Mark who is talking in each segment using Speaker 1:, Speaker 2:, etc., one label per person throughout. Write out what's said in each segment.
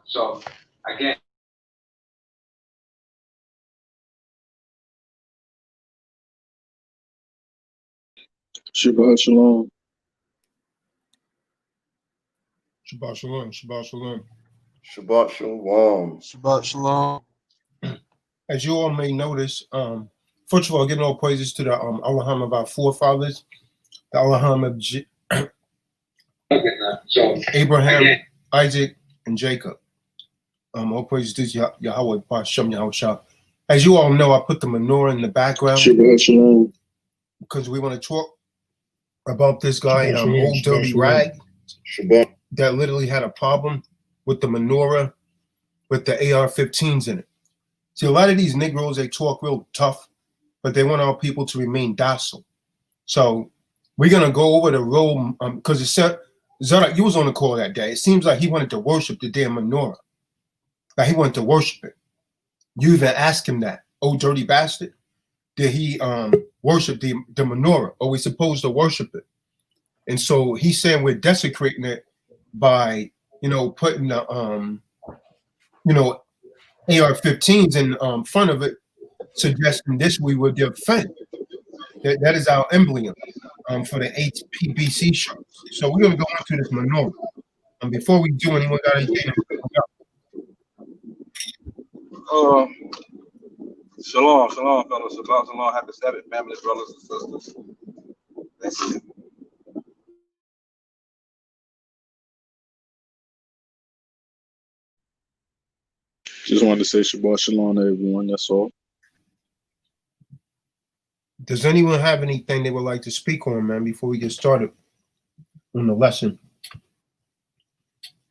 Speaker 1: So again,
Speaker 2: Shabbat Shalom.
Speaker 3: Shabbat Shalom. Shabbat Shalom.
Speaker 4: Shabbat Shalom.
Speaker 5: Shabbat Shalom.
Speaker 3: As you all may notice, first of all, giving all praises to the Allaham of our forefathers, the Allaham of
Speaker 1: so
Speaker 3: Abraham,
Speaker 1: again,
Speaker 3: Isaac, and Jacob. All praises to Yahweh, Bashem Yahushua. As you all know, I put the menorah in the background
Speaker 2: Shabbat Shalom.
Speaker 3: because we want to talk about this guy,
Speaker 6: Shabbat Shalom,
Speaker 3: Old
Speaker 6: Shabbat
Speaker 3: Dirty
Speaker 6: Shalom.
Speaker 3: Rag,
Speaker 4: Shabbat.
Speaker 3: that literally had a problem with the menorah with the AR-15s in it. See, a lot of these Negroes, they talk real tough, but they want our people to remain docile. So we're going to go over the role, because it said, Zadok, you was on the call that day. It seems like he wanted to worship the damn menorah. Like he wanted to worship it. You even asked him that, oh, dirty bastard. Did he worship the menorah? Or we supposed to worship it? And so he's saying we're desecrating it by, putting the, AR-15s in front of it, suggesting this we would defend. That is our emblem for the HPBC shows. So we're going to go into this menorah. Before we do, anyone got anything?
Speaker 7: Shalom, shalom, fellas. Shabbat shalom. Happy Sabbath, family, brothers and sisters. That's it.
Speaker 2: Just wanted to say Shabbat Shalom to everyone. That's all.
Speaker 3: Does anyone have anything they would like to speak on, man, before we get started on the lesson?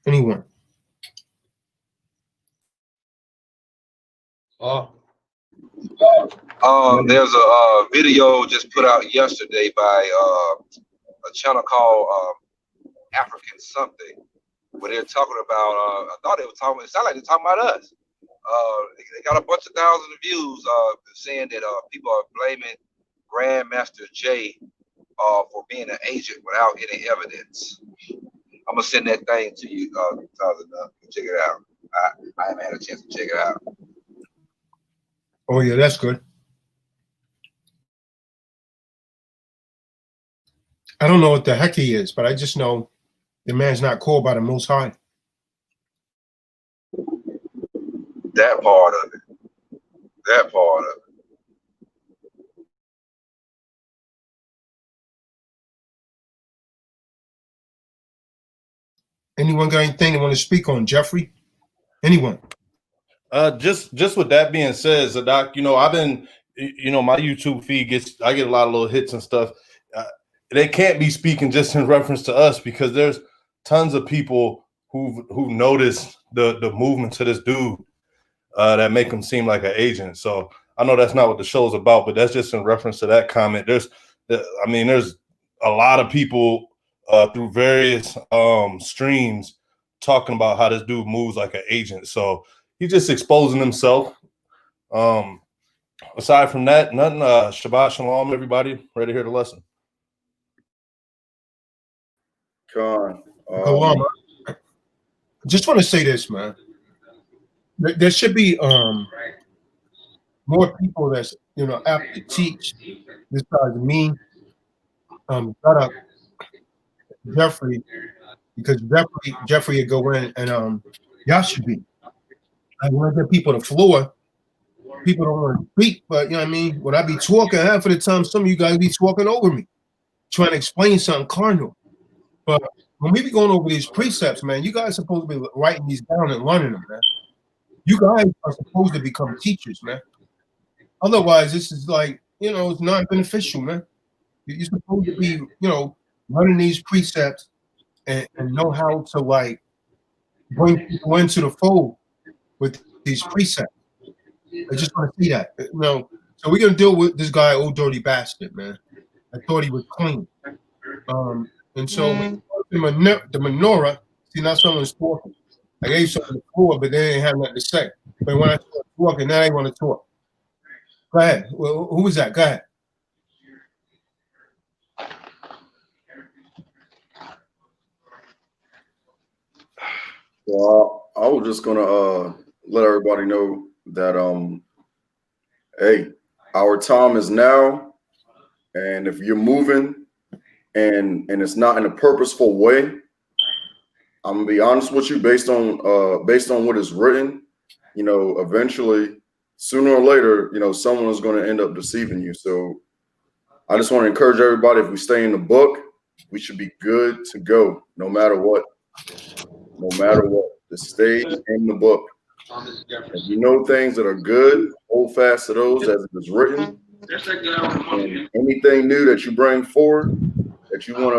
Speaker 3: Anyone?
Speaker 7: There's a video just put out yesterday by a channel called African something, where they're talking about. I thought they were talking. It sounded like they're talking about us. They got a bunch of thousands of views saying that people are blaming Grandmaster Jay for being an agent without any evidence. I'm gonna send that thing to you, check it out. I haven't had a chance to check it out.
Speaker 3: Oh, yeah, that's good. I don't know what the heck he is, but I just know the man's not called by the Most High.
Speaker 7: That part of it. That part of it.
Speaker 3: Anyone got anything they want to speak on, Jeffrey? Anyone?
Speaker 6: Just with that being said, Zadok, I've been, my YouTube feed I get a lot of little hits and stuff. They can't be speaking just in reference to us, because there's tons of people who notice the movement to this dude that make him seem like an agent. So I know that's not what the show's about, but that's just in reference to that comment. There's a lot of people through various streams talking about how this dude moves like an agent. So he's just exposing himself. Aside from that, nothing. Shabbat Shalom, everybody. Ready to hear the lesson.
Speaker 4: Con.
Speaker 3: Go on, man. Just want to say this, man. There should be more people that's apt to teach besides me. Shut up, Jeffrey, because Jeffrey would go in and y'all should be. I want to get people the floor. People don't want to speak, but you know what I mean? When I be talking, half of the time, some of you guys be talking over me, trying to explain something carnal. But when we be going over these precepts, man, you guys supposed to be writing these down and learning them, man. You guys are supposed to become teachers, man. Otherwise, this is like, it's not beneficial, man. You're supposed to be, learning these precepts and know how to, like, bring people into the fold with these precepts. I just want to see that. So we're going to deal with this guy, Old Dirty Bastard, man. I thought he was clean. And so the menorah, see, now someone's talking. I gave someone the floor, but they didn't have nothing to say. But when I started talking, now they want to talk. Go ahead. Well, who was that? Go ahead.
Speaker 4: Well, I was just gonna let everybody know that hey, our time is now, and if you're moving and it's not in a purposeful way, I'm gonna be honest with you, based on what is written, you know, eventually, sooner or later, you know, someone is going to end up deceiving you. So I just want to encourage everybody, if we stay in the book, we should be good to go, no matter what. No matter what, just stay in the book. If you know things that are good, hold fast to those as it is written. And anything new that you bring forward, that you want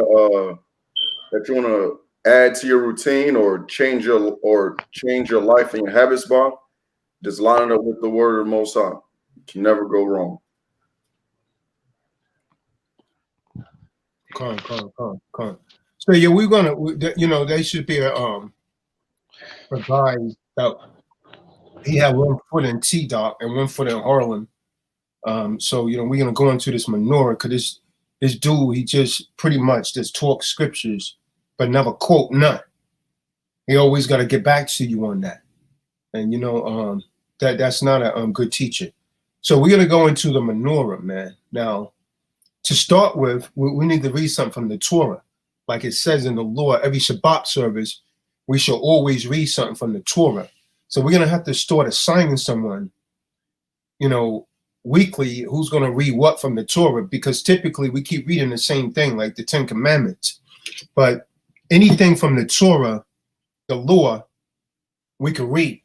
Speaker 4: to add to your routine or change your life and your habits by, just line it up with the word of the Most High. You can never go wrong.
Speaker 3: Come. So yeah, we're gonna, you know, they should be a guy that he had 1 foot in T-Doc and 1 foot in Harlem. So you know, we're gonna go into this Menorah, because this dude, he just pretty much just talks scriptures but never quote none. He always got to get back to you on that, and you know, that's not a good teacher. So we're gonna go into the Menorah, man. Now, to start with, we need to read something from the Torah, like it says in the law. Every Shabbat service, we shall always read something from the Torah. So we're gonna have to start assigning someone, you know, weekly, who's gonna read what from the Torah, because typically we keep reading the same thing, like the 10 Commandments, but anything from the Torah, the law, we can read.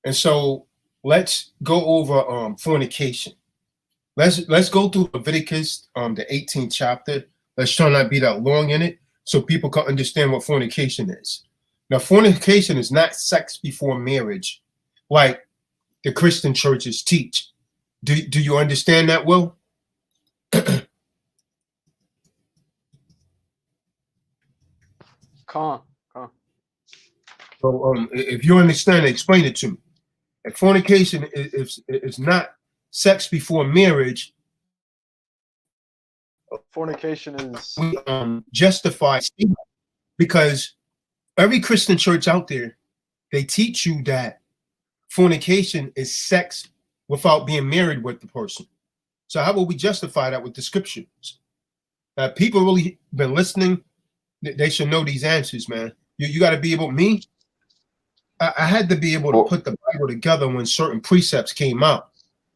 Speaker 3: And so let's go over fornication. Let's go through Leviticus, the 18th chapter. Let's try not to be that long in it, so people can understand what fornication is. Now, fornication is not sex before marriage, like the Christian churches teach. Do you understand that, Will?
Speaker 5: Con.
Speaker 3: So, if you understand it, explain it to me. If fornication is not sex before marriage,
Speaker 5: Fornication is
Speaker 3: we justify, because every Christian church out there, they teach you that fornication is sex without being married with the person. So how will we justify that with the scriptures? People really been listening. They should know these answers, man. You got to be able. I had to be able to put the Bible together when certain precepts came out.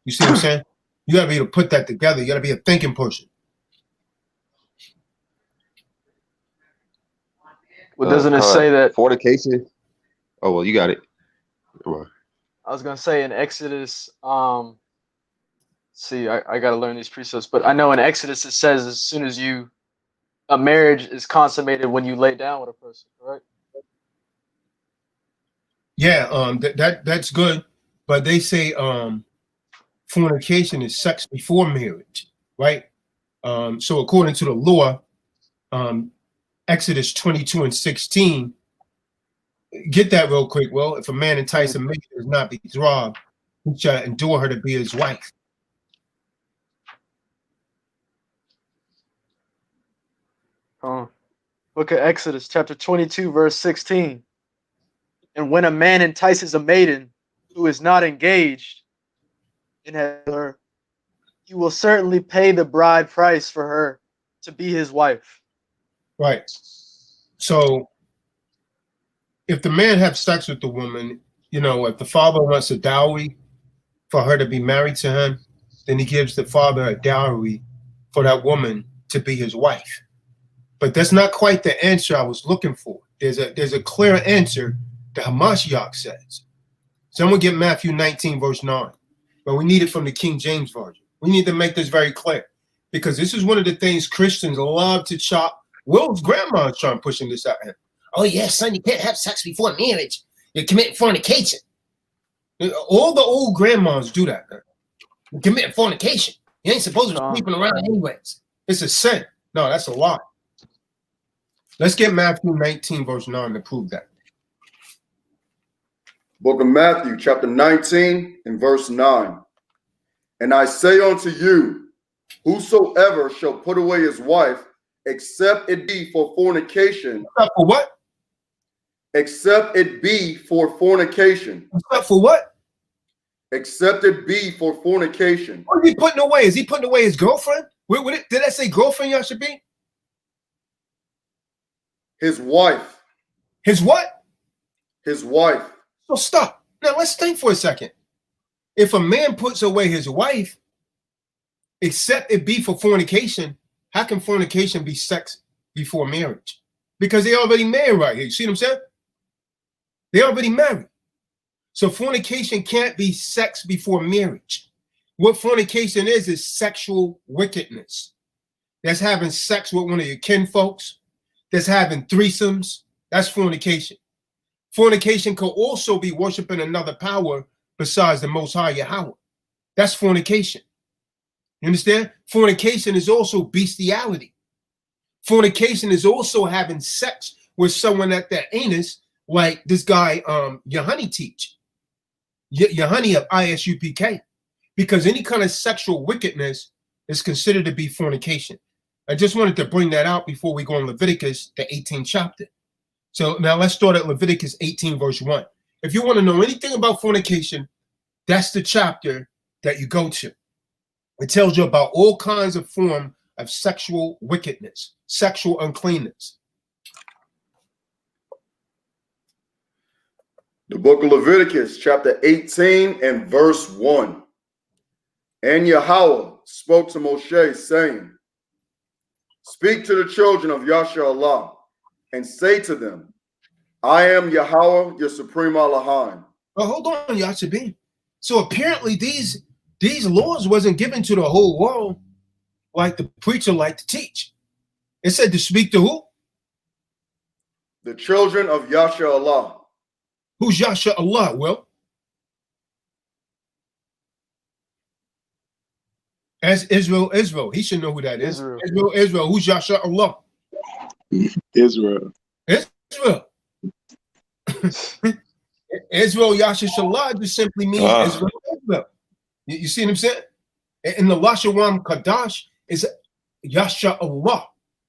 Speaker 3: You see what I'm saying? You got to be able to put that together. You got to be a thinking person.
Speaker 5: well, doesn't it say that
Speaker 8: fornication? Oh well, you got it.
Speaker 5: I was gonna say in Exodus, see, I gotta learn these precepts, but I know in Exodus it says as soon as a marriage is consummated when you lay down with a person, correct?
Speaker 3: Yeah, that's good, but they say fornication is sex before marriage, right? So according to the law, Exodus 22:16. Get that real quick. Well, if a man entice a maid does not betrothed, he shall endure her to be his wife.
Speaker 5: Book of Exodus, chapter 22, verse 16. And when a man entices a maiden who is not engaged in her, he will certainly pay the bride price for her to be his wife.
Speaker 3: Right. So if the man have sex with the woman, you know, if the father wants a dowry for her to be married to him, then he gives the father a dowry for that woman to be his wife. But that's not quite the answer I was looking for. There's a clear answer that Hamashiach says. Someone get Matthew 19, verse 9. But we need it from the King James Version. We need to make this very clear, because this is one of the things Christians love to chop. Will's grandma is trying pushing this at him. Oh, yeah, son, you can't have sex before marriage. You're committing fornication. All the old grandmas do that, man. You're committing fornication. You ain't supposed to be sleeping around anyways. It's a sin. No, that's a lie. Let's get Matthew 19, verse 9 to prove that.
Speaker 4: Book of Matthew, chapter 19 and verse 9. And I say unto you, whosoever shall put away his wife, except it be for fornication.
Speaker 3: For what?
Speaker 4: except it be for fornication.
Speaker 3: Except for what?
Speaker 4: Except it be for fornication.
Speaker 3: What is he putting away? Is he putting away his girlfriend? Did I say girlfriend, Yashabin?
Speaker 4: His wife.
Speaker 3: His what?
Speaker 4: His wife.
Speaker 3: So stop. Now let's think for a second. If a man puts away his wife, except it be for fornication, how can fornication be sex before marriage? Because they already married right here. You see what I'm saying? They already married. So fornication can't be sex before marriage. What fornication is sexual wickedness. That's having sex with one of your kinfolks. That's having threesomes. That's fornication. Fornication could also be worshiping another power besides the Most High Yahweh. That's fornication. You understand? Fornication is also bestiality. Fornication is also having sex with someone at their anus, like this guy, Yohani teach. Yohani of ISUPK. Because any kind of sexual wickedness is considered to be fornication. I just wanted to bring that out before we go on Leviticus, the 18th chapter. So now let's start at Leviticus 18, verse 1. If you want to know anything about fornication, that's the chapter that you go to. It tells you about all kinds of form of sexual wickedness, sexual uncleanness.
Speaker 4: The book of Leviticus, chapter 18 and verse 1. And Yahweh spoke to Moshe, saying, speak to the children of Yashar'Allah, and say to them, I am Yahweh, your supreme Elohim.
Speaker 3: Oh, hold on, Yashabin. So apparently these laws wasn't given to the whole world like the preacher liked to teach. It said to speak to who?
Speaker 4: The children of Yashar'Allah.
Speaker 3: Who's Yashar'Allah? Well, as Israel, he should know who that is. Israel. Who's Yashar'Allah?
Speaker 2: Israel.
Speaker 3: Israel. Israel, Yashar'Allah just simply means Israel. You see what I'm saying? In the Lashawam Kadash is Yashar'Allah.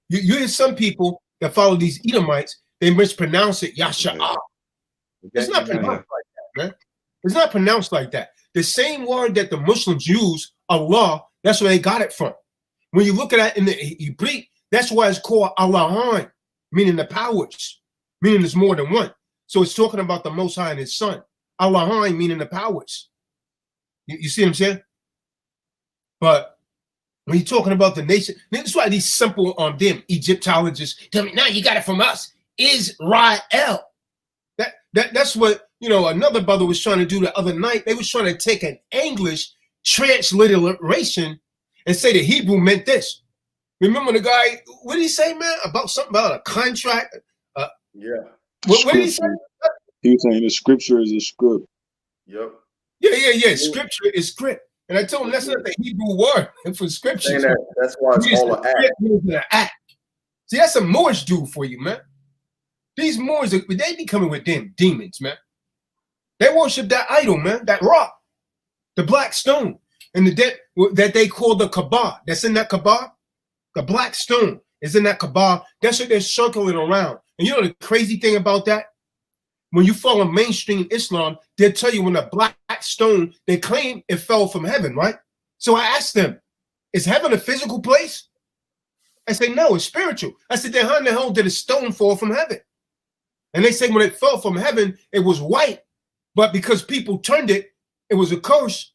Speaker 3: You hear some people that follow these Edomites, they mispronounce it Yasha'ah. It's not pronounced like that, man. It's not pronounced like that. The same word that the Muslims use, Allah, that's where they got it from. When you look at that in the Hebrew, that's why it's called Allahim, meaning the powers, meaning there's more than one. So it's talking about the Most High and His Son. Allahim meaning the powers. You see what I'm saying? But when you're talking about the nation, that's why these simple damn Egyptologists tell me, now you got it from us, Israel. That's what, another brother was trying to do the other night. They was trying to take an English transliteration and say the Hebrew meant this. Remember the guy, what did he say, man? About something about a contract?
Speaker 4: Yeah.
Speaker 3: What did he say?
Speaker 2: He was saying the scripture is a script.
Speaker 4: Yep.
Speaker 3: Yeah. Scripture is script. And I told him that's not the Hebrew word for scripture.
Speaker 4: That's why it's all an act.
Speaker 3: See, that's a Moorish dude for you, man. These Moors, they be coming with damn demons, man. They worship that idol, man, that rock, the black stone, and that they call the Kaaba. That's in that Kaaba. The black stone is in that Kaaba. That's what they're circling around. And you know the crazy thing about that? When you follow mainstream Islam, they'll tell you when the black stone, they claim it fell from heaven, right? So I asked them, is heaven a physical place? I say, no, it's spiritual. I said, then how in the hell did a stone fall from heaven? And they say when it fell from heaven, it was white. But because people turned it, it was a curse.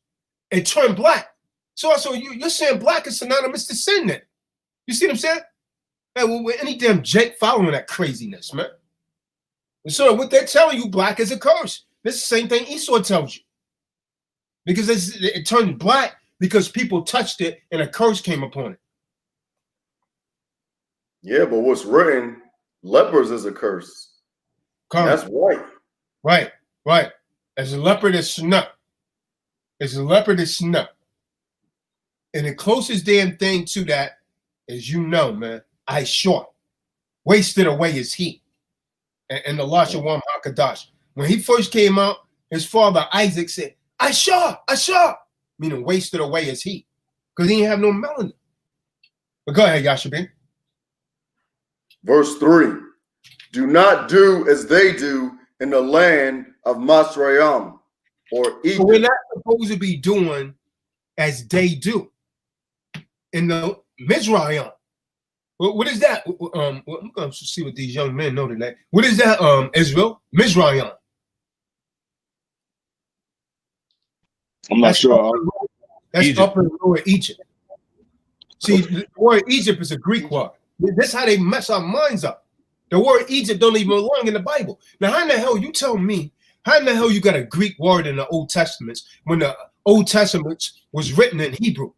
Speaker 3: It turned black. So you're saying black is synonymous to sin then. You see what I'm saying? Hey, well, any damn Jake following that craziness, man. And so what they're telling you, black is a curse. This is the same thing Esau tells you. Because it turned black because people touched it and a curse came upon it.
Speaker 4: Yeah, but what's written, lepers is a curse. That's white.
Speaker 3: Right. As a leopard is snuck. And the closest damn thing to that is, man, I short. Wasted away his heat. And the Lashawam HaKadash. When he first came out, his father Isaac said, I shot, meaning wasted away his heat. Because he didn't have no melanin. But go ahead, Yashabin.
Speaker 4: Verse 3. Do not do as they do in the land of Masrayam or Egypt.
Speaker 3: So we're not supposed to be doing as they do in the Mizraim. What is that? I'm going to see what these young men know today. What is that, Israel? Mizraim.
Speaker 2: I'm not sure.
Speaker 3: That's
Speaker 6: Egypt.
Speaker 3: Upper and Lower Egypt. See, the word Egypt is a Greek word. That's how they mess our minds up. The word Egypt don't even belong in the Bible. Now, how in the hell you tell me? How in the hell you got a Greek word in the Old Testament when the Old Testament was written in Hebrew?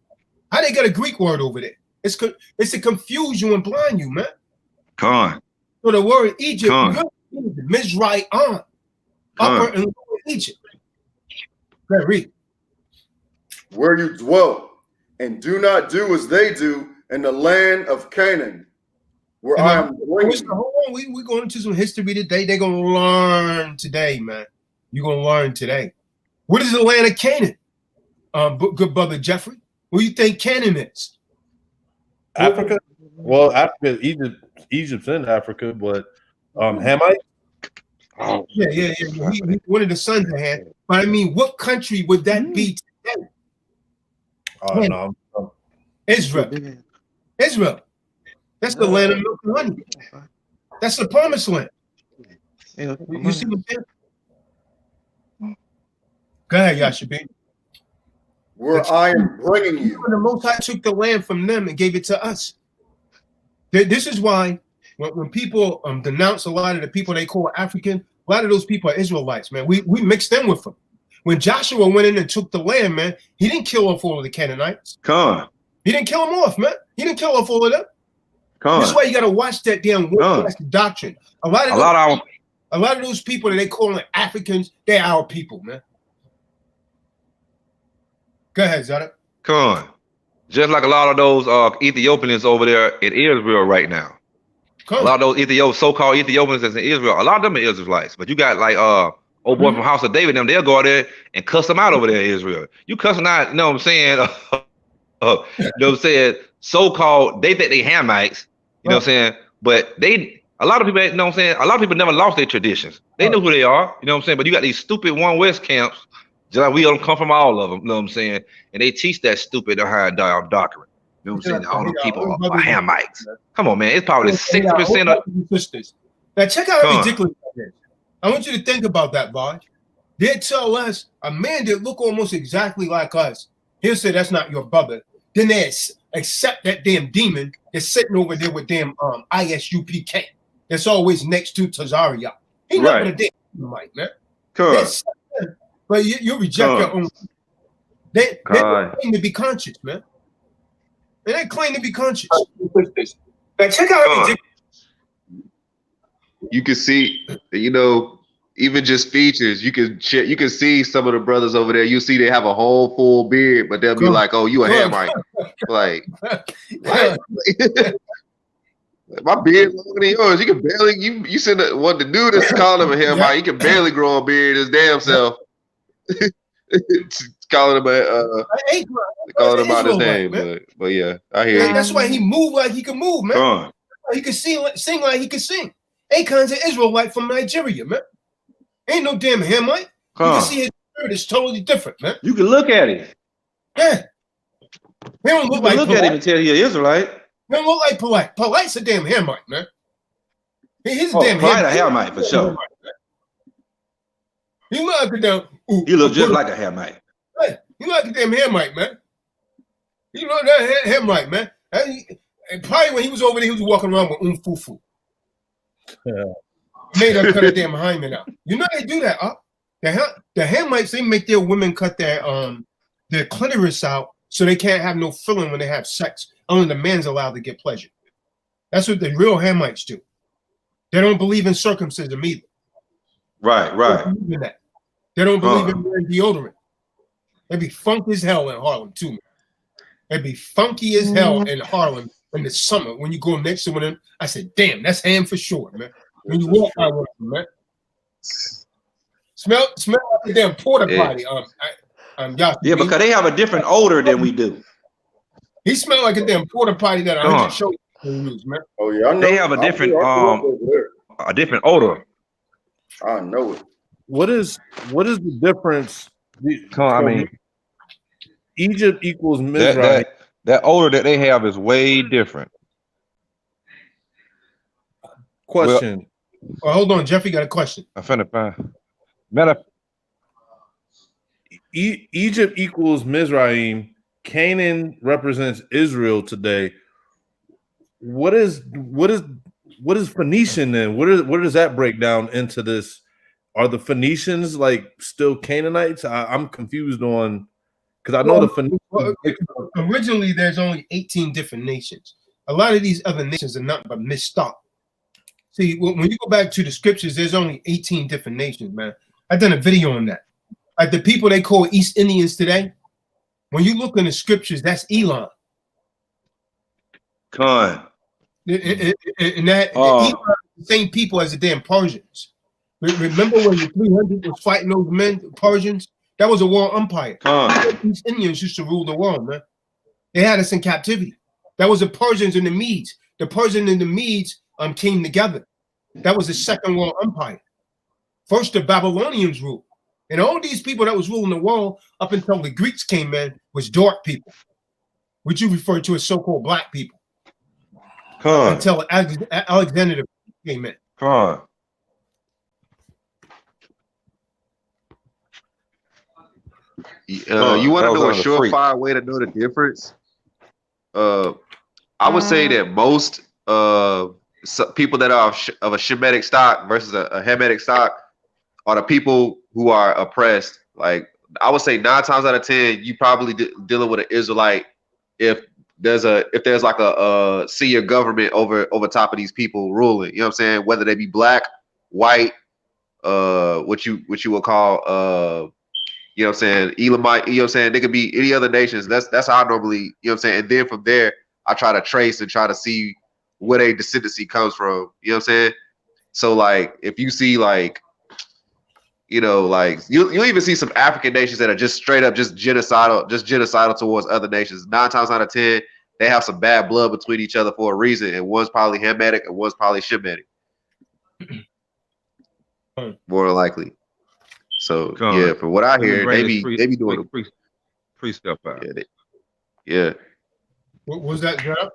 Speaker 3: How they got a Greek word over there? It's to confuse you and blind you, man.
Speaker 8: Con.
Speaker 3: So the word Egypt,
Speaker 8: Con.
Speaker 3: Mizraim, Upper and Lower Egypt. Go ahead, read.
Speaker 4: Where you dwell, and do not do as they do in the land of Canaan, where I am bringing you.
Speaker 3: Hold on, we're going into some history today. They're going to learn today, man. You're going to learn today. What is the land of Canaan? Good brother Jeffrey, what do you think Canaan is?
Speaker 6: Africa? Well, Africa, Egypt's in Africa, but Hamite?
Speaker 8: Oh,
Speaker 3: Yeah. He one of the sons of Ham. But I mean, what country would that be today?
Speaker 6: Oh, no.
Speaker 3: Israel. Israel. That's the land of milk and honey. That's the promised land. You see what I'm saying? Go ahead, Yashabin.
Speaker 4: Where I am bringing you.
Speaker 3: The Most High took the land from them and gave it to us. This is why when people denounce a lot of the people they call African, a lot of those people are Israelites, man. We mixed them with them. When Joshua went in and took the land, man, he didn't kill off all of the Canaanites.
Speaker 8: Con.
Speaker 3: He didn't kill them off, man. He didn't kill off all of them.
Speaker 8: Con.
Speaker 3: This is why you got to watch that damn doctrine. A lot of those people that they call Africans, they're our people, man. Go ahead, Zara.
Speaker 7: Con. Just like a lot of those Ethiopians over there in Israel right now.
Speaker 3: Come.
Speaker 7: A lot of those so-called Ethiopians that's in Israel, a lot of them are Israelites. But you got like old boy from House of David, they'll go out there and cuss them out over there in Israel. You cussing out, you know what I'm saying? You know what I'm saying? So-called, they think they Hamites, you know what I'm saying? But a lot of people, you know what I'm saying? A lot of people never lost their traditions. They know who they are, you know what I'm saying? But you got these stupid One West camps, just like we don't come from all of them, you know what I'm saying? And they teach that stupid high doctrine. You know what I'm saying? All them people are Hamites. Come on, man. It's probably 60% of
Speaker 3: sisters. Now check out how ridiculous that is. I want you to think about that, boy. They tell us a man that look almost exactly like us. He'll say that's not your brother. Then they accept that damn demon that's sitting over there with damn ISUPK. That's always next to Tazaria. He not gonna damn Mike, man. But you reject your own. They claim to be conscious, man. They claim to be conscious. Now check out how ridiculous.
Speaker 8: You can see, you know, even just features. You can see some of the brothers over there. You see they have a whole full beard, but they'll be like, "Oh, you a Hamite?" Like, what? My beard longer than yours. You can barely you send what the dude that's calling him a Hamite. He can barely grow a beard his damn self. Calling him out his name, but yeah, I hear you.
Speaker 3: That's why he moved like he can move, man. He can sing like he can sing. Akon's an Israelite from Nigeria, man. Ain't no damn Hamite. You can see his spirit is totally different, man.
Speaker 9: You can look at him.
Speaker 3: Yeah. He don't look like
Speaker 9: look at him and tell you're Israelite.
Speaker 3: He don't look like Polite. Polite's a damn Hamite, man. He's a damn
Speaker 9: Polite a Hamite for sure.
Speaker 3: He look like a damn.
Speaker 9: He look just like a Hamite.
Speaker 3: Hey, he look like a damn Hamite, man. He look like that Hamite, man. And probably when he was over there, he was walking around with umfufu.
Speaker 6: Yeah.
Speaker 3: Made her cut her damn hymen out. You know they do that. The Hamites, they make their women cut their clitoris out so they can't have no feeling when they have sex. Only the man's allowed to get pleasure. That's what the real Hamites do. They don't believe in circumcision either.
Speaker 9: Right.
Speaker 3: They don't believe in wearing deodorant. They be funky as hell in Harlem too, man. They be funky as hell in Harlem in the summer when you go next to one of them. I said, damn, that's Ham for sure, man. When you walk by one of them, man. Smell like a damn porta potty.
Speaker 9: Yeah, because they have a different odor than we do.
Speaker 3: He smelled like a damn porta potty that I just showed you use, man.
Speaker 4: Oh yeah, I know.
Speaker 7: They have a different
Speaker 9: a different odor.
Speaker 4: I know it.
Speaker 6: What is the difference?
Speaker 9: I mean,
Speaker 6: Egypt equals Mizraim.
Speaker 9: That odor that they have is way different.
Speaker 6: Question.
Speaker 3: Well, hold on, Jeffrey got a question.
Speaker 9: I'm finna find.
Speaker 6: Egypt equals Mizraim. Canaan represents Israel today. What is Phoenician then? Where does that break down into this? Are the Phoenicians like still Canaanites? I'm confused on, because I know the Phoenicians.
Speaker 3: Originally, there's only 18 different nations. A lot of these other nations are nothing but misthought. See, when you go back to the scriptures, there's only 18 different nations, man. I've done a video on that. Like the people they call East Indians today, when you look in the scriptures, that's Elam.
Speaker 9: Con.
Speaker 3: And that Elam is the same people as the damn Persians. Remember when the 300 was fighting those men, the Persians? That was a world empire. East Indians used to rule the world, man. They had us in captivity. That was the Persians and the Medes. The Persians and the Medes came together. That was the second world empire. First, the Babylonians ruled. And all these people that was ruling the world up until the Greeks came in was dark people, which you refer to as so-called black people. Until Alexander came in.
Speaker 8: You want to know a surefire way to know the difference? I would say that most people that are of a Shemitic stock versus a Hamitic stock are the people who are oppressed. Like I would say 9 times out of 10, you probably dealing with an Israelite if there's like a senior government over top of these people ruling. You know what I'm saying? Whether they be black, white, what you would call you know what I'm saying, Elamite, you know what I'm saying? They could be any other nations. That's how I normally, you know what I'm saying? And then from there, I try to trace and try to see where their descendancy comes from. You know what I'm saying? So like if you see like, you know, like you'll even see some African nations that are just straight up just genocidal towards other nations. 9 times out of 10, they have some bad blood between each other for a reason. And one's probably Hamitic and one's probably Shemitic. More than likely. So yeah, from what I hear, they be doing a
Speaker 9: precept out.
Speaker 8: Yeah.
Speaker 3: What was that, Zara?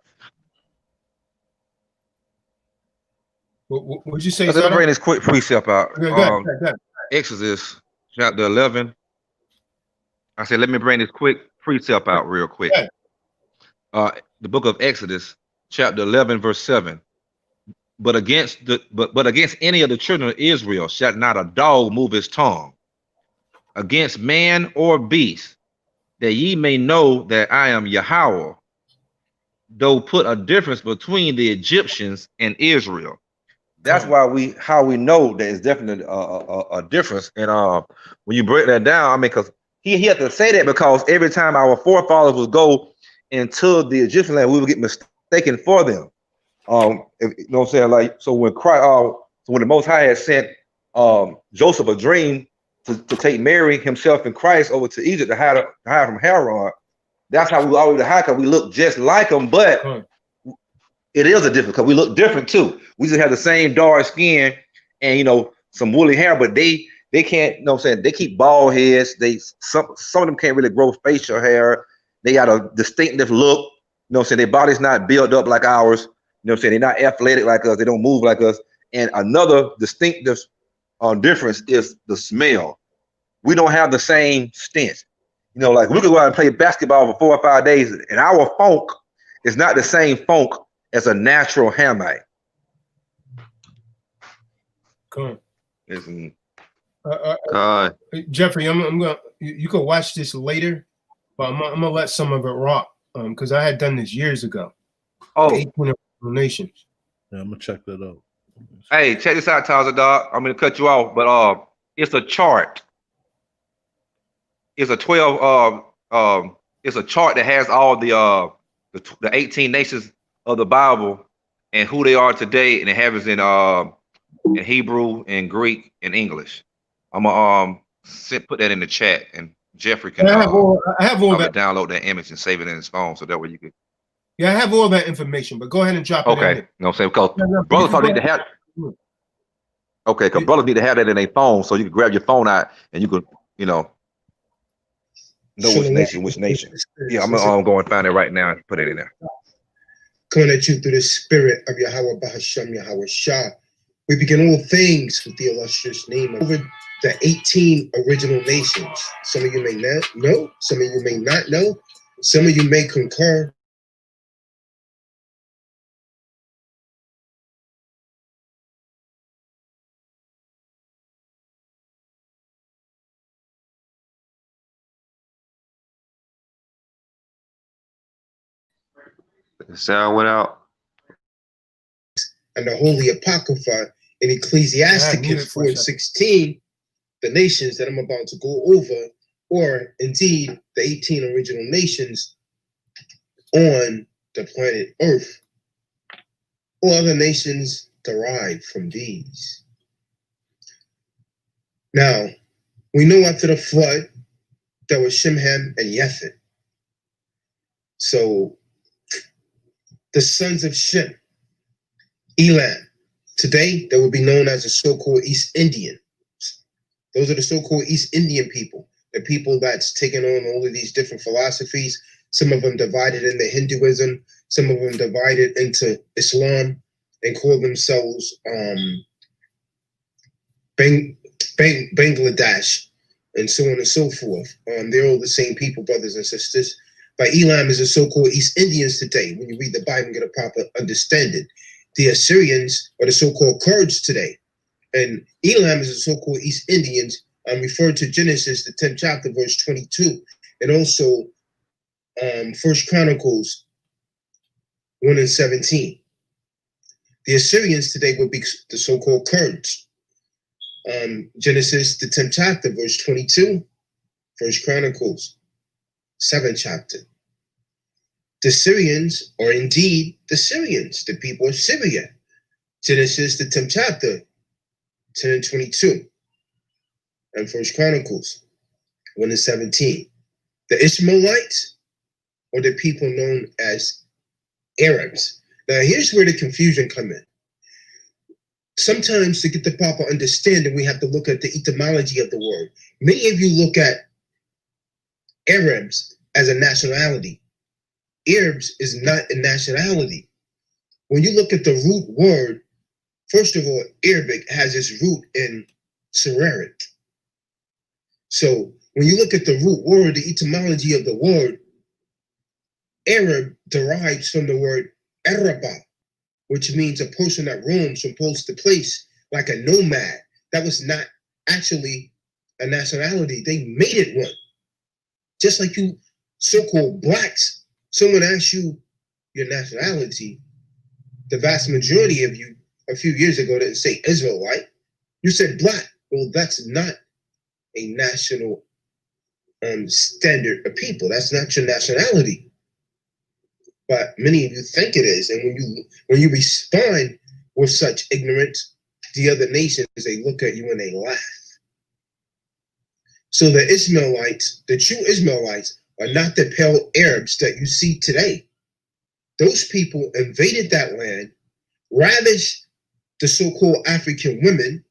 Speaker 3: What would you say?
Speaker 9: Let me bring this quick precept out.
Speaker 3: Okay, go ahead.
Speaker 9: Exodus chapter 11. I said, let me bring this quick precept out real quick. The book of Exodus, chapter 11, verse 7. But against any of the children of Israel shall not a dog move his tongue against man or beast, that ye may know that I am Yahweh, though put a difference between the Egyptians and Israel. That's why how we know that it's definitely a difference. And when you break that down, I mean, because he had to say that because every time our forefathers would go into the Egyptian land, we would get mistaken for them. You know what I'm saying? Like, so when the Most High had sent Joseph a dream to take Mary himself and Christ over to Egypt to hide from Herod, that's how we always hide, because we look just like them, but it is a difference because we look different too. We just have the same dark skin and, you know, some woolly hair, but they can't, you know what I'm saying? They keep bald heads. Some of them can't really grow facial hair. They got a distinctive look. You know what I'm saying? Their body's not built up like ours. You know what I'm saying? They're not athletic like us. They don't move like us. And another distinctive difference is the smell. We don't have the same stench. You know, like we could go out and play basketball for 4 or 5 days, and our funk is not the same funk as a natural Hamite.
Speaker 3: Cool.
Speaker 8: God.
Speaker 3: Jeffrey, I'm gonna. You can watch this later, but I'm gonna let some of it rock because I had done this years ago. 18 nations.
Speaker 6: Yeah, I'm gonna check that out.
Speaker 9: Hey, check this out, Taza Dog. I'm gonna cut you off, but it's a chart. It's a 12. It's a chart that has all the 18 nations of the Bible and who they are today, and it has in Hebrew and Greek and English. I'm gonna put that in the chat, and Jeffrey can
Speaker 3: I have all that.
Speaker 9: Download that image and save it in his phone, so that way you can.
Speaker 3: Yeah, I have all that information, but go ahead and drop it in.
Speaker 9: Okay, you know what I'm saying? Because brothers probably need to have. Okay, because brothers need to have that in their phone so you can grab your phone out and you can, know which nation, which nation. Yeah, I'm gonna go and find it right now and put it in there.
Speaker 3: Coming at you through the spirit of Yahweh Bahasham Yahweh Shah. We begin all things with the illustrious name of over the 18 original nations. Some of you may not know, some of you may not know, some of you may concur.
Speaker 8: The sound went out.
Speaker 3: And the Holy Apocrypha in Ecclesiasticus 4 and 16, the nations that I'm about to go over, or indeed the 18 original nations on the planet Earth, or other nations derived from these. Now, we know after the flood, there was Shem, Ham, and Yafet. So, the sons of Shem, Elam, today they would be known as the so-called East Indians. Those are the so-called East Indian people, the people that's taken on all of these different philosophies, some of them divided into Hinduism, some of them divided into Islam, and call themselves Bangladesh, and so on and so forth. They're all the same people, brothers and sisters. But Elam is the so-called East Indians today. When you read the Bible and get a proper understanding. The Assyrians are the so-called Kurds today. And Elam is the so-called East Indians. Referred to Genesis, the 10th chapter, verse 22. And also 1 Chronicles 1 and 17. The Assyrians today would be the so-called Kurds. Genesis, the 10th chapter, verse 22. 1 Chronicles, 7th chapter. The Syrians are indeed the Syrians, the people of Syria. Genesis, the 10th chapter, 10 and 22. And 1 Chronicles 1 and 17. The Ishmaelites are the people known as Arabs. Now, here's where the confusion comes in. Sometimes to get the proper understanding, we have to look at the etymology of the word. Many of you look at Arabs as a nationality. Arabs is not a nationality. When you look at the root word, first of all, Arabic has its root in Syriac. So when you look at the root word, the etymology of the word, Arab derives from the word Araba, which means a person that roams from place to place like a nomad. That was not actually a nationality. They made it one. Just like you so-called blacks, someone asks you your nationality, the vast majority of you a few years ago didn't say Israelite. You said black. Well, that's not a national standard of people. That's not your nationality. But many of you think it is. And when you respond with such ignorance, the other nations, they look at you and they laugh. So the Ishmaelites, the true Ishmaelites, are not the pale Arabs that you see today. Those people invaded that land, ravished the so-called African women,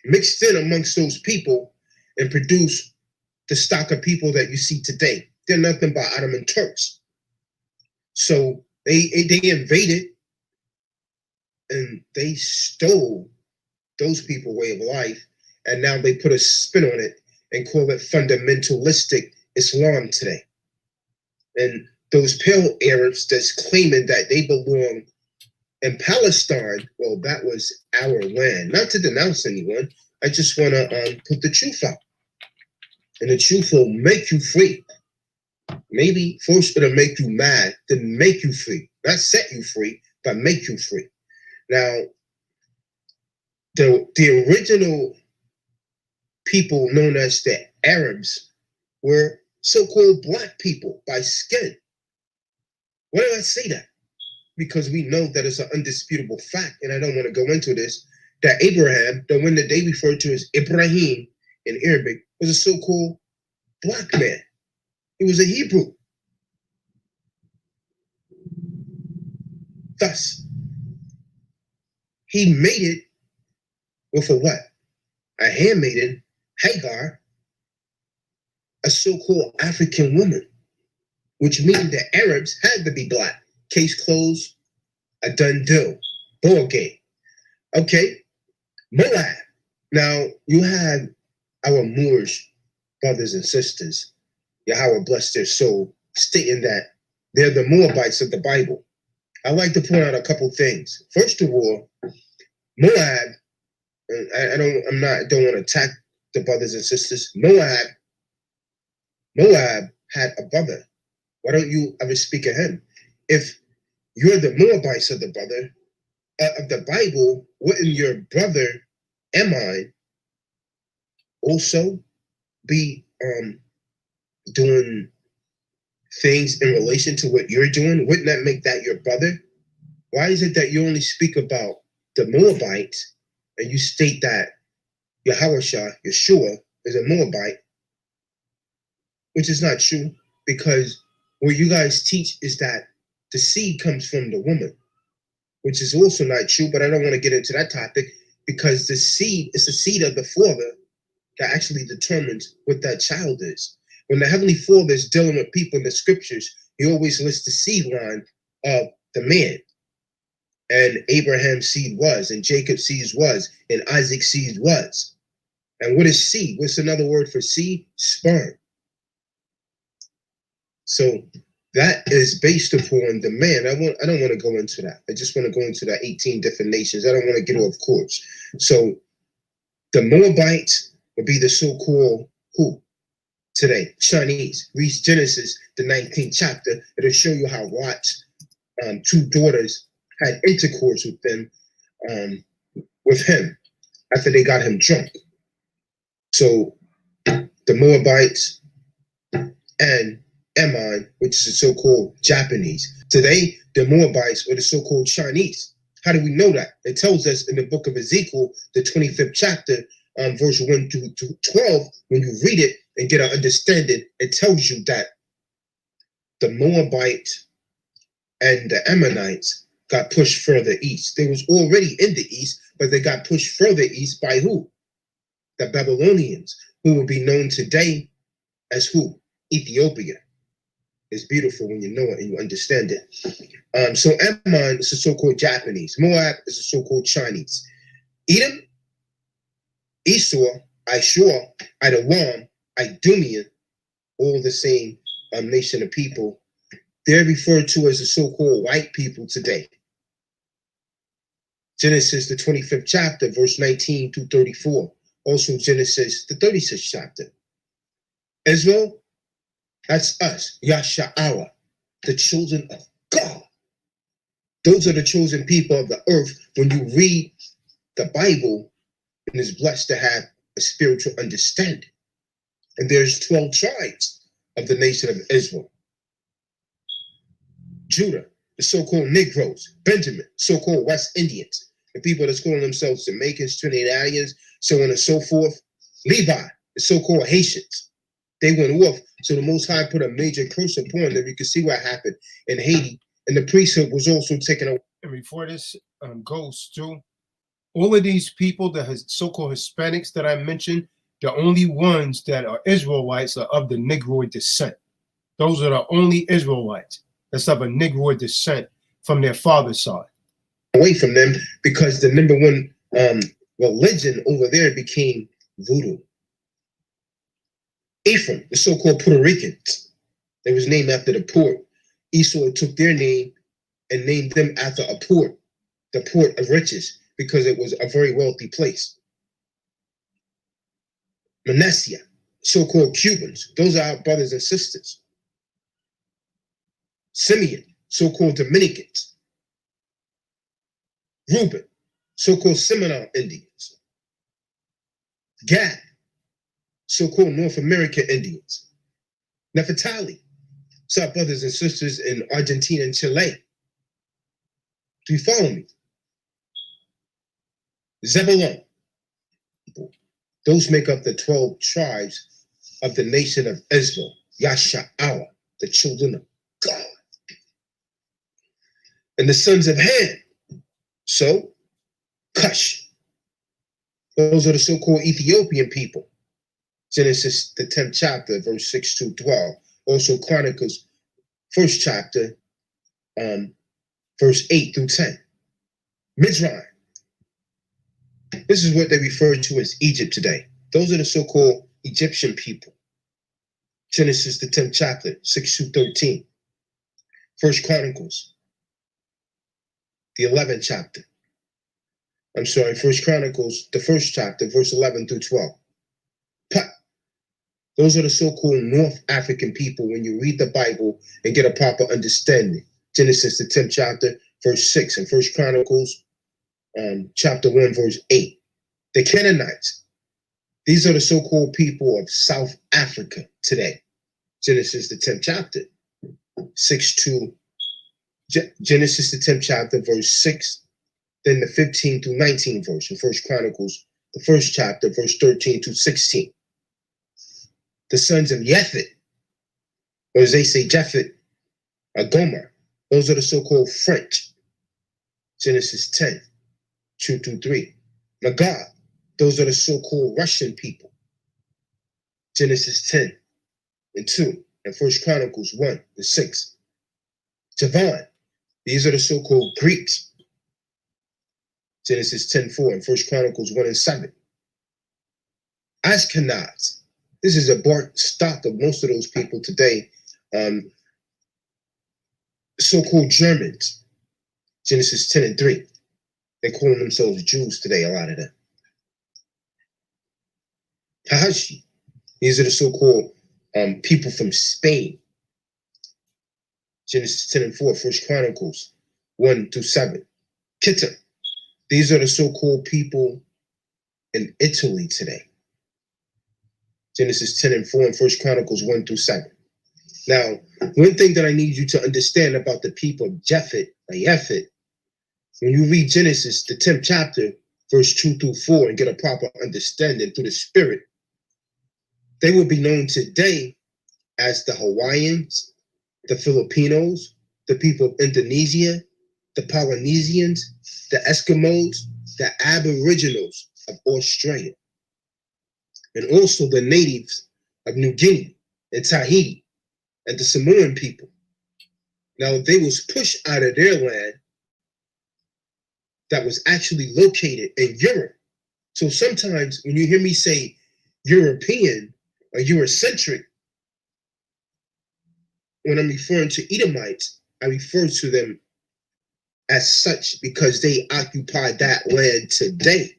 Speaker 3: mixed in amongst those people, and produced the stock of people that you see today. They're nothing but Ottoman Turks. So they invaded and they stole those people's way of life, and now they put a spin on it and call it fundamentalistic Islam today. And those pale Arabs that's claiming that they belong in Palestine, well, that was our land. Not to denounce anyone, I just want to put the truth out. And the truth will make you free. Maybe first it'll make you mad, then make you free. Not set you free, but make you free. Now, the original people known as the Arabs were so-called black people by skin. Why do I say that? Because we know that it's an undisputable fact, and I don't want to go into this, that Abraham, the one that they refer to as Ibrahim in Arabic, was a so-called black man. He was a Hebrew. Thus, he made it
Speaker 10: Well, for what? A handmaiden, Hagar, a so-called African woman, which means the Arabs had to be black. Case closed, a done deal. Ball game. Okay, Moab. Now, you have our Moorish brothers and sisters, Yahweh bless their soul, stating that they're the Moabites of the Bible. I like to point out a couple things. First of all, Moab, I don't want to attack the brothers and sisters. Moab had a brother. Why don't you ever speak of him? If you're the Moabites of the brother of the Bible, wouldn't your brother Ammon also be doing things in relation to what you're doing? Wouldn't that make that your brother? Why is it that you only speak about the Moabites and you state that Yeshua is a Moabite, which is not true, because what you guys teach is that the seed comes from the woman, which is also not true, but I don't want to get into that topic, because the seed is the seed of the father that actually determines what that child is. When the Heavenly Father is dealing with people in the scriptures, he always lists the seed line of the man. And Abraham's seed was, and Jacob's seed was, and Isaac's seed was. And what is seed? What's another word for seed? Sperm. So that is based upon the man. I don't want to go into that. I just want to go into the 18 different nations. I don't want to get off course. So the Moabites would be the so-called who? Today, Chinese. Read Genesis, the 19th chapter. It'll show you how Lot's two daughters had intercourse with them, with him, after they got him drunk. So the Moabites and Ammon, which is the so-called Japanese. Today, the Moabites are the so-called Chinese. How do we know that? It tells us in the book of Ezekiel, the 25th chapter, verse 1 to 12, when you read it and get an understanding, it tells you that the Moabites and the Ammonites got pushed further east. They was already in the east, but they got pushed further east by who? The Babylonians, who will be known today as who? Ethiopia. It's beautiful when you know it and you understand it. So Ammon is the so-called Japanese. Moab is the so-called Chinese. Edom, Esau, Ishur, Idawam, Idumean, all the same nation of people. They're referred to as the so-called white people today. Genesis, the 25th chapter, verse 19 to 34. Also Genesis, the 36th chapter. Israel, that's us, Yasha'awa, the children of God. Those are the chosen people of the earth. When you read the Bible, and is blessed to have a spiritual understanding. And there's 12 tribes of the nation of Israel. Judah, the so-called Negroes. Benjamin, so-called West Indians. The people that's calling themselves Jamaicans, Trinidadians, so on and so forth. Levi, the so-called Haitians. They went off, so the Most High put a major curse upon them. You can see what happened in Haiti. And the priesthood was also taken away.
Speaker 3: And before this goes through, all of these people, the so-called Hispanics that I mentioned, the only ones that are Israelites are of the Negroid descent. Those are the only Israelites that's of a Negroid descent from their father's side.
Speaker 10: Away from them, because the number one religion over there became voodoo. Ephraim, the so-called Puerto Ricans, they was named after the port. Esau took their name and named them after a port, the port of riches, because it was a very wealthy place. Manasseh, so-called Cubans, those are our brothers and sisters. Simeon, so-called Dominicans. Reuben, so-called Seminole Indians. Gad, so-called North American Indians. Nefertali, so our brothers and sisters in Argentina and Chile. Do you follow me? Zebulun, those make up the 12 tribes of the nation of Israel. Yasha'awa, the children of God. And the sons of Ham. So, Cush, Those are the so-called Ethiopian people. Genesis, the 10th chapter, verse 6 to 12. Also Chronicles, 1st chapter, verse 8 through 10. Mizraim. This is what they refer to as Egypt today. Those are the so-called Egyptian people. Genesis, the 10th chapter, 6 through 13. 1st Chronicles, the 11th chapter. I'm sorry, 1st Chronicles, the 1st chapter, verse 11 through 12. Those are the so-called North African people when you read the Bible and get a proper understanding. Genesis, the 10th chapter, verse 6, and 1st Chronicles, chapter 1, verse 8. The Canaanites. These are the so-called people of South Africa today. Genesis, the 10th chapter, 6 to Genesis, the 10th chapter, verse 6, then the 15 through 19 verse in 1st Chronicles, the 1st chapter, verse 13 to 16. The sons of Yefet, or as they say, Japhet, Gomer. Those are the so-called French. Genesis 10, 2 through 3. Magog. Those are the so-called Russian people. Genesis 10 and 2, and 1st Chronicles 1 and 6. Javan. These are the so-called Greeks. Genesis 10:4 and 1st Chronicles 1 and 7. Ashkenaz. This is a bark stock of most of those people today. So-called Germans. Genesis 10 and 3. They're calling themselves Jews today, a lot of them. Hahashi. These are the so-called people from Spain. Genesis 10 and 4, 1st Chronicles 1 through 7. Kittim. These are the so-called people in Italy today. Genesis 10 and 4 and 1st Chronicles 1 through 7. Now, one thing that I need you to understand about the people of Japhet, when you read Genesis, the 10th chapter, verse 2 through 4, and get a proper understanding through the Spirit, they will be known today as the Hawaiians, the Filipinos, the people of Indonesia, the Polynesians, the Eskimos, the Aboriginals of Australia, and also the natives of New Guinea and Tahiti and the Samoan people. Now, they was pushed out of their land that was actually located in Europe. So sometimes when you hear me say European or Eurocentric, when I'm referring to Edomites, I refer to them as such because they occupy that land today.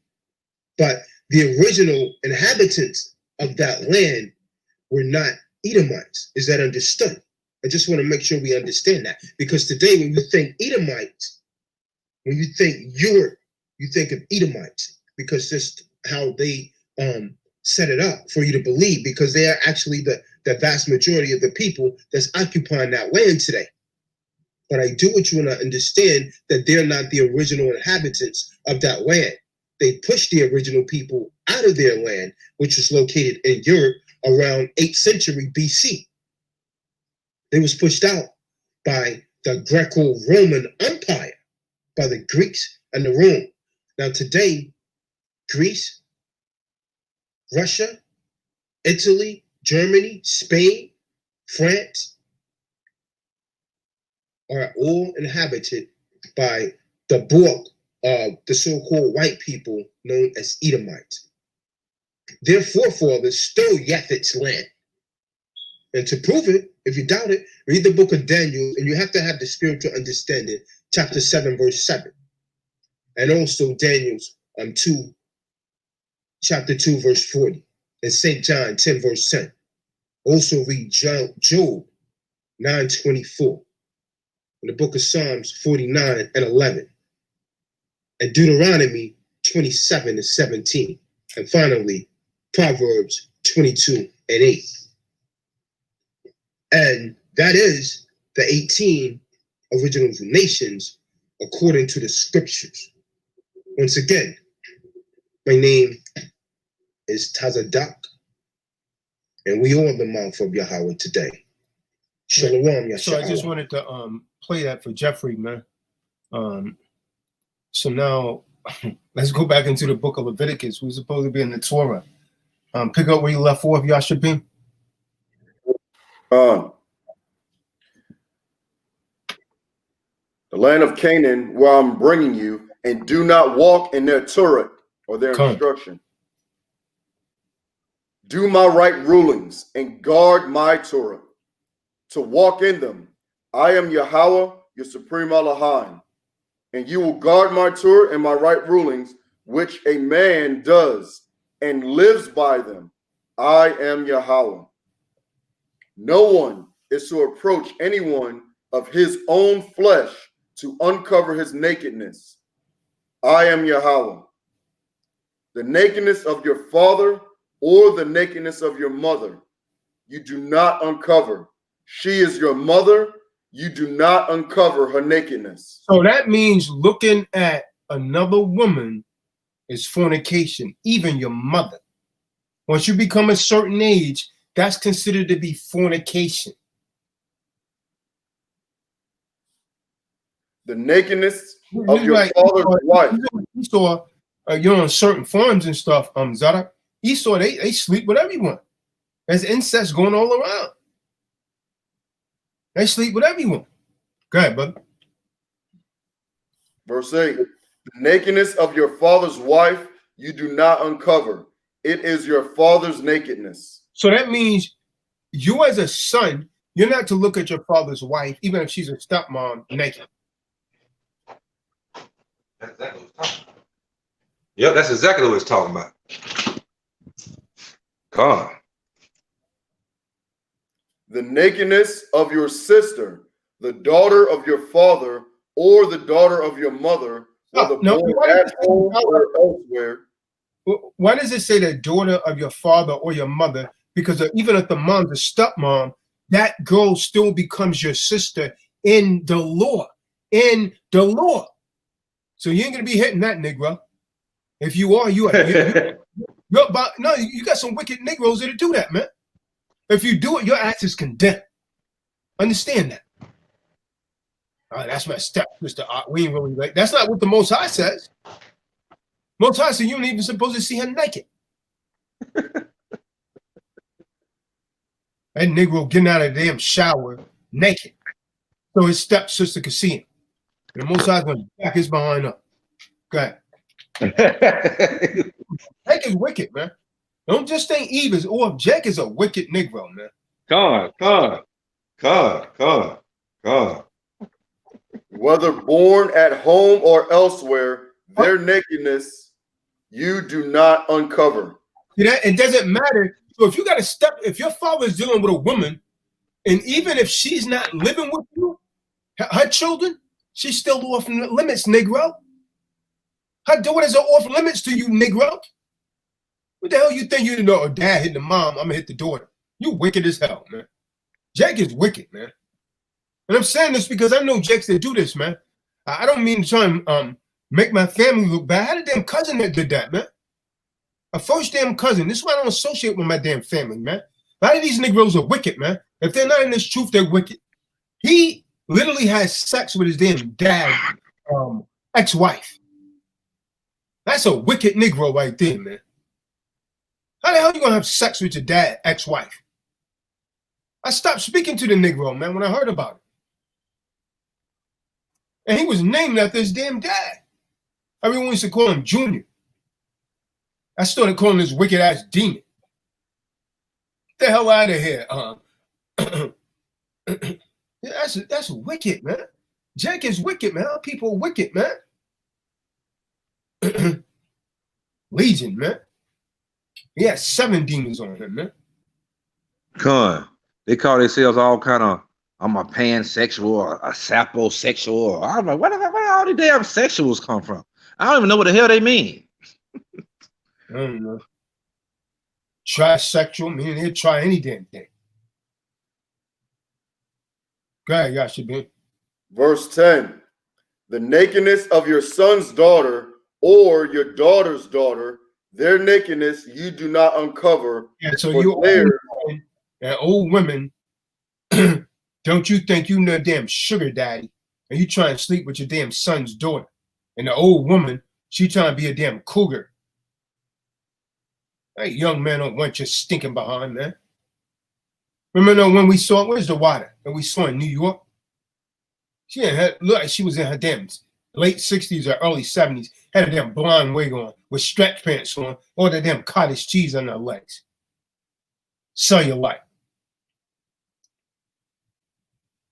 Speaker 10: But the original inhabitants of that land were not Edomites. Is that understood? I just want to make sure we understand that. Because today when you think Edomites, when you think Europe, you think of Edomites because that's how they set it up for you to believe, because they are actually the vast majority of the people that's occupying that land today. But I do want you to understand that they're not the original inhabitants of that land. They pushed the original people out of their land, which was located in Europe around 8th century BC. They was pushed out by the Greco-Roman Empire, by the Greeks and the Rome. Now today, Greece, Russia, Italy, Germany, Spain, France are all inhabited by the bulk of the so-called white people known as Edomites. Their forefathers stole Japhet's land. And to prove it, if you doubt it, read the book of Daniel, and you have to have the spiritual understanding, chapter 7, verse 7. And also Daniel's chapter 2, verse 40. And St. John 10, verse 10. Also read Job 9:24. In the book of Psalms 49 and 11. And Deuteronomy 27 and 17. And finally, Proverbs 22 and 8. And that is the 18 original nations according to the scriptures. Once again, my name is Tazadak, and we are the mouth of Yahweh today. Shalom, Yahweh.
Speaker 3: So I just wanted to play that for Jeffrey, man. So now let's go back into the book of Leviticus. We're supposed to be in the Torah. Pick up where you left off, Yashibin.
Speaker 4: The land of Canaan, where I'm bringing you, and do not walk in their Torah or their instruction. Do my right rulings and guard my Torah, to walk in them. I am Yahweh, your supreme Elohim, and you will guard my Torah and my right rulings, which a man does and lives by them. I am Yahweh. No one is to approach anyone of his own flesh to uncover his nakedness. I am Yahweh. The nakedness of your father or the nakedness of your mother, you do not uncover. She is your mother. You do not uncover her nakedness.
Speaker 3: So that means looking at another woman is fornication, even your mother. Once you become a certain age, that's considered to be fornication.
Speaker 4: The nakedness of your father's wife.
Speaker 3: Esau, on certain farms and stuff, Zara, Esau, they sleep with everyone. There's incest going all around. They sleep with everyone. Go ahead, brother.
Speaker 4: Verse 8, the nakedness of your father's wife you do not uncover. It is your father's nakedness.
Speaker 3: So that means you as a son, you're not to look at your father's wife, even if she's a stepmom, naked.
Speaker 9: That's exactly what it's talking about. Yep, that's exactly what it's talking about. God.
Speaker 4: The nakedness of your sister, the daughter of your father, or the daughter of your mother, whether born at home or elsewhere.
Speaker 3: Why does it say the daughter of your father or your mother? Because even if the mom's a stepmom, that girl still becomes your sister in the law. In the law. So you ain't gonna be hitting that Negro. If you are, you got some wicked Negroes that do that, man. If you do it, your ass is condemned. Understand that. That's my stepsister. We ain't really like. That's not what the Most High says. Most High said you ain't even supposed to see her naked. That Negro getting out of the damn shower naked, so his stepsister could see him. And the Most High's gonna back his behind up. Go ahead. Jack is wicked, man. Don't just think Eve is or Jack is a wicked Negro, man.
Speaker 9: God.
Speaker 4: Whether born at home or elsewhere, their nakedness you do not uncover.
Speaker 3: See that? It doesn't matter. So if you got to if your father is dealing with a woman, and even if she's not living with you, her children, she's still off limits, Negro. Her daughters are off limits to you, Negro. What the hell you think you know? Dad hit the mom, I'm gonna hit the daughter. You wicked as hell, man. Jack is wicked, man. And I'm saying this because I know Jacks that do this, man. I don't mean to try and make my family look bad. I had a damn cousin that did that, man. A first damn cousin. This is why I don't associate with my damn family, man. A lot of these Negroes are wicked, man. If they're not in this truth, they're wicked. He literally has sex with his damn dad, ex-wife. That's a wicked Negro right there, man. How the hell you gonna have sex with your dad, ex-wife? I stopped speaking to the Negro, man, when I heard about it. And he was named after his damn dad. Everyone used to call him Junior. I started calling this wicked ass demon. Get the hell out of here. Yeah, that's wicked, man. Jack is wicked, man. Our people are wicked, man. Legion, man. He had 7 demons on him, man.
Speaker 9: Con. They call themselves all kind of, I'm a pansexual, a saposexual. I'm like, where all the damn sexuals come from? I don't even know what the hell they mean.
Speaker 3: I don't know. Trisexual, meaning he'll try any damn thing. Go ahead, Yashibin.
Speaker 4: Verse 10, the nakedness of your son's daughter or your daughter's daughter, their nakedness you do not uncover.
Speaker 3: Yeah, so you old women, don't you think you know damn sugar daddy and you try and sleep with your damn son's daughter? And the old woman, She trying to be a damn cougar. That young man don't want you stinking behind, man. Remember when we saw, where's the water that we saw in New York? She had look like she was in her damn late 60s or early 70s, had a damn blonde wig on with stretch pants on, all the damn cottage cheese on her legs. Cellulite.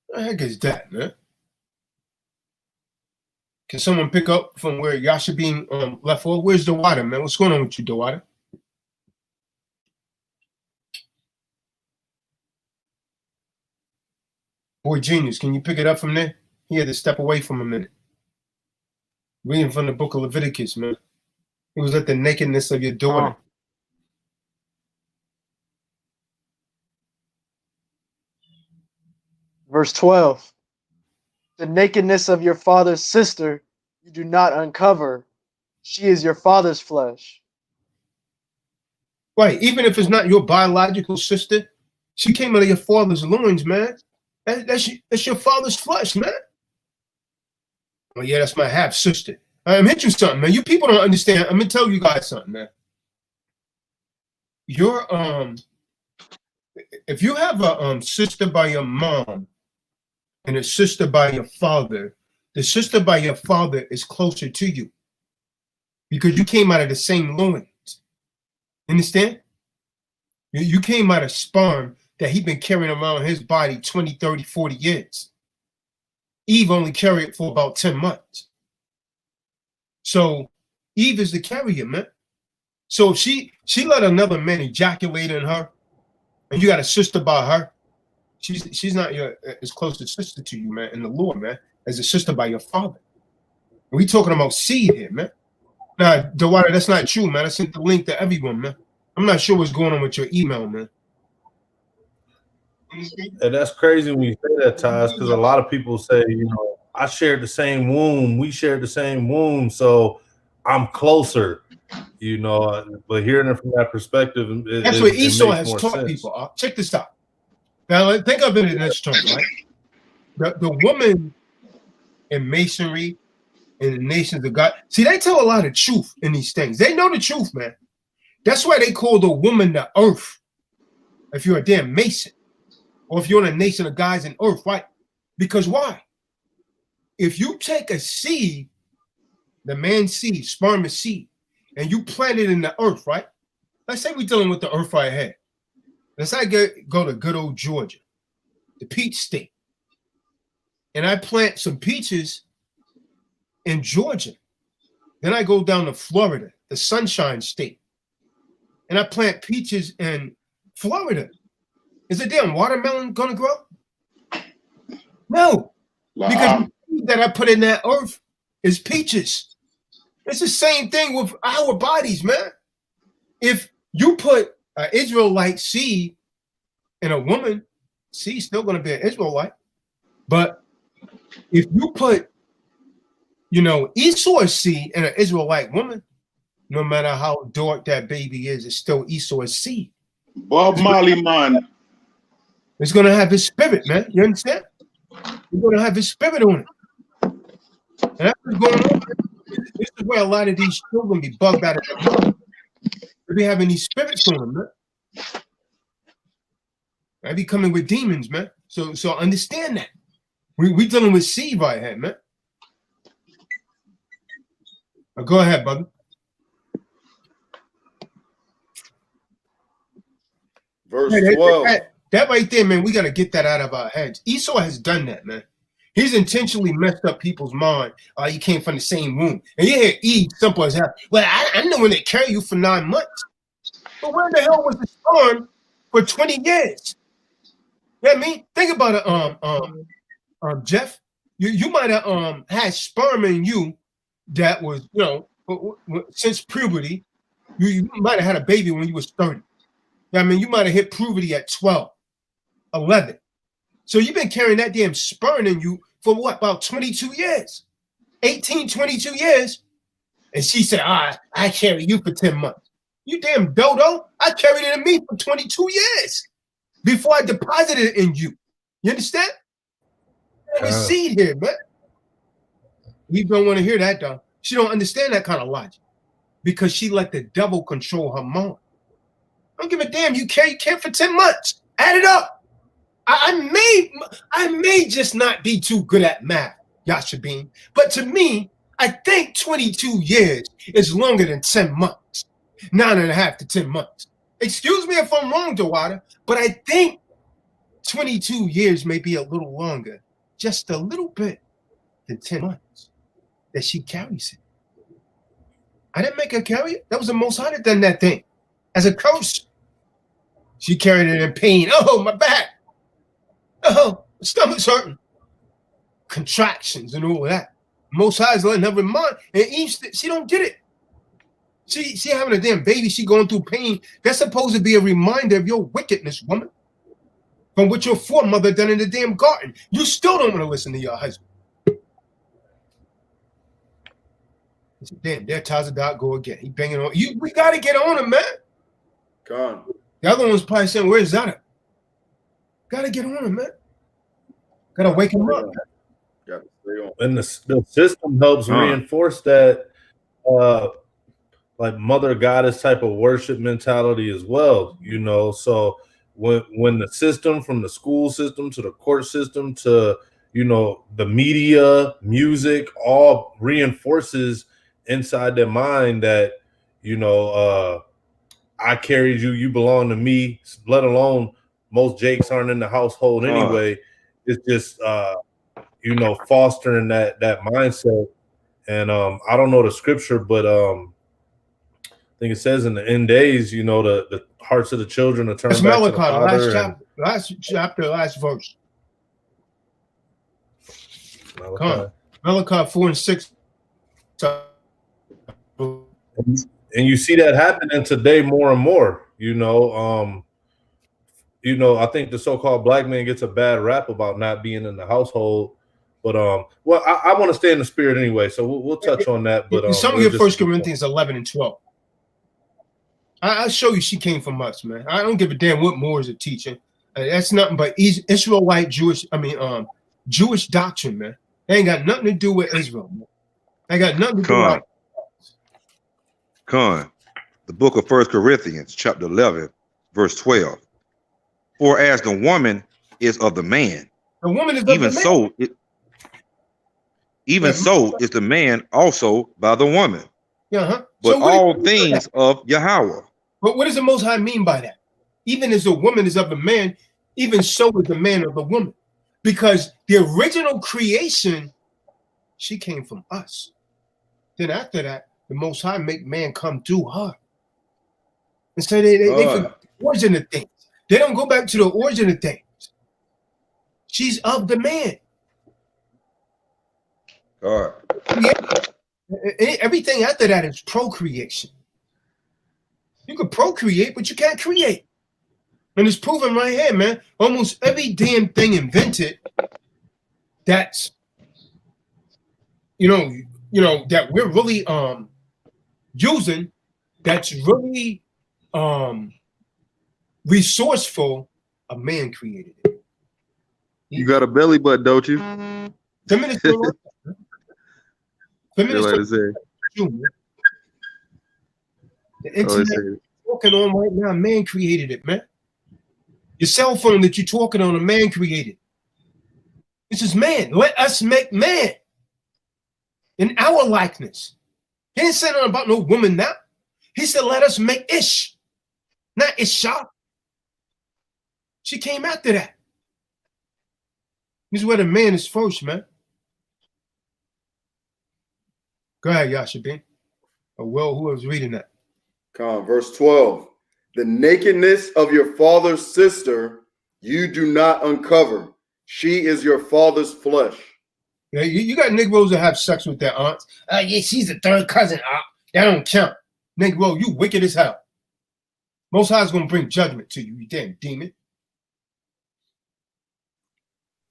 Speaker 3: What the heck is that, man? Can someone pick up from where Yasha being left off? Where's the water, man? What's going on with you, the water? Boy Genius, can you pick it up from there? He had to step away from a minute. Reading from the book of Leviticus, man. It was at the nakedness of your daughter.
Speaker 5: Verse 12. The nakedness of your father's sister you do not uncover. She is your father's flesh.
Speaker 3: Right, even if it's not your biological sister, she came out of your father's loins, man. That's your father's flesh, man. Well, yeah, that's my half sister. I'm hit you something, man. You people don't understand. I'm gonna tell you guys something, man. Your if you have a sister by your mom and a sister by your father, the sister by your father is closer to you because you came out of the same loins. Understand? You came out of sperm that he's been carrying around his body 20, 30, 40 years. Eve only carried it for about 10 months. So Eve is the carrier, man. So if she let another man ejaculate in her, and you got a sister by her, she's not your as close a sister to you, man, in the Lord, man, as a sister by your father. We talking about seed here, man. Nah, Dewada, that's not true, man. I sent the link to everyone, man. I'm not sure what's going on with your email, man.
Speaker 6: And that's crazy when you say that, Taj, because a lot of people say, you know, I shared the same womb, we shared the same womb, so I'm closer, you know. But hearing it from that perspective,
Speaker 3: That's what Esau has taught people. Check this out. Now, think of it in this term, right? The woman in masonry in the nations of God, see, they tell a lot of truth in these things. They know the truth, man. That's why they call the woman the earth. If you're a damn mason, or if you're in a nation of guys in earth, right? Because why? If you take a seed, the man's seed, sperm is seed, and you plant it in the earth, right? Let's say we're dealing with the earth right here. Let's say I go to good old Georgia, the peach state, and I plant some peaches in Georgia. Then I go down to Florida, the sunshine state, and I plant peaches in Florida. Is a damn watermelon gonna grow? No, because the seed that I put in that earth is peaches. It's the same thing with our bodies, man. If you put an Israelite seed in a woman, she's still gonna be an Israelite. But if you put, you know, Esau's seed in an Israelite woman, no matter how dark that baby is, it's still Esau's seed.
Speaker 2: Bob Marley, man.
Speaker 3: It's gonna have his spirit, man. You understand? It's gonna have his spirit on it. And that's what's going on. This is where a lot of these children be bugged out of their mind. They be having these spirits on them, man. They be coming with demons, man. So understand that. We dealing with seed right here, man. Now go ahead, brother.
Speaker 4: Verse 12.
Speaker 3: That right there, man, we got to get that out of our heads. Esau has done that, man. He's intentionally messed up people's mind. You came from the same womb. And you hear Eve, simple as hell. Well, I know when they carry you for 9 months. But where the hell was the sperm for 20 years? You know what I mean? Think about it, Jeff. You might have had sperm in you that was, you know, since puberty. You might have had a baby when you was 30. I mean, you might have hit puberty at 12, 11. So you've been carrying that damn sperm in you for what, about 22 years? 18, 22 years? And she said, I carry you for 10 months. You damn dodo, I carried it in me for 22 years before I deposited it in you. You understand? There's seed here, man. We don't want to hear that, though. She don't understand that kind of logic because she let the devil control her mind. I don't give a damn. You can't for 10 months. Add it up. I may just not be too good at math, Yashabin, but to me, I think 22 years is longer than 10 months. 9.5 to 10 months. Excuse me if I'm wrong, Dewada, but I think 22 years may be a little longer, just a little bit, than 10 months that she carries it. I didn't make her carry it. That was the Most High that done that thing. As a curse. She carried it in pain. Oh, my back. Oh, my stomach's hurting. Contractions and all of that. Most High is letting her remind. And Eve, she don't get it. She having a damn baby. She going through pain. That's supposed to be a reminder of your wickedness, woman. From what your foremother done in the damn garden. You still don't want to listen to your husband. Damn, there Tazadat go again. He banging on. We got to get on him, man.
Speaker 4: Gone.
Speaker 3: The other one's probably saying, where's Zana? Got to get on him, man. Got to wake him up.
Speaker 4: Got to stay on.
Speaker 6: And the system helps reinforce that like mother goddess type of worship mentality as well, you know. So when the system, from the school system to the court system to, you know, the media, music, all reinforces inside their mind that, you know, I carried you, you belong to me, let alone most Jakes aren't in the household anyway. It's just you know, fostering that mindset. And I don't know the scripture, but I think it says in the end days, you know, the hearts of the children are turned back to the Father.
Speaker 3: Last chapter, last verse. Malachi 4 and 6.
Speaker 6: And you see that happening today more and more, you know. You know, I think the so-called black man gets a bad rap about not being in the household. But well, I want to stay in the spirit anyway, so we'll touch on that. But
Speaker 3: some of your 1 Corinthians 11 and 12. I'll show you she came from us, man. I don't give a damn what Moors are teaching. That's nothing but Israelite Jewish. Jewish doctrine, man. They ain't got nothing to do with Israel, man. They got nothing to do with.
Speaker 9: The book of 1 Corinthians, chapter 11, verse 12. For as the woman is of the man,
Speaker 3: the woman is
Speaker 9: even so, so is the man also by the woman.
Speaker 3: Yeah,
Speaker 9: but so all things of Yahweh.
Speaker 3: But what does the Most High mean by that? Even as the woman is of the man, even so is the man of the woman. Because the original creation, she came from us. Then after that, the Most High make man come through her. And so they forget the origin of things. They don't go back to the origin of things. She's of the man. Everything after that is procreation. You can procreate, but you can't create. And it's proven right here, man. Almost every damn thing invented that's, you know, that we're really using, that's really resourceful, a man created it.
Speaker 8: You got a belly button, don't you?
Speaker 3: Feminists don't like that. Feminists the internet you're talking on right now, man created it, man. Your cell phone that you're talking on, a man created. This is man. Let us make man in our likeness. He didn't say nothing about no woman now. He said, let us make Ish, not Isha. She came after that. This is where the man is first, man. Go ahead, Yashabin. Oh, well, who was reading that?
Speaker 4: Verse 12. The nakedness of your father's sister you do not uncover. She is your father's flesh.
Speaker 3: Yeah, you got Negroes that have sex with their aunts. Yeah, she's a third cousin, aunt. That don't count. Negro, you wicked as hell. Most High's gonna bring judgment to you, you damn demon.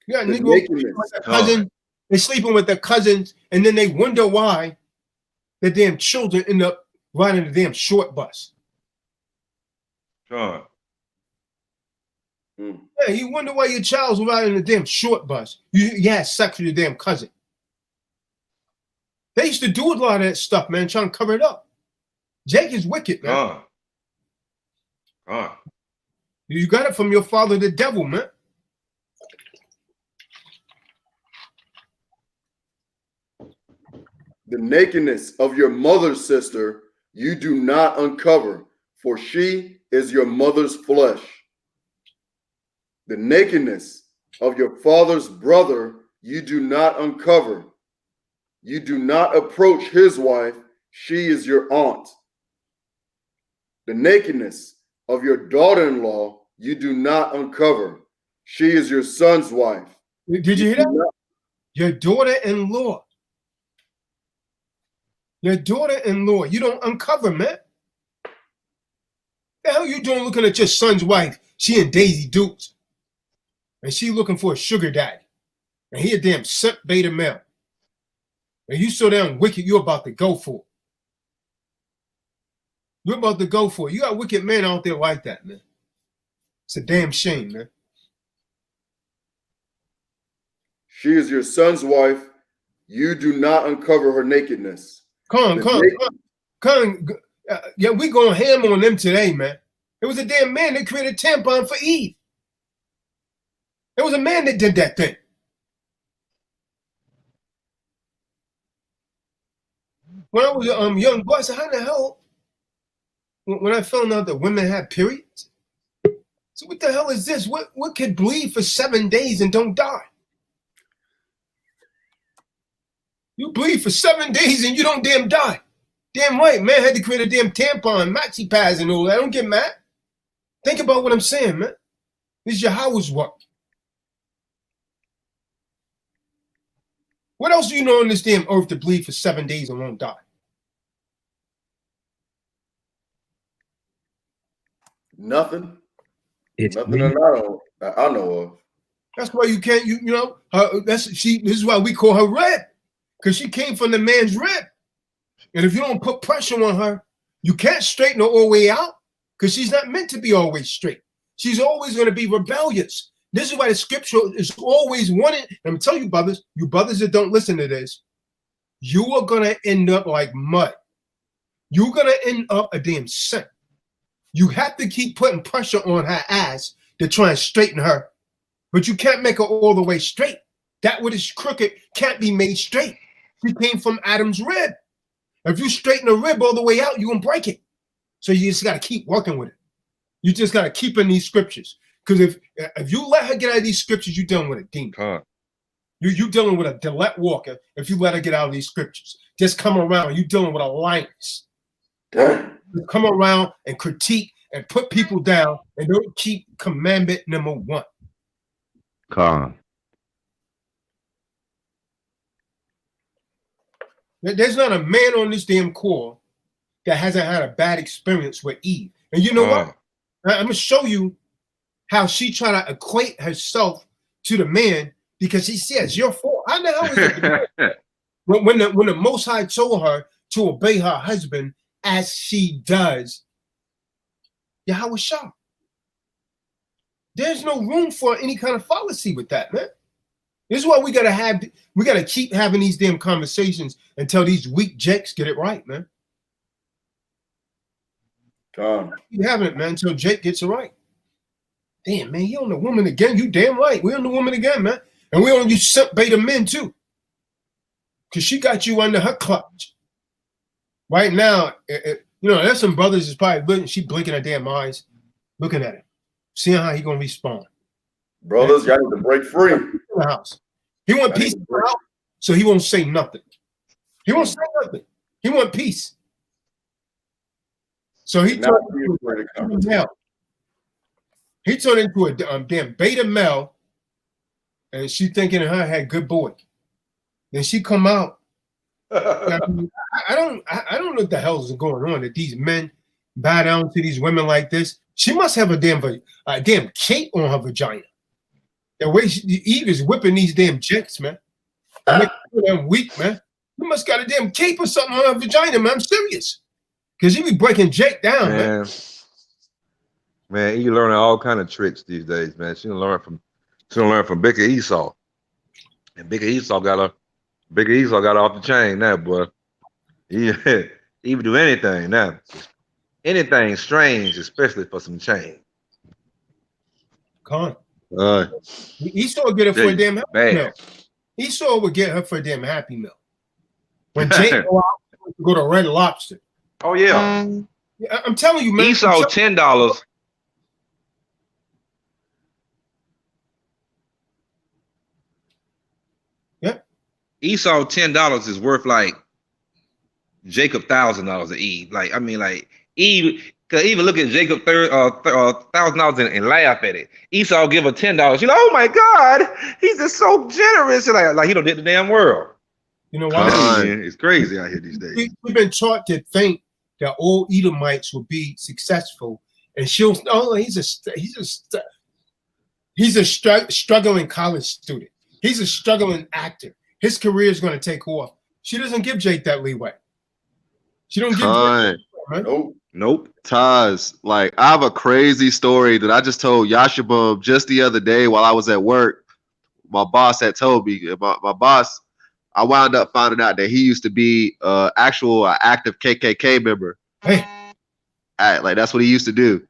Speaker 3: You got Negroes with their cousin. They're sleeping with their cousins, and then they wonder why their damn children end up riding the damn short bus. Yeah, you wonder why your child's riding the damn short bus. You had sex with your damn cousin. They used to do a lot of that stuff, man, trying to cover it up. Jake is wicked, man. You got it from your father, the devil, man.
Speaker 4: The nakedness of your mother's sister you do not uncover, for she is your mother's flesh. The nakedness of your father's brother you do not uncover. You do not approach his wife, she is your aunt. The nakedness of your daughter-in-law you do not uncover. She is your son's wife.
Speaker 3: Did you hear that? Your daughter-in-law. Your daughter-in-law. You don't uncover, man. The hell you doing looking at your son's wife? She and Daisy Dukes. And she looking for a sugar daddy. And he a damn simp beta male. And you so damn wicked, you're about to go for it. You're about to go for it. You got wicked men out there like that, man. It's a damn shame, man.
Speaker 4: She is your son's wife. You do not uncover her nakedness.
Speaker 3: Come on. Yeah, we going ham on them today, man. It was a damn man that created a tampon for Eve. It was a man that did that thing. When I was a young boy, I said, how the hell, when I found out that women had periods, so what the hell is this? What could bleed for 7 days and don't die? You bleed for 7 days and you don't damn die. Damn right, man had to create a damn tampon, maxi pads and all that. I don't get mad. Think about what I'm saying, man. This is your house work. What else do you know on this damn earth to bleed for 7 days and won't die?
Speaker 4: Nothing.
Speaker 10: It's
Speaker 4: Nothing
Speaker 10: me.
Speaker 4: that I know of.
Speaker 3: That's why you can't, you know, this is why we call her red. Because she came from the man's rib. And if you don't put pressure on her, you can't straighten her all the way out because she's not meant to be always straight. She's always going to be rebellious. This is why the scripture is always wanting. And I'm telling you brothers that don't listen to this, you are going to end up like mud. You're going to end up a damn saint. You have to keep putting pressure on her ass to try and straighten her. But you can't make her all the way straight. That what is crooked can't be made straight. She came from Adam's rib. If you straighten a rib all the way out, you're going to break it. So you just got to keep working with it. You just got to keep in these scriptures. Because if you let her get out of these scriptures, you're dealing with a demon. You're dealing with a Delette Walker if you let her get out of these scriptures. Just come around. You're dealing with a lioness. Come around and critique and put people down and don't keep commandment number 1. There's not a man on this damn call that hasn't had a bad experience with Eve. And you know what? I'm going to show you how she tried to equate herself to the man because she says, your fault. How the hell is it? when the Most High told her to obey her husband as she does, Yahweh Shah. There's no room for any kind of fallacy with that, man. This is why we gotta keep having these damn conversations until these weak jakes get it right, man. Keep having it, man, until Jake gets it right. Damn, man, you on the woman again. You damn right. We on the woman again, man. And we on you simp beta men too. Cause she got you under her clutch. Right now, you know, there's some brothers is probably looking, she blinking her damn eyes, looking at him, seeing how he gonna respond.
Speaker 4: Brothers, y'all need to break free.
Speaker 3: In the house. He want peace in the house, so he won't say nothing. He won't say nothing. He want peace. So he turned into a damn beta male, and she thinking her had good boy. Then she come out. I don't know what the hell is going on that these men bow down to these women like this. She must have a damn cape on her vagina. The way Eve is whipping these damn jakes, man. Them weak, man. You must got a damn cape or something on her vagina, man. I'm serious. Because you be breaking Jake down, man.
Speaker 9: Man, you learning all kind of tricks these days, man. She don't learn from Big Esau. And Big Esau got Big Esau got off the chain now, boy. He would do anything now. Anything strange, especially for some change.
Speaker 3: Con.
Speaker 8: Uh,
Speaker 3: Esau would get her for a damn Happy
Speaker 9: Bad.
Speaker 3: Meal. Esau would get her for a damn Happy Meal. When Jake go to Red Lobster.
Speaker 9: Oh yeah.
Speaker 3: I'm telling you, man.
Speaker 9: Esau $10.
Speaker 3: Yep.
Speaker 9: Esau $10 is worth like Jacob $1,000 to Eve. Like, I mean, like Eve could even look at Jacob $1,000 and laugh at it. Esau give her $10. You know, oh my God, he's just so generous. And like he don't did the damn world.
Speaker 3: You know why?
Speaker 9: Man, it's crazy out here these days.
Speaker 3: We've been taught to think that all Edomites will be successful, and she'll. Oh, he's a struggling college student. He's a struggling actor. His career is going to take off. She doesn't give Jake that leeway. She don't give.
Speaker 9: Nope.
Speaker 8: Taz, like I have a crazy story that I just told Yashabum just the other day while I was at work. My boss had told me. My boss, I wound up finding out that he used to be actual active KKK member.
Speaker 3: Hey,
Speaker 8: like that's what he used to do.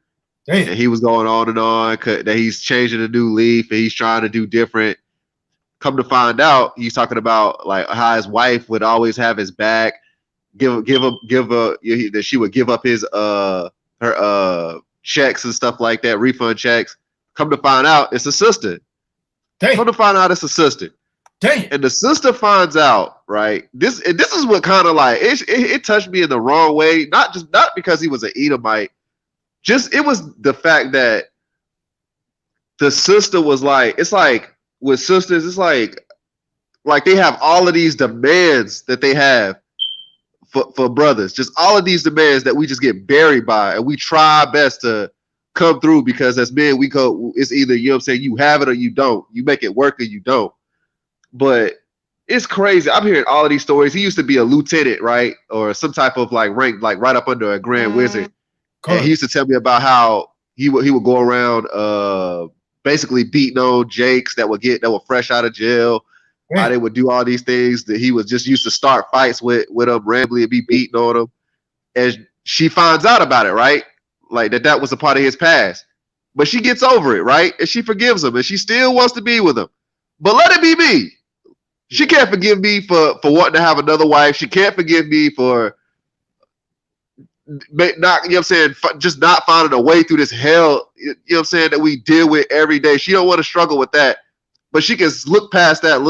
Speaker 3: Damn.
Speaker 8: And he was going on and on that he's changing a new leaf and he's trying to do different. Come to find out, he's talking about like how his wife would always have his back, that she would give up his her checks and stuff like that, refund checks. Come to find out, it's a sister.
Speaker 3: Damn.
Speaker 8: Come to find out, it's a sister.
Speaker 3: Damn.
Speaker 8: And the sister finds out, right? This is what kind of like it touched me in the wrong way. Not because he was an Edomite, just it was the fact that the sister was like, it's like with sisters, it's like they have all of these demands that they have for brothers, just all of these demands that we just get buried by, and we try our best to come through because as men we go, it's either, you know what I'm saying, you have it or you don't, you make it work or you don't. But it's crazy. I'm hearing all of these stories. He used to be a lieutenant, right, or some type of like rank, like right up under a grand wizard. And he used to tell me about how he would go around basically beating on Jakes that were fresh out of jail. How they would do all these things, that he was just used to start fights with them randomly and be beating on them. And she finds out about it, right? Like that was a part of his past. But she gets over it, right? And she forgives him and she still wants to be with him. But let it be me. She can't forgive me for wanting to have another wife. She can't forgive me for not, you know what I'm saying, just not finding a way through this hell, you know what I'm saying, that we deal with every day. She don't want to struggle with that. But she can look past that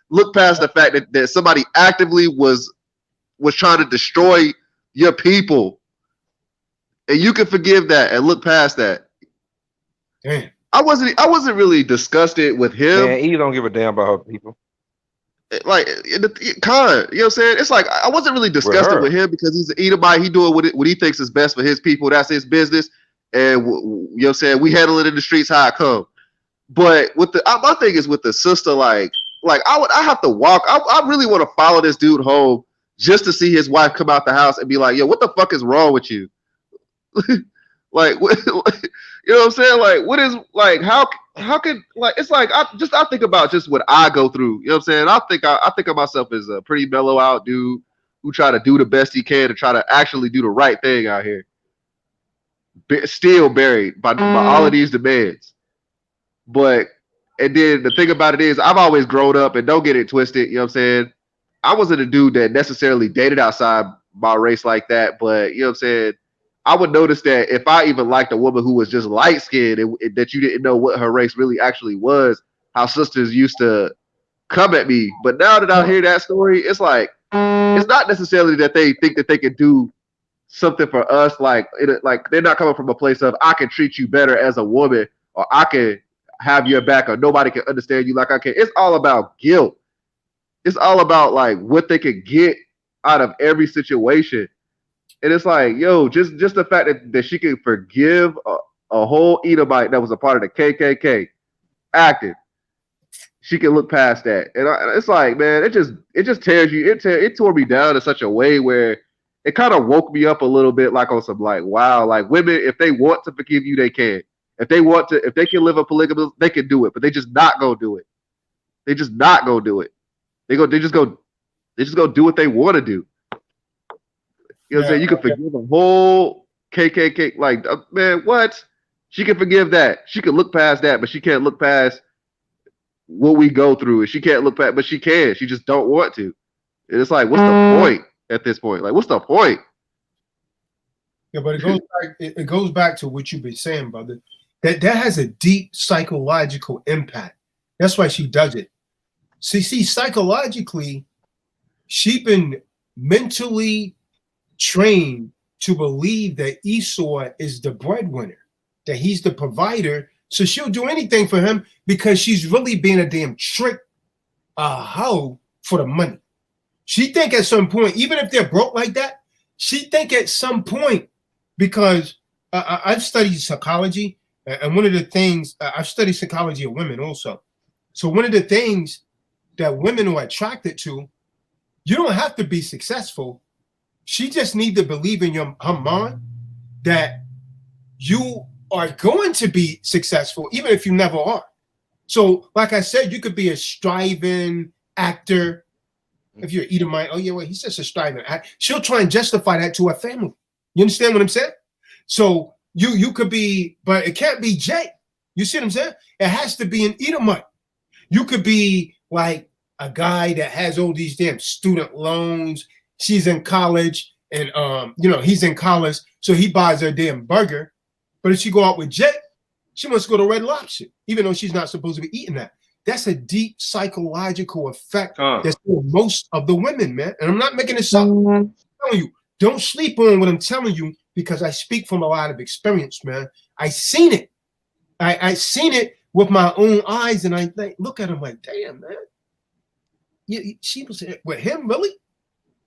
Speaker 8: look past the fact that somebody actively was trying to destroy your people. And you can forgive that and look past that.
Speaker 3: Damn.
Speaker 8: I wasn't really disgusted with him.
Speaker 9: Man, Eve don't give a damn about her people.
Speaker 8: Like you know what I'm saying? It's like I wasn't really disgusted with him because he's an Edomite. He doing what he thinks is best for his people. That's his business. And you know what I'm saying? We handle it in the streets how it come. But with my thing is with the sister, like I have to walk. I really want to follow this dude home just to see his wife come out the house and be like, yo, what the fuck is wrong with you? Like, what, you know what I'm saying? Like, what is, like, how can, like, it's like, I think about just what I go through. You know what I'm saying? I think of myself as a pretty mellow out dude who try to do the best he can to try to actually do the right thing out here. Still buried by all of these demands. But, and then the thing about it is, I've always grown up, and don't get it twisted, you know what I'm saying? I wasn't a dude that necessarily dated outside my race like that, but, you know what I'm saying? I would notice that if I even liked a woman who was just light-skinned and that you didn't know what her race really actually was, how sisters used to come at me. But now that I hear that story, it's like, it's not necessarily that they think that they can do something for us. Like they're not coming from a place of, I can treat you better as a woman, or I can have your back, or nobody can understand you like I can. It's all about guilt. It's all about like what they can get out of every situation. And it's like, yo, just the fact that she can forgive a whole Edomite that was a part of the KKK, active, she can look past that. And it's like, man, it just tears you. It tore me down in such a way where it kind of woke me up a little bit, like on some like, wow, like women, if they want to forgive you, they can. If they can live a polygamy, they can do it. But they just not gonna do it. They just not gonna do it. They just go do what they want to do. You know what I'm saying? You can forgive a whole KKK. Like, man, what? She can forgive that. She can look past that, but she can't look past what we go through. And she can't look past, but she can. She just don't want to. And it's like, what's the point at this point? Like, what's the point?
Speaker 3: Yeah, but it goes back to what you've been saying, brother. That has a deep psychological impact. That's why she does it. See, psychologically, she's been mentally trained to believe that Esau is the breadwinner, that he's the provider. So she'll do anything for him because she's really being a damn trick hoe for the money. She think at some point, even if they're broke like that, she think at some point, because I've studied psychology, and one of the things, I've studied psychology of women also. So one of the things that women are attracted to, you don't have to be successful. She just needs to believe in her mind that you are going to be successful, even if you never are. So, like I said, you could be a striving actor. If you're Edomite, oh yeah, well, he's just a striving actor. She'll try and justify that to her family. You understand what I'm saying? So you could be, but it can't be Jay. You see what I'm saying? It has to be an Edomite. You could be like a guy that has all these damn student loans. She's in college, and he's in college, so he buys her a damn burger. But if she go out with Jay, she must go to Red Lobster, even though she's not supposed to be eating that. That's a deep psychological effect that's on most of the women, man. And I'm not making this up. I'm telling you, don't sleep on what I'm telling you, because I speak from a lot of experience, man. I seen it. I seen it with my own eyes, and I look at him like, damn, man. She was with him, really?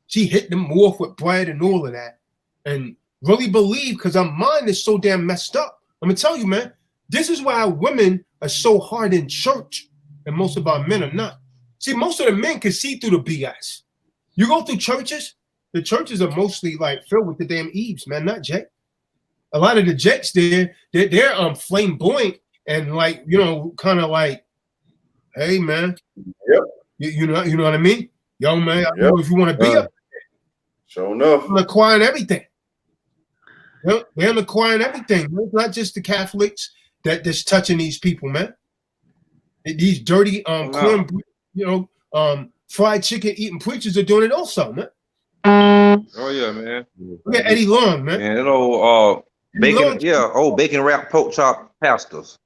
Speaker 3: She hit them off with bread and all of that, and really believe, because our mind is so damn messed up. I'm gonna tell you, man, this is why women are so hard in church, and most of our men are not. See, most of the men can see through the BS. You go through churches, the churches are mostly like filled with the damn Eves, man, not Jake. A lot of the Jakes there, they're flamboyant and like, kind of like, hey, man,
Speaker 4: yep.
Speaker 3: You know what I mean? Yo, man, I know if you want to be up,
Speaker 4: sure enough,
Speaker 3: they're acquiring everything. They're acquiring everything. It's not just the Catholics that's touching these people, man. These dirty corn, fried chicken eating preachers are doing it also, man.
Speaker 9: Oh yeah, man.
Speaker 3: Yeah, Eddie Long, man.
Speaker 9: And old bacon wrapped pork chop pastors.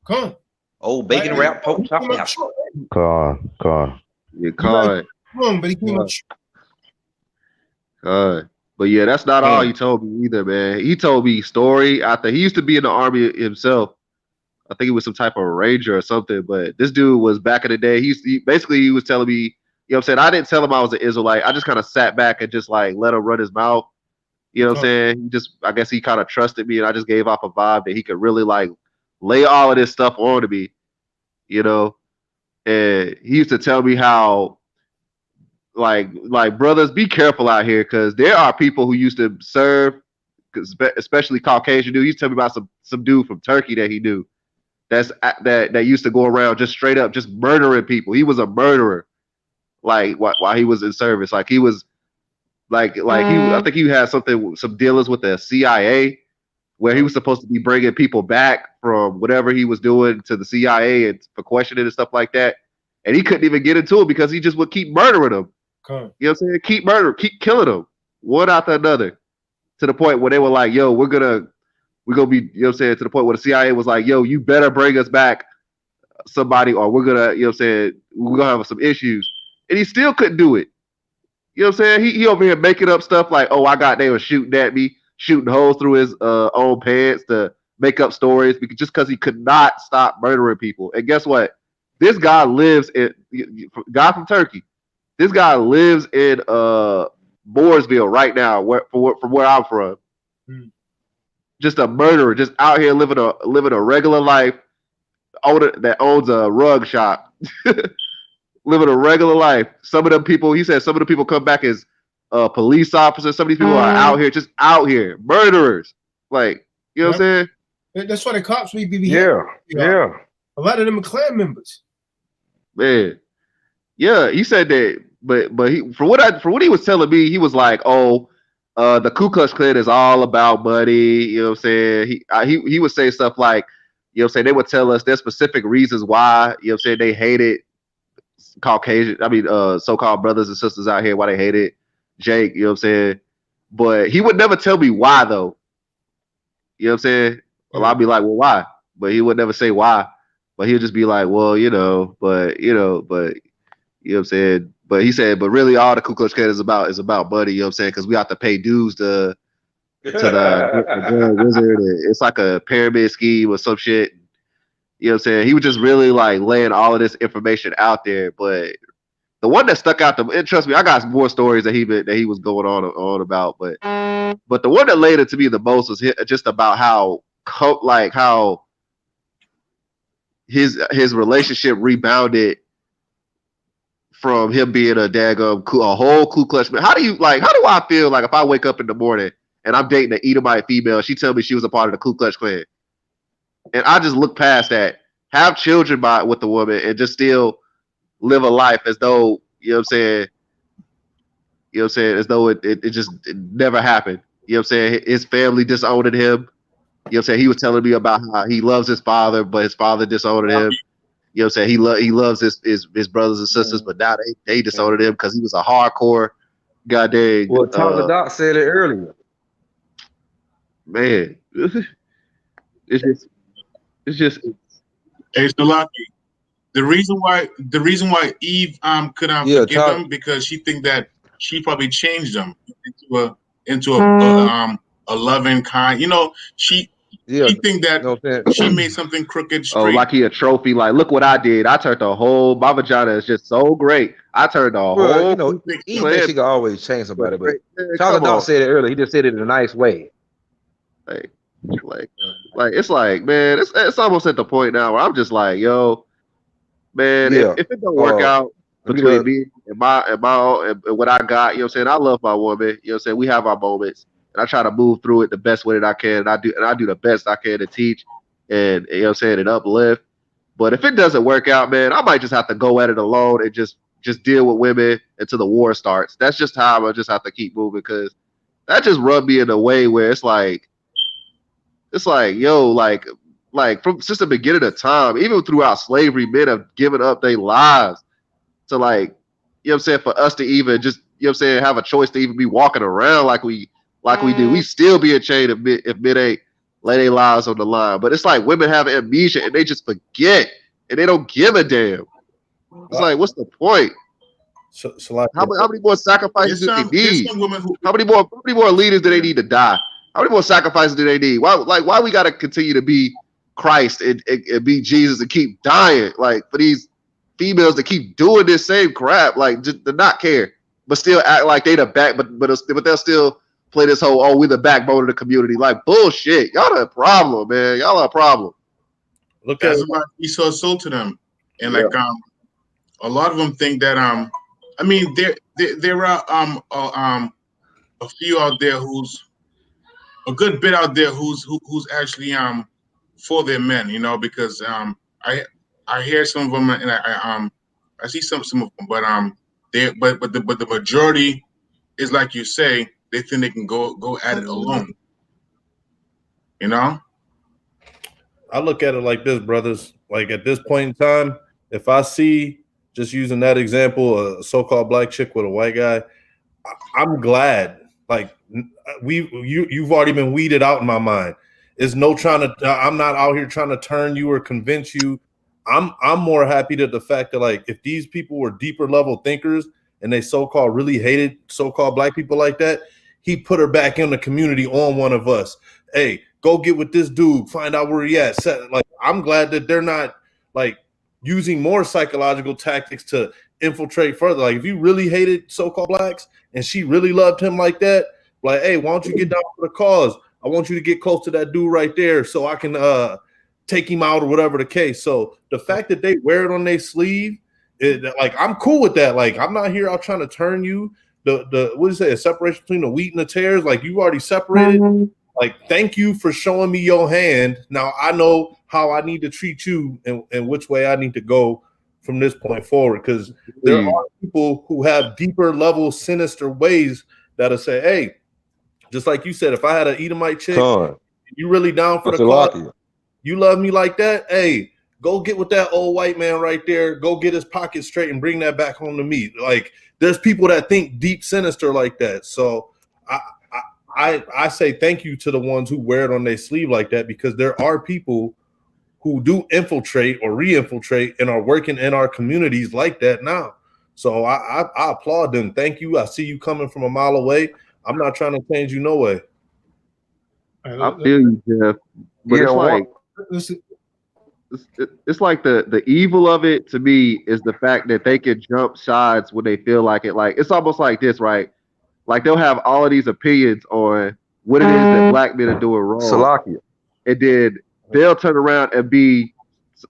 Speaker 3: Come on.
Speaker 9: Old bacon wrapped pork chop pastors.
Speaker 8: God. Yeah, God.
Speaker 3: Wrong, but he came up.
Speaker 8: God. But yeah, that's not all he told me either, man. He told me story after he used to be in the army himself. I think he was some type of ranger or something, but this dude was back in the day. He was telling me, you know what I'm saying? I didn't tell him I was an Israelite. I just kind of sat back and just like let him run his mouth. You know what I'm saying? I guess he kind of trusted me, and I just gave off a vibe that he could really like lay all of this stuff on to me, And he used to tell me how like brothers, be careful out here, because there are people who used to serve, especially Caucasian dude. He used to tell me about some dude from Turkey that he knew that used to go around just straight up just murdering people. He was a murderer, like while he was in service. Like he was like I think he had some dealings with the CIA, where he was supposed to be bringing people back from whatever he was doing to the CIA and for questioning and stuff like that. And he couldn't even get into it because he just would keep murdering them. You know what I'm saying? Keep murdering, keep killing them, one after another, to the point where they were like, yo, we're gonna be, you know what I'm saying, to the point where the CIA was like, yo, you better bring us back somebody, or we're gonna, you know what I'm saying, we're gonna have some issues. And he still couldn't do it. You know what I'm saying? He over here making up stuff like, oh, they were shooting at me, shooting holes through his own pants to make up stories because he could not stop murdering people. And guess what? This guy lives in, guy from Turkey. This guy lives in Mooresville right now, from where I'm from. Just a murderer, just out here living a regular life. That owns a rug shop, living a regular life. Some of them people, he said, some of the people come back as police officers. Some of these people are out here, murderers. Like, you know what I'm saying?
Speaker 3: That's why the cops be
Speaker 9: yeah.
Speaker 3: A lot of them are Klan members.
Speaker 8: Man, Yeah, he said that, but he for what he was telling me, he was like, oh, the Ku Klux Klan is all about money. You know what I'm saying? He would say stuff like, you know what I'm saying, they would tell us there's specific reasons why, you know what I'm saying, they hated Caucasian, so-called brothers and sisters out here, why they hated Jake, you know what I'm saying? But he would never tell me why though. You know what I'm saying? Well, I'd be like, well, why? But he would never say why. But he'll just be like, well, but you know what I'm saying? But he said, but really all the Ku Klux Klan is about money, you know what I'm saying? Because we have to pay dues to the Grand Wizard. It's like a pyramid scheme or some shit. You know what I'm saying? He was just really like laying all of this information out there. But the one that stuck out to me, and trust me, I got more stories that he was going on about, but the one that laid it to me the most was just about how his relationship rebounded from him being a whole Ku Klux man. How do I feel like if I wake up in the morning and I'm dating an Edomite female, she tell me she was a part of the Ku Klux Klan, and I just look past that, have children with the woman, and just still live a life as though, you know what I'm saying, as though it never happened. You know what I'm saying? His family disowned him. You know what I'm saying? He was telling me about how he loves his father, but his father disowned him. You know what I'm saying? He loves his brothers and sisters, but now they disowned him because he was a hardcore goddamn.
Speaker 9: Well, Tom the Doc said it earlier.
Speaker 8: Man, it's just.
Speaker 2: Hey, Salaki, the reason why Eve couldn't forgive him because she think that she probably changed him into a loving kind. You know, she think that she made something crooked straight.
Speaker 8: Oh, like he a trophy. Like, look what I did. I turned my vagina is just so great. I turned the whole.
Speaker 9: You know, Eve thinks she can always change somebody, but Tom the Doc said it earlier. He just said it in a nice way.
Speaker 8: Like it's like, man, it's almost at the point now where I'm just like, yo, man, if it don't work out between me and what I got, you know what I'm saying, I love my woman, you know what I'm saying, we have our moments, and I try to move through it the best way that I can, and I do the best I can to teach and, you know what I'm saying, and uplift. But if it doesn't work out, man, I might just have to go at it alone and just deal with women until the war starts. That's just how I just have to keep moving, because that just rubbed me in a way where it's like, yo, like from since the beginning of time, even throughout slavery, men have given up their lives to, like, you know what I'm saying, for us to even just, you know what I'm saying, have a choice to even be walking around like we do. We still be chained if men ain't lay their lives on the line. But it's like women have amnesia and they just forget and they don't give a damn. It's like, what's the point?
Speaker 6: So like,
Speaker 8: how many more sacrifices do they need? How many more leaders do they need to die? How many more sacrifices do they need? Why we gotta continue to be Christ and be Jesus and keep dying? Like, for these females to keep doing this same crap, like, just to not care, but still act like they the back, but they'll still play this whole, oh, we're the backbone of the community. Like, bullshit. Y'all are a problem, man. Y'all are a problem.
Speaker 2: Look at Esau sold to them, and like a lot of them think that I mean there are a few out there a good bit out there who's actually for their men, you know, because I hear some of them and I see some of them, but the majority is like you say, they think they can go at it alone, you know.
Speaker 6: I look at it like this, brothers. Like, at this point in time, if I see, just using that example, a so-called black chick with a white guy, I'm glad. Like, you've already been weeded out in my mind. It's no trying to. I'm not out here trying to turn you or convince you. I'm more happy that the fact that, like, if these people were deeper level thinkers and they so-called really hated so-called black people like that, he put her back in the community on one of us. Hey, go get with this dude, find out where he at. Like, I'm glad that they're not, like, using more psychological tactics to infiltrate further. Like, if you really hated so-called blacks and she really loved him like that, like, hey, why don't you get down for the cause? I want you to get close to that dude right there so I can take him out or whatever the case. So the fact that they wear it on their sleeve, like, I'm cool with that. Like, I'm not here out trying to turn you. The what is it? A separation between the wheat and the tares. Like, you already separated. Like, thank you for showing me your hand. Now I know how I need to treat you and which way I need to go from this point forward, because there are people who have deeper level sinister ways that'll say, hey, just like you said, if I had an Edomite chick, you really down for the cause, you love me like that, hey, go get with that old white man right there, go get his pocket straight and bring that back home to me. Like, there's people that think deep sinister like that. So I say thank you to the ones who wear it on their sleeve like that, because there are people who do infiltrate or re-infiltrate and are working in our communities like that now. So I applaud them. Thank you. I see you coming from a mile away. I'm not trying to change you no way.
Speaker 8: I feel you, Jeff. But it's like it's like the evil of it to me is the fact that they can jump sides when they feel like it. Like, it's almost like this, right? Like, they'll have all of these opinions on what it is that black men are doing wrong. And then they'll turn around and be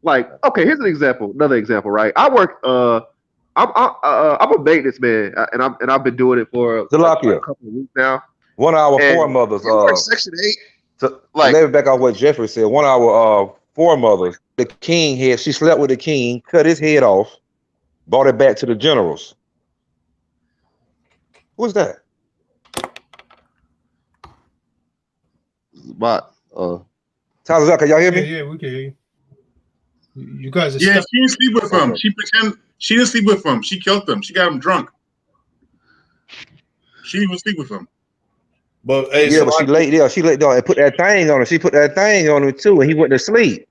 Speaker 8: like, okay, here's another example, right? I work I'm a maintenance man, and I've been doing it for like a couple of weeks now.
Speaker 9: 1 hour foremothers.
Speaker 8: Section 8.
Speaker 9: So, like, let me back off what Jeffrey said. 1 hour foremothers. The king had, she slept with the king, cut his head off, brought it back to the generals. Who's that?
Speaker 8: But
Speaker 9: Tyler, can y'all hear me?
Speaker 3: Yeah, we can hear you. You guys are
Speaker 2: she didn't sleep with him. She didn't sleep with him. She killed him. She got him drunk. She didn't even sleep with him.
Speaker 6: But hey,
Speaker 9: yeah, but she laid down and put that thing on her. She put that thing on him too, and he went to sleep.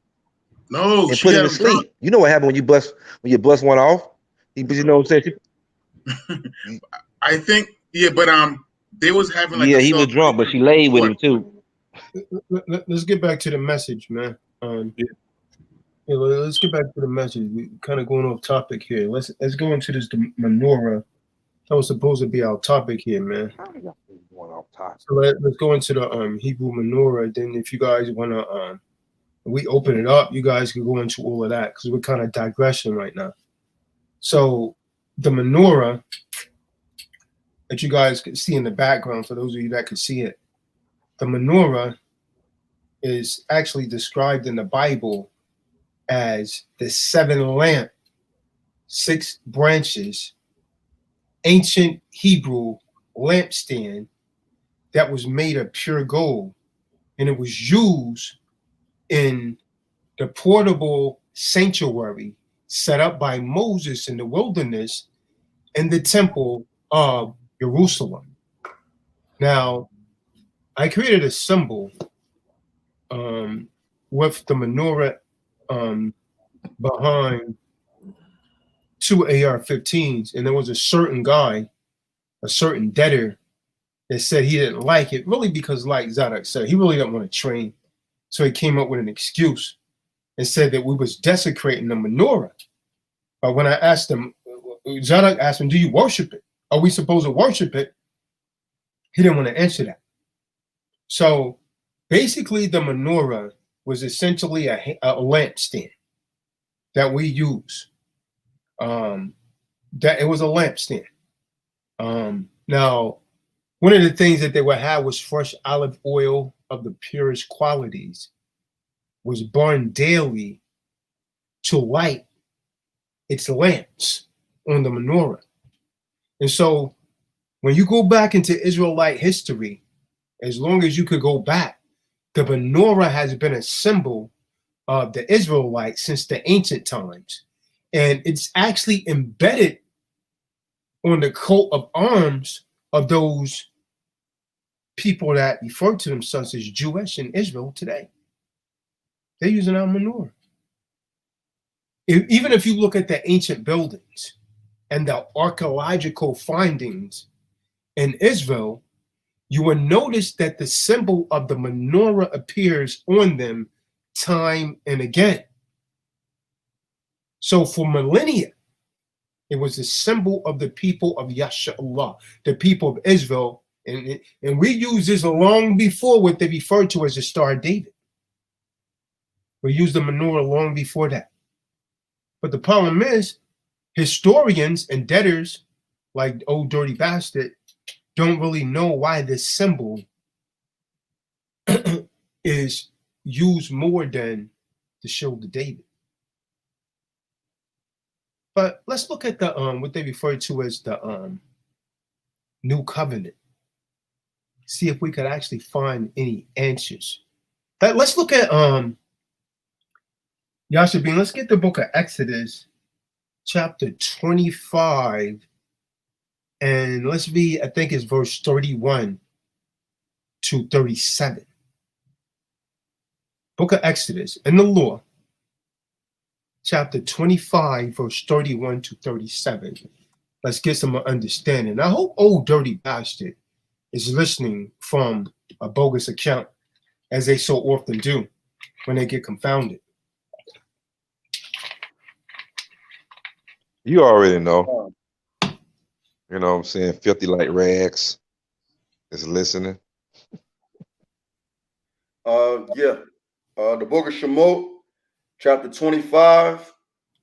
Speaker 2: No,
Speaker 9: and put him to sleep. Drunk. You know what happened when you bust one off? You know what I'm saying?
Speaker 2: I think, yeah, but they was having like
Speaker 9: he was drunk, but she laid with him too.
Speaker 3: Let's get back to the message, man. Let's get back to the message. We're kind of going off topic here. Let's go into this menorah. That was supposed to be our topic here, man. So let's go into the Hebrew menorah. Then if you guys want to, we open it up, you guys can go into all of that, because we're kind of digressing right now. So the menorah that you guys can see in the background, for those of you that can see it, the menorah is actually described in the Bible as the 7 lamp, 6 branches, ancient Hebrew lampstand that was made of pure gold, and it was used in the portable sanctuary set up by Moses in the wilderness in the temple of Jerusalem. Now, I created a symbol with the menorah behind 2 AR-15s, and there was a certain guy, a certain debtor, that said he didn't like it, really because, like Zadok said, he really didn't want to train. So he came up with an excuse and said that we was desecrating the menorah. But when I asked him, Zadok asked him, do you worship it? Are we supposed to worship it? He didn't want to answer that. So basically the menorah was essentially a lampstand that we use. That it was a lampstand. Now, one of the things that they would have was fresh olive oil of the purest qualities, was burned daily to light its lamps on the menorah. And so when you go back into Israelite history, as long as you could go back, the menorah has been a symbol of the Israelites since the ancient times. And it's actually embedded on the coat of arms of those people that refer to themselves as Jewish in Israel today. They're using our menorah. Even if you look at the ancient buildings and the archaeological findings in Israel, you will notice that the symbol of the menorah appears on them time and again. So for millennia, it was a symbol of the people of Yasharahla, the people of Israel. And we use this long before what they refer to as the Star of David. We used the menorah long before that. But the problem is, historians and debtors like Old Dirty Bastard don't really know why this symbol is used more than the Shield of David. But let's look at the what they refer to as the new covenant. See if we could actually find any answers. Let's look at Yashabin, let's get the book of Exodus, chapter 25, and let's read, I think it's verse 31 to 37. Book of Exodus in the law, chapter 25, verse 31 to 37. Let's get some understanding. I hope old dirty bastard is listening from a bogus account, as they so often do when they get confounded.
Speaker 9: You already know. You know what I'm saying? Filthy like rags is listening.
Speaker 4: Yeah. The book of Shemot, chapter 25,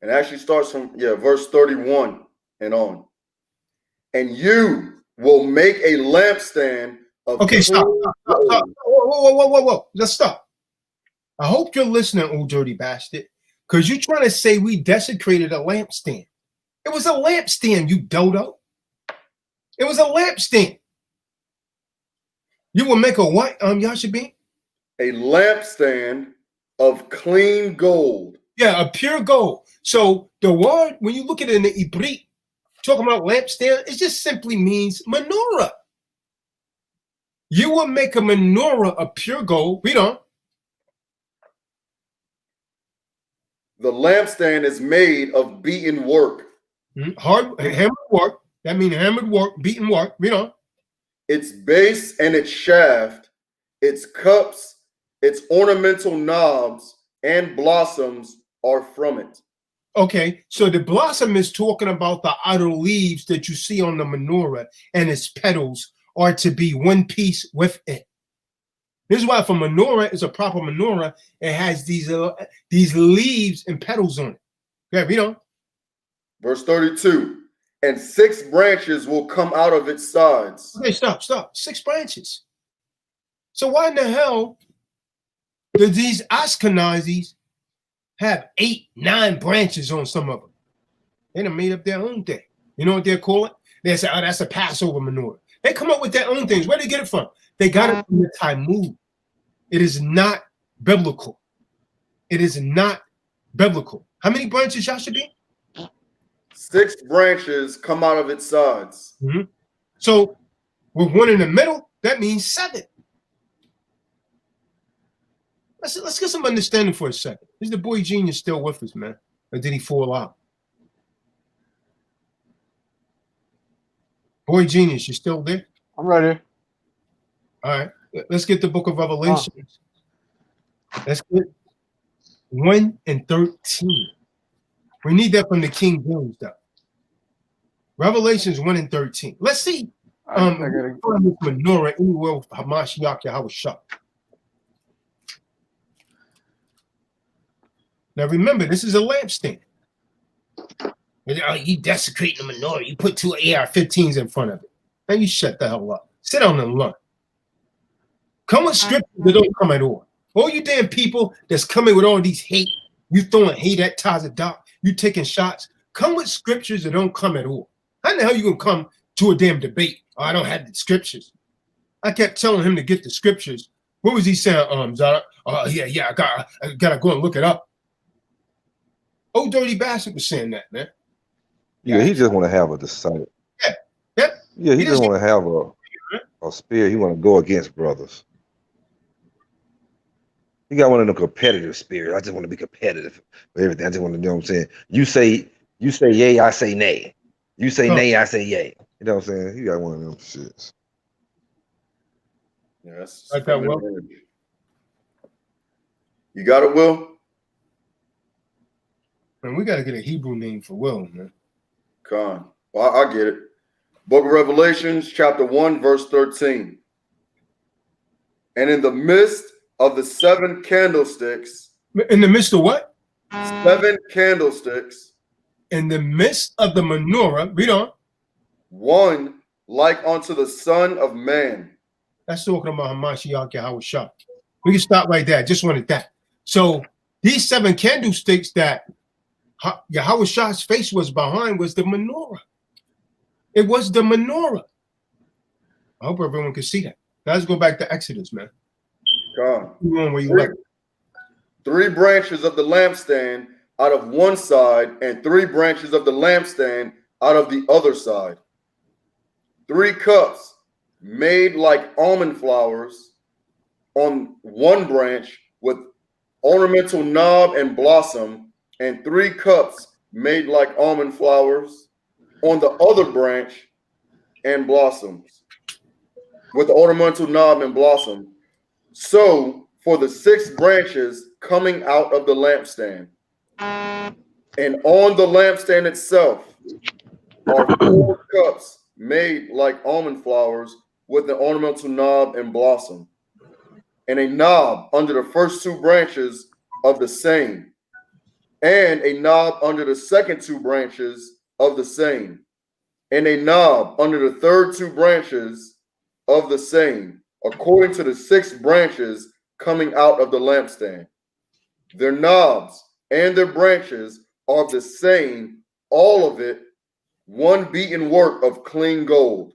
Speaker 4: and actually starts from verse 31 and on. And you will make a lampstand of
Speaker 3: Stop. Whoa. Let's stop. I hope you're listening, old dirty bastard, because you're trying to say we desecrated a lampstand. It was a lampstand, you dodo. It was a lampstand. You will make a what, Yashabin?
Speaker 4: A lampstand of clean gold.
Speaker 3: Yeah, a pure gold. So the word, when you look at it in the Ibrit, talking about lampstand, it just simply means menorah. You will make a menorah of pure gold. Read on.
Speaker 4: The lampstand is made of beaten work.
Speaker 3: Hard hammered work. That means hammered work, beaten work. Read on.
Speaker 4: Its base and its shaft, its cups, its ornamental knobs and blossoms are from it.
Speaker 3: Okay, so the blossom is talking about the outer leaves that you see on the menorah, and its petals are to be one piece with it. This is why if a menorah is a proper menorah, it has these leaves and petals on it. Okay, read on.
Speaker 4: Verse 32, and 6 branches will come out of its sides.
Speaker 3: Okay, stop. 6 branches. So why in the hell do these Ashkenazis have 8, 9 branches on some of them? They done made up their own thing. You know what they're calling? They say, oh, that's a Passover menorah. They come up with their own things. Where do they get it from? They got it from the Talmud. It is not biblical. It is not biblical. How many branches, Yashabin?
Speaker 4: 6 branches come out of its sides.
Speaker 3: So with one in the middle, that means 7. Let's get some understanding for a second. Is the boy genius still with us, man? Or did he fall out? Boy genius, you still there?
Speaker 5: I'm right here.
Speaker 3: All right. Let's get the book of Revelation. Let's get 1 and 13. We need that from the King James, though. Revelations 1 and 13. Let's see. Menorah anywhere with Hamashiach Yahushua. Now remember, this is a lampstand. You desecrating the menorah. You put 2 AR-15s in front of it. Now you shut the hell up. Sit down and learn. Come with scriptures that don't come at all. All you damn people that's coming with all these hate, you throwing hate at Tazadak, you taking shots. Come with scriptures that don't come at all. How in the hell you gonna come to a damn debate? Oh, I don't have the scriptures. I kept telling him to get the scriptures. What was he saying, Zara? Oh, yeah, I gotta go and look it up. Old dirty bastard was saying that, man.
Speaker 9: Yeah, he just want to have a disciple. Yeah, he just want to have a spirit. He want to go against brothers. He got one of them competitive spirits. I just want to be competitive with everything. I just want to know what I'm saying. You say yay, I say nay. You say nay, I say yay. You know what I'm saying? He got one of them shits.
Speaker 4: Yeah, that's
Speaker 3: like that, Will.
Speaker 4: You got it, Will?
Speaker 3: Man, we got to get a Hebrew name for Will, man.
Speaker 4: Con. Well, I get it. Book of Revelations, chapter 1, verse 13. And in the midst of the 7 candlesticks.
Speaker 3: In the midst of what?
Speaker 4: 7 candlesticks.
Speaker 3: In the midst of the menorah. Read on.
Speaker 4: One like unto the Son of Man.
Speaker 3: That's talking about Hamashiach Yahushua. We can stop right there. I just wanted that. So these 7 candlesticks that Yahweh Shah's face was behind was the menorah. It was the menorah. I hope everyone can see that. Now let's go back to Exodus, man. Where you left.
Speaker 4: 3 branches of the lampstand out of one side, and 3 branches of the lampstand out of the other side. 3 cups made like almond flowers on one branch with ornamental knob and blossom, and 3 cups made like almond flowers on the other branch and blossoms with ornamental knob and blossom. So for the 6 branches coming out of the lampstand, and on the lampstand itself are 4 cups made like almond flowers with the ornamental knob and blossom, and a knob under the first 2 branches of the same, and a knob under the second 2 branches of the same, and a knob under the third 2 branches of the same, according to the 6 branches coming out of the lampstand. Their knobs and their branches are the same, all of it, one beaten work of clean gold.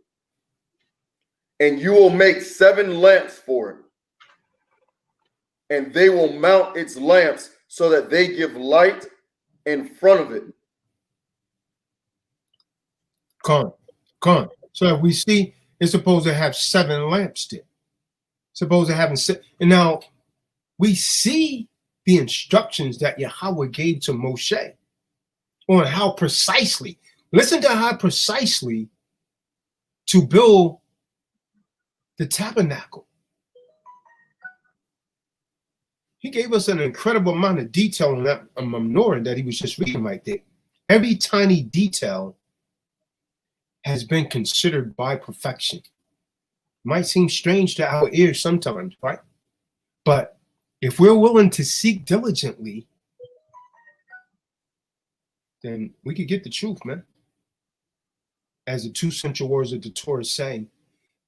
Speaker 4: And you will make 7 lamps for it, and they will mount its lamps so that they give light in front of it.
Speaker 3: Con. So if we see it's supposed to have 7 lamps there. Supposed to have 7. And now we see the instructions that Yahweh gave to Moshe on how precisely, listen to how precisely to build the tabernacle. He gave us an incredible amount of detail on that menorah that he was just reading right there. Every tiny detail has been considered by perfection. Might seem strange to our ears sometimes, right? But if we're willing to seek diligently, then we could get the truth, man. As the 2 central words of the Torah say,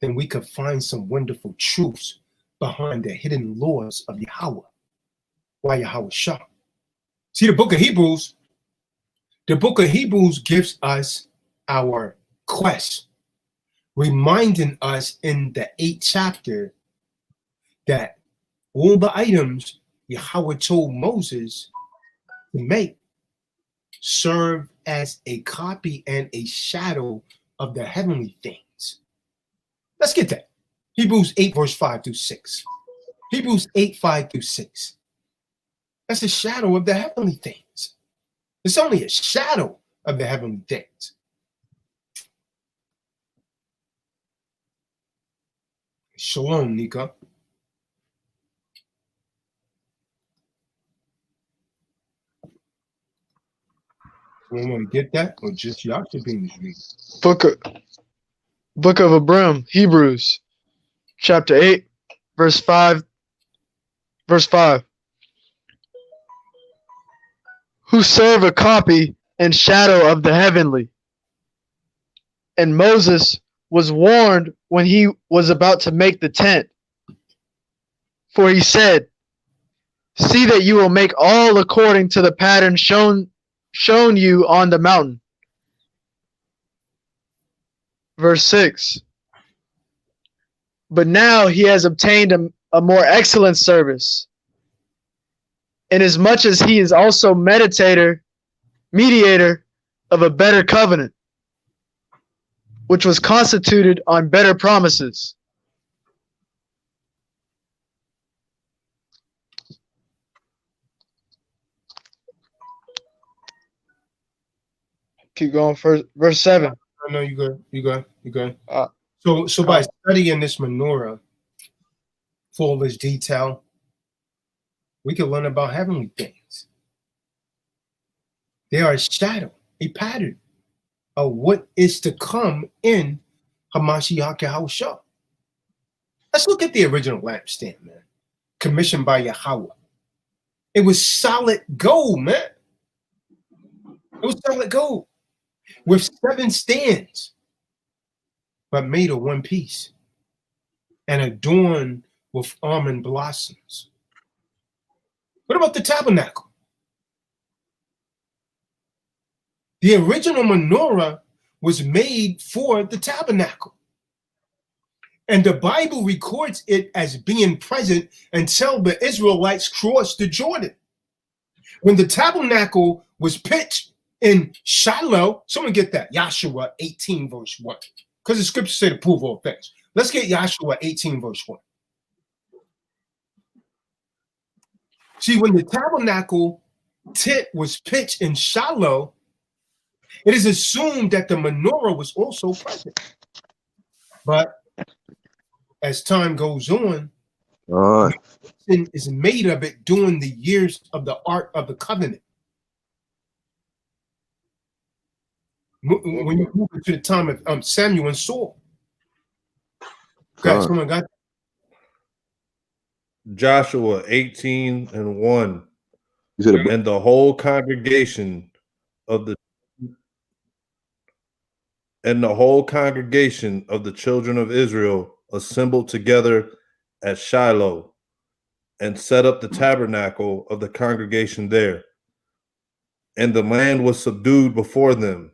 Speaker 3: then we could find some wonderful truths behind the hidden laws of Yahweh. Why Yahweh Shah? See, the book of Hebrews gives us our quest, reminding us in the 8th chapter that all the items Yahweh told Moses to make serve as a copy and a shadow of the heavenly things. Let's get that. Hebrews 8, verse 5 through 6. Hebrews 8, 5 through 6. That's a shadow of the heavenly things. It's only a shadow of the heavenly things. Shalom, Nika. We want to get that, or just y'all should be in this reading?
Speaker 5: Book of Abram, Hebrews, chapter 8, verse 5. Who serve a copy and shadow of the heavenly. And Moses was warned when he was about to make the tent. For he said, see that you will make all according to the pattern shown you on the mountain. Verse 6. But now he has obtained a more excellent service, inasmuch as he is also mediator of a better covenant, which was constituted on better promises. Keep going for verse 7.
Speaker 3: No, you good. So by studying this menorah, full of its detail, we can learn about heavenly things. They are a shadow, a pattern of what is to come in Hamashiach Yahushua. Let's look at the original lampstand, man. Commissioned by Yahweh. It was solid gold, man. It was solid gold with 7 stands, but made of one piece and adorned with almond blossoms. What about the tabernacle? The original menorah was made for the tabernacle. And the Bible records it as being present until the Israelites crossed the Jordan. When the tabernacle was pitched in Shiloh, someone get that, Joshua 18 verse 1. Because the scriptures say to prove all things. Let's get Joshua 18 verse 1. See, when the tabernacle tent was pitched in Shiloh, it is assumed that the menorah was also present. But as time goes on, it is made of it during the years of the Ark of the Covenant. When you move into the time of Samuel and Saul. Guys, someone got
Speaker 6: Joshua 18 and 1. And the whole congregation of the children of Israel assembled together at Shiloh and set up the tabernacle of the congregation there. And the land was subdued before them.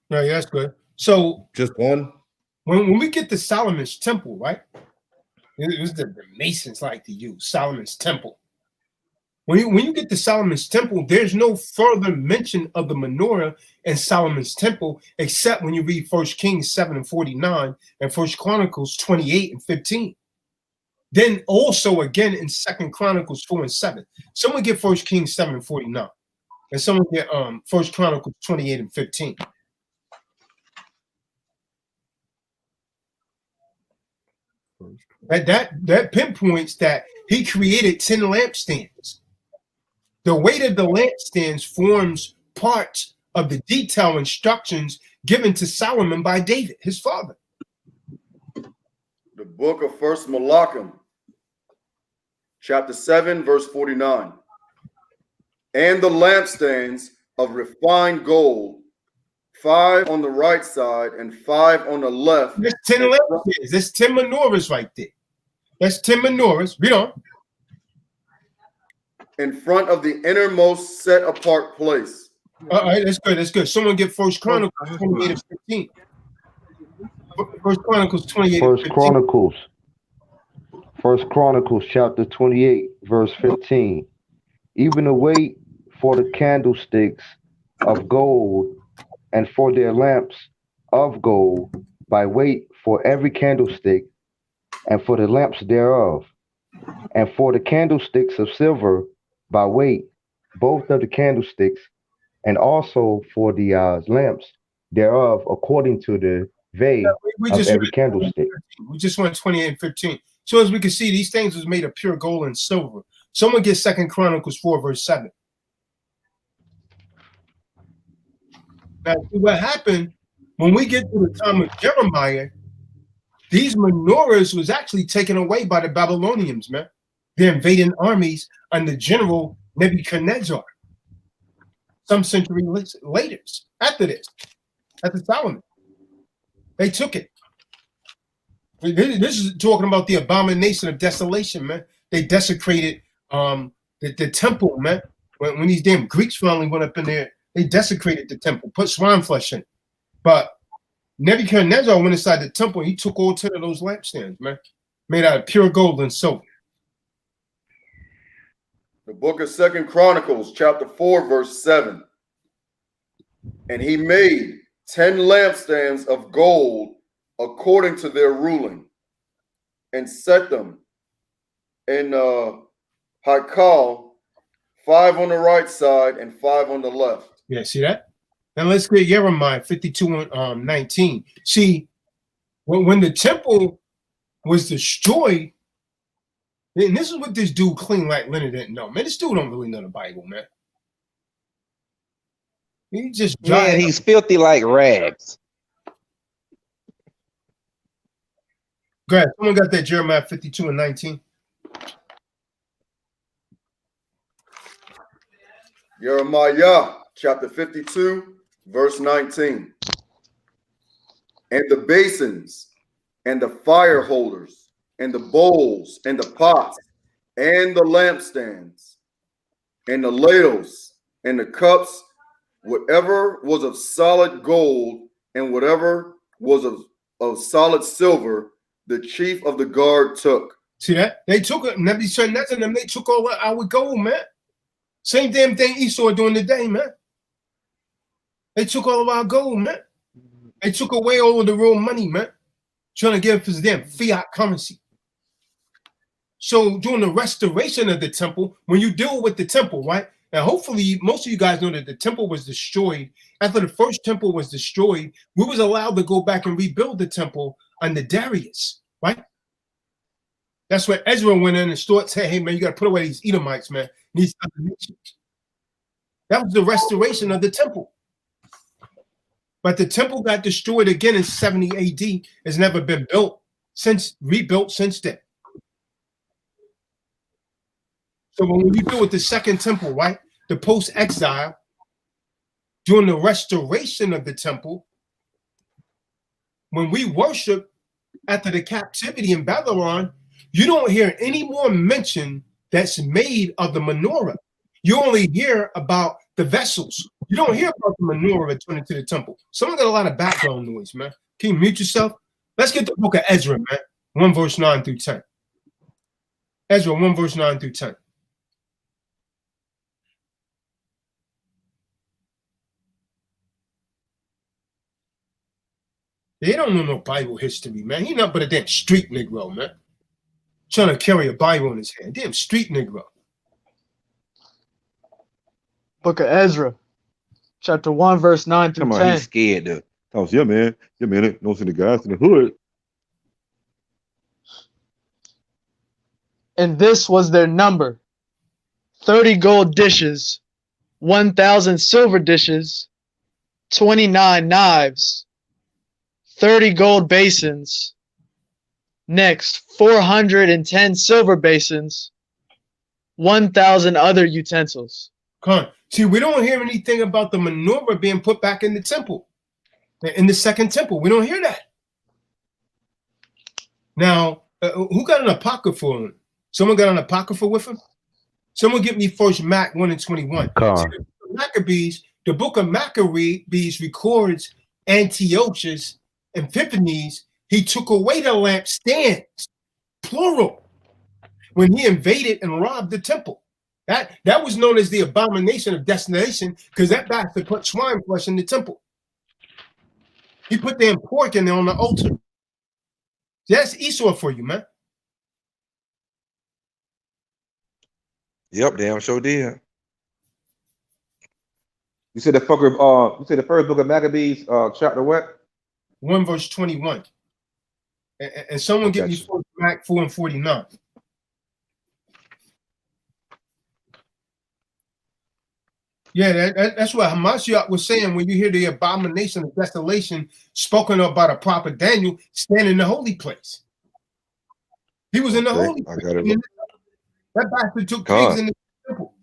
Speaker 3: Right, that's good. So
Speaker 6: just one.
Speaker 3: When we get to Solomon's temple, right? It was the Masons like to use Solomon's temple. When you get to Solomon's temple, there's no further mention of the menorah in Solomon's temple, except when you read 1 Kings 7 and 49 and 1 Chronicles 28 and 15. Then also again in 2 Chronicles 4 and 7. Someone get 1 Kings 7 and 49. And someone get 1 Chronicles 28 and 15. That pinpoints that he created 10 lampstands. The weight of the lampstands forms parts of the detailed instructions given to Solomon by David, his father.
Speaker 4: The book of 1 Malachim, chapter 7, verse 49. And the lampstands of refined gold, 5 on the right side and 5 on the left.
Speaker 3: There's 10 lampstands. There's 10 menorahs right there. That's 10 menorahs. Read on. In
Speaker 4: front of the innermost set apart place.
Speaker 3: All right, that's good. That's good. Someone get 1 Chronicles 28 and 15. 1 Chronicles 28 and 15.
Speaker 11: 1 Chronicles chapter 28, verse 15. Even the weight for the candlesticks of gold and for their lamps of gold by weight for every candlestick and for the lamps thereof, and for the candlesticks of silver by weight, both of the candlesticks, and also for the lamps thereof, according to the weight of every candlestick.
Speaker 3: We just went 28 and 15. So as we can see, these things was made of pure gold and silver. Someone get 2 Chronicles 4, verse 7. Now, see what happened when we get to the time of Jeremiah, these menorahs was actually taken away by the Babylonians, man. They're invading armies under General Nebuchadnezzar. Some century later, after this, after Solomon, they took it. This is talking about the abomination of desolation, man. They desecrated the temple, man. When these damn Greeks finally went up in there, they desecrated the temple, put swine flesh in it. But Nebuchadnezzar went inside the temple. He took all 10 of those lampstands, man, made out of pure gold and silver.
Speaker 4: The book of 2 Chronicles, chapter 4, verse 7. And he made 10 lampstands of gold according to their ruling, and set them in Haikal, 5 on the right side and 5 on the left.
Speaker 3: Yeah, see that? And let's get Jeremiah 52 and 19. See, when the temple was destroyed, and this is what this dude clean like Leonard didn't know. Man, this dude don't really know the Bible, man. He just
Speaker 12: he's filthy like rags.
Speaker 3: Go ahead. Someone got that Jeremiah 52 and 19.
Speaker 4: Jeremiah chapter 52, verse 19. And the basins and the fire holders and the bowls and the pots and the lampstands and the ladles and the cups whatever was of solid gold and whatever was of solid silver, the chief of the guard took.
Speaker 3: See that? They took it. Nebuchadnezzar and them, they took all our gold, man. Same damn thing Esau doing today, man. They took all of our gold, man. They took away all of the real money, man. Trying to give us damn fiat currency. So during the restoration of the temple, when you deal with the temple, right? Now, hopefully, most of you guys know that the temple was destroyed. After the first temple was destroyed, we was allowed to go back and rebuild the temple under Darius, right? That's when Ezra went in and said, hey, man, you got to put away these Edomites, man, these other nations. That was the restoration of the temple. But the temple got destroyed again in 70 AD. It's never been rebuilt since then. So when we deal with the second temple, right, the post-exile, during the restoration of the temple, when we worship after the captivity in Babylon, you don't hear any more mention that's made of the menorah. You only hear about the vessels. You don't hear about the menorah returning to the temple. Someone got a lot of background noise, man. Can you mute yourself? Let's get the book of Ezra, man. 1 verse 9 through 10. Ezra 1 verse 9 through 10. They don't know no Bible history, man. He not but a damn street Negro, man. Trying to carry a Bible in his hand. Damn street Negro.
Speaker 5: Book of Ezra, chapter 1, verse 9 through
Speaker 9: Come on,
Speaker 5: 10.
Speaker 9: he's scared though. Thomas, yeah, man. Yeah, man. Don't see the guys in the hood.
Speaker 5: And this was their number: 30 gold dishes, 1,000 silver dishes, 29 knives, 30 gold basins. Next, 410 silver basins, 1,000 other utensils.
Speaker 3: Come on. See, we don't hear anything about the menorah being put back in the temple, in the second temple. We don't hear that. Now, who got an apocrypha on him? Someone got an apocrypha with him? Someone get me first Mac 1 and 21. See, the book of Maccabees records Antiochus Epiphanes. He took away the lampstands, plural, when he invaded and robbed the temple. That was known as the abomination of desolation, because that bastard put swine flesh in the temple. He put damn pork in there on the altar. That's Esau for you, man.
Speaker 9: Yep, damn sure did. You said the first book of Maccabees, chapter what?
Speaker 3: 1 verse 21. And someone get me first Mac 4 and 49. Yeah, that's what Hamashiach was saying when you hear the abomination of desolation spoken of by the prophet Daniel standing in the holy place. He was in the holy place. That bastard took pigs in the temple.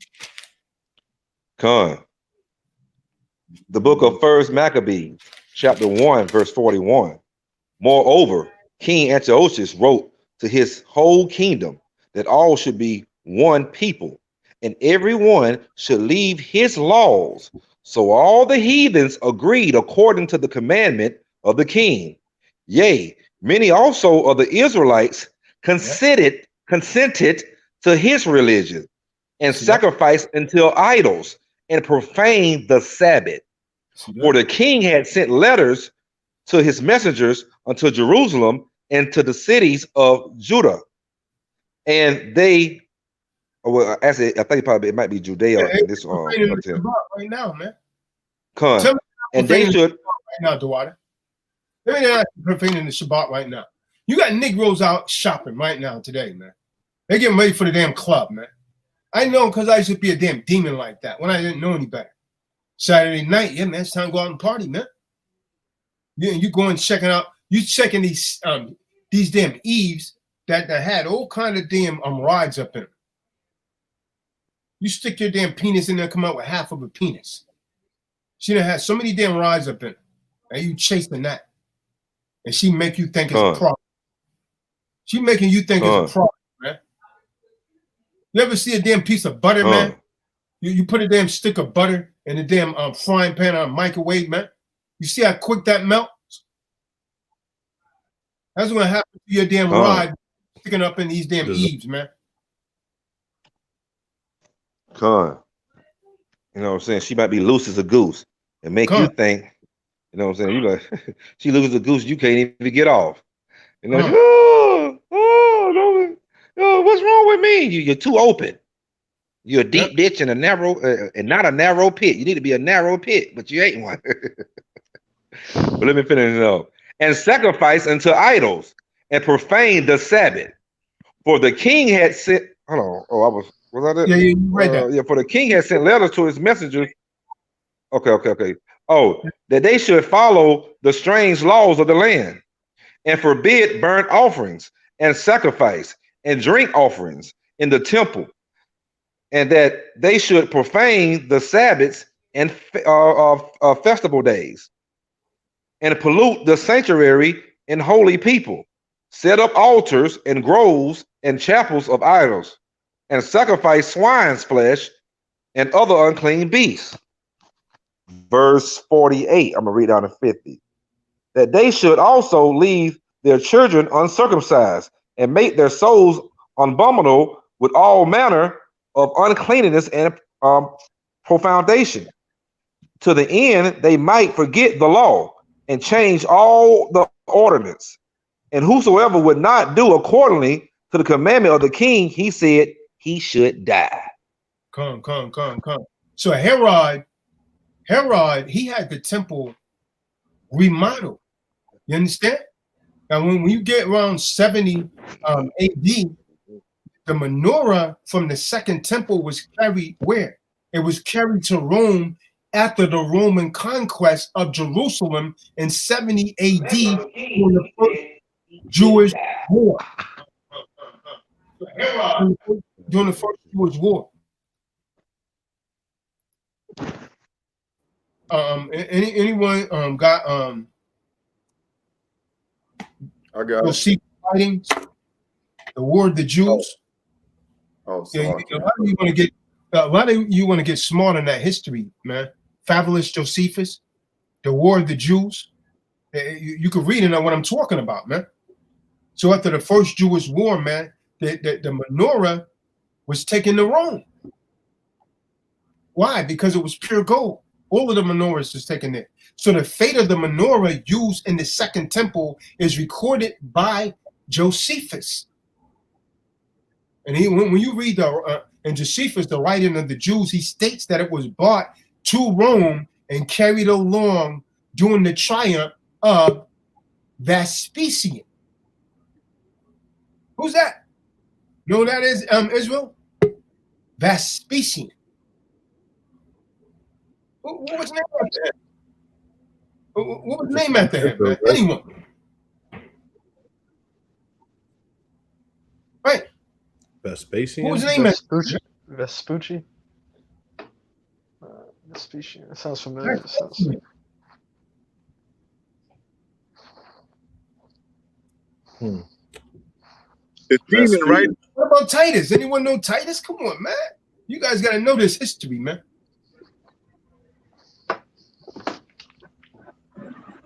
Speaker 9: The book of First Maccabees, chapter 1, verse 41. Moreover, King Antiochus wrote to his whole kingdom that all should be one people, and everyone should leave his laws. So all the heathens agreed according to the commandment of the king. Yea, many also of the Israelites consented to his religion, and sacrificed until idols, and profaned the Sabbath. For the king had sent letters to his messengers unto Jerusalem and to the cities of Judah. And they, well, actually, I think probably it might be Judea.
Speaker 3: Right now, man.
Speaker 9: And they should
Speaker 3: right now, Dewada. Let me not profaning the Shabbat right now. You got Negroes out shopping right now today, man. They're getting ready for the damn club, man. I know because I used to be a damn demon like that when I didn't know any better. Saturday night, yeah, man, it's time to go out and party, man. You going checking out, you checking these damn eaves that had all kind of damn rides up in them. You stick your damn penis in there, come out with half of a penis. She done had so many damn rides up in it. And you chasing that. And she make you think it's a product. She making you think it's a product, man. You ever see a damn piece of butter, man? You put a damn stick of butter in the damn frying pan or microwave, man. You see how quick that melts? That's what happens to your damn rod sticking up in these damn eaves, man.
Speaker 9: Con. You know what I'm saying? She might be loose as a goose and make you think, you know what I'm saying? You like, she loose as a goose, you can't even get off. You know, no, what's wrong with me? You're too open. You're a deep ditch and a narrow, and not a narrow pit. You need to be a narrow pit, but you ain't one. But let me finish it up. And sacrifice unto idols and profane the Sabbath. For the king had sent, hold on. Oh, was that it?
Speaker 3: Yeah, you read that.
Speaker 9: Yeah, for the king had sent letters to his messengers. Okay. Oh, that they should follow the strange laws of the land and forbid burnt offerings and sacrifice and drink offerings in the temple, and that they should profane the Sabbaths and festival days, and pollute the sanctuary and holy people, set up altars and groves and chapels of idols, and sacrifice swine's flesh and other unclean beasts. Verse 48, I'm gonna read down to 50. That they should also leave their children uncircumcised and make their souls abominable with all manner of uncleanness and profanation, to the end they might forget the law and change all the ordinance. And whosoever would not do accordingly to the commandment of the king, he said he should die.
Speaker 3: Come. So Herod, he had the temple remodeled. You understand? Now, when you get around 70 AD, the menorah from the second temple was carried where? It was carried to Rome after the Roman conquest of Jerusalem in 70 AD during the first Jewish war. During the first Jewish war. Anyone got
Speaker 4: I got
Speaker 3: Josephus writings, the War of the Jews? Yeah, a lot of you want to get smart on that history, man. Fabulous Josephus, the War of the Jews. You can read and know what I'm talking about, man. So after the first Jewish war, man, the menorah was taken to Rome. Why? Because it was pure gold. All of the menorahs was taken there. So the fate of the menorah used in the second temple is recorded by Josephus. And when you read in Josephus, the writing of the Jews, he states that it was brought to Rome and carried along during the triumph of Vespasian. Who's that? You know who that is, Israel? Vespasian. What was the name after him? What was the name after him, man? Anyone? Right.
Speaker 6: Vespasian?
Speaker 3: What was the name
Speaker 5: Vespucci? Vespucci? Vespasian. That sounds familiar.
Speaker 2: It's Stephen, right?
Speaker 3: What about Titus? Anyone know Titus? Come on, man. You guys got to know this history, man.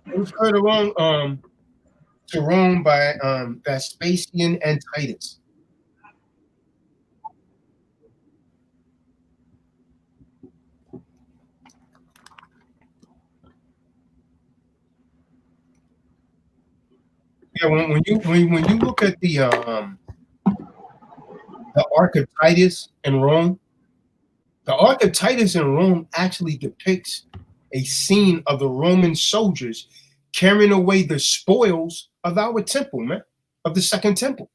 Speaker 3: It was heard along to Rome by Vespasian and Titus. Yeah, when you look at the Ark of Titus in Rome, the Ark of Titus in Rome actually depicts a scene of the Roman soldiers carrying away the spoils of our temple, man, of the second temple.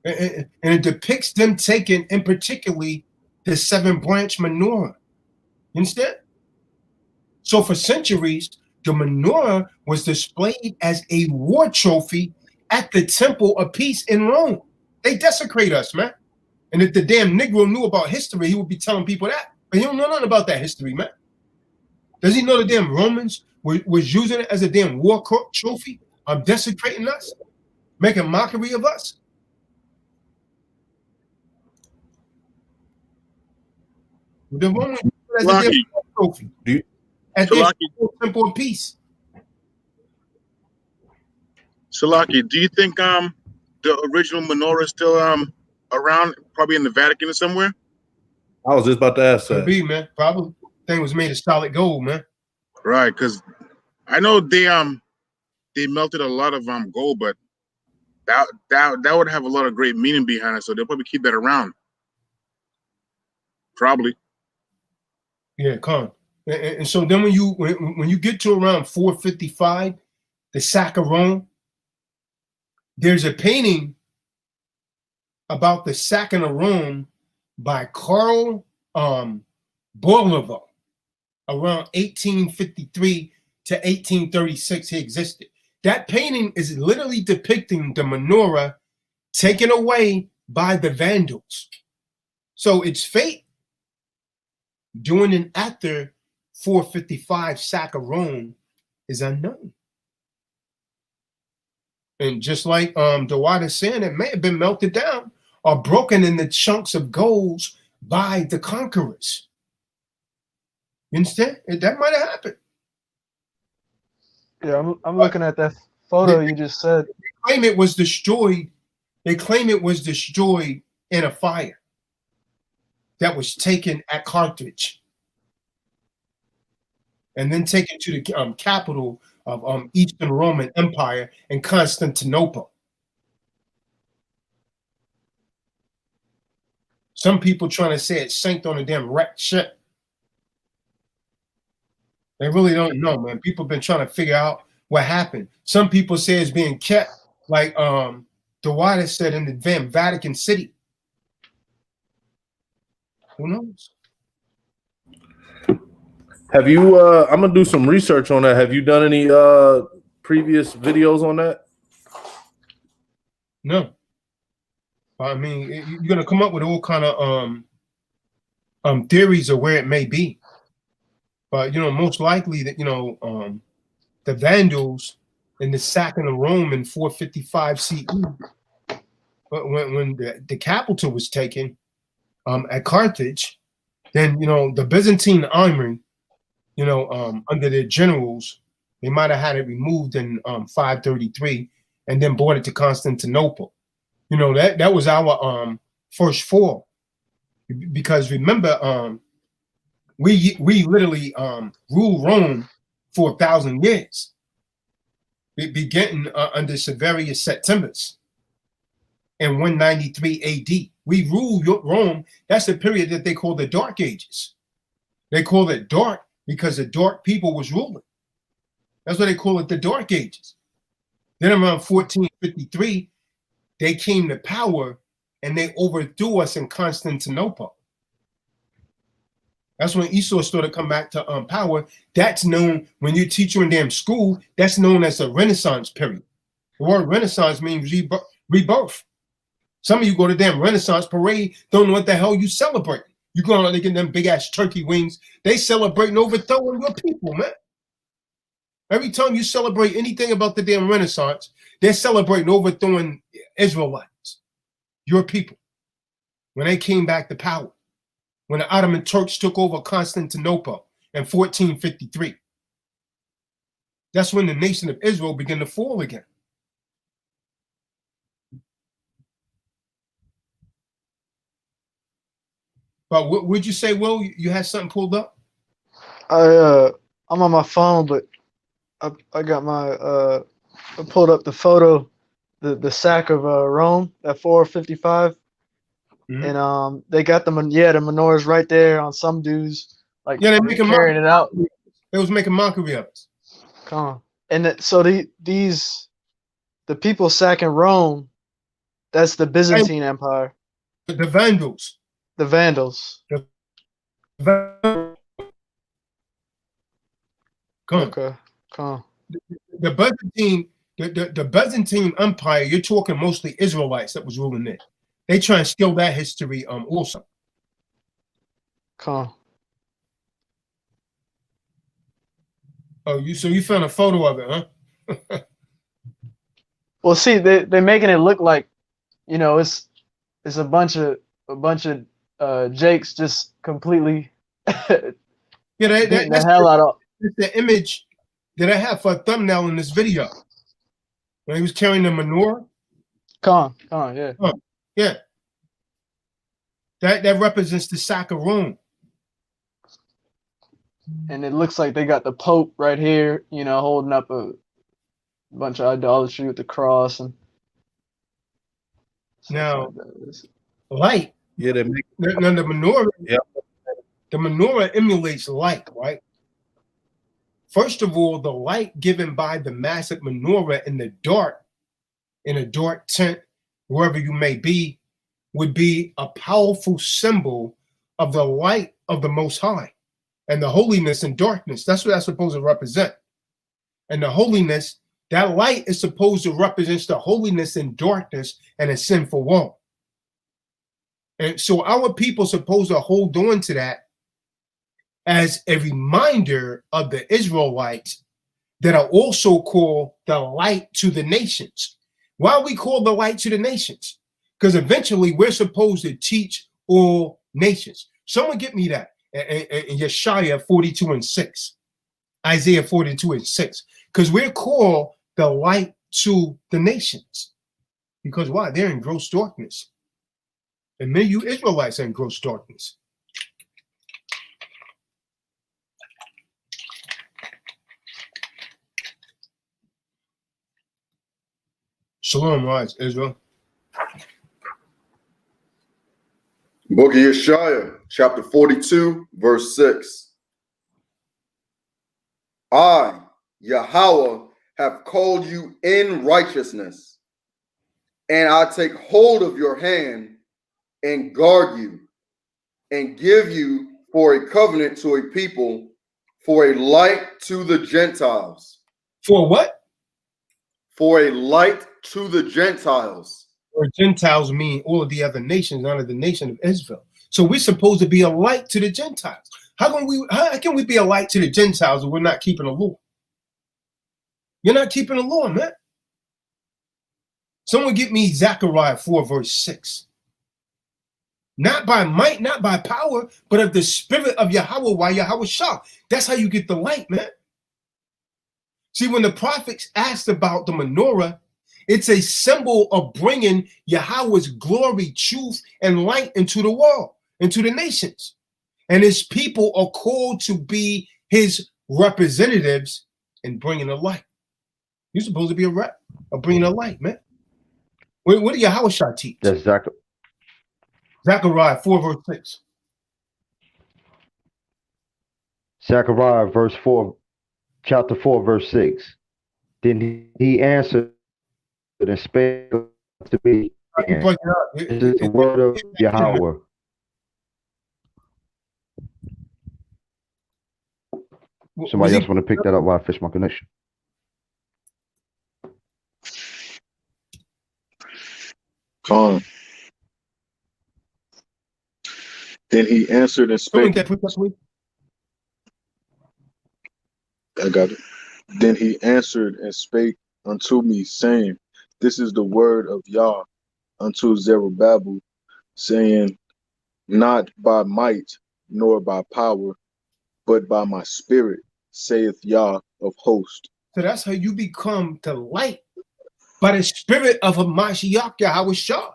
Speaker 3: And it depicts them taking, in particularly, the 7-branch menorah. You understand? So for centuries, the menorah was displayed as a war trophy at the Temple of Peace in Rome. They desecrate us, man. And if the damn Negro knew about history, he would be telling people that. But he don't know nothing about that history, man. Does he know the damn Romans was using it as a damn war trophy of desecrating us, making mockery of us? The Romans as a damn trophy. As
Speaker 2: Salaki.
Speaker 3: a simple piece.
Speaker 2: Salaki, do you think the original menorah is still around, probably in the Vatican or somewhere?
Speaker 6: I was just about to ask
Speaker 3: Could
Speaker 6: that.
Speaker 3: be, man. Probably. Thing was made of solid gold, man.
Speaker 2: Right, because I know they melted a lot of gold, but that would have a lot of great meaning behind it, so they'll probably keep that around. Probably.
Speaker 3: Yeah, come. And so then when you get to around 455, the sack of Rome, there's a painting about the sacking of Rome by Carl Bolivar around 1853 to 1836. He existed. That painting is literally depicting the menorah taken away by the Vandals. So its fate during and after 455 sack of Rome is unknown. And just like the water is saying, it may have been melted down or broken into chunks of golds by the conquerors. You understand? That might have happened.
Speaker 5: Yeah, I'm looking at that photo you just said.
Speaker 3: They claim it was destroyed. They claim it was destroyed in a fire that was taken at Carthage and then taken to the capital of Eastern Roman Empire in Constantinople. Some people trying to say it sank on a damn wrecked ship. They really don't know, man. People have been trying to figure out what happened. Some people say it's being kept, like Dewada said, in the Vatican City. Who knows?
Speaker 6: Have you? I'm gonna do some research on that. Have you done any previous videos on that?
Speaker 3: No. I mean, you're gonna come up with all kind of theories of where it may be, but most likely that the Vandals in the sacking of Rome in 455 CE, when the capital was taken at Carthage, then the Byzantine army, under their generals, they might have had it removed in 533 and then brought it to Constantinople. That was our first fall, because remember, we literally ruled Rome for 1,000 years, beginning under Severius Septimius in 193 AD. We ruled Rome. That's the period that they call the Dark Ages. They call it dark because the dark people was ruling. That's why they call it the Dark Ages. Then around 1453, they came to power and they overthrew us in Constantinople. That's when Esau started to come back to power. That's known, when you teach in damn school, that's known as the Renaissance period. The word Renaissance means rebirth. Some of you go to damn Renaissance parade, don't know what the hell you celebrate. You go out, they get them big ass turkey wings. They celebrating overthrowing your people, man. Every time you celebrate anything about the damn Renaissance, they're celebrating overthrowing Israelites, your people, when they came back to power, when the Ottoman Turks took over Constantinople in 1453. That's when the nation of Israel began to fall again. But what would you say, Will? You had something pulled up?
Speaker 5: I'm on my phone, but I got my I pulled up the photo, the sack of Rome at 455, and they got the menorahs right there on some dudes, like
Speaker 3: they're making
Speaker 5: carrying it out.
Speaker 3: They was making mockery of us.
Speaker 5: Come on, and so the people sacking Rome, that's the Byzantine Empire.
Speaker 3: The Vandals.
Speaker 5: The Vandals. Okay. Come.
Speaker 3: The Byzantine Empire, you're talking mostly Israelites that was ruling it. They try and steal that history also.
Speaker 5: Come.
Speaker 3: Oh, you found a photo of it, huh?
Speaker 5: Well, see, they're making it look like, it's a bunch of Jakes just completely
Speaker 3: Yeah,
Speaker 5: Beating the
Speaker 3: that's
Speaker 5: hell out of.
Speaker 3: the image that I have for a thumbnail in this video. When he was carrying the menorah.
Speaker 5: Con, yeah.
Speaker 3: Oh, yeah. That represents the sack of Rome.
Speaker 5: And it looks like they got the Pope right here, you know, holding up a bunch of idolatry with the cross and
Speaker 3: now light.
Speaker 6: Yeah, they make
Speaker 3: Now the menorah.
Speaker 6: Yeah.
Speaker 3: The menorah emulates light, right? First of all, the light given by the massive menorah in a dark tent, wherever you may be, would be a powerful symbol of the light of the Most High and the holiness and darkness. That's what that's supposed to represent. And the holiness, that light is supposed to represent the holiness and darkness and a sinful world. And so our people are supposed to hold on to that as a reminder of the Israelites that are also called the light to the nations. Why are we called the light to the nations? Because eventually we're supposed to teach all nations. Someone get me that in Yeshaya 42:6, Isaiah 42:6. Because we're called the light to the nations. Because why? They're in gross darkness. And many of you Israelites are in gross darkness. Shalom, rise, Israel.
Speaker 4: Book of Yeshaya, chapter 42, verse 6. I, Yahweh, have called you in righteousness, and I take hold of your hand and guard you, and give you for a covenant to a people, for a light to the Gentiles.
Speaker 3: For what?
Speaker 4: For a light to the Gentiles.
Speaker 3: Or Gentiles mean all of the other nations, not of the nation of Israel. So we're supposed to be a light to the Gentiles. How can we be a light to the Gentiles if we're not keeping the law? You're not keeping the law, man. Someone get me Zechariah 4, verse 6. Not by might, not by power, but of the spirit of Yahweh, why Yahweh Shah. That's how you get the light, man. See, when the prophets asked about the menorah, it's a symbol of bringing Yahweh's glory, truth, and light into the world, into the nations. And his people are called to be his representatives in bringing the light. You're supposed to be a rep of bringing the light, man. What do Yahweh Shah teach?
Speaker 11: That's
Speaker 3: Zechariah 4, verse 6.
Speaker 11: Zechariah verse 4, chapter 4, verse 6. Then he answered and spake to me, this is the word of Yahweh. Somebody else want to pick that up while I fish my connection.
Speaker 13: Con. Then he answered and spake. I got it. Then he answered and spake unto me, saying, this is the word of Yah unto Zerubbabel, saying, not by might nor by power, but by my spirit, saith Yah of hosts.
Speaker 3: So that's how you become the light, by the spirit of Hamashiach Yahweh Shah.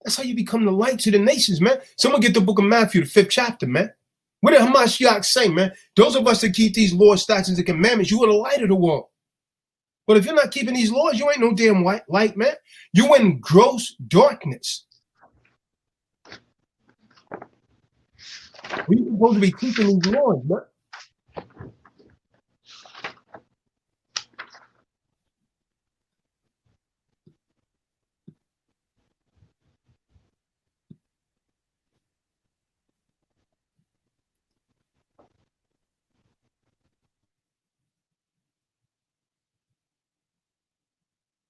Speaker 3: That's how you become the light to the nations, man. Someone get the book of Matthew, the 5th chapter, man. What did Hamashiach say, man? Those of us that keep these laws, statutes, and commandments, you are the light of the world. But if you're not keeping these laws, you ain't no damn light, man. You in gross darkness. We're supposed to be keeping these laws, man.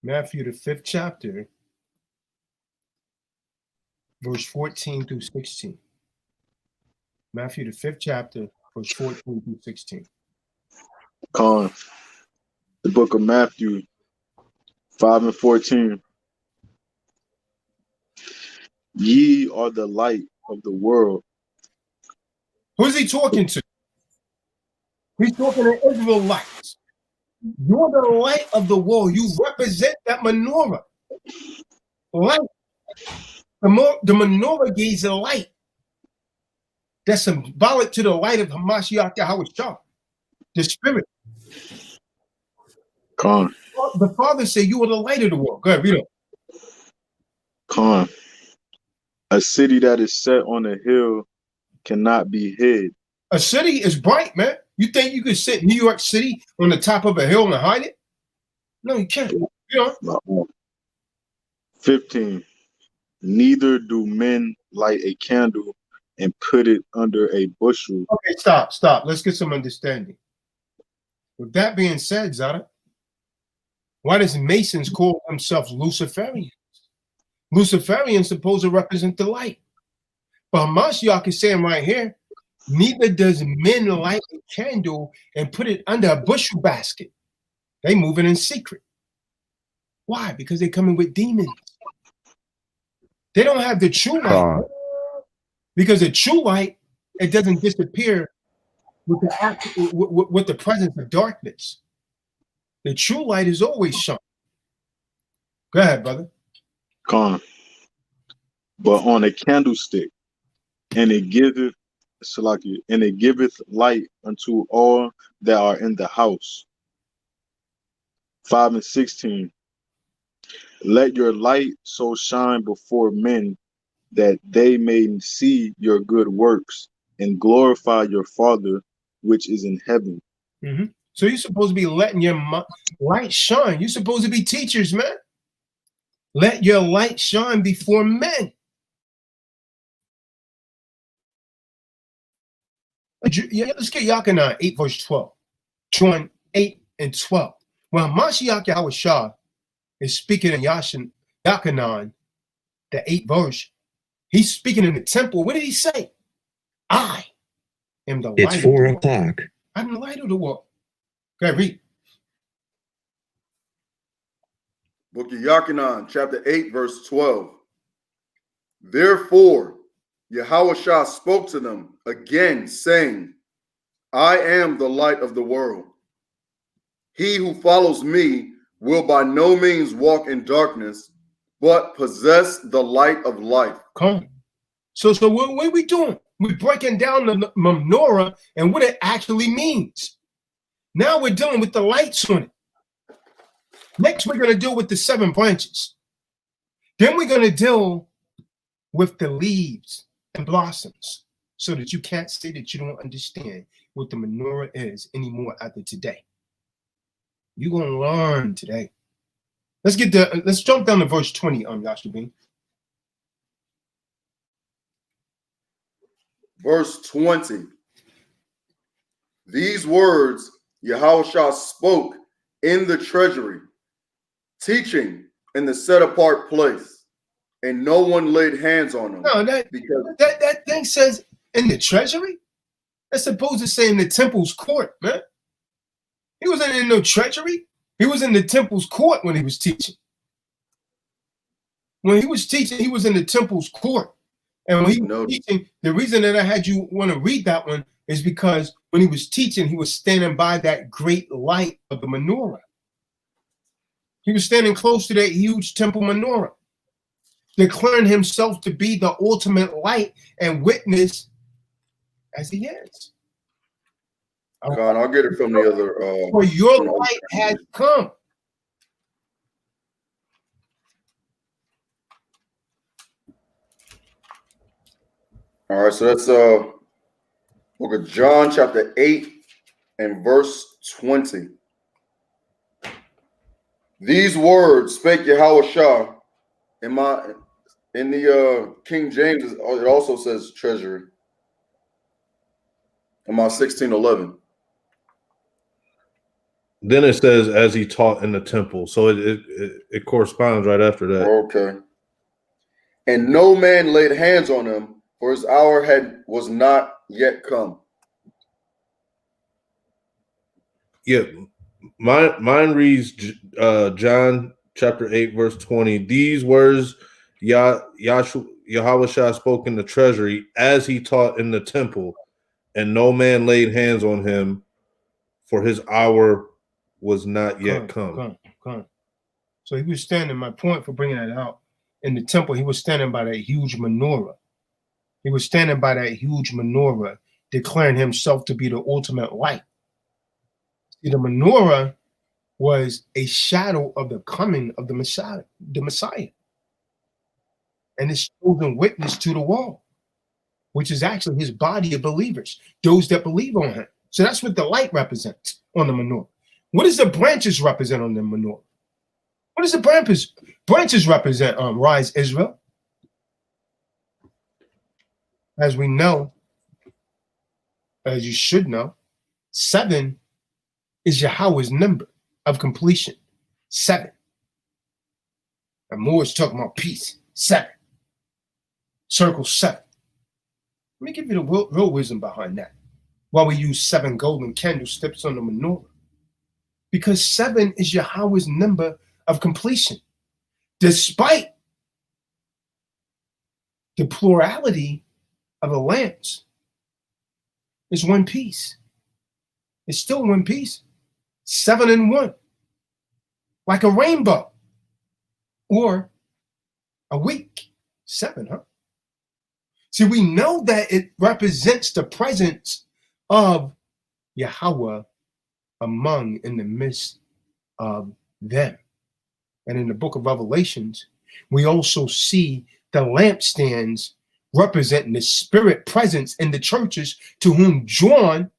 Speaker 3: Matthew, the 5th chapter, verse 14 through 16. Matthew, the 5th chapter, verse 14 through 16.
Speaker 13: Con. The book of Matthew 5 and 14. Ye are the light of the world.
Speaker 3: Who's he talking to? He's talking to Israelites. You're the light of the world. You represent that menorah. Light. The menorah gives a light. That's symbolic to the light of Hamashiach Yahushua, the spirit.
Speaker 13: Khan.
Speaker 3: The Father said you are the light of the world. Go ahead, read it.
Speaker 13: Khan. A city that is set on a hill cannot be hid.
Speaker 3: A city is bright, man. You think you could sit in New York City on the top of a hill and hide it? No, you can't. You know?
Speaker 13: 15. Neither do men light a candle and put it under a bushel.
Speaker 3: Okay, stop. Let's get some understanding. With that being said, Zara, why does Masons call themselves Luciferians? Luciferians supposed to represent the light. But Hamashiach is saying right here, neither does men light a candle and put it under a bushel basket. They moving in secret. Why? Because they're coming with demons. They don't have the true light. Because the true light, it doesn't disappear with the presence of darkness. The true light is always shown. Go ahead, brother.
Speaker 13: Khan. But on a candlestick, and it giveth light unto all that are in the house. 5 and 16. Let your light so shine before men that they may see your good works and glorify your Father which is in heaven.
Speaker 3: Mm-hmm. So you're supposed to be letting your light shine. You're supposed to be teachers, man. Let your light shine before men. Let's get Yachanan 8 verse 12. John 8 and 12. When Mashiach Yahushua is speaking in Yachanan, the 8th verse, he's speaking in the temple. What did he say? I am the light. It's 4 o'clock. I'm the light of the world. Go ahead, read.
Speaker 4: Book of Yachanan, chapter 8, verse 12. Therefore, Yahushua spoke to them again, saying, I am the light of the world. He who follows me will by no means walk in darkness, but possess the light of life.
Speaker 3: Come. So what are we doing? We're breaking down the menorah and what it actually means. Now we're dealing with the lights on it. Next, we're going to deal with the 7 branches. Then we're going to deal with the leaves and blossoms so that you can't say that you don't understand what the menorah is anymore after today. You're going to learn today. Let's jump down to verse 20, Yashubin.
Speaker 4: Verse 20. These words Yahushua spoke in the treasury, teaching in the set apart place, and no one laid hands on them.
Speaker 3: No, that thing says in the treasury. That's supposed to say in the temple's court, man. He wasn't in no treasury. He was in the temple's court when he was teaching. When he was teaching, he was in the temple's court. And when he was teaching, the reason that I had you want to read that one is because when he was teaching, he was standing by that great light of the menorah. He was standing close to that huge temple menorah, declaring himself to be the ultimate light and witness as he is.
Speaker 4: God, I'll get it from the other.
Speaker 3: For your light has come.
Speaker 4: All right, so that's book of John, chapter 8 and verse 20. These words spake Yahushua. In the King James, it also says treasury. In my 1611.
Speaker 6: Then it says, as he taught in the temple. So it corresponds right after that.
Speaker 4: Okay. And no man laid hands on him, for his hour was not yet come.
Speaker 6: Yeah. Mine reads John chapter 8, verse 20. These words Yahushua spoke in the treasury as he taught in the temple. and no man laid hands on him, for his hour was not yet come.
Speaker 3: So he was standing, my point for bringing that out, in the temple, he was standing by that huge menorah. He was standing by that huge menorah, declaring himself to be the ultimate light. See, the menorah was a shadow of the coming of the Messiah. And his chosen witness to the world, which is actually his body of believers, those that believe on him. So that's what the light represents on the menorah. What does the branches represent on the menorah? What does the branches represent? Rise Israel. As we know, as you should know, 7 is Yahweh's number of completion. 7. And more is talking about peace. 7. Circle 7. Let me give you the real wisdom behind that. Why we use 7 golden candlesticks on the menorah. Because 7 is Yahweh's number of completion. Despite the plurality of the lamps, it's one piece. It's still one piece. 7 in 1. Like a rainbow. Or a week. 7, huh? See, we know that it represents the presence of Yahweh in the midst of them. And in the book of Revelations, we also see the lampstands representing the spirit presence in the churches to whom John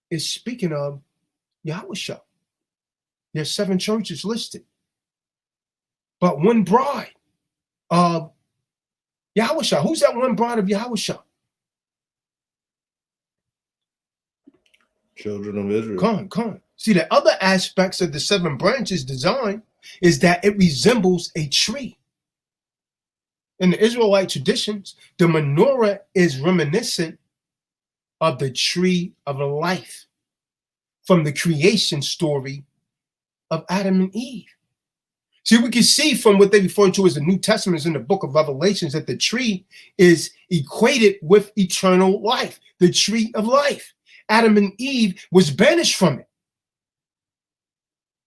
Speaker 3: is speaking of Yahushua. There's 7 churches listed, but one bride of Yahushua. Who's that one bride of Yahushua?
Speaker 6: Children of Israel.
Speaker 3: Come on. See, the other aspects of the 7 branches design is that it resembles a tree. In the Israelite traditions, the menorah is reminiscent of the tree of life from the creation story of Adam and Eve. See, we can see from what they refer to as the New Testament in the book of Revelations that the tree is equated with eternal life, the tree of life. Adam and Eve was banished from it.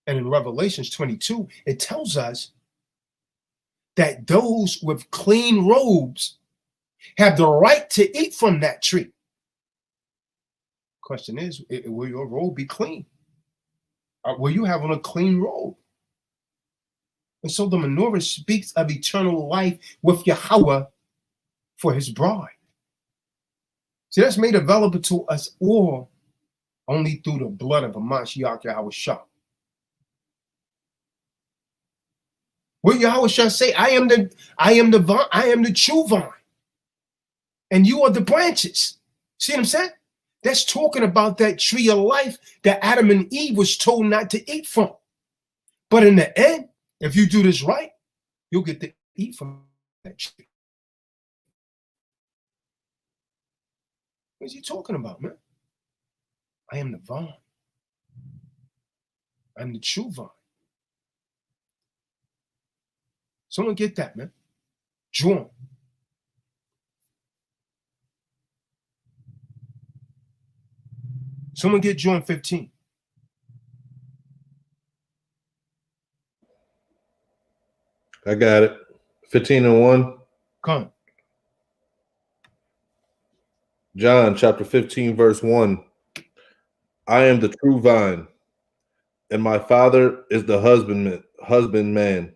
Speaker 3: And in Revelations 22, it tells us that those with clean robes have the right to eat from that tree. Question is, will your robe be clean? Will you have on a clean robe? And so the menorah speaks of eternal life with Yahweh for his bride. See, that's made available to us all only through the blood of Hamashiach Yahushua. What Yahushua say? I am the vine, I am the true vine, and you are the branches. See what I'm saying? That's talking about that tree of life that Adam and Eve was told not to eat from. But in the end, if you do this right, you'll get to eat from that tree. What is he talking about, man? I am the vine. I'm the true vine. Someone get that, man. John. Someone get John 15.
Speaker 6: I got it. 15 and 1.
Speaker 3: Come.
Speaker 6: John chapter 15, verse 1. I am the true vine, and my Father is the husbandman.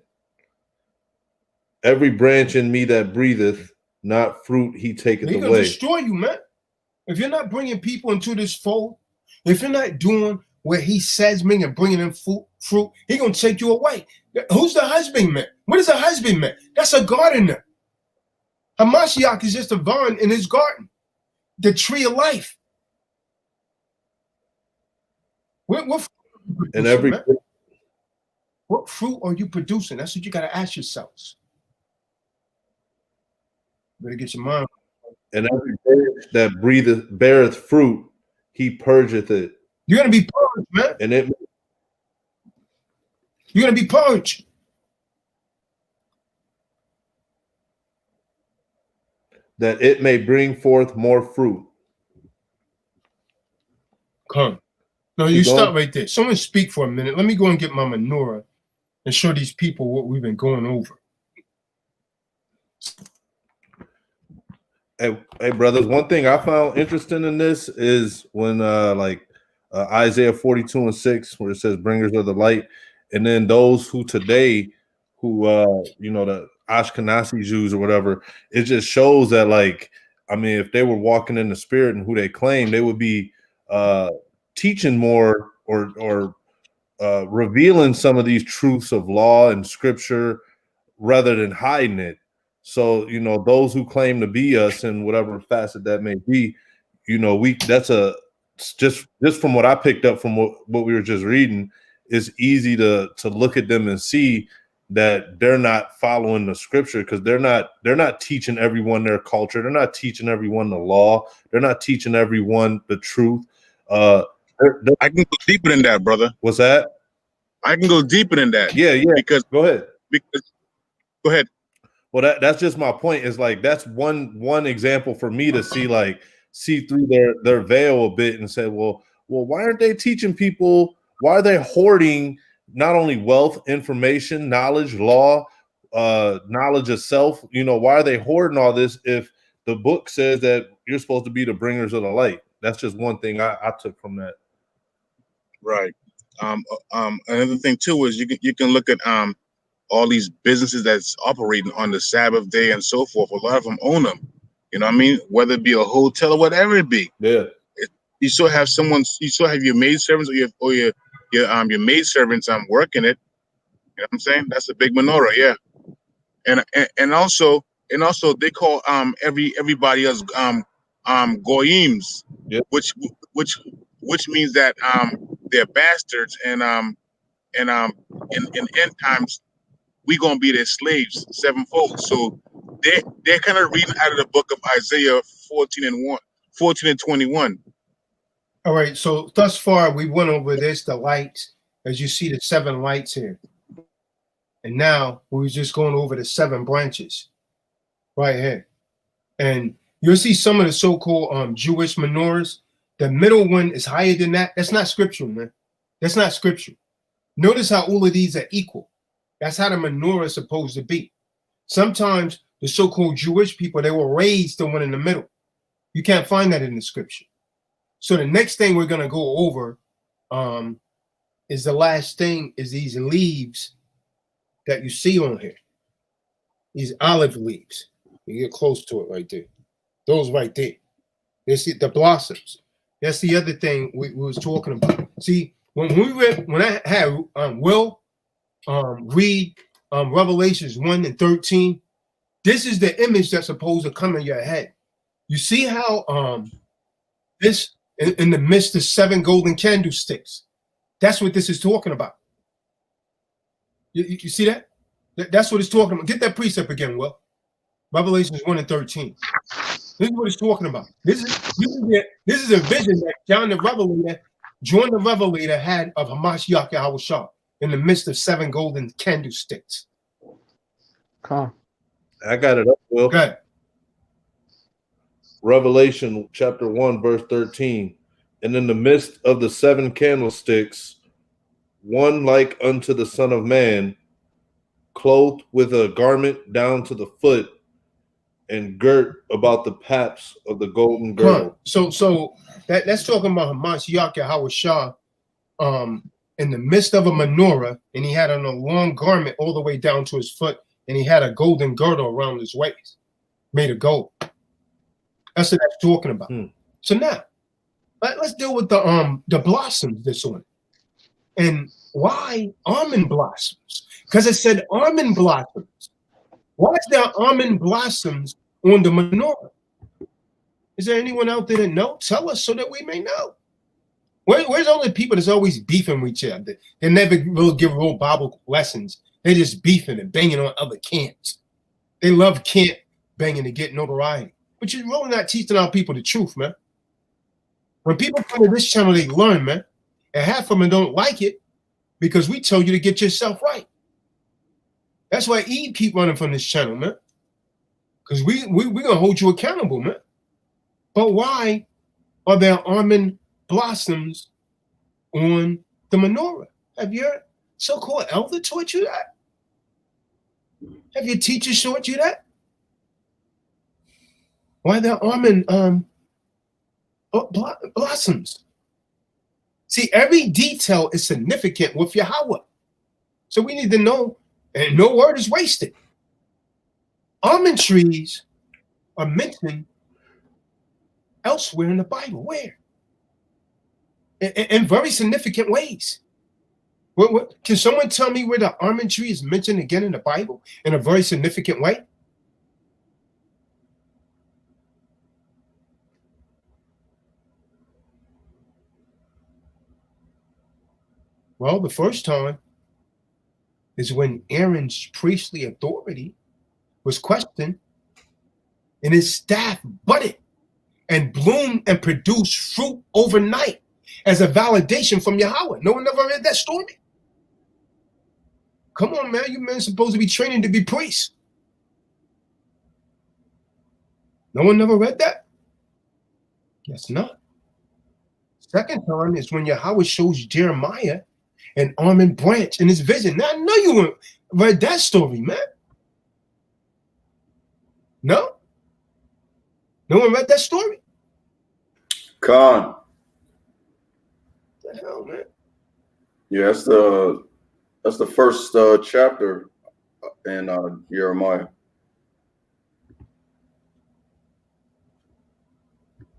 Speaker 6: Every branch in me that breatheth not fruit, he taketh
Speaker 3: He's
Speaker 6: away.
Speaker 3: Gonna destroy you, man. If you're not bringing people into this fold, if you're not doing what he says, man, and bringing in fruit, he's gonna take you away. Who's the husbandman? What is a husbandman? That's a gardener. Hamashiach is just a vine in his garden, the tree of life. What
Speaker 6: and every
Speaker 3: man? What fruit are you producing? That's what you got to ask yourselves. Better get your mind.
Speaker 6: And every branch that beareth fruit, he purgeth it.
Speaker 3: You're gonna be purged, man.
Speaker 6: And
Speaker 3: you're gonna be purged.
Speaker 6: that it may bring forth more fruit.
Speaker 3: Come. No, you stop right there. Someone speak for a minute. Let me go and get my menorah and show these people what we've been going over.
Speaker 6: Hey, brothers, one thing I found interesting in this is when Isaiah 42:6, where it says bringers of the light, and then those who today, who the Ashkenazi Jews or whatever, it just shows that, like, I mean, if they were walking in the spirit and who they claim, they would be teaching more or revealing some of these truths of law and scripture rather than hiding it. So, those who claim to be us in whatever facet that may be, just from what I picked up from what we were just reading, it's easy to look at them and see that they're not following the scripture, because they're not teaching everyone their culture. They're not teaching everyone the law. They're not teaching everyone the truth.
Speaker 2: I can go deeper than that, brother.
Speaker 6: What's that?
Speaker 2: I can go deeper than that.
Speaker 6: Yeah.
Speaker 2: Because
Speaker 6: go ahead.
Speaker 2: Go ahead.
Speaker 6: Well, that's just my point. Is like that's one example for me to see through their veil a bit and say, well, why aren't they teaching people? Why are they hoarding not only wealth, information, knowledge, law, knowledge of self? Why are they hoarding all this if the book says that you're supposed to be the bringers of the light? That's just one thing I took from that.
Speaker 2: Right. Another thing too is you can look at all these businesses that's operating on the Sabbath day and so forth. A lot of them own them. You know what I mean? Whether it be a hotel or whatever it be.
Speaker 6: Yeah.
Speaker 2: You still have your maid servants or your maid servants working it. You know what I'm saying? That's a big menorah, yeah. And also they call everybody else goyims,
Speaker 6: yep.
Speaker 2: which means that they're bastards, and in end times we gonna be their slaves sevenfold. So they're kind of reading out of the book of Isaiah 14 and 21.
Speaker 3: All right, so thus far we went over this, the lights, as you see the 7 lights here. And now we're just going over the 7 branches right here. And you'll see some of the so-called Jewish menorahs. The middle one is higher than that. That's not scriptural, man. That's not scriptural. Notice how all of these are equal. That's how the menorah is supposed to be. Sometimes the so-called Jewish people, they will raise the one in the middle. You can't find that in the scripture. So the next thing we're going to go over is the last thing, is these leaves that you see on here. These olive leaves. You get close to it right there. Those right there. You see the blossoms. That's the other thing we was talking about. See, when I had Will read Revelations 1 and 13, this is the image that's supposed to come in your head. You see how this in the midst of 7 golden candlesticks. That's what this is talking about. You see that? That's what it's talking about. Get that precept again, Will. Revelations 1 and 13. This is what it's talking about. This is a vision that John the Revelator had of Hamashiach Yahushua in the midst of 7 golden candlesticks.
Speaker 5: Come.
Speaker 6: I got it up, Will.
Speaker 3: Go ahead.
Speaker 6: Revelation chapter 1, verse 13. And in the midst of the 7 candlesticks, one like unto the Son of Man, clothed with a garment down to the foot, and girt about the paps of the golden girdle.
Speaker 3: So that's talking about Hamashiach Yahushua in the midst of a menorah, and he had on a long garment all the way down to his foot, and he had a golden girdle around his waist, made of gold. That's what that's talking about. So now, let's deal with the blossoms that's on it. And why almond blossoms? Because it said almond blossoms. Why is there almond blossoms on the menorah? Is there anyone out there that know? Tell us so that we may know. Where's all the people that's always beefing with each other? They never really give real Bible lessons. They're just beefing and banging on other camps. They love camp banging to get notoriety. But you're really not teaching our people the truth, man. When people come to this channel, they learn, man. And half of them don't like it because we tell you to get yourself right. That's why Eve keep running from this channel, man. Because we gonna hold you accountable, man. But why are there almond blossoms on the menorah? Have your so-called elder taught you that? Have your teachers taught you that? Why are there almond blossoms? See, every detail is significant with Yahweh. So we need to know, and no word is wasted. Almond trees are mentioned elsewhere in the Bible. Where? In very significant ways. What, can someone tell me where the almond tree is mentioned again in the Bible in a very significant way? Well, the first time is when Aaron's priestly authority was questioned and his staff budded and bloomed and produced fruit overnight as a validation from Yahweh. No one ever read that story? Come on, man. You men supposed to be training to be priests. No one never read that? Guess not. Second time is when Yahweh shows Jeremiah an almond branch in his vision. Now, I know you read that story, man. No? No one read that story?
Speaker 4: Khan.
Speaker 3: What the hell, man?
Speaker 4: Yeah, that's the first chapter in Jeremiah.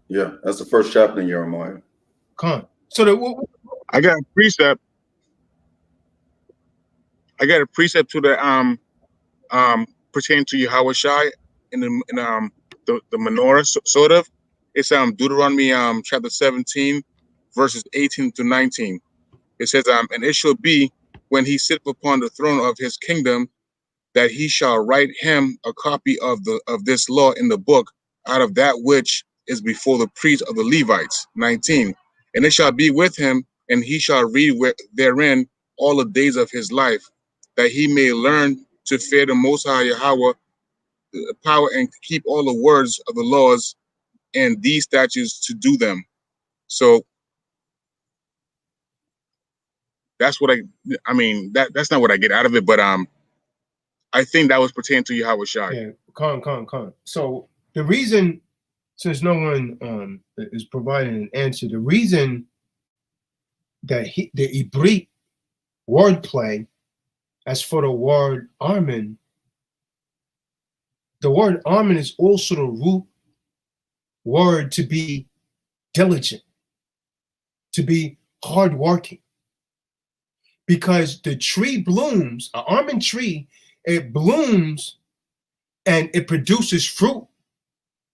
Speaker 4: Yeah, that's the first chapter in Jeremiah.
Speaker 3: Khan. So
Speaker 2: I got a precept. I got a precept to the pertaining to Yahweh Shai in the menorah, sort of. It's Deuteronomy chapter 17, verses 18 to 19. It says, and it shall be when he sitteth upon the throne of his kingdom, that he shall write him a copy of this law in the book, out of that which is before the priests of the Levites. 19. And it shall be with him, and he shall read therein all the days of his life, that he may learn to fear the Most High Yahweh, power, and keep all the words of the laws and these statutes to do them. So that's what I mean, that's not what I get out of it, but I think that was pertaining to Yahweh Shai.
Speaker 3: yeah, Khan. So the reason, since no one is providing an answer, the reason that the Hebrew wordplay, as for the word almond, the word almond is also the root word to be diligent, to be hardworking. Because the tree blooms, an almond tree, it blooms and it produces fruit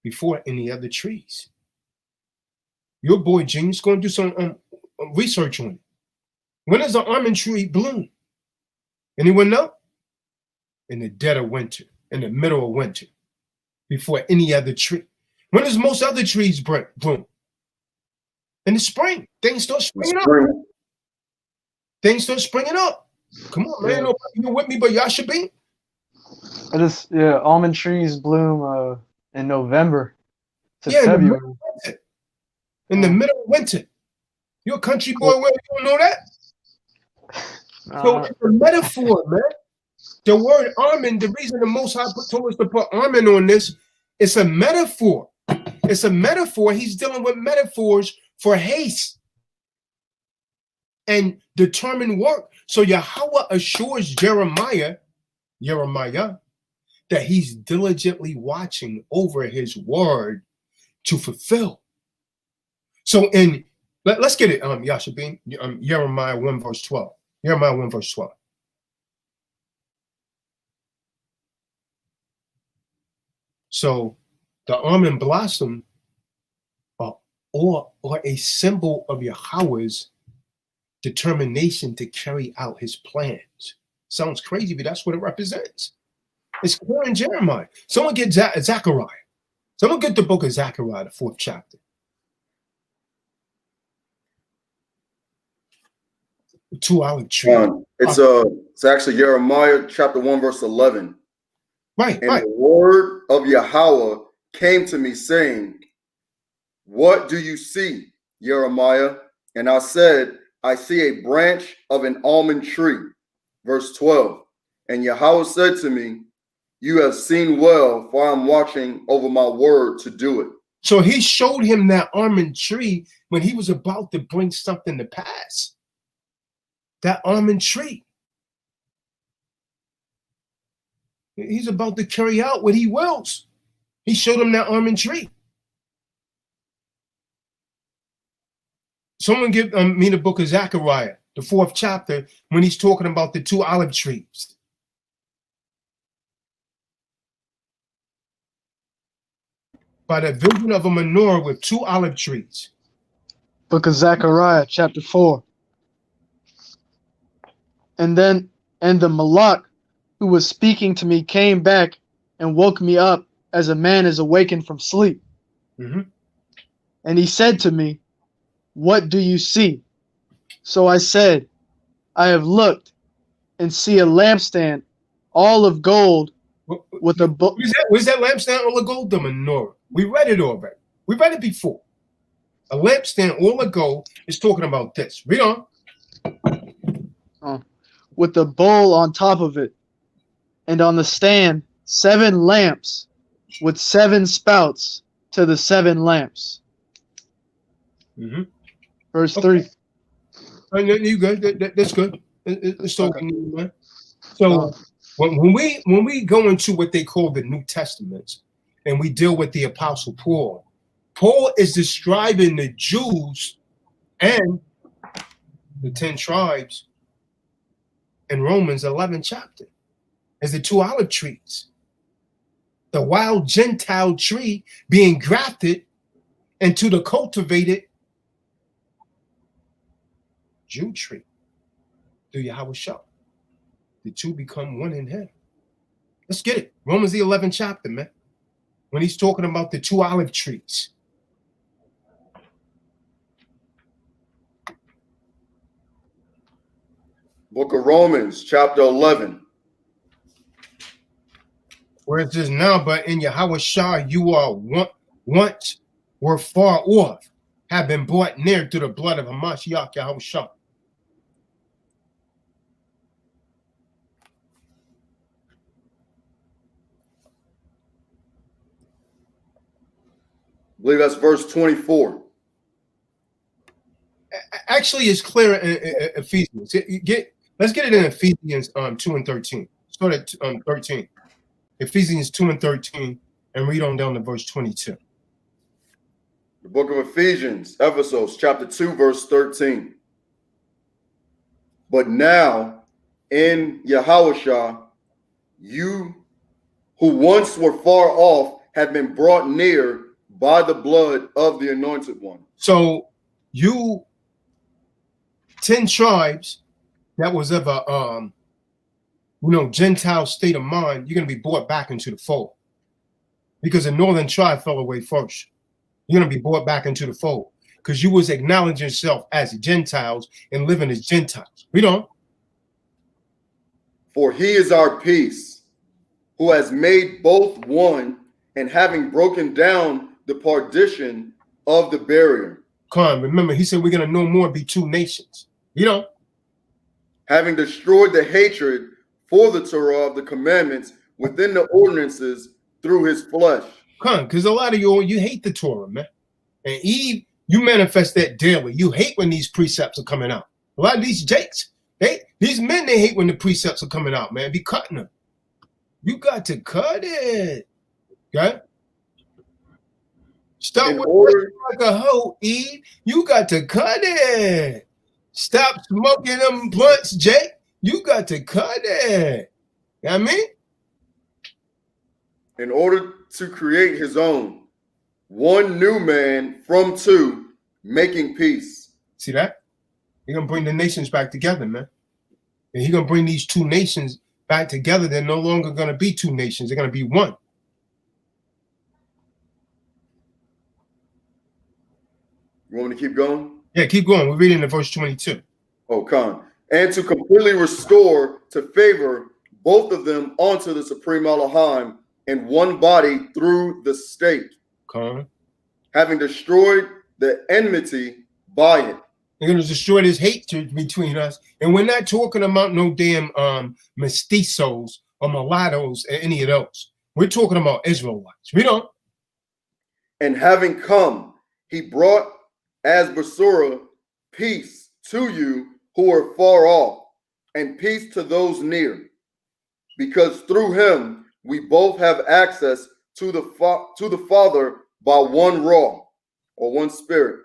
Speaker 3: before any other trees. Your boy Genius going to do some research on it. When does an almond tree bloom? Anyone know? In the dead of winter, in the middle of winter, before any other tree. When does most other trees bloom? In the spring. Things start springing up. Things start springing up. Come on, man. Nobody here with me but Yashabin.
Speaker 5: Almond trees bloom in November to February.
Speaker 3: In the middle of winter. You're a country boy, where you don't know that? So it's a metaphor, man. The word almond, the reason the Most High told us to put almond on this, it's a metaphor. It's a metaphor. He's dealing with metaphors for haste and determined work. So Yahweh assures Jeremiah, that he's diligently watching over his word to fulfill. So let's get it, Yashabin, Jeremiah 1 verse 12. Jeremiah 1 verse 12. So the almond blossom or a symbol of Yahweh's determination to carry out his plans. Sounds crazy, but that's what it represents. It's clear in Jeremiah. Someone get Zechariah. Someone get the book of Zechariah, the 4th chapter. The 2 olive tree.
Speaker 4: It's actually Jeremiah chapter 1 verse 11.
Speaker 3: Right,
Speaker 4: And
Speaker 3: right.
Speaker 4: the word of Yahweh came to me, saying, what do you see, Jeremiah? And I said, I see a branch of an almond tree. Verse 12. And Yahweh said to me, you have seen well, for I am watching over my word to do it.
Speaker 3: So he showed him that almond tree when he was about to bring something to pass. That almond tree. He's about to carry out what he wills. He showed him that almond tree. Someone give me the book of Zechariah, the 4th chapter, when he's talking about the 2 olive trees. By the vision of a menorah with 2 olive trees.
Speaker 5: Book of Zechariah, chapter 4. And the Malak who was speaking to me came back and woke me up as a man is awakened from sleep.
Speaker 3: Mm-hmm.
Speaker 5: And he said to me, what do you see? So I said, I have looked and see a lampstand, all of gold, with a book.
Speaker 3: Where's that lampstand all of gold? The menorah. We read it already. We read it before. A lampstand all of gold is talking about this. Read on.
Speaker 5: With a bowl on top of it, and on the stand 7 lamps with 7 spouts to the 7 lamps.
Speaker 3: Mm-hmm.
Speaker 5: Verse 3.
Speaker 3: You good? That's good. It's talking. Okay. So when we go into what they call the New Testament, and we deal with the Apostle Paul, Paul is describing the Jews and the 10 tribes in Romans 11 chapter as the 2 olive trees. The wild Gentile tree being grafted into the cultivated Jew tree. Do Yahweh show? The 2 become one in him. Let's get it. Romans the 11th chapter, man. When he's talking about the 2 olive trees.
Speaker 4: Book of Romans, chapter 11.
Speaker 3: Where it says now, but in Yahweh Shah you are once were far off, have been brought near through the blood of Hamashiach Yahweh Shah.
Speaker 4: I believe that's verse 24.
Speaker 3: Actually, it's clear in Ephesians. Let's get it in Ephesians 2 and 13. Start at 13. Ephesians 2 and 13, and read on down to verse 22.
Speaker 4: The book of Ephesians, Ephesus, chapter 2, verse 13. But now, in Yahushua, you who once were far off have been brought near by the blood of the Anointed One.
Speaker 3: So you 10 tribes that was of a Gentile state of mind, you're going to be brought back into the fold. Because the northern tribe fell away first. You're going to be brought back into the fold. Because you was acknowledging yourself as Gentiles and living as Gentiles. Read on.
Speaker 4: For he is our peace, who has made both one, and having broken down the partition of the barrier.
Speaker 3: Remember, he said we're going to no more be 2 nations.
Speaker 4: Having destroyed the hatred for the Torah of the commandments within the ordinances through his flesh.
Speaker 3: Because a lot of you hate the Torah, man. And Eve, you manifest that daily. You hate when these precepts are coming out. A lot of these jakes, these men, they hate when the precepts are coming out, man. Be cutting them. You got to cut it. Okay? Stop with like a hoe, Eve. You got to cut it. Stop smoking them blunts, Jake. You got to cut it. You know what I mean?
Speaker 4: In order to create his own, one new man from 2, making peace.
Speaker 3: See that? He's going to bring the nations back together, man. And he's going to bring these 2 nations back together. They're no longer going to be 2 nations. They're going to be one.
Speaker 4: You want me to keep going?
Speaker 3: Yeah, keep going. We're reading in verse 22.
Speaker 4: Oh, Khan. And to completely restore to favor both of them onto the Supreme Elohim in one body through the stake, having destroyed the enmity by it.
Speaker 3: They're going to destroy this hatred between us. And we're not talking about no damn mestizos or mulattoes or any of those. We're talking about Israelites. We don't.
Speaker 4: And having come, he brought as Basura peace to you who are far off, and peace to those near, because through him we both have access to the Father by one Raw, or one Spirit.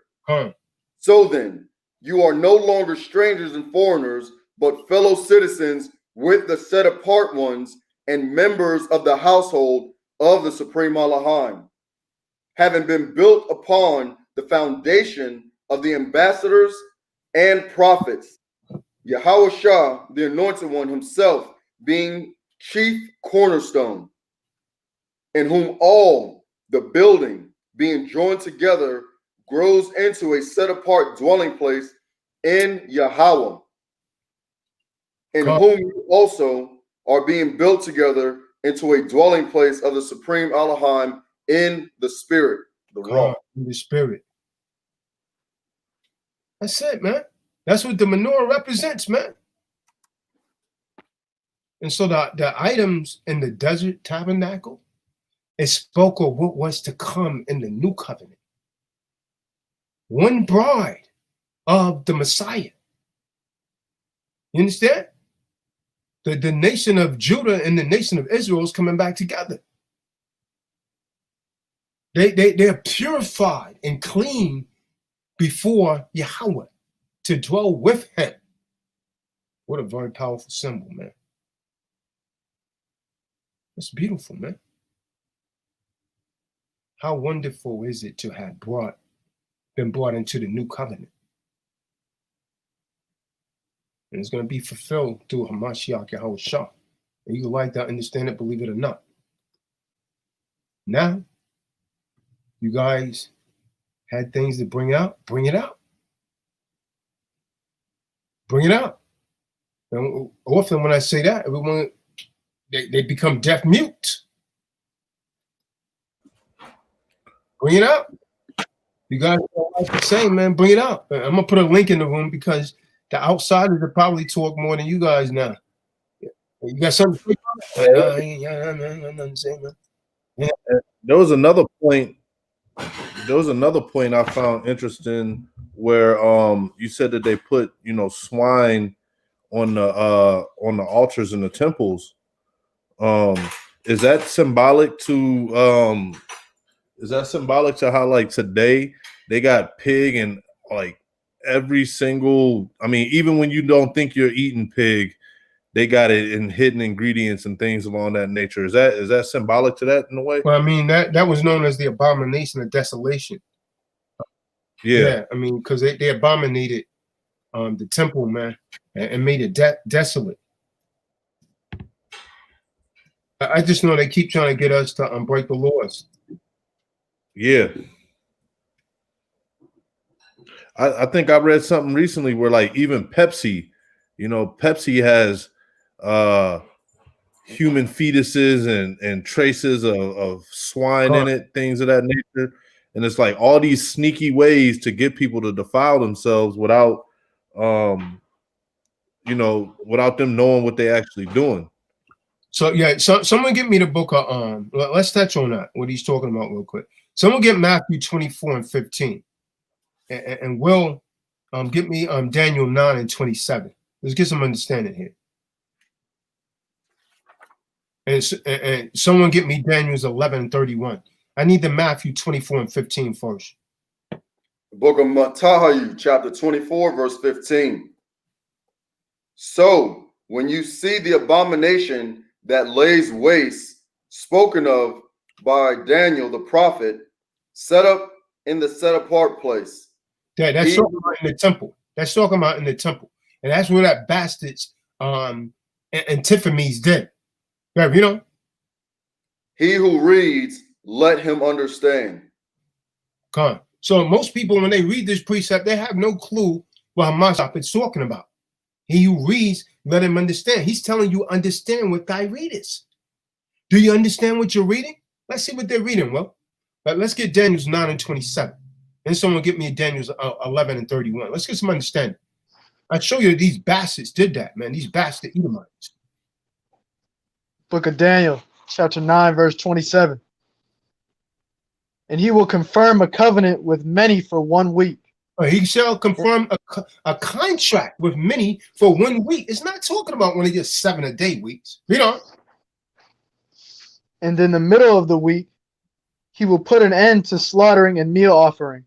Speaker 4: So then, you are no longer strangers and foreigners, but fellow citizens with the set apart ones and members of the household of the Supreme Elohim, having been built upon the foundation of the ambassadors and prophets, Yahweh Shah, the Anointed One himself, being chief cornerstone, in whom all the building being joined together grows into a set apart dwelling place in Yahweh, in whom you also are being built together into a dwelling place of the Supreme Elohim in the Spirit, the Raw.
Speaker 3: In the Spirit. That's it, man. That's what the menorah represents, man. And so the items in the desert tabernacle, it spoke of what was to come in the new covenant. One bride of the Messiah. You understand? The nation of Judah and the nation of Israel is coming back together. They're purified and clean before Yahweh to dwell with him. What a very powerful symbol, man. It's beautiful, man. How wonderful is it to have been brought into the new covenant? And it's going to be fulfilled through Hamashiach Yahweh Shah. And you can like that, understand it, believe it or not. Now, you guys had things to bring out, bring it out. Bring it out. And often when I say that, everyone, they become deaf mute. Bring it out. You guys don't like the same, man. Bring it out. I'm going to put a link in the room because the outsiders will probably talk more than you guys now. You got something to say?
Speaker 6: Yeah. There was another point. There was another point I found interesting where you said that they put, you know, swine on the altars in the temples. Is that symbolic to how like today they got pig and like every single, I mean, even when you don't think you're eating pig, they got it in hidden ingredients and things along that nature. Is that symbolic to that in a way?
Speaker 3: Well, I mean, that was known as the abomination of desolation. Yeah, I mean, because they abominated the temple, man, and made it desolate. I just know they keep trying to get us to break the laws.
Speaker 6: Yeah. I think I read something recently where like even Pepsi, you know, Pepsi has human fetuses and traces of swine in it, things of that nature. And it's like all these sneaky ways to get people to defile themselves without, you know, without them knowing what they're actually doing.
Speaker 3: So yeah, so someone get me the book of let's touch on that, what he's talking about real quick. Someone get Matthew 24 and 15. And Will get me Daniel 9 and 27. Let's get some understanding here. And someone get me Daniel's 11 and 31. I need the Matthew 24 and 15 first.
Speaker 4: The book of Matthew, chapter 24, verse 15. So when you see the abomination that lays waste, spoken of by Daniel the prophet, set up in the set apart place.
Speaker 3: Yeah, that's talking about in the temple. That's talking about in the temple. And that's where that bastards Antiphanes did. Yeah, you know.
Speaker 4: He who reads, let him understand.
Speaker 3: Come. So most people, when they read this precept, they have no clue what Hamashiach is talking about. He who reads, Let him understand. He's telling you understand what thy readest. Do you understand what you're reading? Let's see what they're reading. Well, let's get Daniel's 9 and 27. And someone get me Daniel's 11 and 31. Let's get some understanding. I show you these bastards did that, man. These bastard Edomites.
Speaker 5: Book of Daniel, chapter 9, verse 27. And he will confirm a covenant with many for 1 week.
Speaker 3: He shall confirm a contract with many for 1 week. It's not talking about when he gets 7 a day weeks. Read on.
Speaker 5: And in the middle of the week, he will put an end to slaughtering and meal offering.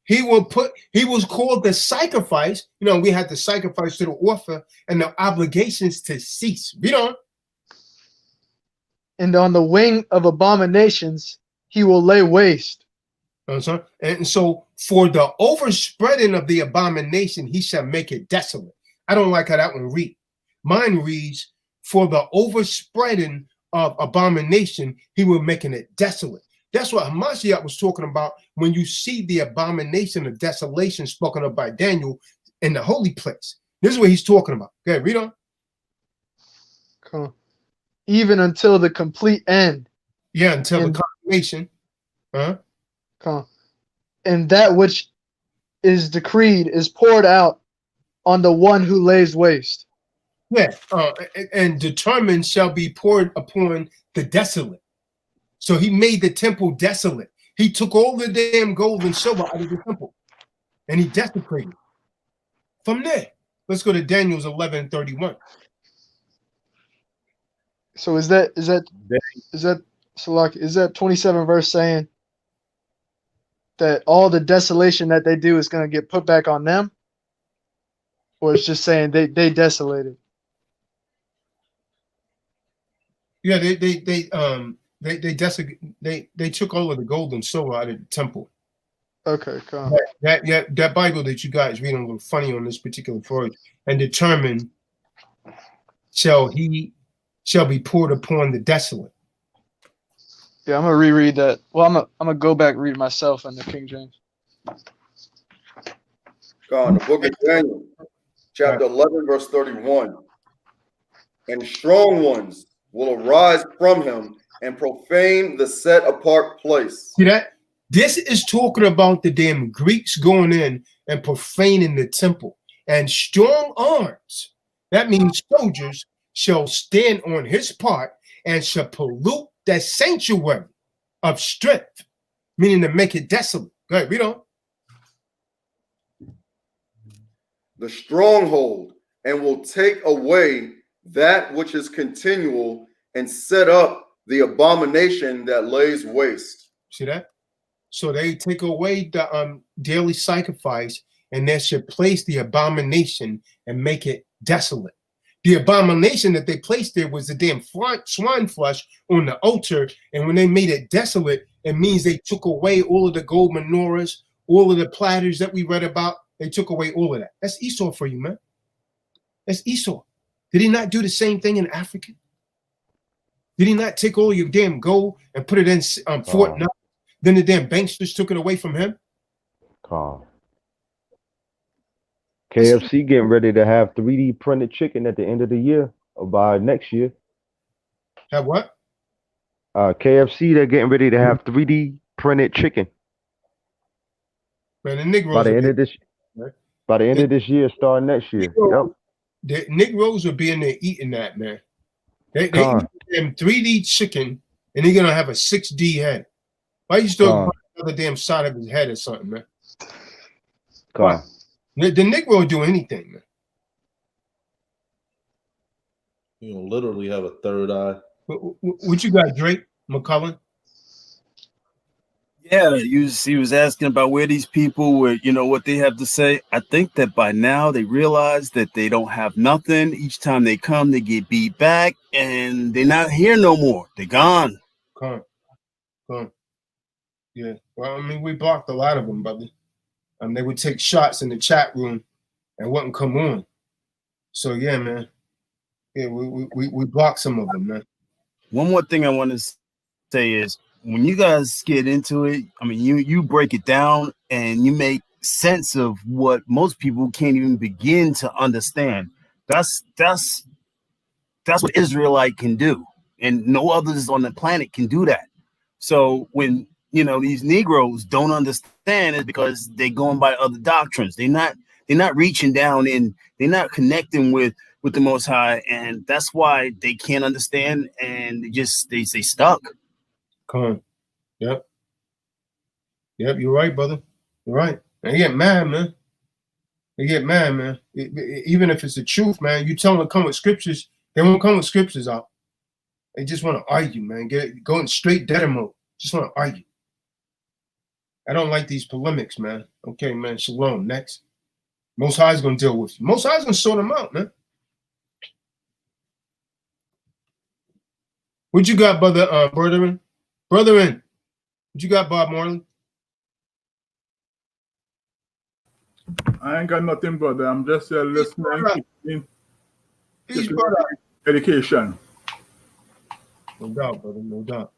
Speaker 3: He was called the sacrifice. You know, we had the sacrifice to the offer and the obligations to cease. Read on.
Speaker 5: And on the wing of abominations, he will lay waste.
Speaker 3: And so for the overspreading of the abomination, he shall make it desolate. I don't like how that one reads. Mine reads, for the overspreading of abomination, he will making it desolate. That's what Hamashiach was talking about when you see the abomination of desolation spoken of by Daniel in the holy place. This is what he's talking about. Okay, read on.
Speaker 5: Cool. Even until the complete end.
Speaker 3: Yeah, until the confirmation.
Speaker 5: Cool. And that which is decreed is poured out on the one who lays waste.
Speaker 3: Yeah, and determined shall be poured upon the desolate. So he made the temple desolate. He took all the damn gold and silver out of the temple, and he desecrated. From there, let's go to Daniel's 11:31.
Speaker 5: So is that 27 verse saying that all the desolation that they do is going to get put back on them, or it's just saying they desolated?
Speaker 3: Yeah, they took all of the gold and silver out of the temple.
Speaker 5: Okay, cool.
Speaker 3: That Bible that you guys read a little funny on this particular verse, and determined shall be poured upon the desolate.
Speaker 5: Yeah, I'm gonna reread that. Well, I'm gonna go back and read myself in the King James.
Speaker 4: God, the book of Daniel, chapter 11, verse 31. And strong ones will arise from him and profane the set apart place.
Speaker 3: See that? This is talking about the damn Greeks going in and profaning the temple. And strong arms, that means soldiers, shall stand on his part and shall pollute that sanctuary of strength, meaning to make it desolate. Go ahead, read on.
Speaker 4: The stronghold, and will take away that which is continual and set up the abomination that lays waste.
Speaker 3: See that? So they take away the daily sacrifice, and they should place the abomination and make it desolate. The abomination that they placed there was the damn swine flesh on the altar, and when they made it desolate, it means they took away all of the gold menorahs, all of the platters that we read about. They took away all of that. That's Esau for you, man. That's Esau. Did he not do the same thing in Africa? Did he not take all your damn gold and put it in Fort Knox? Then the damn banksters took it away from him?
Speaker 11: Calm. KFC getting ready to have 3D printed chicken at the end of the year or by next year.
Speaker 3: Have what?
Speaker 11: KFC, they're getting ready to have 3D printed chicken.
Speaker 3: Man, the Negroes
Speaker 11: by the end of this year, starting next year.
Speaker 3: The Negroes will be in there eating that, man. They eat them 3D chicken, and they're gonna have a 6D head. Why you still another damn side of his head or something, man? The Negro will do anything, man.
Speaker 6: You know, literally have a third eye.
Speaker 3: What you got, Drake McCullen?
Speaker 14: Yeah, he was asking about where these people were, you know, what they have to say. I think that by now they realize that they don't have nothing. Each time they come, they get beat back, and they're not here no more. They're gone.
Speaker 3: Gone. Yeah. Well, I mean, we blocked a lot of them, brother. They would take shots in the chat room and wouldn't come on. So yeah, man. Yeah, we blocked some of them, man.
Speaker 14: One more thing I want to say is, when you guys get into it, I mean, you break it down and you make sense of what most people can't even begin to understand. That's what Israelite can do, and no others on the planet can do that. So when these Negroes don't understand, is because they're going by other doctrines. They're not reaching down and they're not connecting with the Most High, and that's why they can't understand, and they stay stuck.
Speaker 3: Come on. Yep. You're right, brother. You're right. They get mad, man. Even if it's the truth, man, you tell them to come with scriptures, they won't come with scriptures out. They just want to argue, man. Going straight dead mode. Just want to argue. I don't like these polemics, man. Okay, man. Shalom. Next. Most High is going to deal with you. Most High is going to sort them out, man. What you got, brethren? Brethren, what you got, Bob Marley?
Speaker 15: I ain't got nothing, brother. I'm just listening.
Speaker 3: Peace, brother.
Speaker 15: Education.
Speaker 3: No doubt, brother. No doubt.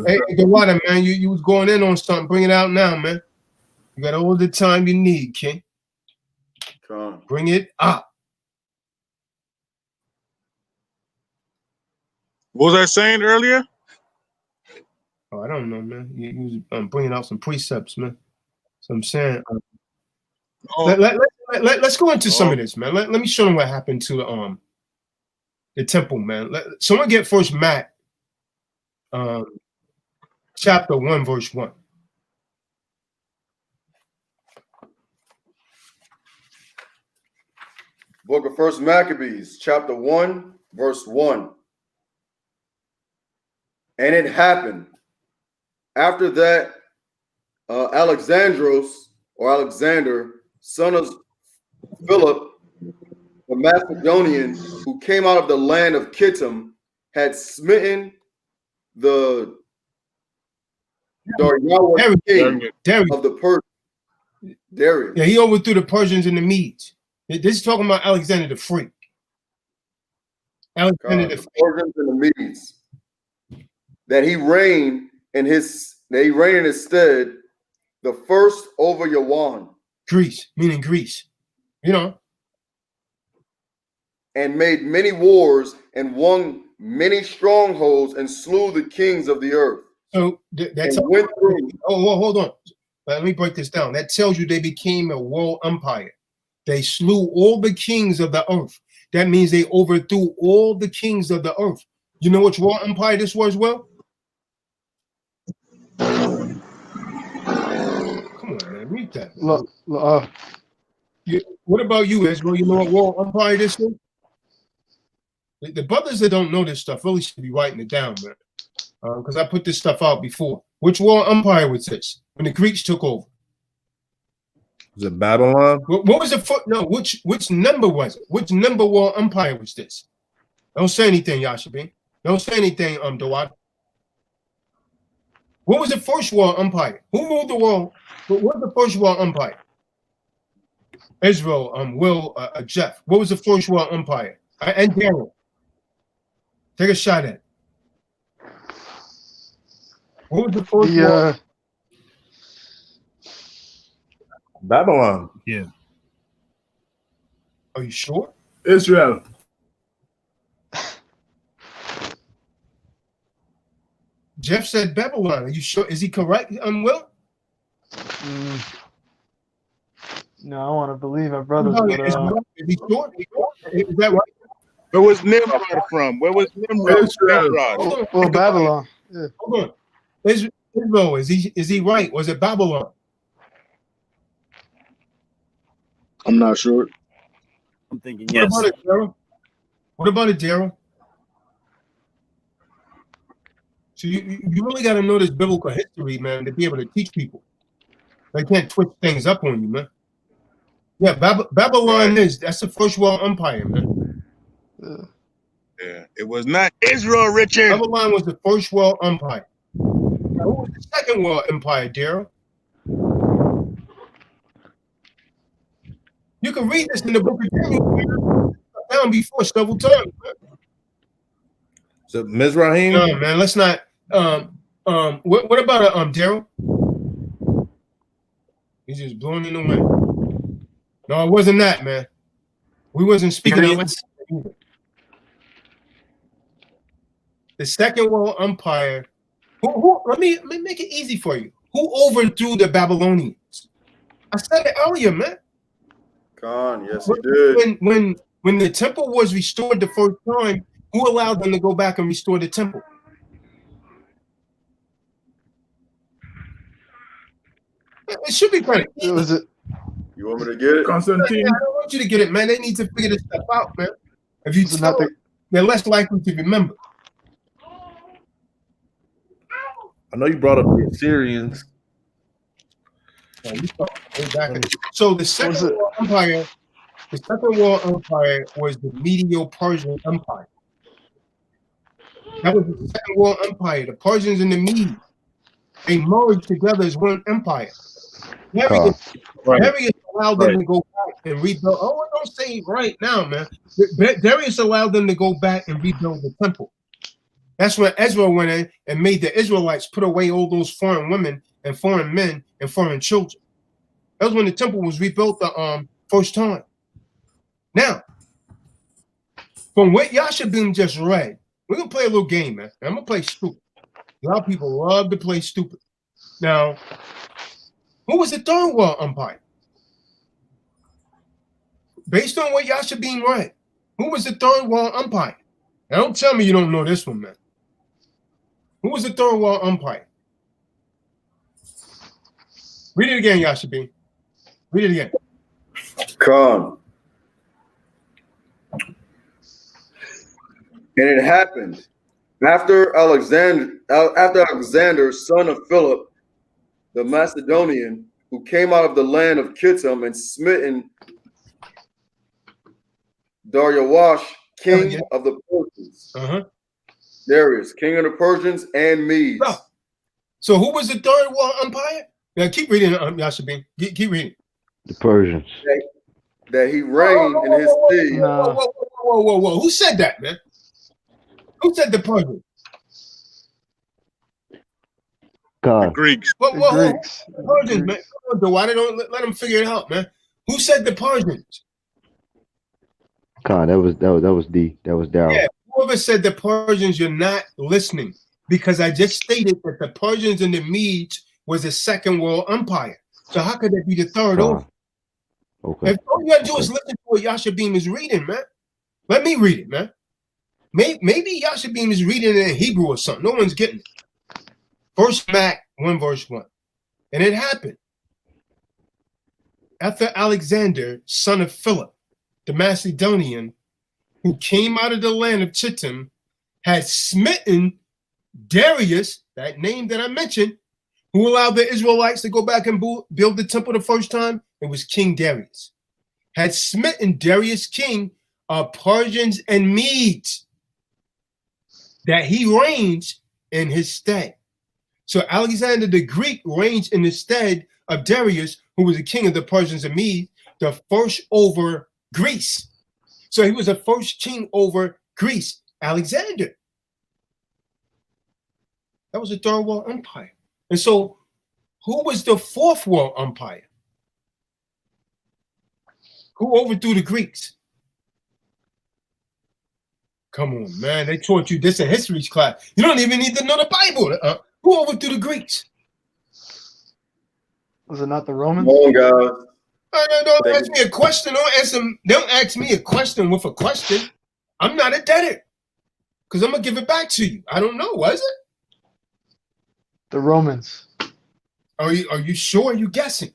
Speaker 15: Hey,
Speaker 3: the water, man. You was going in on something. Bring it out now, man. You got all the time you need, King. Bring it up.
Speaker 2: What was I saying earlier?
Speaker 3: Oh, I don't know, man. You was bringing out some precepts, man. So I'm saying, let's go into some of this, man. Let me show them what happened to the temple, man. Someone get first Matt, chapter 1, verse 1.
Speaker 4: Book of First Maccabees, chapter 1, verse 1. And it happened after that Alexander, son of Philip, the Macedonian, who came out of the land of Kittim, had smitten the Darius king of the Persians. Darius.
Speaker 3: Yeah, he overthrew the Persians and the Medes. This is talking about Alexander the Freak. Alexander the
Speaker 4: Persians and the Medes. That he reigned in his stead, the first over Yawan.
Speaker 3: Greece, meaning Greece.
Speaker 4: And made many wars and won many strongholds and slew the kings of the earth.
Speaker 3: So that's hold on. Let me break this down. That tells you they became a world empire. They slew all the kings of the earth. That means they overthrew all the kings of the earth. You know which world empire this was, Will? Come on, man. Read that. What about you, Israel? You know what world empire this is? The brothers that don't know this stuff really should be writing it down, man. Because I put this stuff out before. Which world empire was this? When the Greeks took over?
Speaker 6: Was it Babylon?
Speaker 3: What was the foot? No, which number was it? Which number world empire was this? Don't say anything, Yashabin. Don't say anything, Dawad. What was the first world empire? Who ruled the world? What was the first world empire? Israel, Will, Jeff. What was the first world empire? And Daniel. Take a shot at it. What was the first world?
Speaker 6: Babylon.
Speaker 14: Yeah.
Speaker 3: Are you sure?
Speaker 15: Israel.
Speaker 3: Jeff said Babylon. Are you sure? Is he correct, Will?
Speaker 5: No, I want to believe my brother.
Speaker 3: Is he sure? Is that right?
Speaker 2: Where was Nimrod from? Where was Nimrod?
Speaker 5: Well, Babylon. Yeah.
Speaker 3: Hold on. Israel, is he right? Was it Babylon?
Speaker 13: I'm not sure.
Speaker 14: I'm thinking yes.
Speaker 3: What about it, Daryl? So you really got to know this biblical history, man, to be able to teach people. They can't twist things up on you, man. Yeah, Babylon that's the first world empire, man.
Speaker 2: Yeah, it was not Israel, Richard.
Speaker 3: Babylon was the first world empire. Now, who was the second world empire, Daryl? You can read this in the book of Daniel. Down before several times, man.
Speaker 6: So Mizraim?
Speaker 3: No, man, let's not. What about Daryl? He's just blowing in the wind. No, it wasn't that, man. We wasn't speaking of
Speaker 14: Experience.
Speaker 3: either. The Second World Empire. Let me make it easy for you. Who overthrew the Babylonians? I said it earlier, man.
Speaker 4: Khan, yes, he did.
Speaker 3: When the temple was restored the first time, who allowed them to go back and restore the temple? It should be pretty easy.
Speaker 5: Was it?
Speaker 4: You want me to get it?
Speaker 15: Constantine.
Speaker 3: I don't want you to get it, man. They need to figure this stuff out, man. If you
Speaker 5: Was it
Speaker 3: tell
Speaker 5: not
Speaker 3: them, they're less likely to remember.
Speaker 6: I know you brought up the Assyrians.
Speaker 3: So the Second World Empire, was the Medo-Persian Empire. That was the Second World Empire. The Persians and the Medes, they merged together as one empire. Darius allowed them to go back and rebuild. Oh, don't say it right now, man. Darius allowed them to go back and rebuild the temple. That's when Ezra went in and made the Israelites put away all those foreign women and foreign men and foreign children. That was when the temple was rebuilt the first time. Now, from what Yashabim just read, we're gonna play a little game, man. I'm gonna play stupid. A lot of people love to play stupid. Now, who was the Third World Empire? Based on what Yashabim read, who was the Third World Empire? Now, don't tell me you don't know this one, man. Who was the Third World Empire? Read it again, Yashabim. Read it again.
Speaker 4: Khan. And it happened after Alexander, son of Philip, the Macedonian, who came out of the land of Kittim and smitten Darius, king of the Persians. Darius, king of the Persians and Medes.
Speaker 3: So who was the Third World Empire? Now keep reading, Yashabim. Keep reading.
Speaker 11: The Persians.
Speaker 4: That he reigned in his city.
Speaker 3: Whoa. Who said that, man? Who said the Persians?
Speaker 11: God.
Speaker 2: The Greeks.
Speaker 3: Greeks. The Persians, man. Why they don't let them figure it out, man? Who said the Persians?
Speaker 11: God, that was Daryl.
Speaker 3: Yeah, whoever said the Persians, you're not listening, because I just stated that the Persians and the Medes was the Second World Empire. So how could that be the third over?
Speaker 11: Okay.
Speaker 3: If all you gotta do is listen to what Yashabim is reading, man. Let me read it, man. Maybe Yashabim is reading it in Hebrew or something. No one's getting it. First Mac 1 verse 1. And it happened after Alexander, son of Philip, the Macedonian, who came out of the land of Chittim, had smitten Darius, that name that I mentioned, who allowed the Israelites to go back and build the temple the first time. It was King Darius. Had smitten Darius, king of Persians and Medes, that he reigns in his stead. So Alexander the Greek reigns in the stead of Darius, who was the king of the Persians and Medes, the first over Greece. So he was the first king over Greece, Alexander. That was the Third World Empire. And so who was the Fourth World Empire? Who overthrew the Greeks? Come on, man. They taught you this in history class. You don't even need to know the Bible. Who overthrew the Greeks?
Speaker 5: Was it not the Romans?
Speaker 4: Oh, God.
Speaker 3: Don't ask me a question. Don't ask me a question with a question. I'm not a debtor, because I'm going to give it back to you. I don't know. Was it?
Speaker 5: The Romans.
Speaker 3: Are you sure? Are you guessing?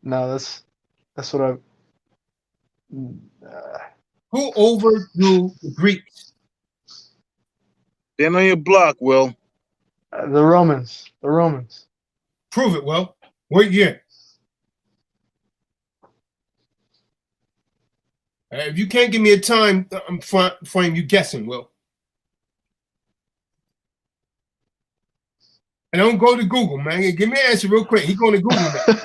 Speaker 5: No, that's what I.
Speaker 3: Who overthrew the Greeks?
Speaker 16: Then on your block, Will.
Speaker 5: The Romans. The Romans.
Speaker 3: Prove it, Will. What year? If you can't give me a time frame, you guessing, Will. And don't go to Google, man. Give me an answer real quick. He's going to Google that.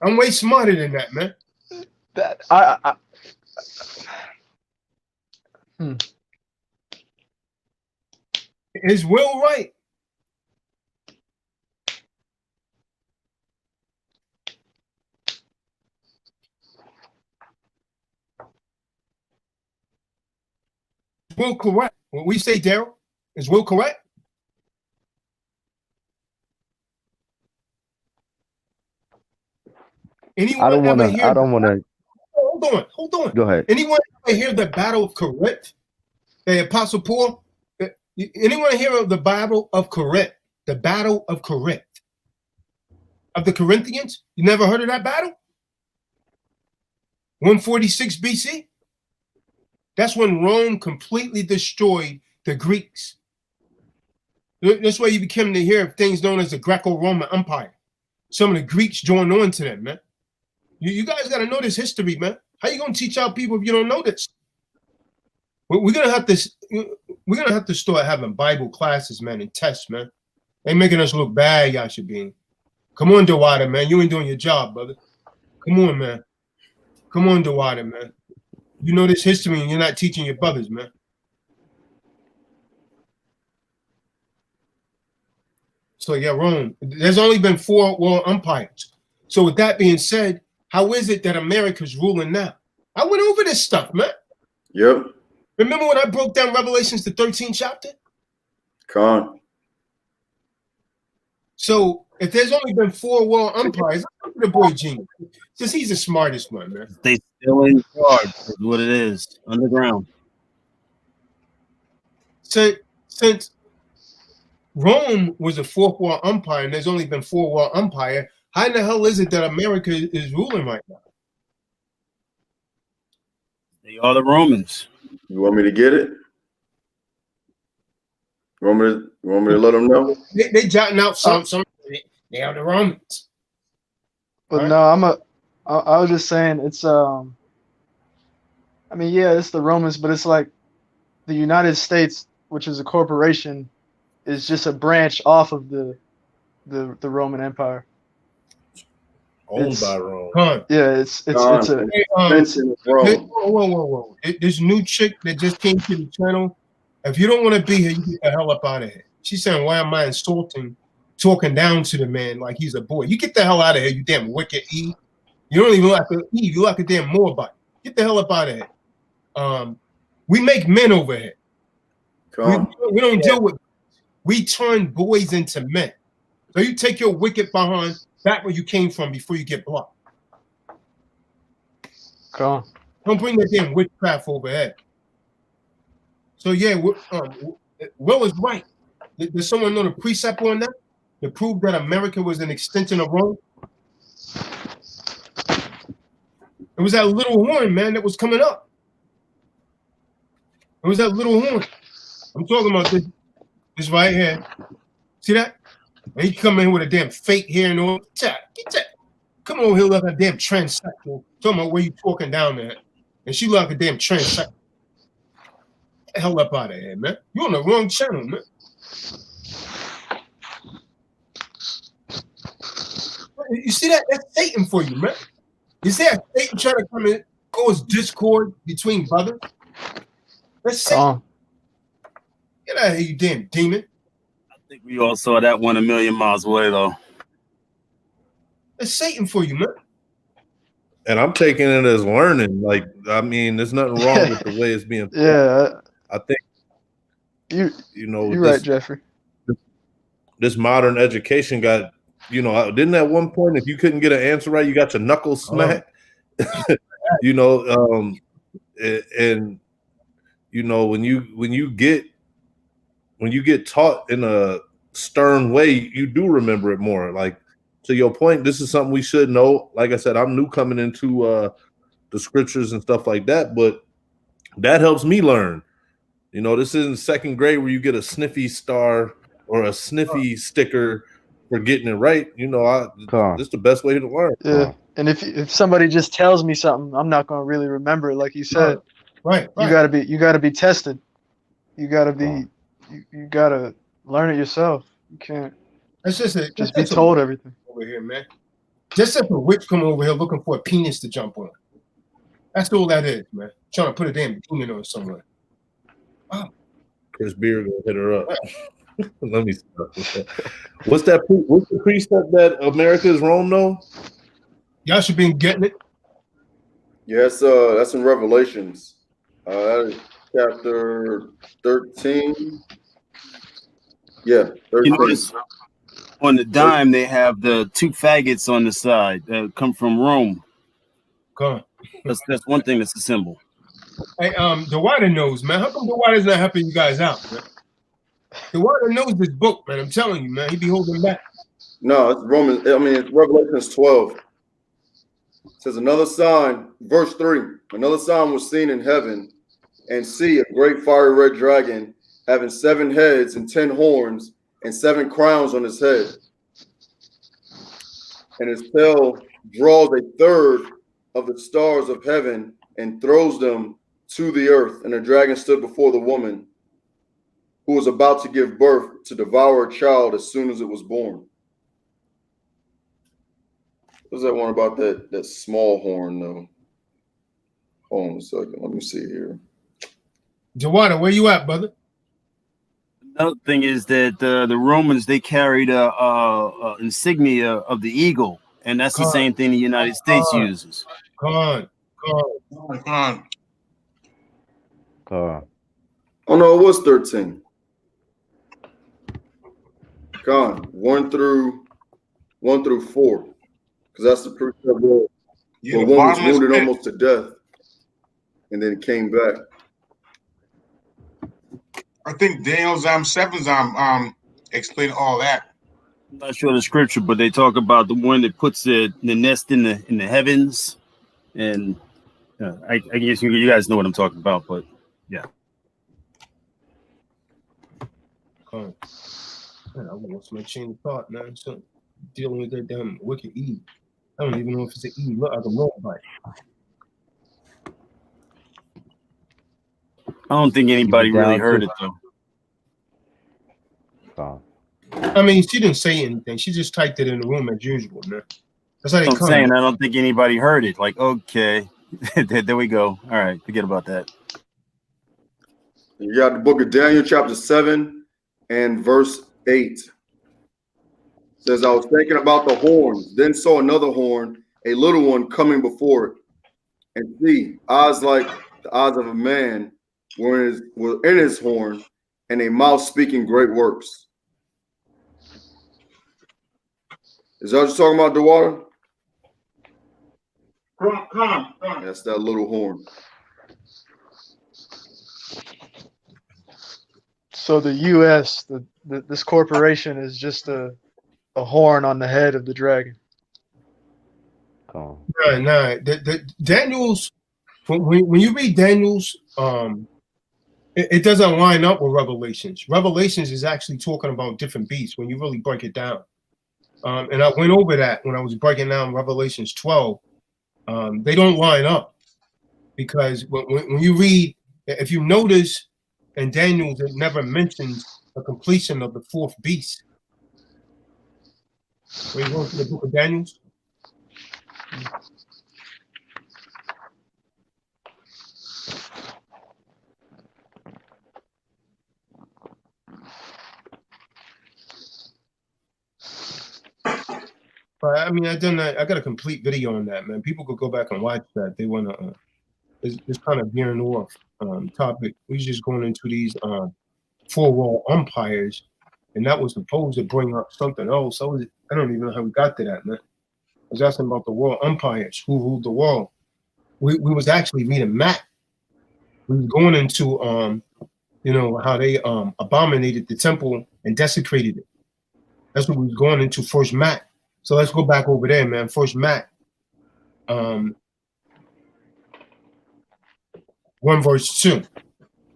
Speaker 3: I'm way smarter than that, man. Is Will right? Will correct. What we say, Daryl, is Will correct? Anyone
Speaker 11: I don't
Speaker 3: ever
Speaker 11: wanna.
Speaker 3: hear
Speaker 11: I don't wanna.
Speaker 3: hold on.
Speaker 11: Go ahead.
Speaker 3: Anyone ever hear the Battle of Corinth? The Apostle Paul? Anyone hear of the Battle of Corinth? The Battle of Corinth. Of the Corinthians? You never heard of that battle? 146 BC? That's when Rome completely destroyed the Greeks. That's why you became to hear of things known as the Greco-Roman Empire. Some of the Greeks joined on to them, man. You guys got to know this history, man. How you gonna teach our people if you don't know this? We're gonna have to start having Bible classes, man, and tests, man. They making us look bad, y'all should be. Come on, DeWater, man. You ain't doing your job, brother. Come on, man. Come on, DeWater, man. You know this history and you're not teaching your brothers, man. So yeah, Rome. There's only been 4 world empires. So with that being said, how is it that America's ruling now? I went over this stuff, man.
Speaker 4: Yep.
Speaker 3: Remember when I broke down Revelations, the 13th chapter?
Speaker 4: Con.
Speaker 3: So if there's only been 4 world empires, look at the boy Gene. Just he's the smartest one, man.
Speaker 14: They still in charge. Is what it is. Underground.
Speaker 3: So since Rome was a 4th world empire and there's only been 4 world empire, how in the hell is it that America is ruling right now?
Speaker 14: They are the Romans.
Speaker 4: You want me to get it? You want me to let them know?
Speaker 3: They jotting out some. They are the Romans.
Speaker 5: But no, I was just saying it's I mean, yeah, it's the Romans, but it's like the United States, which is a corporation, is just a branch off of the Roman Empire.
Speaker 6: Owned by Rome.
Speaker 5: Yeah, it's a
Speaker 3: whoa. This new chick that just came to the channel, if you don't want to be here, you get the hell up out of here. She's saying, why am I insulting, talking down to the man like he's a boy? You get the hell out of here, you damn wicked Eve. You don't even like an Eve, you like a damn Moabite. Get the hell up out of here. We make men over here. We don't deal with, we turn boys into men. So you take your wicked behind back where you came from before you get blocked.
Speaker 5: Come on.
Speaker 3: Don't bring that damn witchcraft over here. So yeah, Will is right. Does someone know the precept on that to prove that America was an extension of Rome? It was that little horn, man, that was coming up. It was that little horn. I'm talking about this right here. See that? And he come in with a damn fake hair and all. Get that. Come on here like a damn transsexual. Talking about where you talking down there. And she like a damn transsexual. Get the hell up out of here, man. You're on the wrong channel, man. You see that? That's Satan for you, man. You see that Satan trying to come in, cause discord between brothers? That's Satan. Get out of here, you damn demon.
Speaker 14: I think we all saw that one a million miles away, though.
Speaker 3: That's Satan for you, man.
Speaker 6: And I'm taking it as learning. Like, I mean, there's nothing wrong with the way it's being put.
Speaker 5: Yeah.
Speaker 6: I think you know,
Speaker 5: you're right, Jeffrey.
Speaker 6: This modern education got, you know, didn't at one point, if you couldn't get an answer right, you got your knuckles smacked. You know, and you know, when you get taught in a stern way, you do remember it more. Like, to your point, this is something we should know. Like I said, I'm new coming into the scriptures and stuff like that, but that helps me learn. You know, this isn't second grade where you get a sniffy star or a sniffy sticker for getting it right. You know, this is the best way to learn.
Speaker 5: Yeah, and if somebody just tells me something, I'm not gonna really remember it. Like you said,
Speaker 3: right.
Speaker 5: You gotta be tested. You gotta be, you gotta learn it yourself. You can't.
Speaker 3: That's
Speaker 5: just be told everything
Speaker 3: over here, man. Just if a witch come over here looking for a penis to jump on. That's all that is, man. Trying to put a damn demon on somewhere. Wow.
Speaker 6: Chris Beard gonna hit her up. Let me stop with that. What's the precept that America is Rome, though?
Speaker 3: Y'all should be getting it.
Speaker 4: Yes, that's in Revelations. chapter 13. Yeah, 13.
Speaker 14: You notice on the dime they have the 2 faggots on the side that come from Rome.
Speaker 3: Come.
Speaker 14: That's one thing that's a symbol.
Speaker 3: Hey, the Water knows, man. How come the Water's not helping you guys out, man? The Water knows this book, man. I'm telling you, man. He be holding back.
Speaker 4: No, it's Romans. I mean, it's Revelations 12. It says another sign, verse 3. Another sign was seen in heaven, and see a great fiery red dragon having 7 heads and 10 horns and 7 crowns on his head. And his tail draws a third of the stars of heaven and throws them to the earth. And the dragon stood before the woman who was about to give birth to devour a child as soon as it was born. What's that one about that small horn, though? Hold on a second. Let me see here.
Speaker 3: Jawada, where you at, brother?
Speaker 14: Another thing is that the Romans, they carried a insignia of the eagle, and that's the same thing the United States uses.
Speaker 3: Come on.
Speaker 4: Oh no, it was 13. Con 1 through 4, because that's the precept where one was wounded almost to death, and then came back.
Speaker 2: I think Daniel's 7's explain all that.
Speaker 14: I'm not sure the scripture, but they talk about the one that puts the nest in the heavens, and I guess you guys know what I'm talking about, but yeah.
Speaker 3: Man, I lost my chain of thought, man. So dealing with that damn wicked Eve. I don't even know if it's an Eve. Look like a robot.
Speaker 14: I don't think anybody really heard it though.
Speaker 3: I mean, she didn't say anything. She just typed it in the room as usual, man. That's how they
Speaker 14: I'm
Speaker 3: come.
Speaker 14: saying I don't think anybody heard it. Like, okay, there we go. All right, forget about that.
Speaker 4: You got the book of Daniel, chapter 7 and verse 8. It says, I was thinking about the horns, then saw another horn, a little one coming before it. And see, eyes like the eyes of a man were in his horn, and a mouth speaking great works. Is that what you're talking about, DeWater?
Speaker 2: Come on.
Speaker 4: That's that little horn.
Speaker 5: So the U.S., this corporation is just a horn on the head of the dragon.
Speaker 3: Nah. Daniel's, when you read Daniel's, it doesn't line up with Revelations. Revelations is actually talking about different beasts when you really break it down. And I went over that when I was breaking down Revelations 12. They don't line up because when you read, if you notice in Daniel, it never mentions the completion of the 4th beast. When you go to the book of Daniel. But I mean, I got a complete video on that, man. People could go back and watch that. They want to. It's kind of veering off topic. We're just going into these 4 world umpires, and that was supposed to bring up something else. I don't even know how we got to that, man. I was asking about the world umpires, who ruled the world. We was actually reading Matt. We was going into how they abominated the temple and desecrated it. That's what we was going into first Matt. So let's go back over there, man. First Matt. 1 verse 2.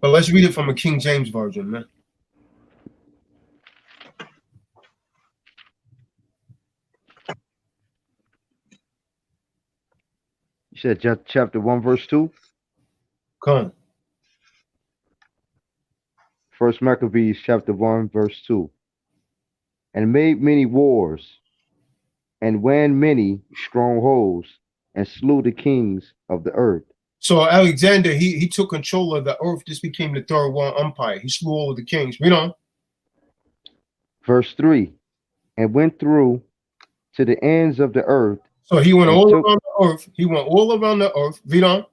Speaker 3: But let's read it from a King James version, man.
Speaker 11: You said chapter 1, verse 2?
Speaker 3: Come.
Speaker 11: First Maccabees, chapter 1, verse 2. And made many wars, and won many strongholds, and slew the kings of the earth.
Speaker 3: So Alexander, he took control of the earth. This became the 3rd world empire. He slew all of the kings. Read on.
Speaker 11: Verse 3. And went through to the ends of the earth.
Speaker 3: So he went all around the earth. He went all around the earth. Read on.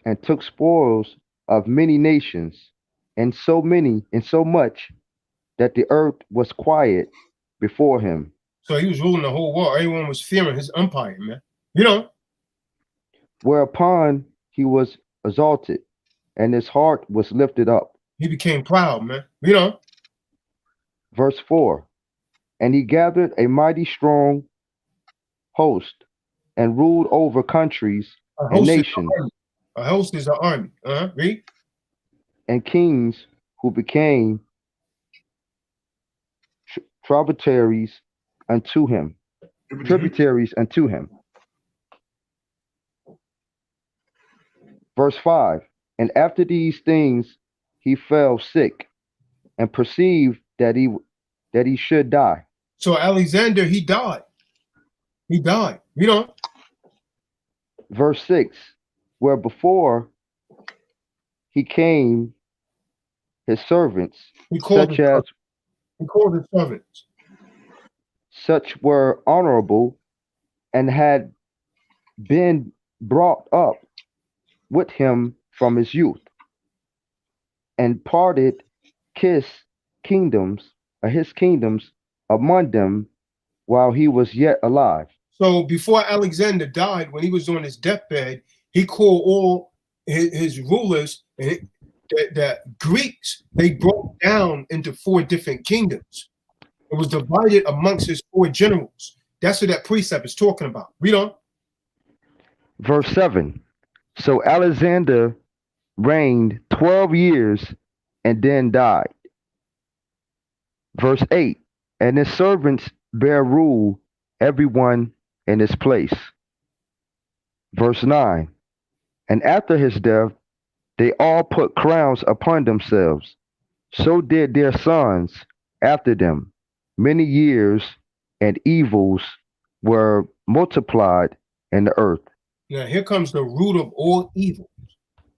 Speaker 11: And took spoils of many nations, and so much that the earth was quiet before him.
Speaker 3: So he was ruling the whole world. Everyone was fearing his empire, man. You know.
Speaker 11: Whereupon he was exalted, and his heart was lifted up.
Speaker 3: He became proud, man. You know.
Speaker 11: Verse 4. And he gathered a mighty strong host, and ruled over countries and nations.
Speaker 3: A host is an army. Read.
Speaker 11: And kings who became tributaries unto him. Verse 5. And after these things he fell sick, and perceived that he should die.
Speaker 3: So Alexander, he died. He died. You know.
Speaker 11: Verse 6. Where before he came his servants,
Speaker 3: he called his servants.
Speaker 11: Such were honorable, and had been brought up with him from his youth, and parted his kingdoms among them while he was yet alive.
Speaker 3: So before Alexander died, when he was on his deathbed, he called all his rulers, and the Greeks, they broke down into 4 different kingdoms. It was divided amongst his 4 generals. That's what that precept is talking about. Read on.
Speaker 11: Verse 7. So Alexander reigned 12 years and then died. Verse 8. And his servants bare rule, everyone in his place. Verse 9. And after his death, they all put crowns upon themselves. So did their sons after them. Many years and evils were multiplied in the earth.
Speaker 3: Now here comes the root of all evil.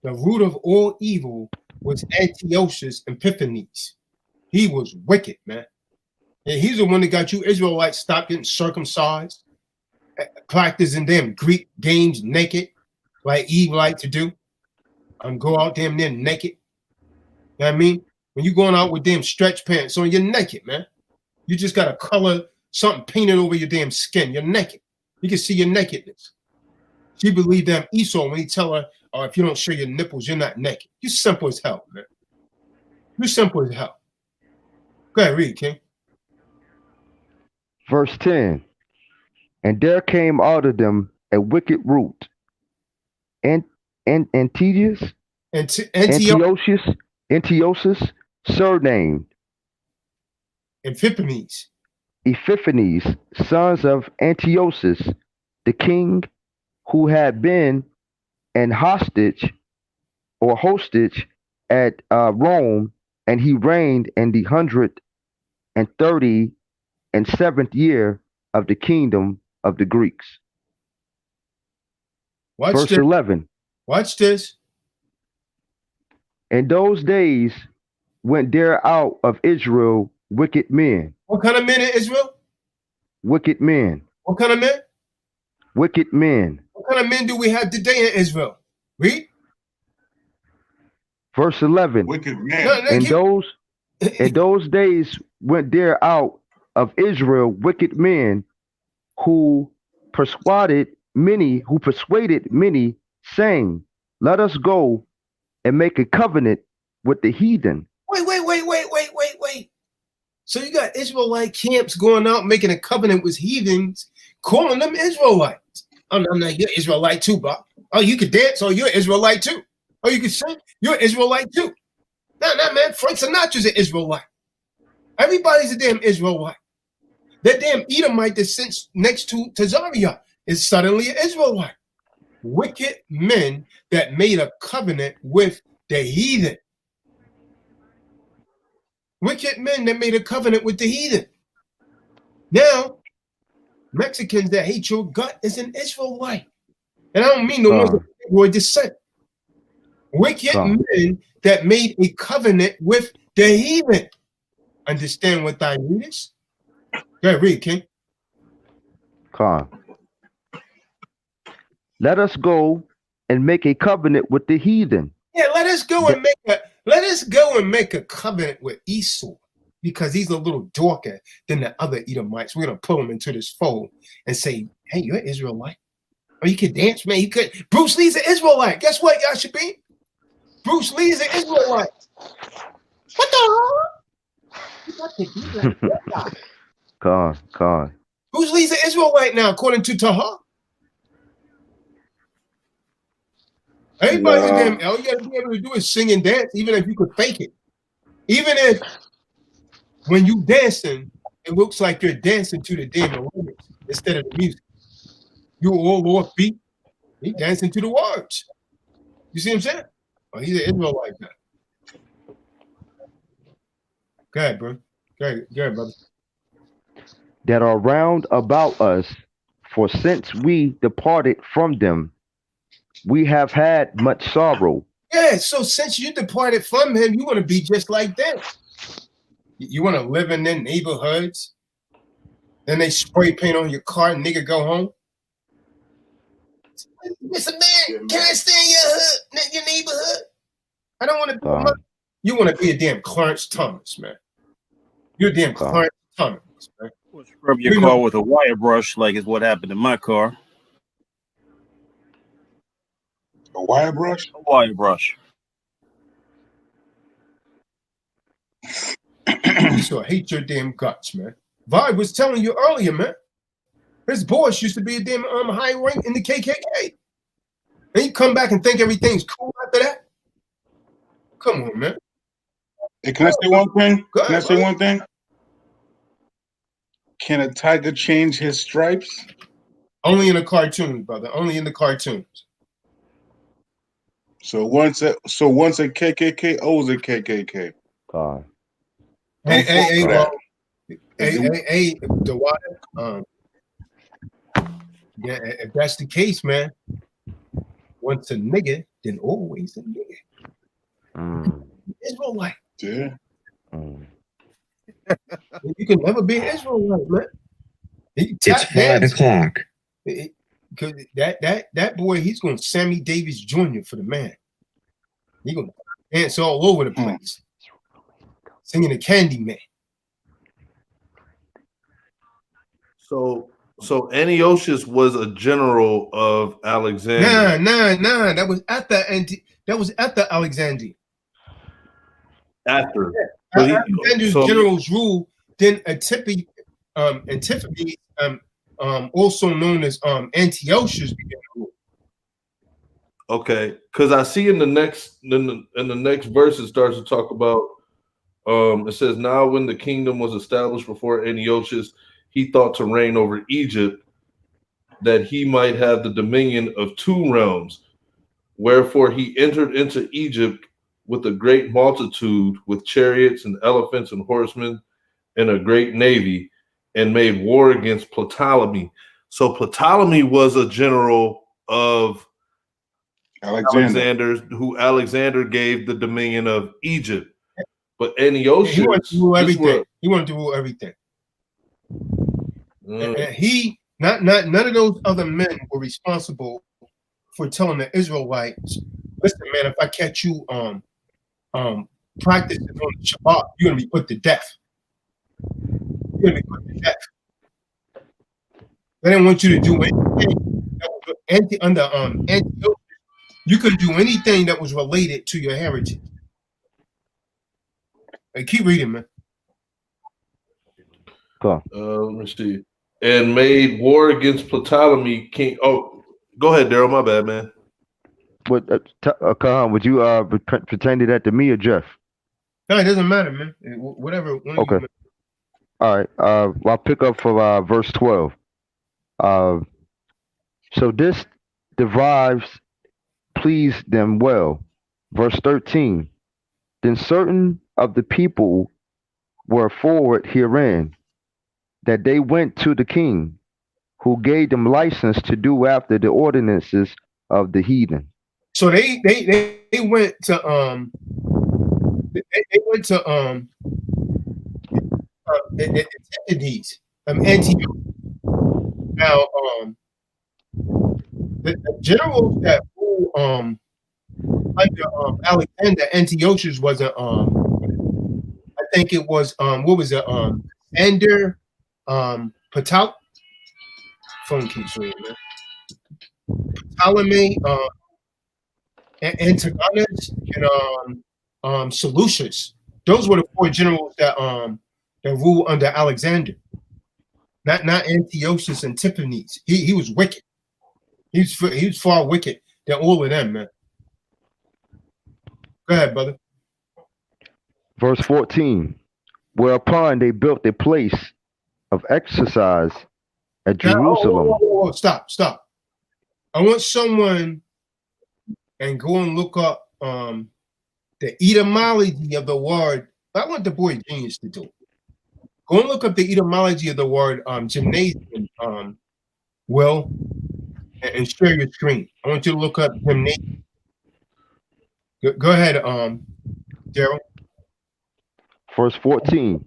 Speaker 3: The root of all evil was Antiochus Epiphanes. He was wicked, man. And he's the one that got you Israelites stop getting circumcised, practicing them Greek games naked, like Eve liked to do. Go out damn near naked. You know what I mean? When you going out with damn stretch pants on, you're naked, man. You just got a color, something painted over your damn skin. You're naked. You can see your nakedness. She believed damn Esau when he tell her, oh, if you don't show your nipples, you're not naked. You simple as hell, man. You simple as hell. Go ahead, read, King.
Speaker 11: Verse 10. And there came out of them a wicked root, Antiochus, surnamed Epiphanes, sons of Antiochus, the king, who had been an hostage at Rome, and he reigned in the 137th year of the kingdom of the Greeks. Verse 11.
Speaker 3: Watch this.
Speaker 11: In those days went there out of Israel wicked men.
Speaker 3: What kind of men in Israel?
Speaker 11: Wicked men.
Speaker 3: What kind of men?
Speaker 11: Wicked men.
Speaker 3: What kind of men do we have today in Israel? Read.
Speaker 11: Verse 11.
Speaker 2: Wicked men.
Speaker 11: In those days went there out of Israel wicked men who persuaded many, saying, let us go and make a covenant with the heathen.
Speaker 3: Wait. So you got Israelite camps going out making a covenant with heathens, calling them Israelites. Oh, no, you're Israelite too, Bob. Oh, you could dance? Oh, you're Israelite too. Oh, you can sing? You're Israelite too. No, man, Frank Sinatra's an Israelite. Everybody's a damn Israelite. That damn Edomite that sits next to Tazariah is suddenly an Israelite. Wicked men that made a covenant with the heathen. Wicked men that made a covenant with the heathen. Now, Mexicans that hate your gut is an Israelite. And I don't mean the ones that were descent. Wicked men that made a covenant with the heathen. Understand what I read is? Go ahead, read, King.
Speaker 11: Let us go and make a covenant with the heathen.
Speaker 3: Yeah, let us go and make a covenant with Esau, because he's a little darker than the other Edomites. We're gonna pull him into this fold and say, hey, you're an Israelite. Oh, you can dance, man. You could. Bruce Lee's an Israelite. Guess what, y'all should be? Bruce Lee is an Israelite. What the hell? You got to be like that guy.
Speaker 11: God.
Speaker 3: Bruce Lee's an Israelite now, according to Taha. Everybody's damn. All you got to be able to do is sing and dance, even if you could fake it. Even if when you dancing, it looks like you're dancing to the damn lyrics instead of the music. You all off beat. He dancing to the words. You see what I'm saying? Oh, he's an Israelite guy. Go ahead, bro. Go ahead, brother.
Speaker 11: That are round about us, for since we departed from them, we have had much sorrow.
Speaker 3: Yeah, so since you departed from him, you want to be just like them. You want to live in their neighborhoods. Then they spray paint on your car, and nigga go home. Listen, man, can I stay in your neighborhood? I don't want to be You want to be a damn Clarence Thomas, man. You're a damn Clarence Thomas, man.
Speaker 14: Scrub your car with a wire brush, like is what happened to my car.
Speaker 2: A wire brush?
Speaker 14: A wire brush.
Speaker 3: You sure hate your damn guts, man. Vibe was telling you earlier, man. His boss used to be a damn high rank in the KKK. And you come back and think everything's cool after that? Come on, man.
Speaker 2: Hey, can I say one thing?
Speaker 3: Go ahead,
Speaker 2: Can I say one thing? Can a tiger change his stripes?
Speaker 3: Only in the cartoons, brother. Only in the cartoons.
Speaker 2: So once a KKK owes a KKK.
Speaker 11: God.
Speaker 3: Hey, the water. Yeah, if that's the case, man. Once a nigga, then always a nigga. Israelite.
Speaker 2: Yeah.
Speaker 3: You can never be an Israelite, man.
Speaker 17: It's 5 o'clock.
Speaker 3: Because that boy, he's going to Sammy Davis Jr. for the man. He's going to dance all over the place, singing the Candy Man.
Speaker 6: So Antiochus was a general of Alexander.
Speaker 3: Nah. That was after Alexander.
Speaker 6: After.
Speaker 3: Yeah. Alexander's generals rule. Then Antiphanes, also known as Antiochus, began to rule.
Speaker 6: Okay, because I see in the next verse it starts to talk about. It says, now when the kingdom was established before Antiochus, he thought to reign over Egypt, that he might have the dominion of 2 realms. Wherefore he entered into Egypt with a great multitude, with chariots and elephants and horsemen, and a great navy, and made war against Ptolemy. So Ptolemy was a general of Alexander, who Alexander gave the dominion of Egypt. But Antiochus,
Speaker 3: he wanted to rule everything. He wanted to rule everything. And none of those other men were responsible for telling the Israelites, listen, man, if I catch you practicing on the Shabbat, you're gonna be put to death. You're gonna be put to death. They didn't want you to do anything that was under Antiochus. You could do anything that was related to your heritage. Hey, keep reading, man.
Speaker 6: Let me see. And made war against Ptolemy, king. Oh, go ahead, Daryl. My bad, man.
Speaker 11: What, Khan, would you pertain to that to me or Jeff?
Speaker 3: No, it doesn't matter, man. Whatever.
Speaker 11: Okay. All right. I'll pick up for verse 12. So this derives pleased them well. Verse 13. Then certain of the people were forward herein, that they went to the king, who gave them license to do after the ordinances of the heathen.
Speaker 3: So they went to these Antioch. Now the generals that rule under Alexander, Antiochus wasn't I think it was what was it Ander Patal phone keeps ringing, man. Ptolemy Antigonus and Seleucus. Those were the 4 generals that ruled under Alexander. Not Antiochus and Tipanes. He was wicked. He was far wicked than all of them, man. Go ahead, brother.
Speaker 11: Verse 14. Whereupon they built a place of exercise at Jerusalem.
Speaker 3: Whoa, stop. I want someone and go and look up the etymology of the word. I want the boy Genius to do it. Go and look up the etymology of the word gymnasium, Will, and share your screen. I want you to look up gymnasium. Go ahead, Daryl.
Speaker 11: Verse 14.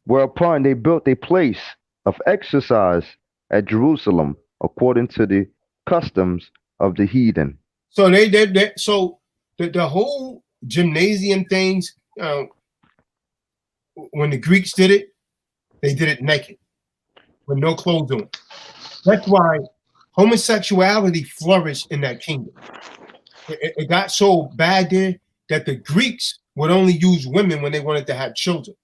Speaker 11: Whereupon they built a place of exercise at Jerusalem according to the customs of the heathen.
Speaker 3: So so the whole gymnasium things, when the Greeks did it, they did it naked with no clothes on. That's why homosexuality flourished in that kingdom. It got so bad there that the Greeks would only use women when they wanted to have children.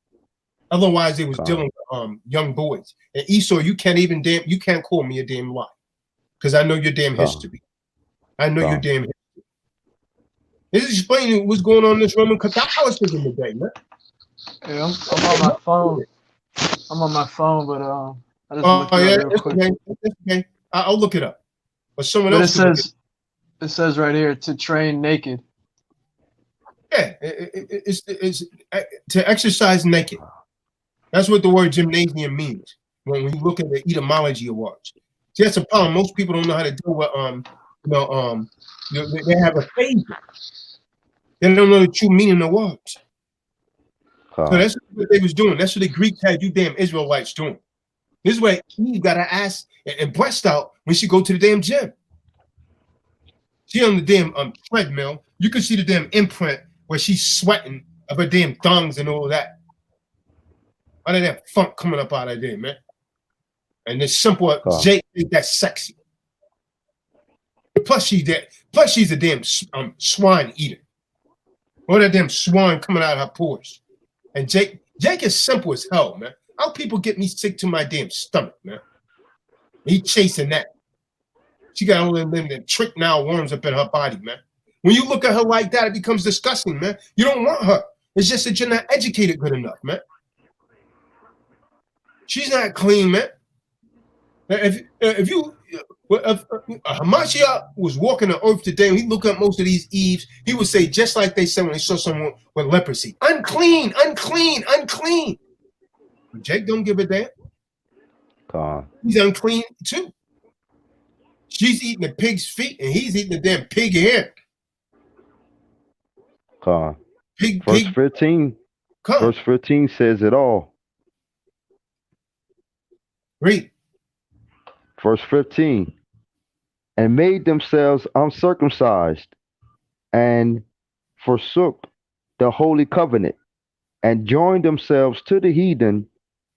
Speaker 3: Otherwise, they was dealing with young boys. And Esau, you can't call me a damn lie, because I know your damn history. I know your damn history. This is explaining what's going on in this Roman Catholicism today, man.
Speaker 5: Yeah, I'm on my phone. I'm on my phone, but I just looked it up real quick.
Speaker 3: Okay. I'll look it up. But someone else.
Speaker 5: It says right here to train naked.
Speaker 3: Yeah, it's to exercise naked. That's what the word gymnasium means when you look at the etymology of words. See, that's a problem. Most people don't know how to deal with they have a phase. They don't know the true meaning of words. So that's what they was doing. That's what the Greeks had you damn Israelites doing. This is why Eve got her ass and breast out when she go to the damn gym. She on the damn treadmill. You can see the damn imprint where she's sweating of her damn thongs and all of that. All of that funk coming up out of there, man. And this simple Jake think that's sexy. Plus she's a damn swine eater. All that damn swine coming out of her pores. And Jake is simple as hell, man. How people get me sick to my damn stomach, man? He chasing that. She got all them trick now worms up in her body, man. When you look at her like that, it becomes disgusting, man. You don't want her. It's just that you're not educated good enough, man. She's not clean, man. If Hamashiach was walking the earth today and he looked at most of these Eves, he would say just like they said when they saw someone with leprosy, unclean, unclean, unclean. But Jake don't give a damn. He's unclean too. She's eating the pig's feet and he's eating the damn pig hair.
Speaker 11: Verse 15. Verse 15 says it all.
Speaker 3: Read.
Speaker 11: Verse 15. And made themselves uncircumcised and forsook the holy covenant and joined themselves to the heathen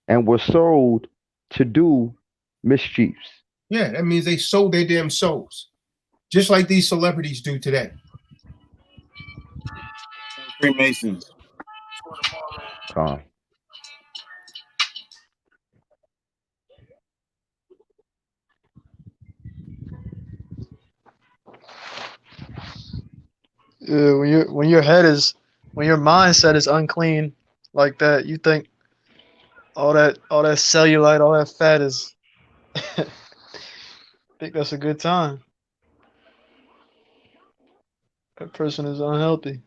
Speaker 11: and were sold to do mischiefs.
Speaker 3: Yeah, that means they sold their damn souls. Just like these celebrities do today.
Speaker 14: Freemasons.
Speaker 5: Yeah, when your mindset is unclean like that, you think all that cellulite, all that fat is I think that's a good time. That person is unhealthy.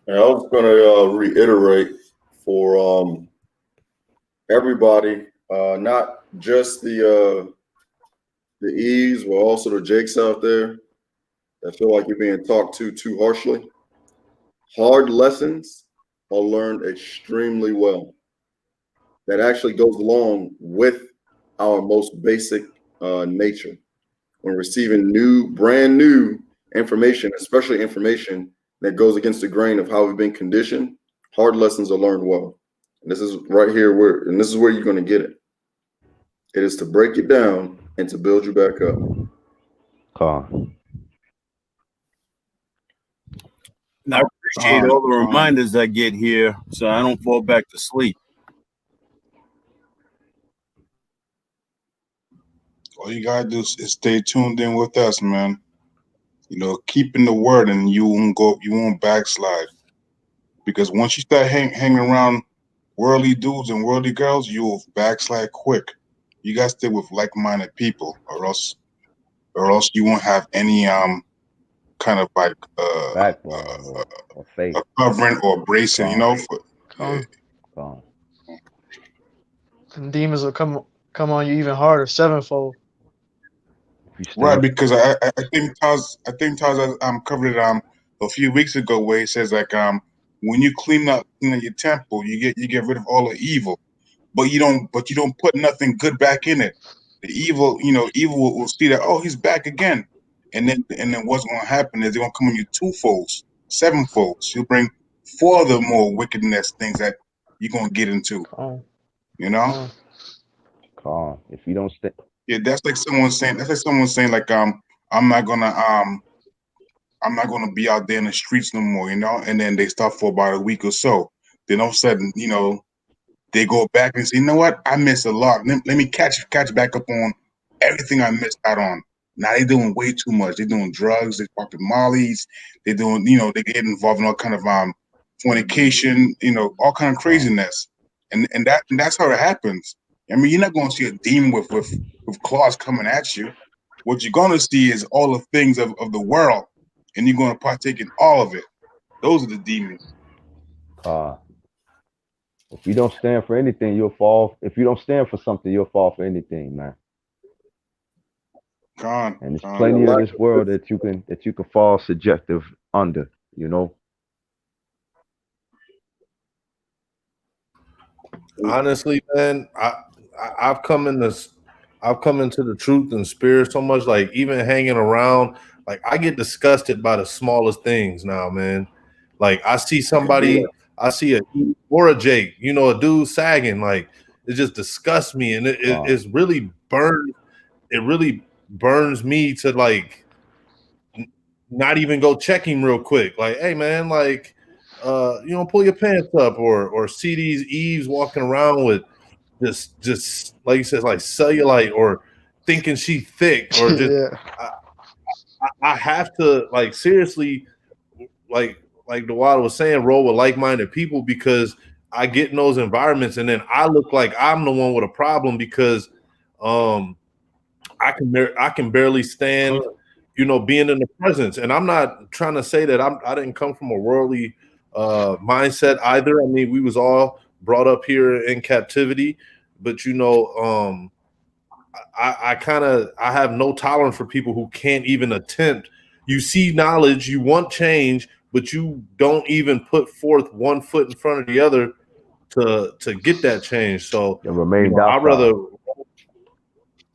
Speaker 4: And I was going to reiterate for everybody, not just the Eves, but also the Jakes out there. that feel like you're being talked to too harshly. Hard lessons are learned extremely well. That actually goes along with our most basic nature. When receiving brand new information, especially information that goes against the grain of how we've been conditioned, hard lessons are learned well. And this is right here this is where you're going to get it. It is to break it down and to build you back up.
Speaker 14: I appreciate all the reminders I get here so I don't fall back to sleep.
Speaker 2: All you gotta do is stay tuned in with us, man. You know, keeping the word, and you won't backslide. Because once you start hanging around worldly dudes and worldly girls, you will backslide quick. You gotta stay with like-minded people, or else you won't have any kind of like
Speaker 11: backbone or faith,
Speaker 2: a covering or bracing, you know.
Speaker 5: And demons will come on you even harder, sevenfold.
Speaker 2: Right, because I think Taz covered it a few weeks ago, where he says like when you clean up your temple, you get rid of all the evil, but you don't put nothing good back in it. The evil will see that, oh, he's back again, and then what's going to happen is they're going to come on you twofold, sevenfold. You'll bring 4 of the more wickedness things that you're going to get into. You know.
Speaker 11: If you don't stay.
Speaker 2: Yeah, that's like someone saying like I'm not gonna be out there in the streets no more, you know, and then they stop for about a week or so. Then all of a sudden, you know, they go back and say, you know what, I missed a lot. Let me catch back up on everything I missed out on. Now they're doing way too much. They're doing drugs, they're popping mollies, they're doing, you know, they get involved in all kind of fornication, you know, all kind of craziness. And that's how it happens. I mean, you're not gonna see a demon with claws coming at you. What you're gonna see is all the things of the world, and you're gonna partake in all of it. Those are the demons.
Speaker 11: If you don't stand for anything, you'll fall. If you don't stand for something, you'll fall for anything, man. And there's plenty of this world that you can fall subjective under, you know.
Speaker 6: Honestly, man, I've come into the truth and spirit so much, like even hanging around, like I get disgusted by the smallest things now, man. Like I see somebody, I see a Jake, you know, a dude sagging, like it just disgusts me, and it's really burned. It really burns me to like not even go check him real quick. Like, hey man, like you know, pull your pants up, or see these Eves walking around with just like you said, like cellulite, or thinking she thick, or just I have to like seriously like the Wild was saying, roll with like-minded people, because I get in those environments and then I look like I'm the one with a problem because I can barely stand, you know, being in the presence. And I'm not trying to say that I didn't come from a worldly mindset either. I mean, we was all brought up here in captivity, but you know, I have no tolerance for people who can't even attempt. You see knowledge, you want change, but you don't even put forth one foot in front of the other to get that change. So
Speaker 11: remain
Speaker 6: you know, I'd rather,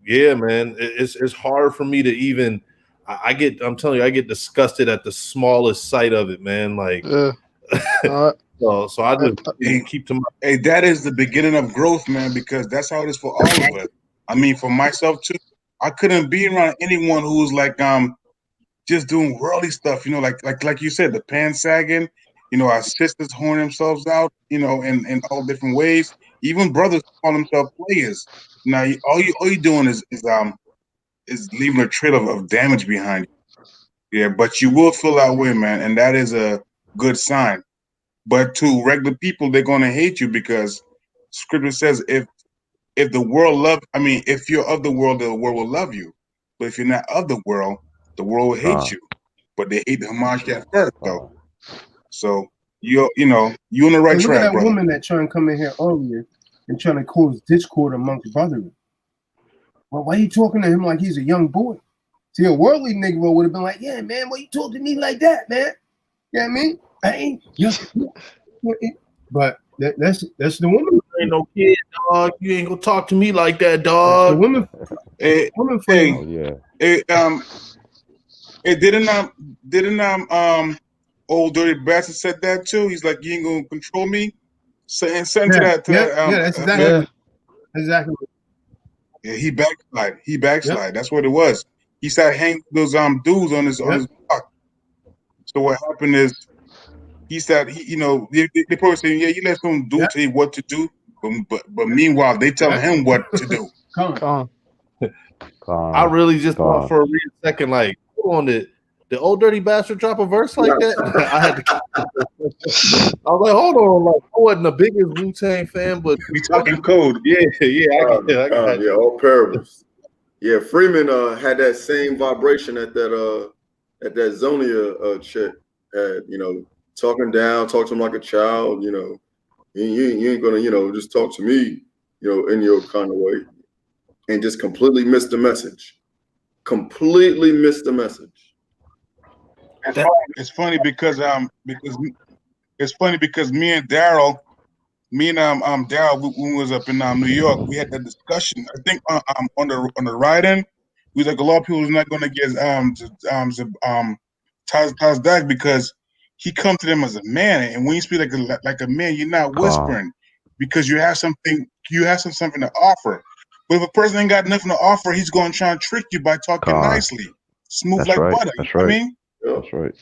Speaker 6: yeah, man, it's hard for me to even. I'm telling you, I get disgusted at the smallest sight of it, man. Like, so I just keep to my.
Speaker 2: Hey, that is the beginning of growth, man, because that's how it is for all of us. I mean, for myself too, I couldn't be around anyone who's like just doing worldly stuff, you know, like you said, the pants sagging, you know, our sisters horn themselves out, you know, in all different ways. Even brothers call themselves players. Now, all you doing is leaving a trail of damage behind you. Yeah, but you will feel that way, man, and that is a good sign. But to regular people, they're gonna hate you because Scripture says if the world if you're of the world will love you. But if you're not of the world will hate you. But they hate the Hamashiach first, though. So you're in the right track,
Speaker 3: look at that
Speaker 2: brother.
Speaker 3: woman that trying to come in here earlier and trying to cause discord amongst brethren. Well, why are you talking to him like he's a young boy? See, a worldly Negro would have been like, yeah, man, why you talk to me like that, man? You know what I mean? I ain't, but that's the woman.
Speaker 6: You ain't no kid, dog. You ain't gonna talk to me like that,
Speaker 3: The
Speaker 6: dog.
Speaker 3: women,
Speaker 13: Hey,
Speaker 3: women
Speaker 13: hey,
Speaker 11: Oh yeah.
Speaker 13: hey, hey, didn't old dirty bastard said that too? He's like, you ain't gonna control me. Send to that
Speaker 3: that's exactly.
Speaker 13: Yeah, he backslide. He backslide. That's what it was. He started hanging those dudes on his block. So what happened is he started. They probably saying, yeah, you let some dude tell you what to do, but meanwhile they telling him what to do.
Speaker 6: I really just thought for a real second, like, hold on, did old dirty bastard drop a verse like that? I had to. I was like, hold on, like I wasn't the biggest Wu-Tang fan, but
Speaker 13: we talking code.
Speaker 4: Yeah, all parables. Yeah, Freeman had that same vibration at that Zonia chick. Talking down, talk to him like a child. You ain't gonna just talk to me, in your kind of way, and just completely missed the message. Completely missed the message.
Speaker 13: It's funny because me and Daryl, when we was up in New York, we had that discussion. I think on the ride-in, we was like, a lot of people is not going to get Taz Dag because he come to them as a man, and when you speak like a man, you're not whispering because you have something to offer. But if a person ain't got nothing to offer, he's going to try and trick you by talking nicely, smooth like butter.
Speaker 11: That's
Speaker 13: You know what I mean?
Speaker 11: That's right.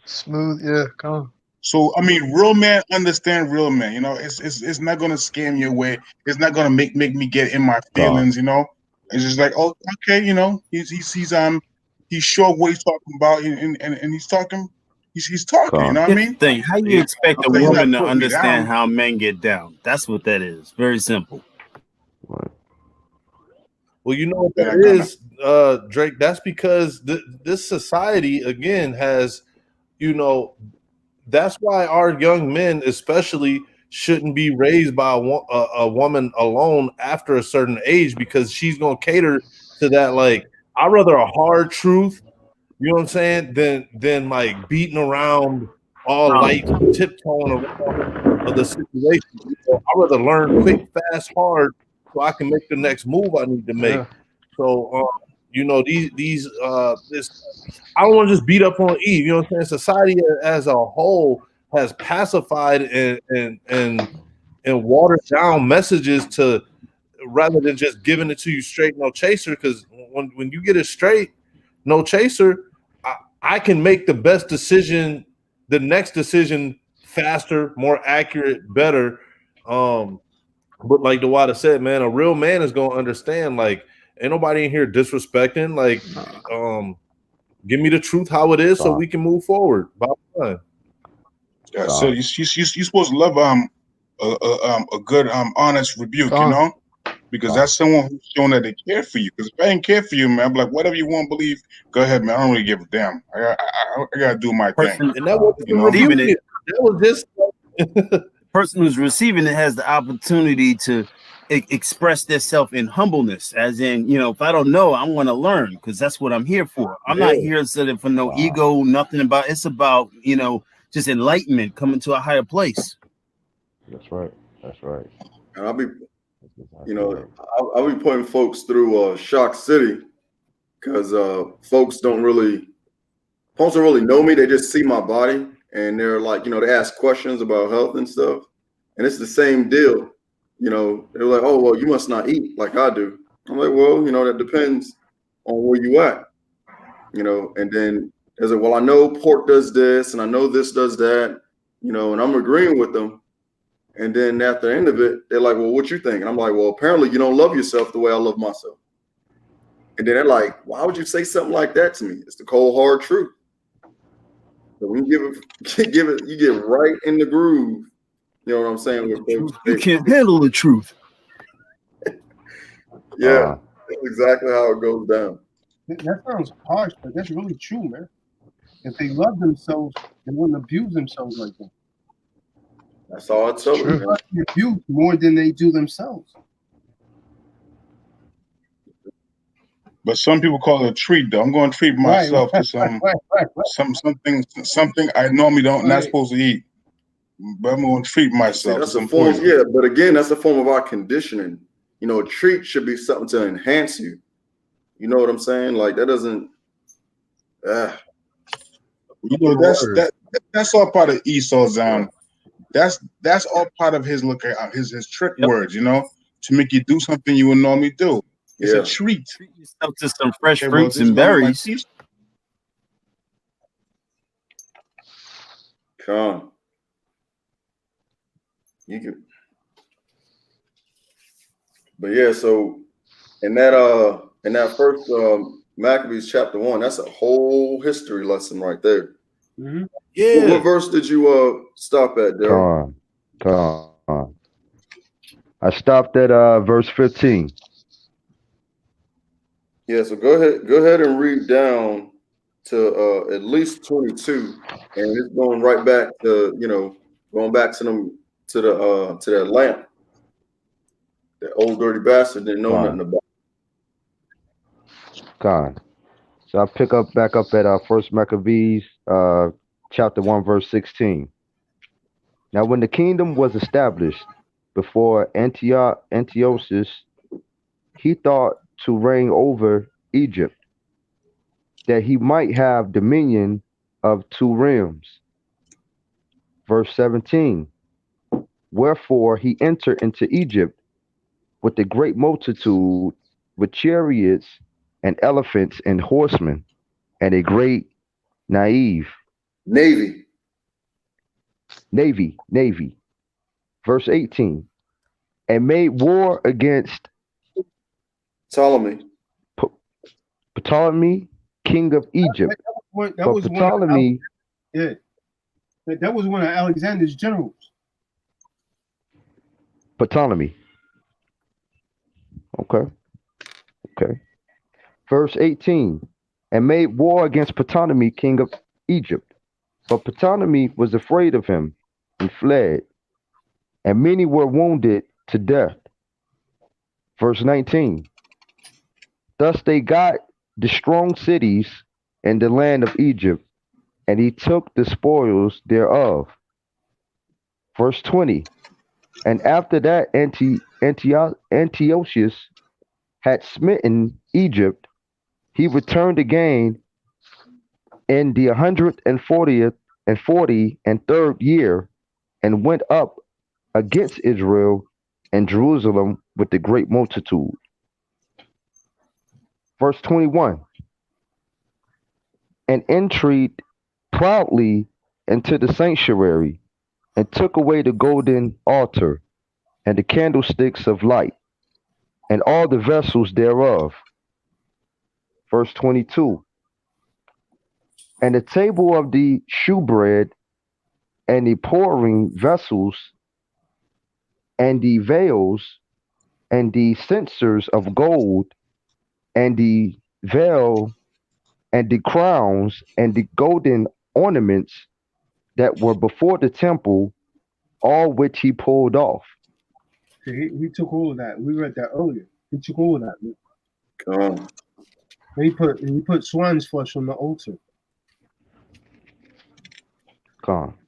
Speaker 5: Smooth, yeah, come on.
Speaker 13: So I mean, real men understand real men. It's not gonna scam you away. It's not gonna make me get in my feelings. It's just like, oh, okay, he's sure what he's talking about, and he's talking. He's talking. You know what I mean?
Speaker 14: Thing. How you expect a
Speaker 13: He's not
Speaker 14: woman to
Speaker 13: putting me
Speaker 14: understand
Speaker 13: down.
Speaker 14: how men get down? That's what that is. Very simple.
Speaker 6: Well, you know what that is, Drake? That's because this society again has, that's why our young men, especially, shouldn't be raised by a woman alone after a certain age because she's gonna cater to that. Like, I'd rather a hard truth, you know what I'm saying, than like beating around all light, tiptoeing around of the situation. I'd rather learn quick, fast, hard, so I can make the next move I need to make.
Speaker 5: Yeah.
Speaker 6: So, this I don't want to just beat up on Eve. You know what I'm saying? Society as a whole has pacified and watered down messages to rather than just giving it to you straight, no chaser. Because when you get it straight, no chaser, I can make the best decision, the next decision faster, more accurate, better. But like Dewada said, man, a real man is gonna understand. Like, ain't nobody in here disrespecting. Like, give me the truth how it is, so we can move forward. Bottom line.
Speaker 13: Yeah, so you supposed to love a good honest rebuke, because that's someone who's showing that they care for you. Because if I didn't care for you, man, I'm like, whatever you want to believe, go ahead, man. I don't really give a damn. I gotta do my thing.
Speaker 14: And that was
Speaker 6: receiving it. That was just
Speaker 14: the person who's receiving it has the opportunity to express themselves in humbleness, as in, if I don't know, I want to learn because that's what I'm here for. I'm not here sitting for no ego, nothing about. It's about just enlightenment, coming to a higher place.
Speaker 11: That's right. That's right.
Speaker 4: And I'll be putting folks through Shock City because folks don't really know me. They just see my body and they're like, they ask questions about health and stuff. And it's the same deal. They're like, oh, well, you must not eat like I do. I'm like, well, that depends on where you at. And then there's like, well, I know pork does this and I know this does that, and I'm agreeing with them. And then at the end of it, they're like, well, what you think? And I'm like, well, apparently you don't love yourself the way I love myself. And then they're like, why would you say something like that to me? It's the cold, hard truth. So when you you get right in the groove. You know what I'm saying?
Speaker 14: You can't handle the truth.
Speaker 4: Yeah, that's exactly how it goes down.
Speaker 3: That sounds harsh, but that's really true, man. If they love themselves, they wouldn't abuse themselves like that.
Speaker 4: That's all I tell them.
Speaker 3: They abuse more than they do themselves.
Speaker 2: But some people call it a treat, though. I'm going to treat myself to something I normally not supposed to eat. But I'm going to treat myself.
Speaker 4: See, that's a form, yeah. But again, that's a form of our conditioning. You know, a treat should be something to enhance you. You know what I'm saying? Like that doesn't.
Speaker 2: You know, that's all part of Esau's that's all part of his his trick words, you know, to make you do something you would normally do. It's a treat.
Speaker 14: Treat yourself to some fresh fruits and berries.
Speaker 4: Come. You can. But yeah, so in that first Maccabees chapter 1, that's a whole history lesson right there.
Speaker 14: Mm-hmm. Yeah.
Speaker 4: What verse did you stop at, Daryl?
Speaker 11: Come on. I stopped at verse 15.
Speaker 4: Yeah, so go ahead and read down to at least 22, and it's going right back to going back to that lamp. That old dirty bastard didn't know nothing about.
Speaker 11: God. So I back up at First Maccabees chapter 1 verse 16. Now when the kingdom was established before Antiochus, he thought to reign over Egypt, that he might have dominion of 2 realms. Verse 17. Wherefore he entered into Egypt with a great multitude, with chariots and elephants and horsemen, and a great navy. Verse 18. And made war against
Speaker 4: Ptolemy,
Speaker 11: king of Egypt.
Speaker 3: That was one of Alexander's generals.
Speaker 11: Ptolemy. Okay. Verse 18. And made war against Ptolemy, king of Egypt. But Ptolemy was afraid of him and fled, and many were wounded to death. Verse 19. Thus they got the strong cities in the land of Egypt, and he took the spoils thereof. Verse 20. And after that Antiochus had smitten Egypt, he returned again in the 143rd year, and went up against Israel and Jerusalem with a great multitude. Verse 21. And entered proudly into the sanctuary, and took away the golden altar, and the candlesticks of light, and all the vessels thereof. Verse 22. And the table of the shewbread, and the pouring vessels, and the veils, and the censers of gold, and the veil, and the crowns, and the golden ornaments that were before the temple, all which he pulled off.
Speaker 3: He took all of that. We read that earlier. He took all of that.
Speaker 4: Come.
Speaker 3: He put swine's flesh on the altar.
Speaker 11: Come.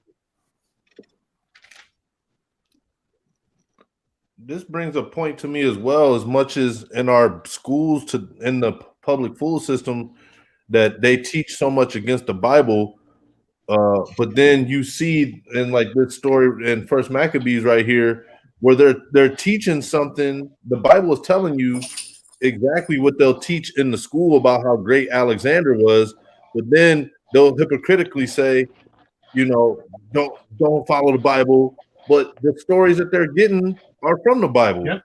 Speaker 6: This brings a point to me as well, as much as in our schools in the public school system that they teach so much against the Bible. But then you see in like this story in First Maccabees right here, where they're teaching something. The Bible is telling you exactly what they'll teach in the school about how great Alexander was, but then they'll hypocritically say, don't follow the Bible, but the stories that they're getting are from the Bible.
Speaker 3: Yep.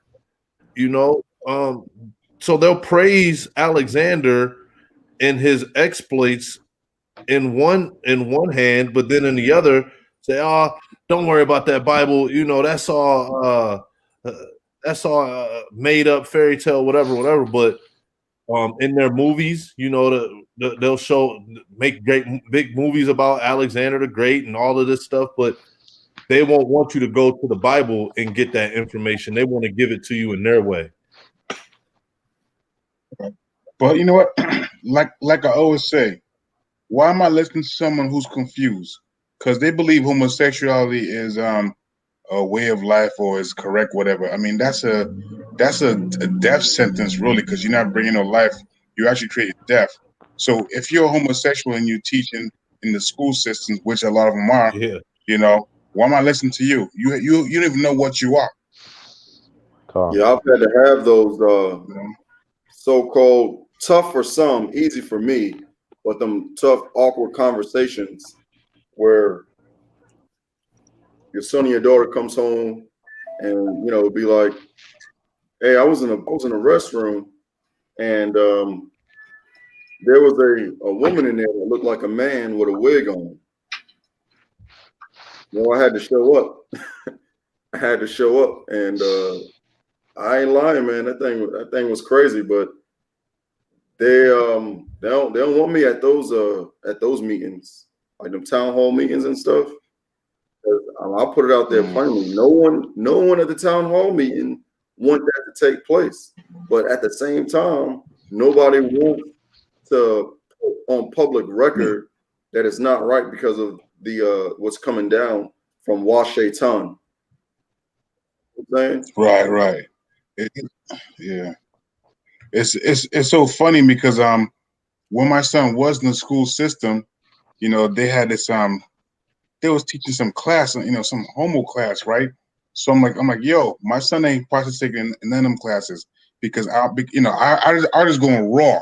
Speaker 6: So they'll praise Alexander and his exploits in one hand, but then in the other say, "Oh, don't worry about that Bible. That's all made up fairy tale, whatever." But in their movies, they'll make great big movies about Alexander the Great and all of this stuff, but they won't want you to go to the Bible and get that information. They want to give it to you in their way.
Speaker 2: But you know what? like I always say, why am I listening to someone who's confused? Because they believe homosexuality is a way of life or is correct, whatever. I mean, that's a death sentence, really, because you're not bringing no life. You actually create death. So if you're a homosexual and you're teaching in the school systems, which a lot of them are,
Speaker 6: Yeah.
Speaker 2: you know, why am I listening to you? You don't even know what you are.
Speaker 4: Yeah, I've had to have those so-called tough for some, easy for me, but them tough, awkward conversations where your son or your daughter comes home and be like, "Hey, I was in a restroom and there was a woman in there that looked like a man with a wig on." I had to show up. I had to show up, and I ain't lying, man. That thing was crazy, but they don't want me at those meetings, like them town hall meetings and stuff. I'll put it out there plainly. No one at the town hall meeting want that to take place, but at the same time, nobody wants to put on public record that it's not right because of the what's coming down from Washington.
Speaker 2: Right. Yeah. It's so funny because when my son was in the school system, they had this they was teaching some class, some homo class, right? So I'm like, yo, my son ain't participating in none of them classes because I just going raw.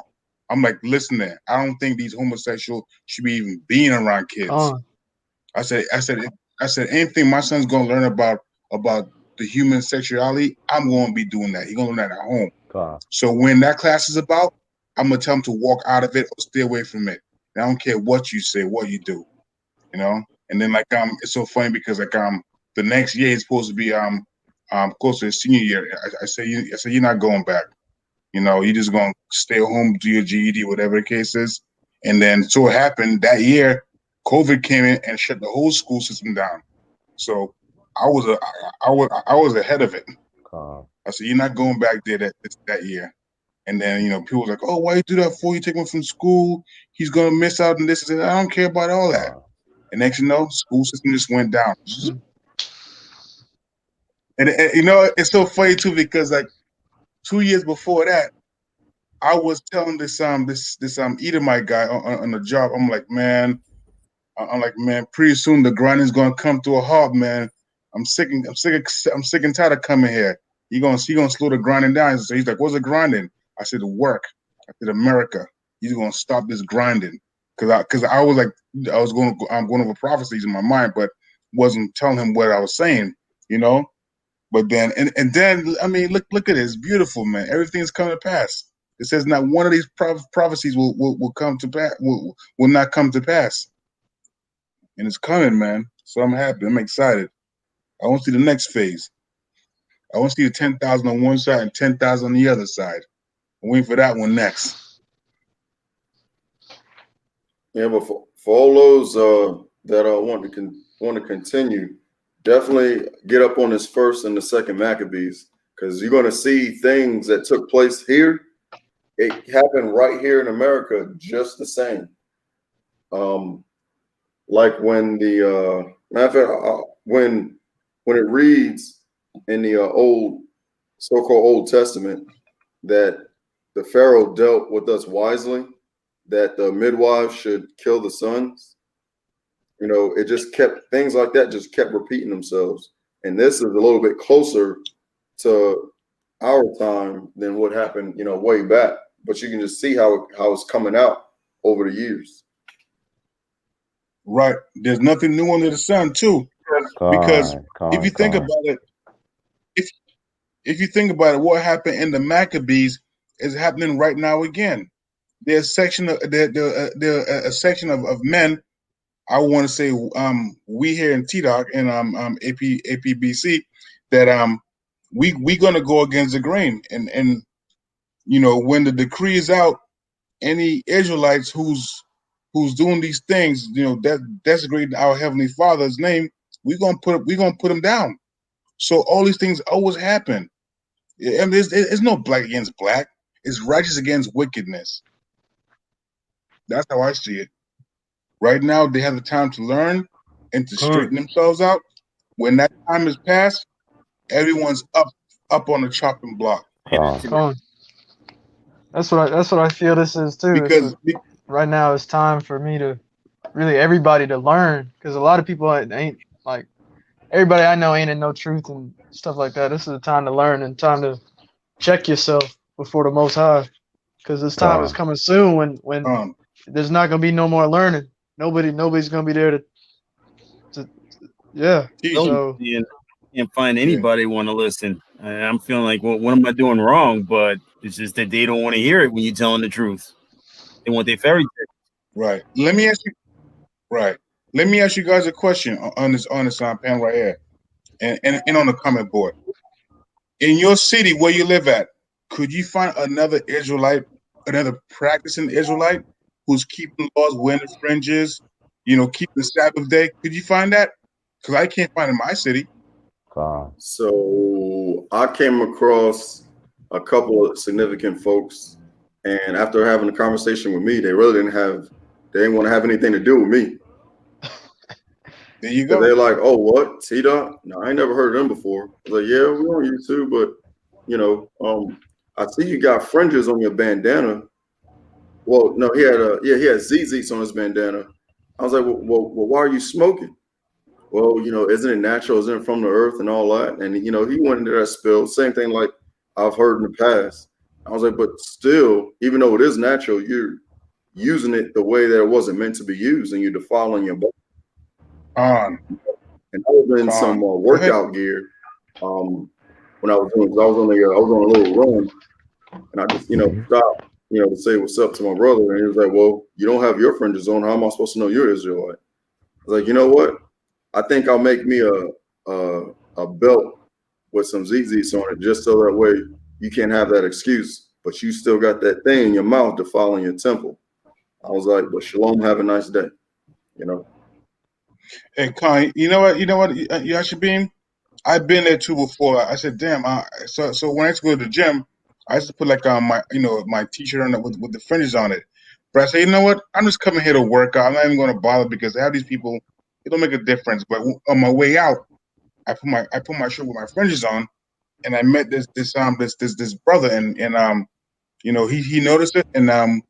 Speaker 2: I'm like, listen there, I don't think these homosexuals should be even being around kids. I said, anything my son's gonna learn about the human sexuality, I'm gonna be doing that. He's gonna learn that at home. So when that class is about, I'm gonna tell him to walk out of it or stay away from it. And I don't care what you say, what you do, And then it's so funny because the next year is supposed to be close to the senior year. I say you're not going back. You're just gonna stay home, do your GED, whatever the case is. And then so it happened that year, COVID came in and shut the whole school system down. So I was ahead of it. I said, you're not going back there that year. And then, people was like, oh, why you do that for? You take him from school. He's going to miss out on this. I don't care about all that. And next you know, school system just went down. And it's so funny, too, because, 2 years before that, I was telling this Edomite guy on the job, I'm like, man, pretty soon the grinding's going to come to a halt, man. I'm sick and tired of coming here. He gonna slow the grinding down. So he's like, what's the grinding? I said, the work. I said, America. He's gonna stop this grinding. Cause I was like, I'm going over prophecies in my mind, but wasn't telling him what I was saying, But then and then I mean, look at it. It's beautiful, man. Everything's coming to pass. It says not one of these prophecies will come to pass. Will not come to pass. And it's coming, man. So I'm happy. I'm excited. I want to see the next phase. I want to see the 10,000 on one side and 10,000 on the other side. I'm waiting for that one next.
Speaker 4: Yeah, but for all those that want to continue, definitely get up on this first and the second Maccabees, because you're going to see things that took place here. It happened right here in America, just the same. Like when the matter of fact, when it reads in the so-called Old Testament that the Pharaoh dealt with us wisely, that the midwives should kill the sons, it just kept things like that just kept repeating themselves. And this is a little bit closer to our time than what happened, way back. But you can just see how it's coming out over the years.
Speaker 2: Right. There's nothing new under the sun, too. Because if you think about it, if you think about it, what happened in the Maccabees is happening right now again. There's a section of men. I want to say we here in TDOC and APBC that we gonna go against the grain and when the decree is out, any Israelites who's doing these things, that desecrating our Heavenly Father's name, we're gonna put them down. So all these things always happen. I mean, there's no black against black. is righteous against wickedness. That's how I see it. Right now, they have the time to learn and to straighten themselves out. When that time is past, everyone's up on the chopping block.
Speaker 5: That's what I feel this is too.
Speaker 2: Because
Speaker 5: right now it's time for me to really everybody to learn, because a lot of people ain't like everybody I know ain't in no truth and stuff like that. This is the time to learn and time to check yourself before the Most High, because this time is coming soon when there's not gonna be no more learning. Nobody's gonna be there to yeah. So
Speaker 14: can't find anybody want to listen. I'm feeling like, well, what am I doing wrong? But it's just that they don't want to hear it when you're telling the truth. They want their fairy tale.
Speaker 2: Right. Let me ask you guys a question on this panel right here, and on the comment board. In your city where you live at, could you find another Israelite, another practicing Israelite who's keeping laws, wearing the fringes, keeping the Sabbath day? Could you find that? Because I can't find it in my city.
Speaker 4: So I came across a couple of significant folks, and after having a conversation with me, they really didn't want to have anything to do with me.
Speaker 2: There you go.
Speaker 4: They're like, "Oh, what? T-Dot? No, I ain't never heard of them before." I was like, "Yeah, we're on YouTube, but I see you got fringes on your bandana." Well, no, he had ZZs on his bandana. I was like, well, why are you smoking? Well, isn't it natural? Isn't it from the earth and all that? And he went into that spill. Same thing like I've heard in the past. I was like, but still, even though it is natural, you're using it the way that it wasn't meant to be used, and you're defiling your body. And I was in some workout gear when I was doing. I was on a little run, and I just stopped to say what's up to my brother, and he was like, "Well, you don't have your fringes on. How am I supposed to know you're Israelite?" I was like, "You know what? I think I'll make me a belt with some ZZs on it, just so that way you can't have that excuse, but you still got that thing in your mouth defiling your temple." I was like, "But shalom, have a nice day."
Speaker 2: Hey, Khan, you know what, Yashabim? I've been there too before. I said, damn. So when I used to go to the gym, I used to put like my t-shirt on it with the fringes on it. But I say, you know what? I'm just coming here to work out. I'm not even going to bother because I have these people. It don't make a difference. But on my way out, I put my shirt with my fringes on, and I met this brother, and he noticed it, and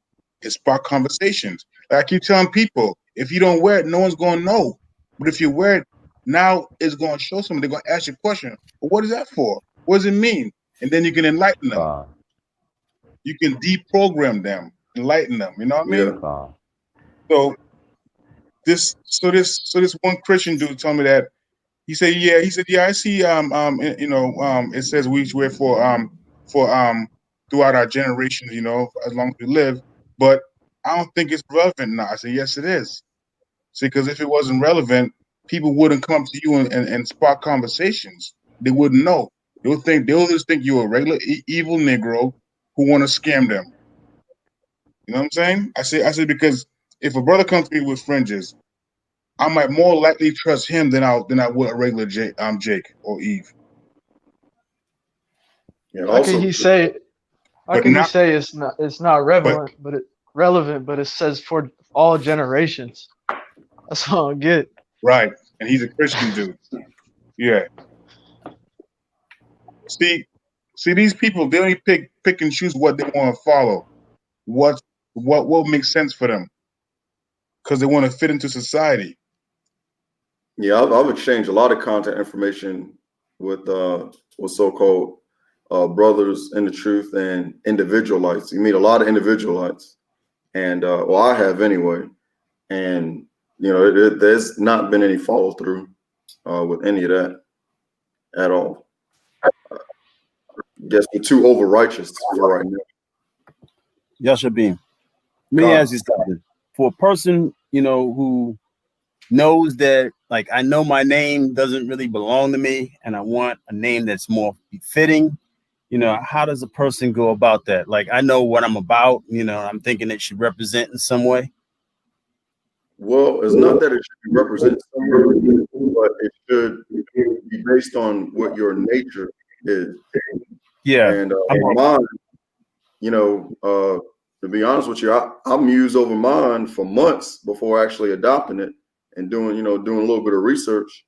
Speaker 2: it sparked conversations. Like I keep telling people, if you don't wear it, no one's going to know. But if you wear it, now it's going to show someone. They're going to ask you a question. Well, what is that for? What does it mean? And then you can enlighten them. You can deprogram them, enlighten them. You know what I mean? So this one Christian dude told me that he said, yeah, I see it says we each wear for throughout our generations, as long as we live, but I don't think it's relevant now. I said, yes, it is. See, because if it wasn't relevant, people wouldn't come to you and spark conversations. They wouldn't know. They'll just think you're a regular evil Negro who want to scam them. You know what I'm saying? I say because if a brother comes to me with fringes, I might more likely trust him than I would a regular Jake or Eve.
Speaker 5: How can he say it's not relevant, but it says for all generations? That's all I get.
Speaker 2: Right, and he's a Christian dude. Yeah. See, these people, they only pick and choose what they want to follow. What makes sense for them, because they want to fit into society.
Speaker 4: Yeah, I've exchanged a lot of content information with so-called brothers in the truth and individualites. You meet a lot of individualites, and I have anyway. And there's not been any follow through with any of that at all. I guess we're too over righteous for right now.
Speaker 14: Yashabim, let me ask you something. For a person, who knows that, like, I know my name doesn't really belong to me, and I want a name that's more befitting, how does a person go about that? Like, I know what I'm about, I'm thinking it should represent in some way.
Speaker 4: Well, it's not that it should represent something, but it should be based on what your nature is.
Speaker 14: Yeah.
Speaker 4: And to be honest with you, I mused over mine for months before actually adopting it and doing a little bit of research.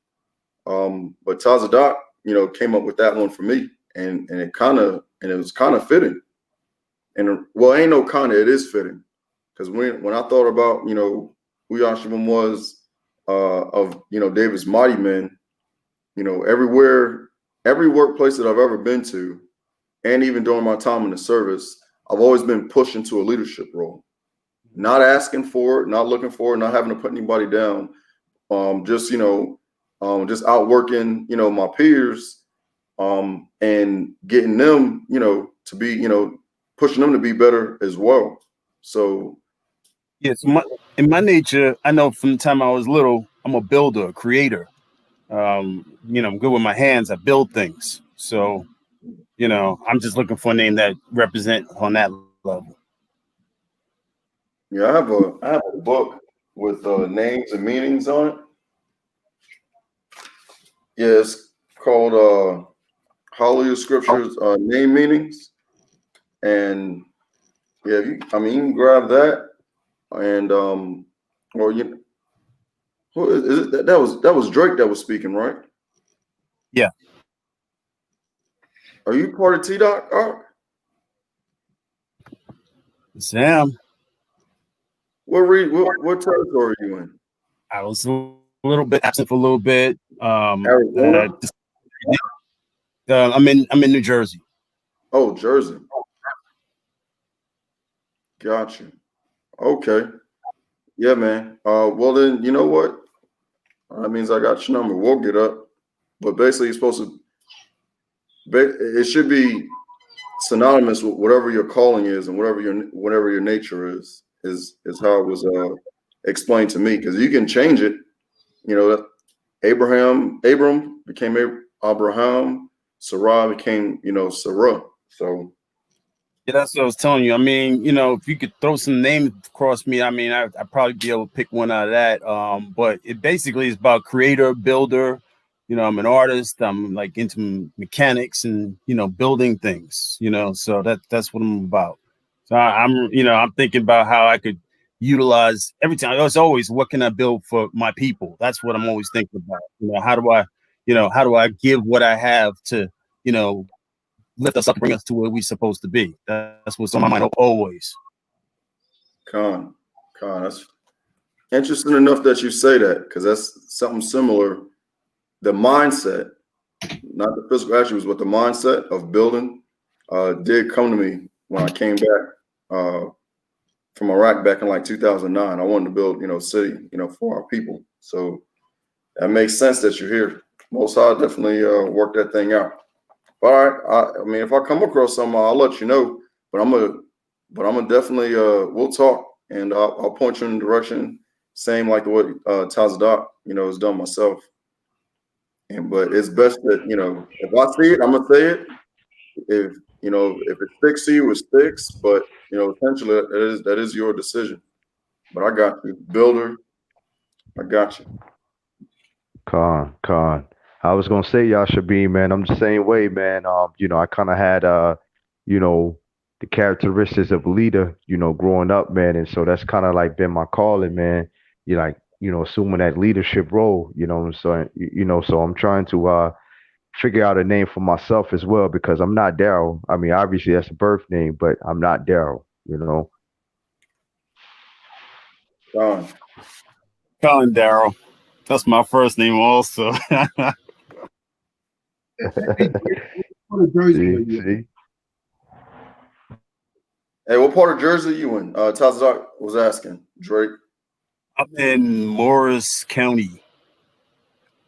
Speaker 4: But Tazadak, came up with that one for me, and it was kind of fitting. And well, ain't no kind of, it is fitting, because when I thought about who Yashavim was, of David's mighty men, every workplace that I've ever been to, and even during my time in the service, I've always been pushed into a leadership role, not asking for it, not looking for it, not having to put anybody down, just outworking my peers, and getting them to be pushing them to be better as well. So
Speaker 14: yes, in my nature, I know from the time I was little, I'm a builder, a creator. I'm good with my hands. I build things. So, I'm just looking for a name that represent on that level.
Speaker 4: yeah, I have a book with names and meanings on it. Yeah, it's called Hallelujah Scriptures, Name Meanings. And yeah, you can grab that, and or who is it? That was Drake that was speaking, right?
Speaker 14: Yeah.
Speaker 4: Are you part of T-Doc?
Speaker 14: Sam.
Speaker 4: What territory are you in?
Speaker 14: I was a little bit absent for a little bit.
Speaker 4: Arizona?
Speaker 14: I'm in New Jersey.
Speaker 4: Oh, Jersey. Gotcha. Okay. Yeah, man. Well then, you know what? That means I got your number. We'll get up. But basically, you're supposed to. It should be synonymous with whatever your calling is and whatever your nature is how it was explained to me. Because you can change it. Abram became Abraham. Sarah became Sarah. So.
Speaker 14: Yeah, that's what I was telling you. I mean, if you could throw some names across me, I'd probably be able to pick one out of that. But it basically is about creator, builder. I'm an artist. I'm like into mechanics and building things. So that's what I'm about. So I'm thinking about how I could utilize every time. It's always, what can I build for my people? That's what I'm always thinking about. How do I give what I have to lift us up, bring us to where we're supposed to be? That's what's on my mind always.
Speaker 4: Con, that's interesting enough that you say that, because that's something similar. The mindset, not the physical attributes, but the mindset of building did come to me when I came back from Iraq back in like 2009. I wanted to build, city, for our people. So that makes sense that you're here. Most High definitely work that thing out. All right. I mean, if I come across something, I'll let you know. But I'm gonna definitely we'll talk, and I'll point you in the direction, same like the way Tazadak, has done myself. But it's best that if I see it, I'm gonna say it. If it sticks to you, it sticks. But essentially, that is your decision. But I got you, builder. I got you.
Speaker 11: Con. I was gonna say, Yashabim, man, I'm the same way, man. I kind of had the characteristics of a leader, growing up, man, and so that's kind of like been my calling, man. You like, assuming that leadership role, so so I'm trying to figure out a name for myself as well, because I'm not Daryl. I mean, obviously that's a birth name, but I'm not Daryl,
Speaker 14: Colin Daryl. That's my first name also.
Speaker 11: See?
Speaker 4: Hey, what part of Jersey are you in? Tazak was asking. Drake.
Speaker 14: I'm in Morris County,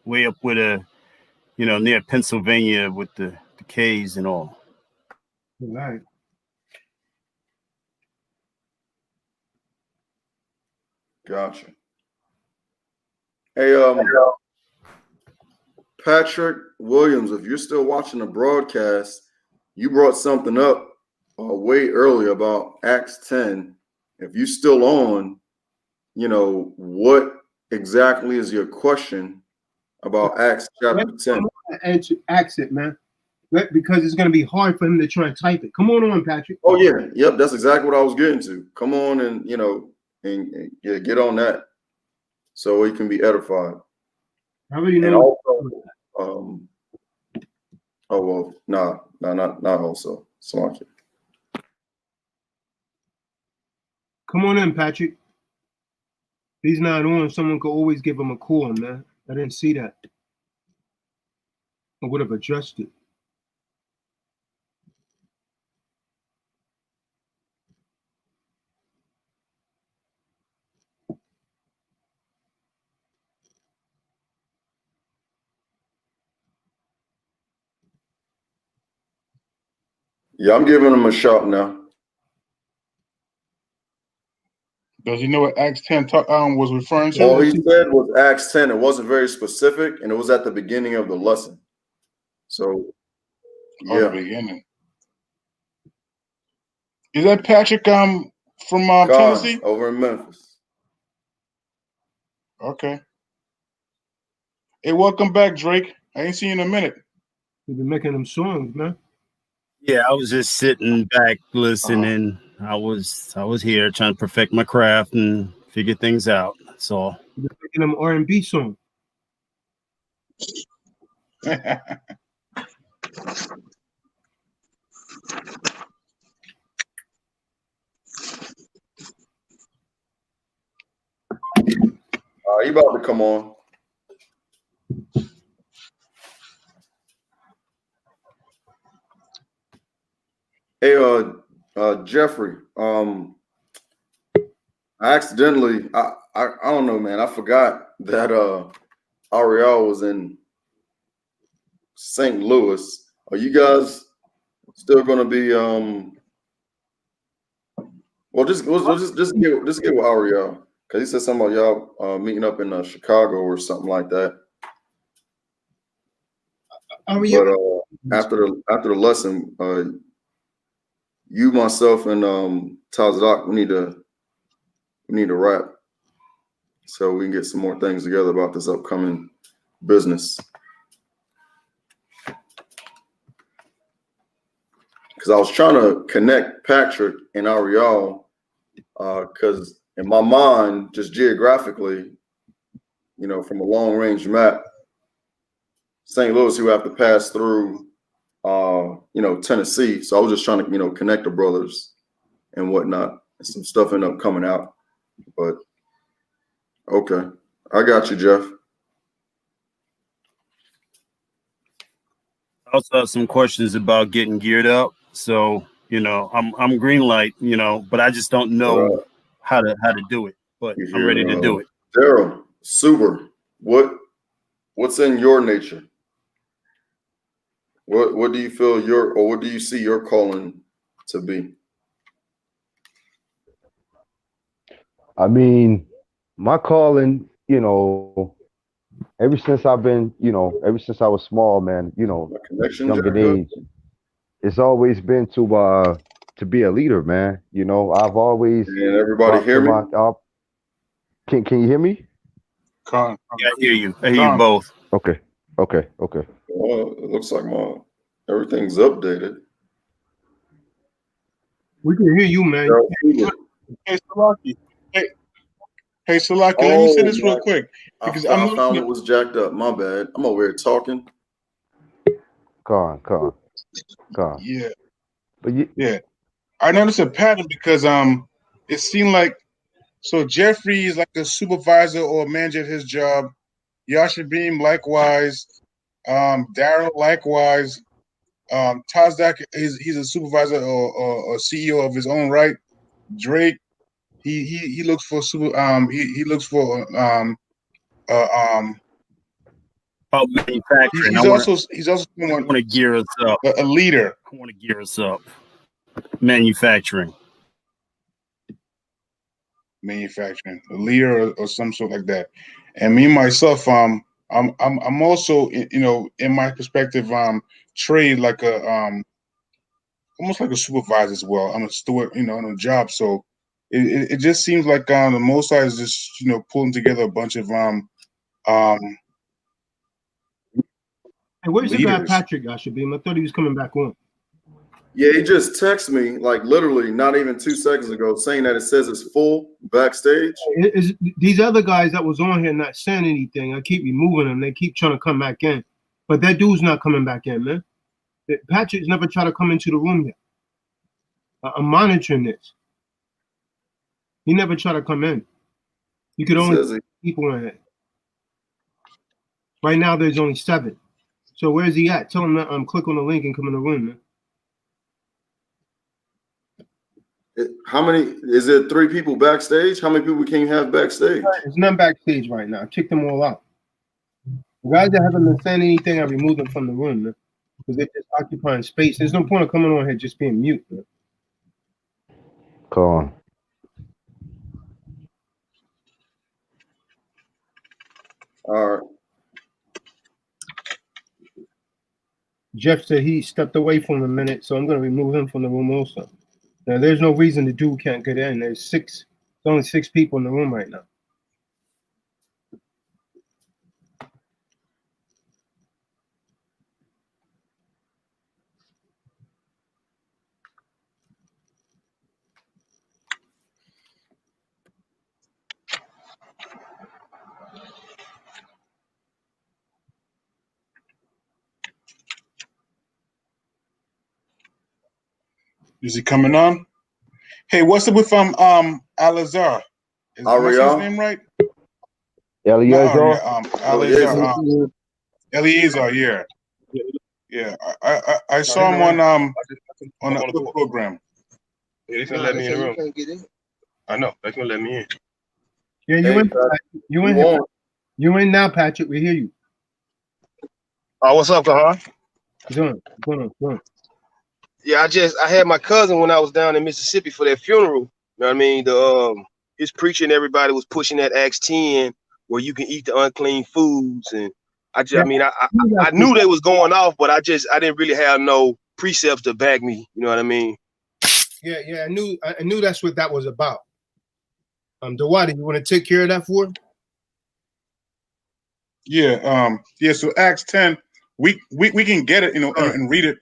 Speaker 14: way up with near Pennsylvania with the K's and all.
Speaker 3: All right.
Speaker 4: Gotcha. Hey, Patrick Williams, if you're still watching the broadcast, you brought something up way earlier about Acts 10. If you're still on, what exactly is your question about Acts chapter 10?
Speaker 3: Ask it, man. because it's going to be hard for him to try and type it. Come on, Patrick.
Speaker 4: Oh yeah, yep. That's exactly what I was getting to. Come on, and and yeah, get on that, so he can be edified.
Speaker 3: I already know.
Speaker 4: And also, oh well, not also. Smart.
Speaker 3: Come on in, Patrick. If he's not on, someone could always give him a call, man. I didn't see that. I would have adjusted.
Speaker 4: Yeah, I'm giving him a shot now.
Speaker 2: Does he know what Acts 10 was referring to?
Speaker 4: All he said was Acts 10. It wasn't very specific, and it was at the beginning of the lesson. So, yeah.
Speaker 2: The beginning. Is that Patrick from Tennessee?
Speaker 4: Over in Memphis.
Speaker 2: Okay. Hey, welcome back, Drake. I ain't seen you in a minute.
Speaker 3: You've been making them songs, man.
Speaker 14: Yeah, I was just sitting back listening. I was here trying to perfect my craft and figure things out. That's all.
Speaker 3: You've been making them R&B songs.
Speaker 4: You about to come on. Hey, Jeffrey. I accidentally, I don't know, man. I forgot that Ariel was in St. Louis. Are you guys still going to be well, just get with Ariel, because he said something about y'all meeting up in Chicago or something like that. But after the lesson, you, myself, and Tazadak, we need to wrap, so we can get some more things together about this upcoming business. Because I was trying to connect Patrick and Ariel, because in my mind, just geographically, from a long range map, St. Louis, you have to pass through Tennessee. So I was just trying to, connect the brothers and whatnot. And some stuff ended up coming out. But okay. I got you, Jeff.
Speaker 14: I also have some questions about getting geared up. So, I'm green light, but I just don't know how to do it. But I'm ready to do it.
Speaker 4: Daryl, super. What's in your nature? What do you feel what do you see your calling to be?
Speaker 11: I mean, my calling, ever since I've been, ever since I was small, man, younger age, it's always been to be a leader, man. I've always.
Speaker 4: Can everybody hear me?
Speaker 11: Can you hear me?
Speaker 14: Yeah, I hear you. I hear you both.
Speaker 11: Okay.
Speaker 4: Well, it looks like everything's updated.
Speaker 3: We can hear you, man.
Speaker 2: Hey, Salaki. Hey, Salaki, let me say this real quick. Because
Speaker 4: I found it was jacked up. My bad. I'm over here talking.
Speaker 11: Come on.
Speaker 2: Yeah.
Speaker 11: But
Speaker 2: yeah. I noticed a pattern because it seemed like Jeffrey is like a supervisor or manager at his job. Yashabim likewise. Daryl likewise. Tazdak he's a supervisor or CEO of his own right. Drake he looks for he looks for
Speaker 14: manufacturing.
Speaker 2: He's also
Speaker 14: someone. I want to gear us up.
Speaker 2: A leader.
Speaker 14: I want to gear us up. Manufacturing, a leader or some sort like that. And me myself, I'm also in my perspective, trade like a almost like a supervisor as well. I'm a steward, on a job. So it just seems like the Most High is just pulling together a bunch of
Speaker 3: Hey, where's the guy
Speaker 4: leaders.
Speaker 3: Patrick? Yashabim? I thought he was coming back on.
Speaker 4: Yeah, he just texted me like literally not even 2 seconds ago saying that it says it's full backstage.
Speaker 3: These other guys that was on here not saying anything. I keep removing them. They keep trying to come back in, but that dude's not coming back in, man. Patrick's never tried to come into the room yet. I'm monitoring this. He never tried to come in. You could only see people in here. Right now, there's only 7. So where's he at? Tell him that click on the link and come in the room, man.
Speaker 4: How many? Is there 3 people backstage? How many people can you have backstage?
Speaker 3: There's none backstage right now. I kicked them all out. The guys that haven't been saying anything, I removed them from the room, man, because they're just occupying space. There's no point of coming on here just being mute, man.
Speaker 11: Come on.
Speaker 4: All right.
Speaker 3: Jeff said he stepped away for a minute, so I'm going to remove him from the room also. Now, there's no reason the dude can't get in. There's only 6 people in the room right now.
Speaker 2: Is he coming on? Hey, what's up with Alazar? Is his name right?
Speaker 11: Eliezer.
Speaker 2: Eliezer, yeah. Yeah. I saw him on a program.
Speaker 18: Yeah, they can let me in the room. I know, they can let me in.
Speaker 3: Yeah, you in now, Patrick. We hear you.
Speaker 18: Oh, what's up, Kahan?
Speaker 3: Go on.
Speaker 18: Yeah, I had my cousin when I was down in Mississippi for their funeral. You know what I mean? His preaching, everybody was pushing that Acts 10 where you can eat the unclean foods, and I knew they was going off, but I didn't really have no precepts to back me. You know what I mean?
Speaker 3: Yeah, I knew that's what that was about. Dewadi, you want to take care of that for him?
Speaker 2: Yeah, so Acts 10, we can get it, and read it.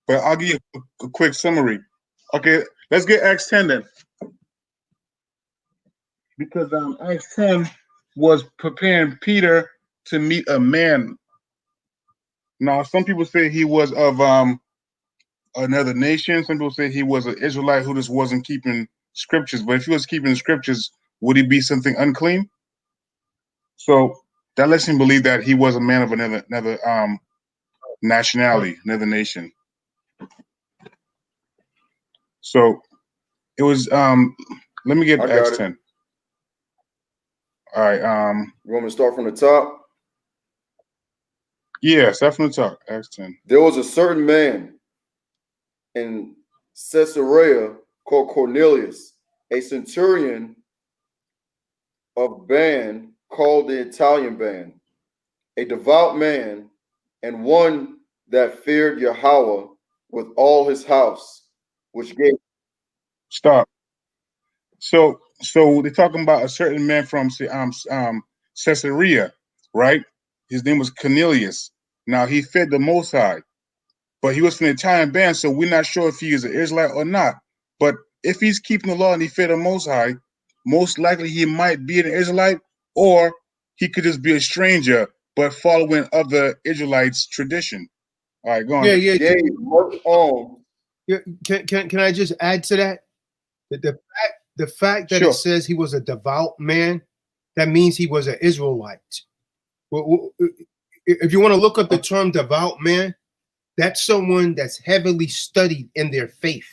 Speaker 2: But I'll give you a quick summary. Okay, let's get Acts 10 then. Because Acts 10 was preparing Peter to meet a man. Now, some people say he was of another nation. Some people say he was an Israelite who just wasn't keeping scriptures. But if he was keeping scriptures, would he be something unclean? So that lets him believe that he was a man of another nationality, another nation. So it was let me get Acts 10. All right.
Speaker 4: You want me to start from the top?
Speaker 2: Yeah, start from the top. Acts 10.
Speaker 4: There was a certain man in Caesarea called Cornelius, a centurion of band called the Italian band, a devout man and one that feared Yahweh with all his house, which gave.
Speaker 2: Stop. So they're talking about a certain man from Caesarea, right? His name was Cornelius. Now he fed the Most High, but he was from the Italian band, so we're not sure if he is an Israelite or not. But if he's keeping the law and he fed the Most High, most likely he might be an Israelite, or he could just be a stranger, but following other Israelites' tradition. All right, go on.
Speaker 3: Yeah. Can I just add to that? The fact that it says he was a devout man, that means he was an Israelite. If you want to look up the term devout man, that's someone that's heavily studied in their faith.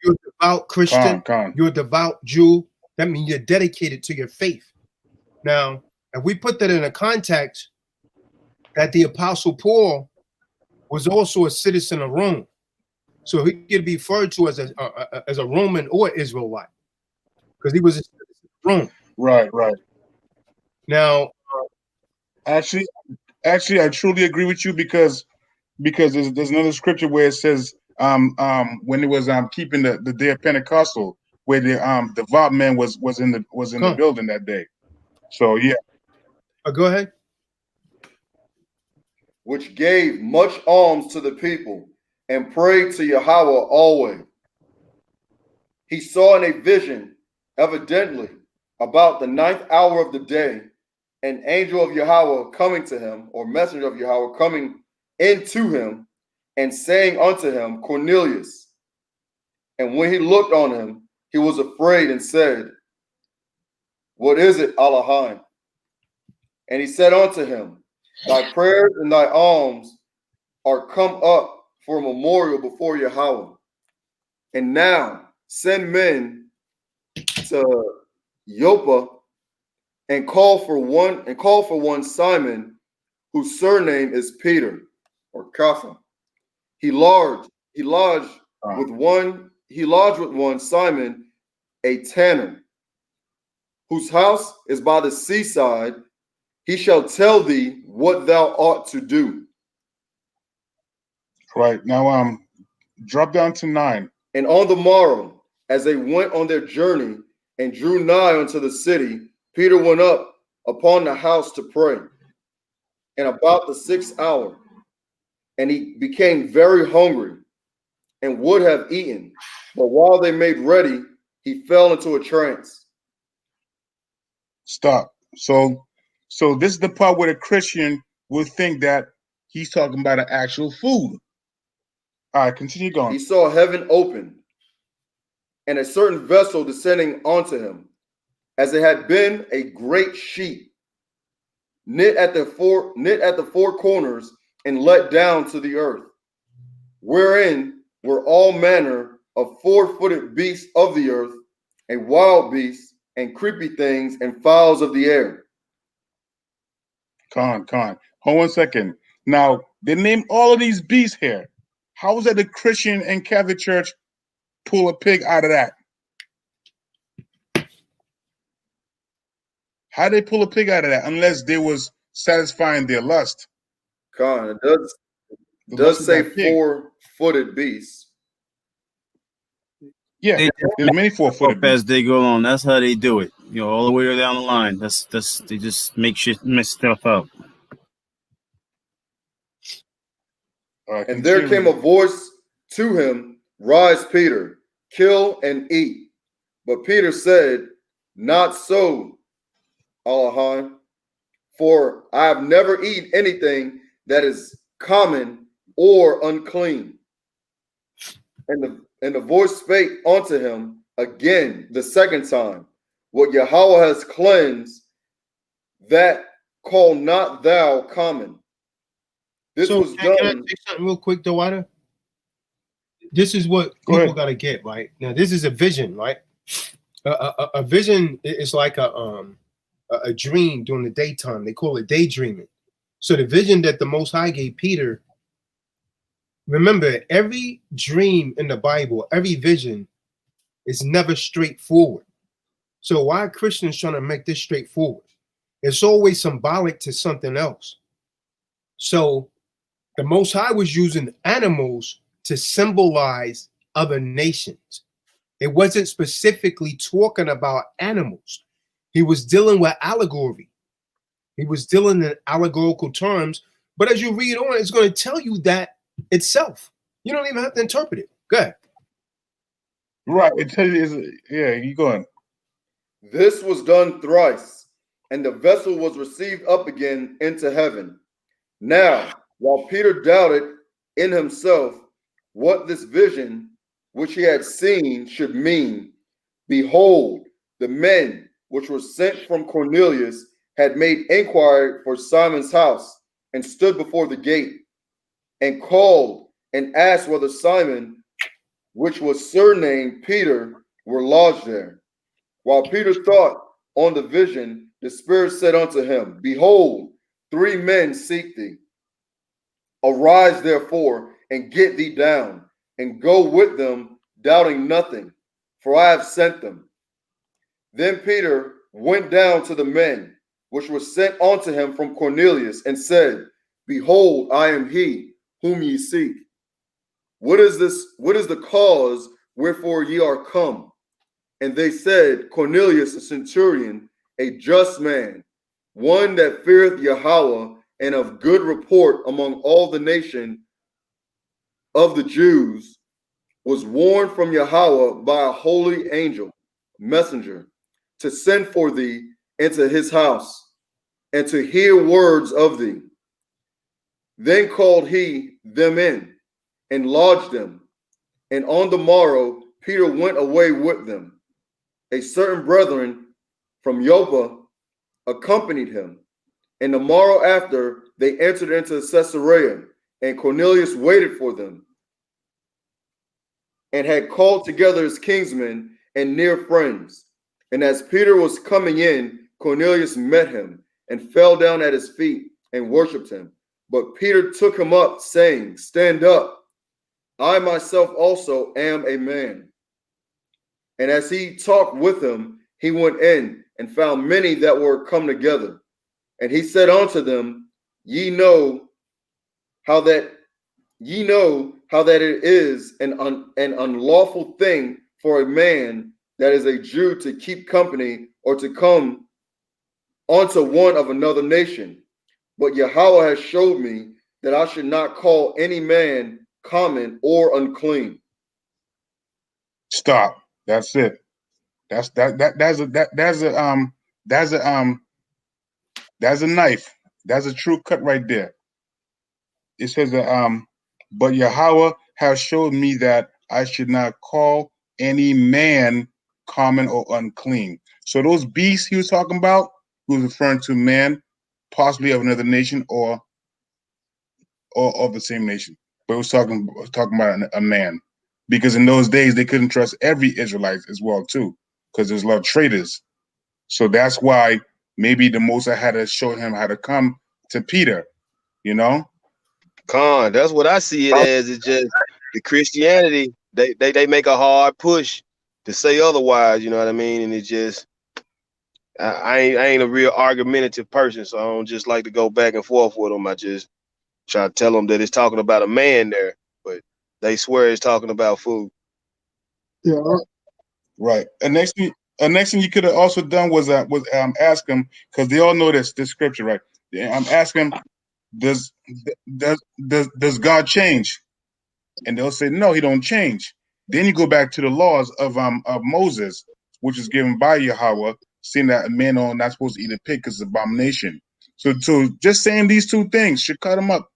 Speaker 3: You're a devout Christian, you're a devout Jew, that means you're dedicated to your faith. Now, if we put that in a context that the Apostle Paul was also a citizen of Rome, so he could be referred to as a Roman or Israelite, because he was a citizen of Rome.
Speaker 2: Right.
Speaker 3: Now,
Speaker 2: actually, I truly agree with you because there's another scripture where it says when it was keeping the day of Pentecostal, where the devout man was in the building that day. So yeah.
Speaker 3: Go ahead.
Speaker 4: which gave much alms to the people, and prayed to Yahweh always. He saw in a vision, evidently, about the 9th hour of the day, an angel of Yahweh coming to him, or messenger of Yahweh coming into him, and saying unto him, Cornelius. And when he looked on him, he was afraid and said, What is it, Elohim? And he said unto him, Thy prayers and thy alms are come up for a memorial before Yahweh. And now send men to Joppa and call for one Simon, whose surname is Peter, or Kapha. He lodged with one Simon, a tanner, whose house is by the seaside. He shall tell thee what thou ought to do.
Speaker 2: Right now, drop down to 9.
Speaker 4: And on the morrow, as they went on their journey and drew nigh unto the city, Peter went up upon the house to pray. And about the 6th hour, and he became very hungry and would have eaten, but while they made ready, he fell into a trance.
Speaker 2: Stop. So this is the part where the Christian would think that he's talking about an actual food. All right, continue going.
Speaker 4: He saw heaven open, and a certain vessel descending onto him, as it had been a great sheet, knit at the four corners and let down to the earth, wherein were all manner of 4-footed beasts of the earth, and wild beasts, and creepy things, and fowls of the air.
Speaker 2: Con. Hold 1 second. Now, they named all of these beasts here. How is that the Christian and Catholic Church pull a pig out of that? How they pull a pig out of that unless they was satisfying their lust?
Speaker 4: Con, it does say 4-footed beasts.
Speaker 2: Yeah, there's many 4-footed beasts.
Speaker 14: As they go on, that's how they do it. You know, all the way down the line. That's they just mess stuff up.
Speaker 4: And there came a voice to him, Rise, Peter, kill and eat. But Peter said, Not so, Elohim, for I have never eaten anything that is common or unclean. And the voice spake unto him again the second time, What Yahweh has cleansed, that call not thou common. This was done.
Speaker 3: Can I say something real quick, Dawada? This is what people got to get, right? Now, this is a vision, right? A vision is like a dream during the daytime. They call it daydreaming. So the vision that the Most High gave Peter, remember, every dream in the Bible, every vision is never straightforward. So why are Christians trying to make this straightforward? It's always symbolic to something else. So the Most High was using animals to symbolize other nations. It wasn't specifically talking about animals. He was dealing with allegory. He was dealing in allegorical terms. But as you read on, it's going to tell you that itself. You don't even have to interpret it. Go ahead.
Speaker 2: Right. It tells you, yeah, you go on.
Speaker 4: This was done thrice, and the vessel was received up again into heaven. Now, while Peter doubted in himself what this vision which he had seen should mean, behold, the men which were sent from Cornelius had made inquiry for Simon's house, and stood before the gate, and called and asked whether Simon, which was surnamed Peter, were lodged there. While Peter thought on the vision, the Spirit said unto him, Behold, 3 men seek thee. Arise therefore, and get thee down, and go with them, doubting nothing, for I have sent them. Then Peter went down to the men which were sent unto him from Cornelius, and said, Behold, I am he whom ye seek. What is the cause wherefore ye are come? And they said, Cornelius, a centurion, a just man, one that feareth Yahweh, and of good report among all the nation of the Jews, was warned from Yahweh by a holy angel, messenger, to send for thee into his house, and to hear words of thee. Then called he them in, and lodged them. And on the morrow Peter went away with them. A certain brethren from Joppa accompanied him. And the morrow after they entered into Caesarea, and Cornelius waited for them, and had called together his kinsmen and near friends. And as Peter was coming in, Cornelius met him, and fell down at his feet, and worshipped him. But Peter took him up, saying, Stand up, I myself also am a man. And as he talked with him, he went in, and found many that were come together. And he said unto them, Ye know how that it is an unlawful thing for a man that is a Jew to keep company or to come unto one of another nation. But Yahweh has showed me that I should not call any man common or unclean.
Speaker 2: Stop. That's it. That's a knife. That's a true cut right there. It says that but Yahweh has showed me that I should not call any man common or unclean. So those beasts he was talking about, he was referring to man, possibly of another nation or of the same nation. But he was talking about a man. Because in those days they couldn't trust every Israelite as well, too, because there's a lot of traitors. So that's why maybe the Most High had to show him how to come to Peter, you know?
Speaker 18: Con, that's what I see it as. It's just the Christianity, they make a hard push to say otherwise, you know what I mean? And it just I ain't a real argumentative person, so I don't just like to go back and forth with them. I just try to tell them that it's talking about a man there, but they swear it's talking about food.
Speaker 2: Yeah. Right. And next thing you could have also done was ask them, because they all know this scripture, right? I'm asking them, does God change? And they'll say, no, he don't change. Then you go back to the laws of Moses, which is given by Yahweh, saying that a man is not supposed to eat a pig because it's an abomination. So just saying these two things should cut them up.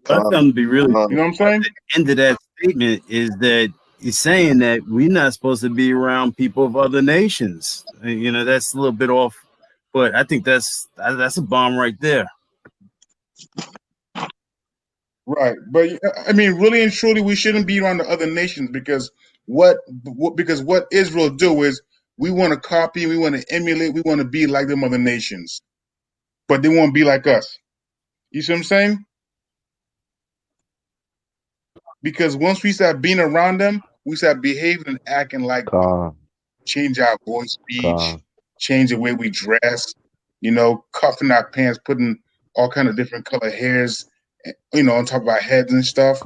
Speaker 14: What I found to be really,
Speaker 2: you know what I'm saying?
Speaker 14: The end of that statement is that he's saying that we're not supposed to be around people of other nations. You know, that's a little bit off, but I think that's a bomb right there.
Speaker 2: Right, but I mean, really and truly, we shouldn't be around the other nations because what Israel do is we want to copy, we want to emulate, we want to be like them other nations, but they won't be like us. You see what I'm saying? Because once we start being around them, we start behaving and acting like them. Change our voice speech, change the way we dress, you know, cuffing our pants, putting all kind of different color hairs, you know, on top of our heads and stuff.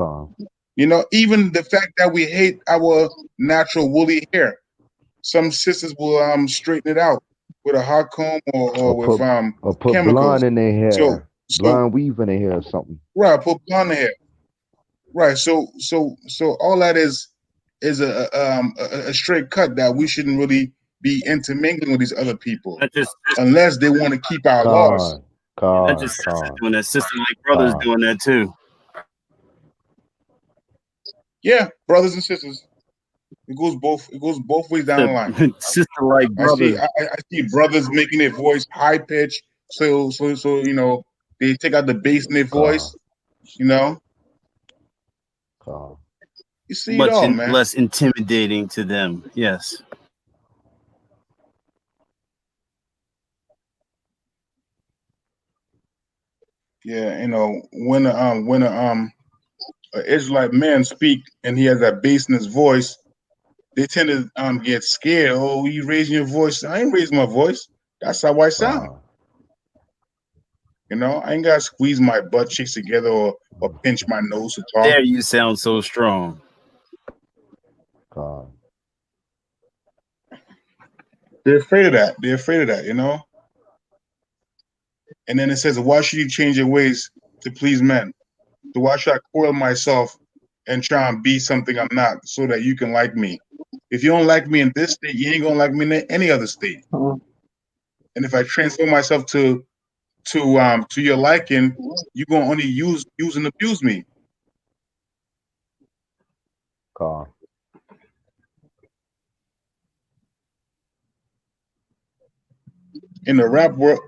Speaker 2: You know, even the fact that we hate our natural woolly hair. Some sisters will straighten it out with a hot comb or with
Speaker 11: put
Speaker 2: chemicals.
Speaker 11: blonde in their hair,
Speaker 2: So
Speaker 11: blonde weave in their hair or something.
Speaker 2: Right, put blonde in their hair. Right. So all that is a straight cut that we shouldn't really be intermingling with these other people unless they want to keep our laws.
Speaker 14: Not just sisters doing that, sister like brothers doing that too.
Speaker 2: Yeah, brothers and sisters. It goes both ways down the line.
Speaker 14: Sister like brothers.
Speaker 2: I see brothers making their voice high pitched, so you know they take out the bass in their voice. You know. You see it all, man.
Speaker 14: Less intimidating to them. Yes.
Speaker 2: Yeah, you know, when a Israelite man speak and he has that bass in his voice, they tend to get scared. Oh, you raising your voice? I ain't raising my voice. That's how I sound. You know, I ain't gotta squeeze my butt cheeks together or pinch my nose to talk.
Speaker 14: There, you sound so strong.
Speaker 2: They're afraid of that. They're afraid of that, you know. And then it says, why should you change your ways to please men? So why should I coil myself and try and be something I'm not so that you can like me? If you don't like me in this state, you ain't gonna like me in any other state. And if I transform myself to your liking, you're gonna only use and abuse me.
Speaker 11: Car.
Speaker 2: In the rap world,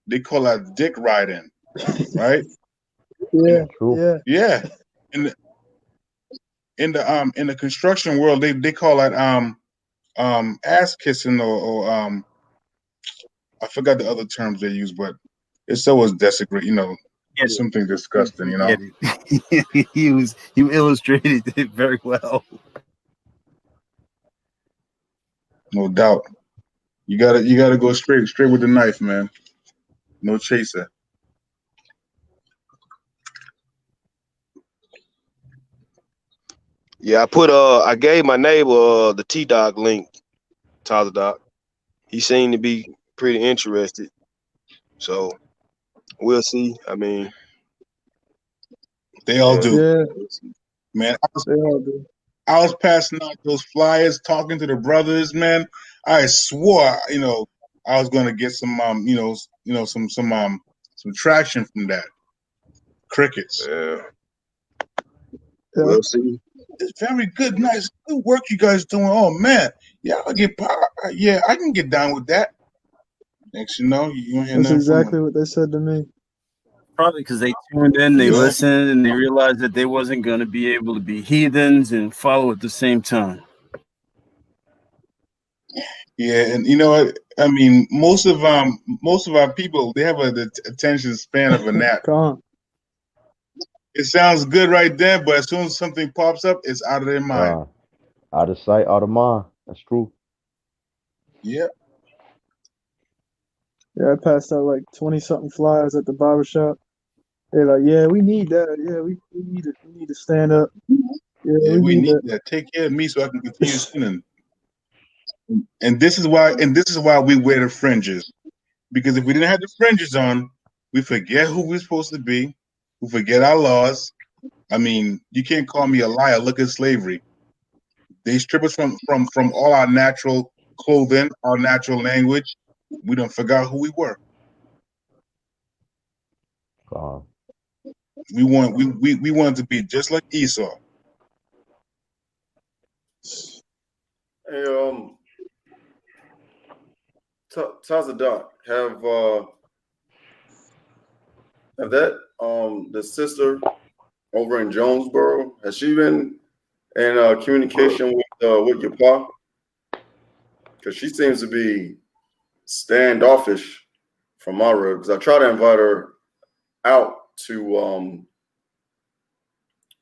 Speaker 2: they call that dick riding, right?
Speaker 19: Yeah,
Speaker 11: True.
Speaker 2: Yeah. In the construction world, they call that ass kissing or I forgot the other terms they use, but it's always desecrate, something disgusting,
Speaker 14: You illustrated it very well.
Speaker 2: No doubt. You gotta go straight with the knife, man. No chaser.
Speaker 18: Yeah, I gave my neighbor the T-Dog link, Tyler Doc. He seemed to be pretty interested. So we'll see. I mean,
Speaker 2: they all do.
Speaker 19: Yeah.
Speaker 2: Man,
Speaker 19: they all do.
Speaker 2: I was passing out those flyers, talking to the brothers, man. I swore, I was gonna get some some traction from that. Crickets.
Speaker 18: Yeah. We'll see.
Speaker 2: It's very good, nice, good work you guys doing. Oh man, yeah, I can get down with that. Next, you don't hear
Speaker 19: That's
Speaker 2: nothing
Speaker 19: exactly what they said to me.
Speaker 14: Probably because they tuned in, they listened, and they realized that they wasn't going to be able to be heathens and follow at the same time.
Speaker 2: Yeah, and you know what? I mean, most of our people, they have the attention span of a gnat. It sounds good right there, but as soon as something pops up, it's out of their mind.
Speaker 11: Out of sight, out of mind. That's true.
Speaker 2: Yeah.
Speaker 19: Yeah, I passed out like 20-something flyers at the barbershop. They're like, yeah, we need that. Yeah, we need to stand up. Yeah,
Speaker 2: we need
Speaker 19: that.
Speaker 2: that. Take care of me so I can continue sinning. And this is why we wear the fringes. Because if we didn't have the fringes on, we forget who we're supposed to be. We forget our laws. I mean, you can't call me a liar. Look at slavery. They strip us from all our natural clothing, our natural language. We don't forgot who we were. We want to be just like Esau.
Speaker 4: Hey, Tazadak, have that the sister over in Jonesboro, has she been in communication with your pa? Because she seems to be standoffish from my road. Because I tried to invite her out to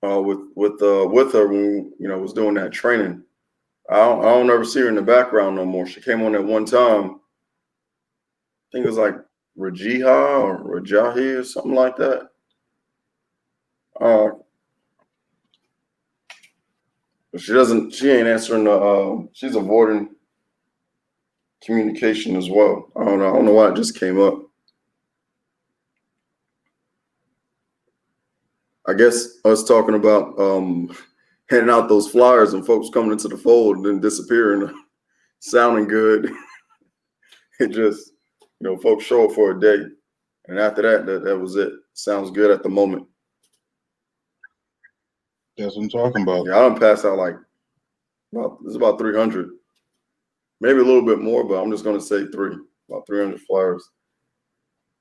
Speaker 4: with her when was doing that training. I don't ever see her in the background no more. She came on at one time. I think it was like Rajiha or Rajahi or something like that. But she ain't answering she's avoiding communication as well. I don't know why it just came up. I guess us talking about handing out those flyers and folks coming into the fold and then disappearing, sounding good. It just, folks show up for a day. And after that was it. Sounds good at the moment.
Speaker 2: That's what I'm talking about.
Speaker 4: Yeah, I done passed out it's about 300. Maybe a little bit more, but I'm just going to say about 300 flyers.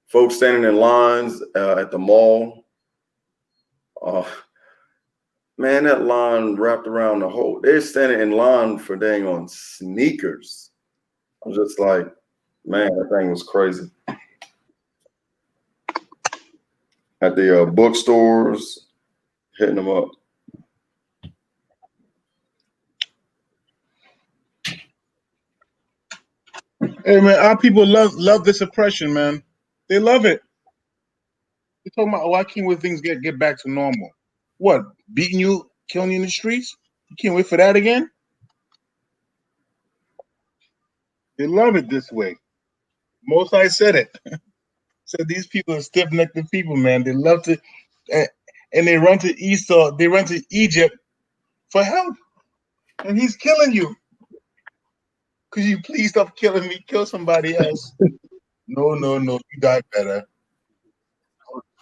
Speaker 4: Folks standing in lines at the mall. Man, that line wrapped around the whole. They're standing in line for dang on sneakers. I'm just like, man, that thing was crazy. At the bookstores, hitting them up.
Speaker 2: Hey man, our people love this oppression, man. They love it. You're talking about why can't we things get back to normal? What, beating you, killing you in the streets? You can't wait for that again? They love it this way. Most I said it. So these people are stiff-necked people, man. They love to, and they run to Esau. They run to Egypt for help, and he's killing you. Could you please stop killing me? Kill somebody else. No, you die better.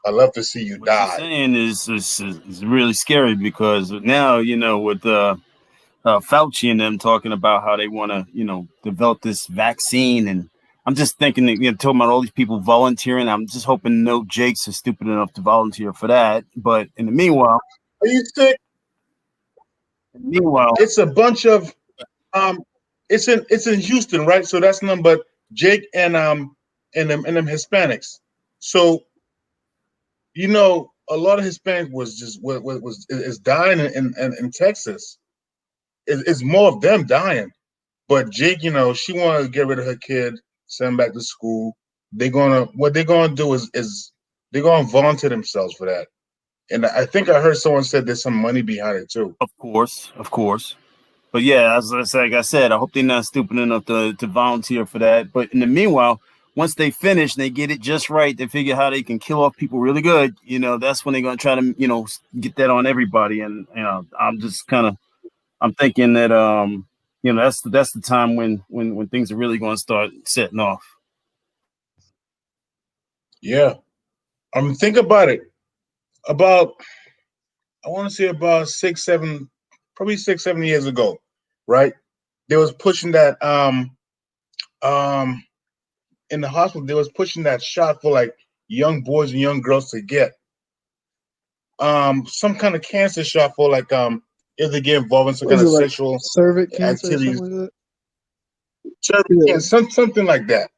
Speaker 2: I love to see you
Speaker 14: What
Speaker 2: die.
Speaker 14: you're saying is really scary because now, with Fauci and them talking about how they want to, develop this vaccine. And I'm just thinking that, talking about all these people volunteering. I'm just hoping no Jakes is stupid enough to volunteer for that. But in the meanwhile,
Speaker 2: are you sick?
Speaker 14: Meanwhile,
Speaker 2: it's a bunch of it's in Houston, right? So that's none but Jake and them Hispanics. So a lot of Hispanics is dying in Texas. It's more of them dying. But Jake, she want to get rid of her kid, send him back to school. What they're gonna do is they're gonna volunteer themselves for that. And I think I heard someone said there's some money behind it too.
Speaker 14: Of course. But yeah, like I said, I hope they're not stupid enough to volunteer for that. But in the meanwhile, once they finish and they get it just right, they figure how they can kill off people really good. That's when they're gonna try to get that on everybody. And I'm just I'm thinking that that's the time when things are really going to start setting off.
Speaker 2: Yeah, think about it. I want to say about 6-7 years ago, right? They was pushing that in the hospital. They was pushing that shot for like young boys and young girls to get some kind of cancer shot for like if they get involved in some kind of sexual
Speaker 19: cervix cancer
Speaker 2: activities.
Speaker 19: or something like that?
Speaker 2: Something like that,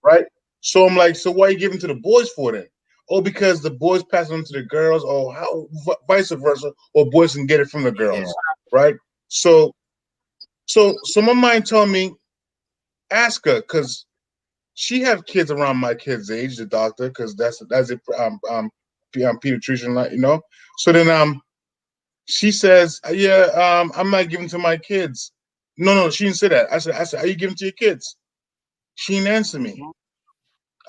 Speaker 2: right? So I'm like, so why are you giving to the boys for it? Oh, because the boys pass it on to the girls, or vice versa, or boys can get it from the girls, right? So my mind told me, ask her, because she have kids around my kid's age, the doctor, because that's a pediatrician, So then she says, yeah, I'm not giving to my kids. No, she didn't say that. I said, are you giving to your kids? She didn't answer me.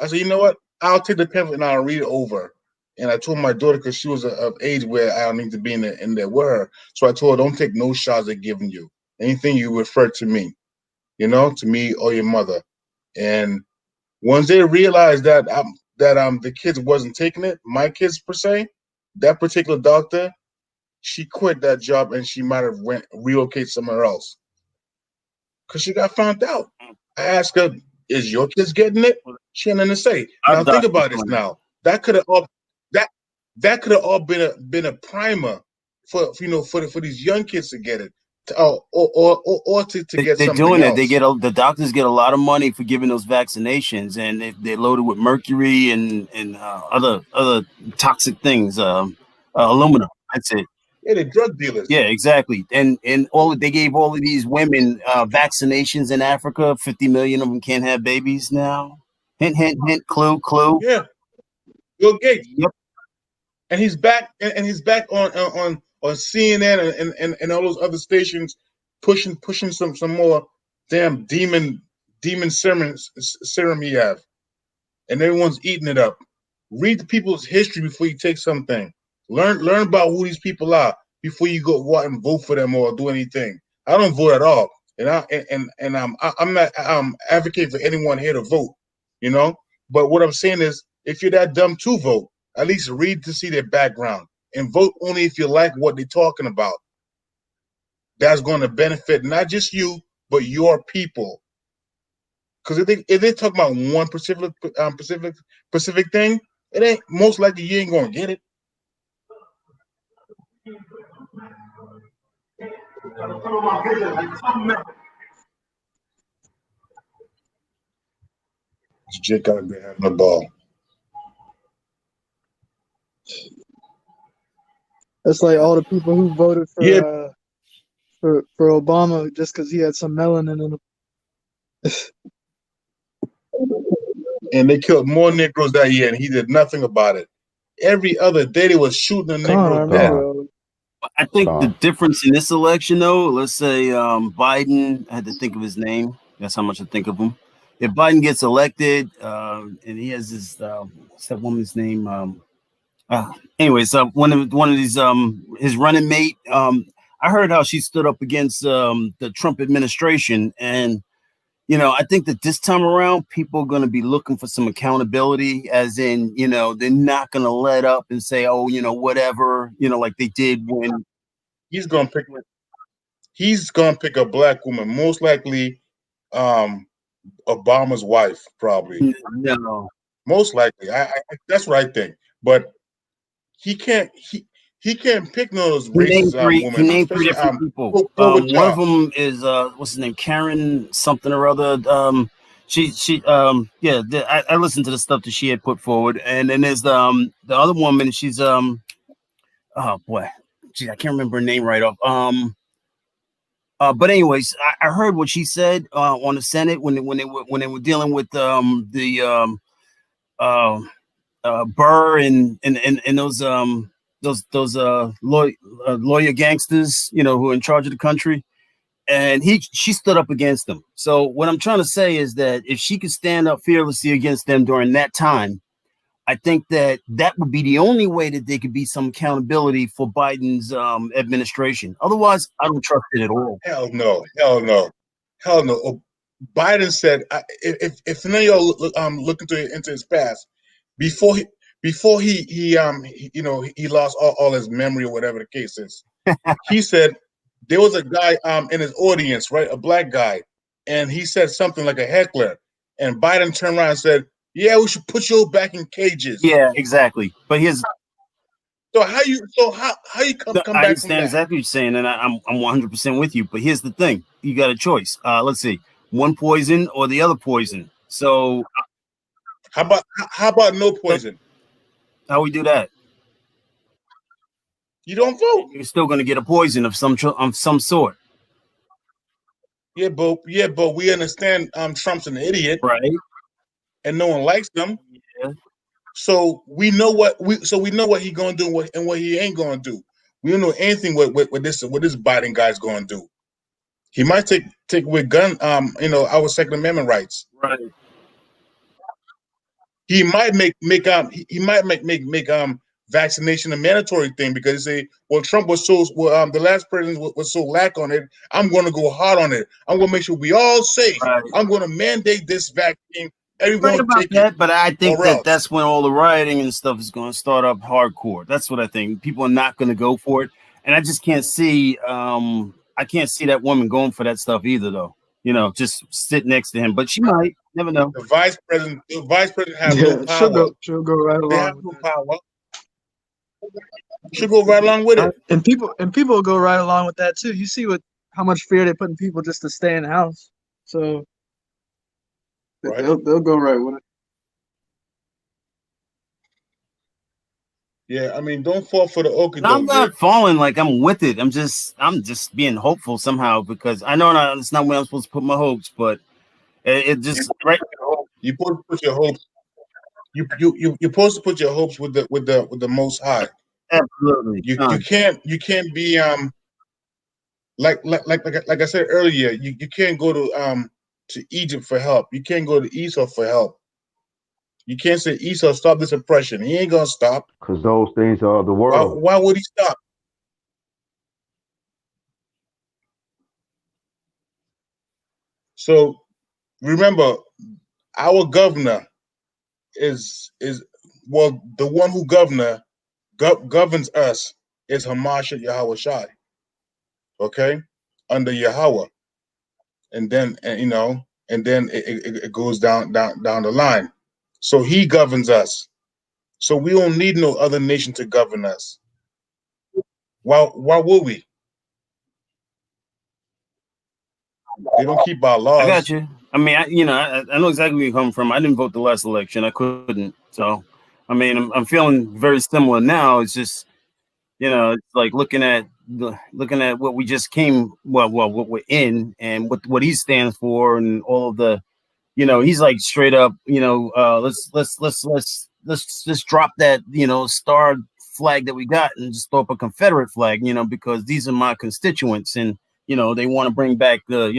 Speaker 2: I said, you know what? I'll take the pamphlet and I'll read it over. And I told my daughter, because she was of age where I don't need to be in there with her. So I told her, don't take no shots they're giving you. Anything you refer to me, to me or your mother. And once they realized that the kids wasn't taking it, my kids per se, that particular doctor, she quit that job and she might have relocated somewhere else. Because she got found out. I asked her, is your kids getting it? She had nothing to say. Now think about this now. That could have all been a primer for these young kids to get it. Or to get
Speaker 14: They're
Speaker 2: something
Speaker 14: doing
Speaker 2: else.
Speaker 14: it. The doctors get a lot of money for giving those vaccinations, and they're loaded with mercury and other toxic things, aluminum. That's it.
Speaker 2: Yeah, they're drug dealers.
Speaker 14: Yeah, exactly. And they gave all of these women vaccinations in Africa. 50 million of them can't have babies now. Hint, hint, hint. Clue.
Speaker 2: Yeah, Bill Gates.
Speaker 14: Yep.
Speaker 2: And he's back. And he's back on CNN and all those other stations, pushing some more damn demon serum he have, and everyone's eating it up. Read the people's history before you take something. Learn about who these people are before you go out and vote for them or do anything. I don't vote at all, and I'm not advocating for anyone here to vote, But what I'm saying is, if you're that dumb to vote, at least read to see their background and vote only if you like what they're talking about. That's going to benefit not just you, but your people. Because if they talk about one specific thing, it ain't most likely you ain't going to get it. Jake out there having the ball.
Speaker 19: That's like all the people who voted for Obama just because he had some melanin in him.
Speaker 2: And they killed more Negroes that year, and he did nothing about it. Every other day they was shooting the Negroes dead.
Speaker 14: I think the difference in this election, though, let's say Biden, I had to think of his name. That's how much I think of him. if Biden gets elected, and he has this what's that woman's name? Anyways, one of these his running mate. I heard how she stood up against the Trump administration, and I think that this time around, people are going to be looking for some accountability, as in, they're not going to let up and say, oh, whatever, like they did when
Speaker 2: he's going to pick a black woman, most likely Obama's wife, probably.
Speaker 14: No,
Speaker 2: most likely. I that's what I think. But he can't pick none of those racist women.
Speaker 14: He named three different people. One of them is what's his name, Karen something or other. I listened to the stuff that she had put forward, and then there's the other woman. She's oh boy, gee, I can't remember her name right off. But anyways, I heard what she said on the Senate when they were dealing with Burr and those lawyer gangsters, who are in charge of the country, and she stood up against them. So what I'm trying to say is that if she could stand up fearlessly against them during that time, I think that would be the only way that there could be some accountability for Biden's administration. Otherwise, I don't trust it at all.
Speaker 2: Hell no. Biden said, if none of y'all look into his past, before he lost all his memory or whatever the case is, he said there was a guy in his audience, right, a black guy, and he said something like a heckler, and Biden turned around and said, yeah, we should put you back in cages.
Speaker 14: Yeah, exactly. But
Speaker 2: how you come back from that?
Speaker 14: I understand exactly what you're saying, and I'm 100% with you. But here's the thing: you got a choice. Let's see, one poison or the other poison. So
Speaker 2: how about no poison?
Speaker 14: How we do that?
Speaker 2: You don't vote.
Speaker 14: You're still going to get a poison of some sort.
Speaker 2: Yeah, but we understand Trump's an idiot,
Speaker 14: right?
Speaker 2: And no one likes them.
Speaker 14: Yeah.
Speaker 2: So we know what he's gonna do and what he ain't gonna do. We don't know anything what this Biden guy's gonna do. He might take with gun our Second Amendment rights.
Speaker 14: Right.
Speaker 2: He might make vaccination a mandatory thing because they say, well, Trump was the last president was so lax on it. I'm going to go hard on it. I'm going to make sure we all safe. Right. I'm going to mandate this vaccine. Everyone
Speaker 14: right about
Speaker 2: take
Speaker 14: that,
Speaker 2: it,
Speaker 14: but I think that's when all the rioting and stuff is going to start up hardcore. That's what I think. People are not going to go for it, and I just can't see. I can't see that woman going for that stuff either, though. Just sit next to him, but she might. Never know.
Speaker 2: The vice president has no power.
Speaker 19: She'll go right along.
Speaker 2: They have no power. She'll go right along with it.
Speaker 19: And people will go right along with that too. You see how much fear they put in people just to stay in the house. So right. They'll go right with it.
Speaker 2: Yeah, I mean, don't fall for the okey doke.
Speaker 14: I'm not falling like I'm with it. I'm just being hopeful somehow because I know it's not where I'm supposed to put my hopes, but it just right.
Speaker 2: You're supposed to put your hopes. You're supposed to put your hopes with the Most High.
Speaker 14: Absolutely.
Speaker 2: You can't be like I said earlier. You can't go to Egypt for help. You can't go to Esau for help. You can't say, Esau, stop this oppression. He ain't gonna stop.
Speaker 11: Because those things are the world.
Speaker 2: Why would he stop? So remember, our governor is the one who governs us is Hamashiach Yahweh Shai. Okay, under Yahweh, and then it goes down the line. So he governs us. So we don't need no other nation to govern us. Why would we? They don't keep our laws.
Speaker 14: I got you. I mean, I know exactly where you're coming from. I didn't vote the last election. I couldn't. So, I mean, I'm feeling very similar now. It's just, it's like looking at what we just what we're in and what he stands for and all of the, he's like straight up, let's just drop that, star flag that we got and just throw up a Confederate flag, because these are my constituents and, they want to bring back the,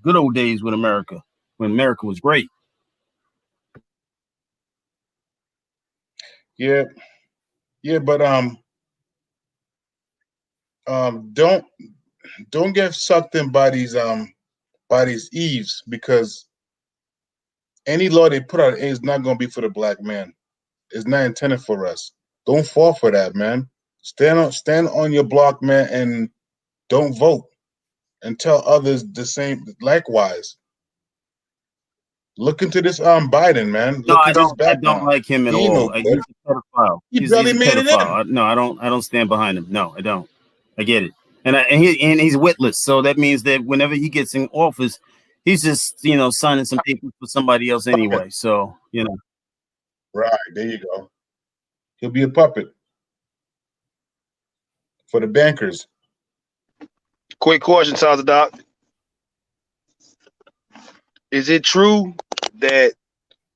Speaker 14: good old days with America. when America was great.
Speaker 2: Yeah, yeah, but don't get sucked in by these eaves, because any law they put out is not going to be for the black man. It's not intended for us. Don't fall for that, man. Stand on your block, man, and don't vote, and tell others the same likewise. Look into this Biden, man.
Speaker 14: No,
Speaker 2: Look
Speaker 14: I
Speaker 2: into his
Speaker 14: don't. I don't
Speaker 2: background.
Speaker 14: like him at
Speaker 2: He ain't no
Speaker 14: all. He's
Speaker 2: good.
Speaker 14: a pedophile.
Speaker 2: He
Speaker 14: He's
Speaker 2: barely
Speaker 14: a
Speaker 2: made it in.
Speaker 14: pedophile. No, I don't stand behind him. No, I don't. I get it. And he's witless. So that means that whenever he gets in office, he's just signing some papers for somebody else anyway. So
Speaker 2: Right, there you go. He'll be a puppet for the bankers.
Speaker 18: Quick question, Tasha Doc. Is it true that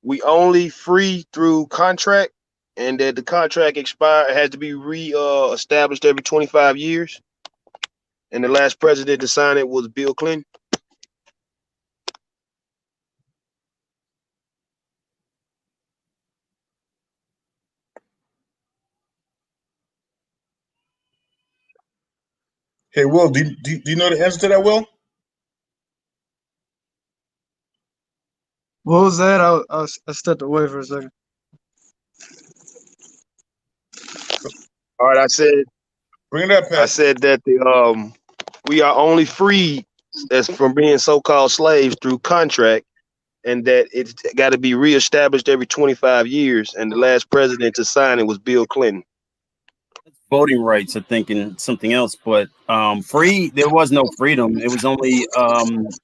Speaker 18: we only free through contract, and that the contract has to be established every 25 years? And the last president to sign it was Bill Clinton.
Speaker 2: Hey, Will, do you know the answer to that, Will?
Speaker 19: What was that? I stepped away for a second.
Speaker 18: All right, I said.
Speaker 2: Bring it up, Pat.
Speaker 18: I said that we are only free as from being so-called slaves through contract, and that it's got to be reestablished every 25 years. And the last president to sign it was Bill Clinton.
Speaker 14: voting rights are thinking something else, but there was no freedom. It was only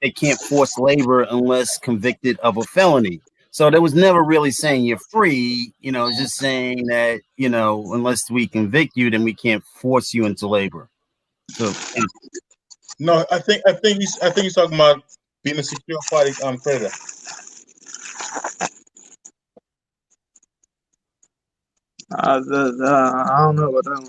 Speaker 14: they can't force labor unless convicted of a felony. So there was never really saying you're free, it's just saying that, unless we convict you, then we can't force you into labor. So
Speaker 2: no, I think he's talking about being a secure party creditor.
Speaker 19: I don't know about that one.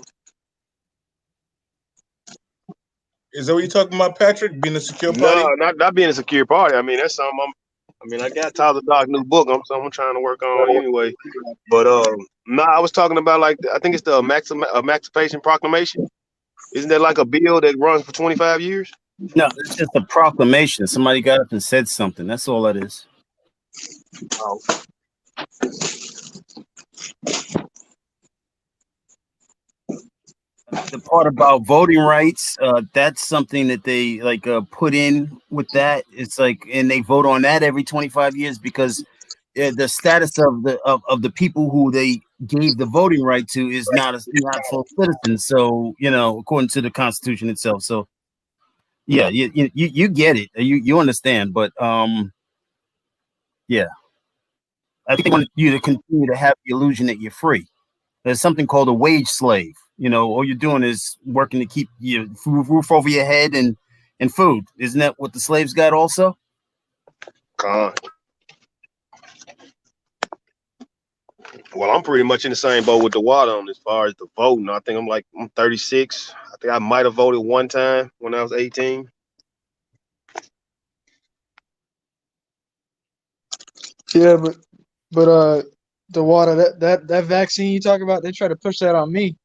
Speaker 2: Is that what you're talking about, Patrick? Being a secure party?
Speaker 18: No, not being a secure party. I mean, that's something I got Tyler Doc new book. I'm trying to work on anyway. But no, I was talking about I think it's the Emancipation Proclamation. Isn't that like a bill that runs for 25 years?
Speaker 14: no, it's just a proclamation. Somebody got up and said something. That's all that is.
Speaker 18: Oh.
Speaker 14: The part about voting rights, that's something that they put in with that. It's and they vote on that every 25 years because the status of the people who they gave the voting right to is not full citizens. So according to the Constitution itself. So yeah, you get it. You understand, but yeah, I think they want you to continue to have the illusion that you're free. There's something called a wage slave. All you're doing is working to keep your roof over your head and food. Isn't that what the slaves got also?
Speaker 18: Well, I'm pretty much in the same boat with the water on as far as the voting. I think I'm 36. I think I might have voted one time when I was 18.
Speaker 19: Yeah, but the water that vaccine you talk about, they try to push that on me.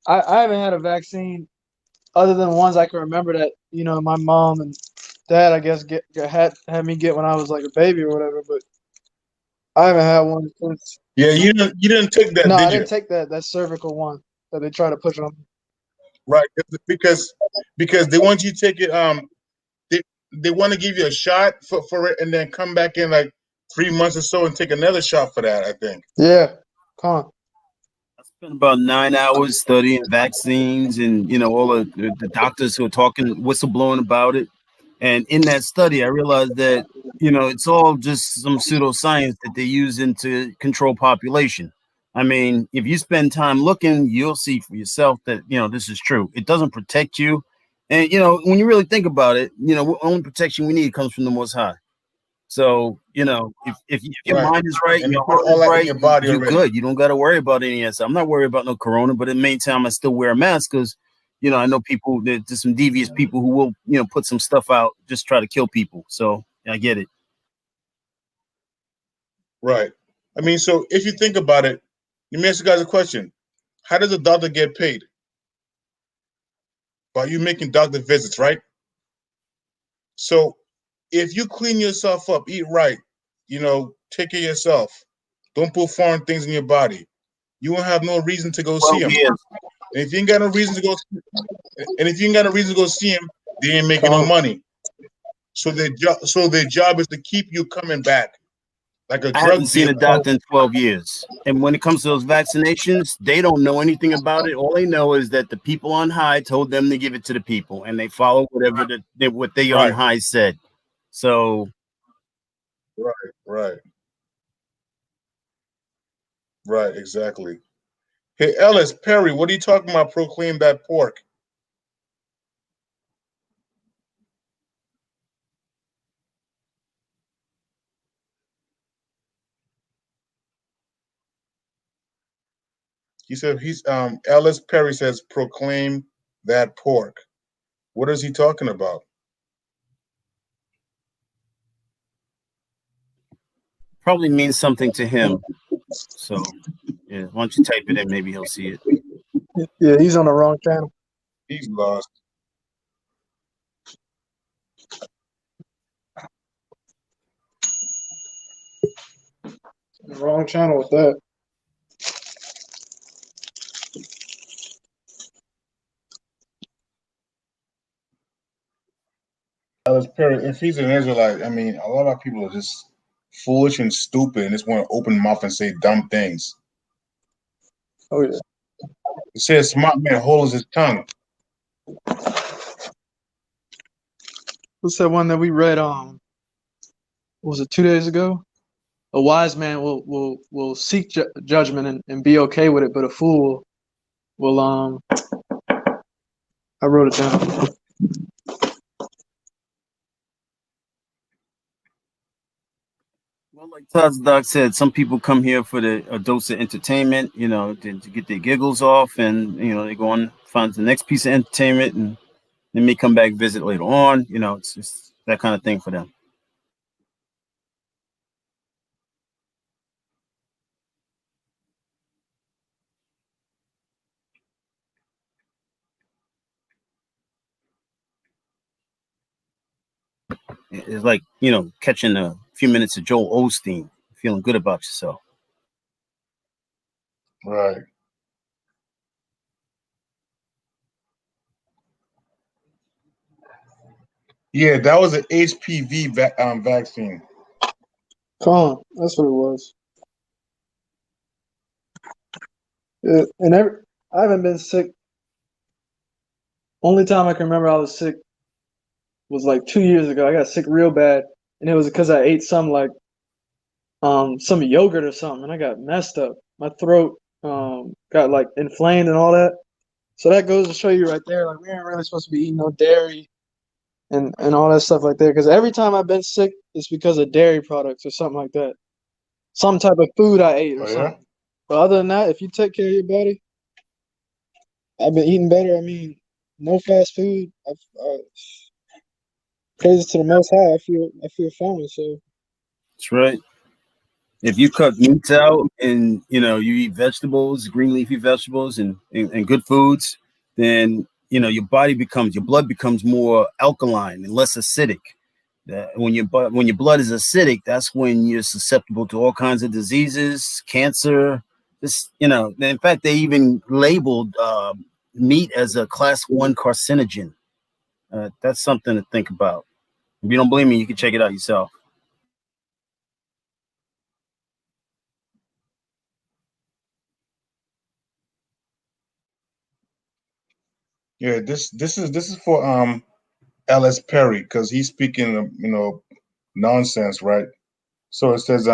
Speaker 19: I haven't had a vaccine other than ones I can remember that my mom and dad I guess had me get when I was like a baby or whatever. But I haven't had one since.
Speaker 2: Yeah, you didn't take that.
Speaker 19: No,
Speaker 2: did
Speaker 19: I
Speaker 2: you?
Speaker 19: didn't take that cervical one that they try to push on me.
Speaker 2: Right, because they want you to take it. They want to give you a shot for it, and then come back in 3 months or so and take another shot for that. I think.
Speaker 19: Yeah, come on.
Speaker 14: I spent about 9 hours studying vaccines and all the doctors who are talking whistleblowing about it. And in that study, I realized that it's all just some pseudoscience that they use to control population. I mean, if you spend time looking, you'll see for yourself that this is true. It doesn't protect you, and when you really think about it, only protection we need comes from the Most High. So if your mind is right and your heart is right, you're good. You don't got to worry about any of that stuff. I'm not worried about no corona, but in the meantime, I still wear a mask because I know there's some devious people who will put some stuff out just try to kill people. So I get it.
Speaker 2: Right. I mean, so if you think about it, let me ask you guys a question. How does a doctor get paid? By you making doctor visits, right? So if you clean yourself up, eat right, take care of yourself, don't put foreign things in your body, you won't have no reason to go see
Speaker 14: 12
Speaker 2: him.
Speaker 14: years.
Speaker 2: And if you ain't got no reason to go, see him, they ain't making no money. So their job is to keep you coming back, like a
Speaker 14: I haven't
Speaker 2: drug
Speaker 14: seen
Speaker 2: dealer.
Speaker 14: a doctor in 12 years. And when it comes to those vaccinations, they don't know anything about it. All they know is that the people on high told them to give it to the people, and they follow whatever what they on high said. So,
Speaker 2: Right, exactly. Hey, Ellis, Perry, what are you talking about? Proclaim that pork. He said Ellis Perry says proclaim that pork. What is he talking about?
Speaker 14: probably means something to him. So, yeah, why don't you type it in? Maybe he'll see it.
Speaker 19: Yeah, he's on the wrong channel.
Speaker 2: He's lost.
Speaker 19: The wrong channel with that.
Speaker 2: Ellis Perry, if he's an Israelite, I mean, a lot of people are just foolish and stupid and just want to open mouth and say dumb things.
Speaker 19: Oh yeah.
Speaker 2: It says smart man holds his tongue.
Speaker 19: What's that one that we read? Was it 2 days ago? A wise man will seek judgment and be okay with it, but a fool will I wrote it down.
Speaker 14: Well, like Doc said, some people come here for a dose of entertainment, to get their giggles off, and they go on find the next piece of entertainment, and they may come back visit later on. It's just that kind of thing for them. It's like catching a few minutes of Joel Osteen, feeling good about yourself.
Speaker 2: Right. Yeah, that was an HPV vaccine.
Speaker 19: Colin, that's what it was. And I haven't been sick. Only time I can remember I was sick was like 2 years ago. I got sick real bad, and it was because I ate some yogurt or something, and I got messed up. My throat got like inflamed and all that. So that goes to show you right there, like we ain't really supposed to be eating no dairy and all that stuff like that. Because every time I've been sick, it's because of dairy products or something like that. Some type of food I ate or something. But other than that, if you take care of your body, I've been eating better. I mean, no fast food. Praise to the Most High. I feel fine. So
Speaker 14: That's right. If you cut meats out and you eat vegetables, green leafy vegetables, and good foods, then your blood becomes more alkaline and less acidic. When your blood is acidic, that's when you're susceptible to all kinds of diseases, cancer. In fact, they even labeled meat as a class 1 carcinogen. That's something to think about. If you don't believe me, you can check it out yourself.
Speaker 2: Yeah, this is for Ellis Perry, because he's speaking nonsense, right? So it says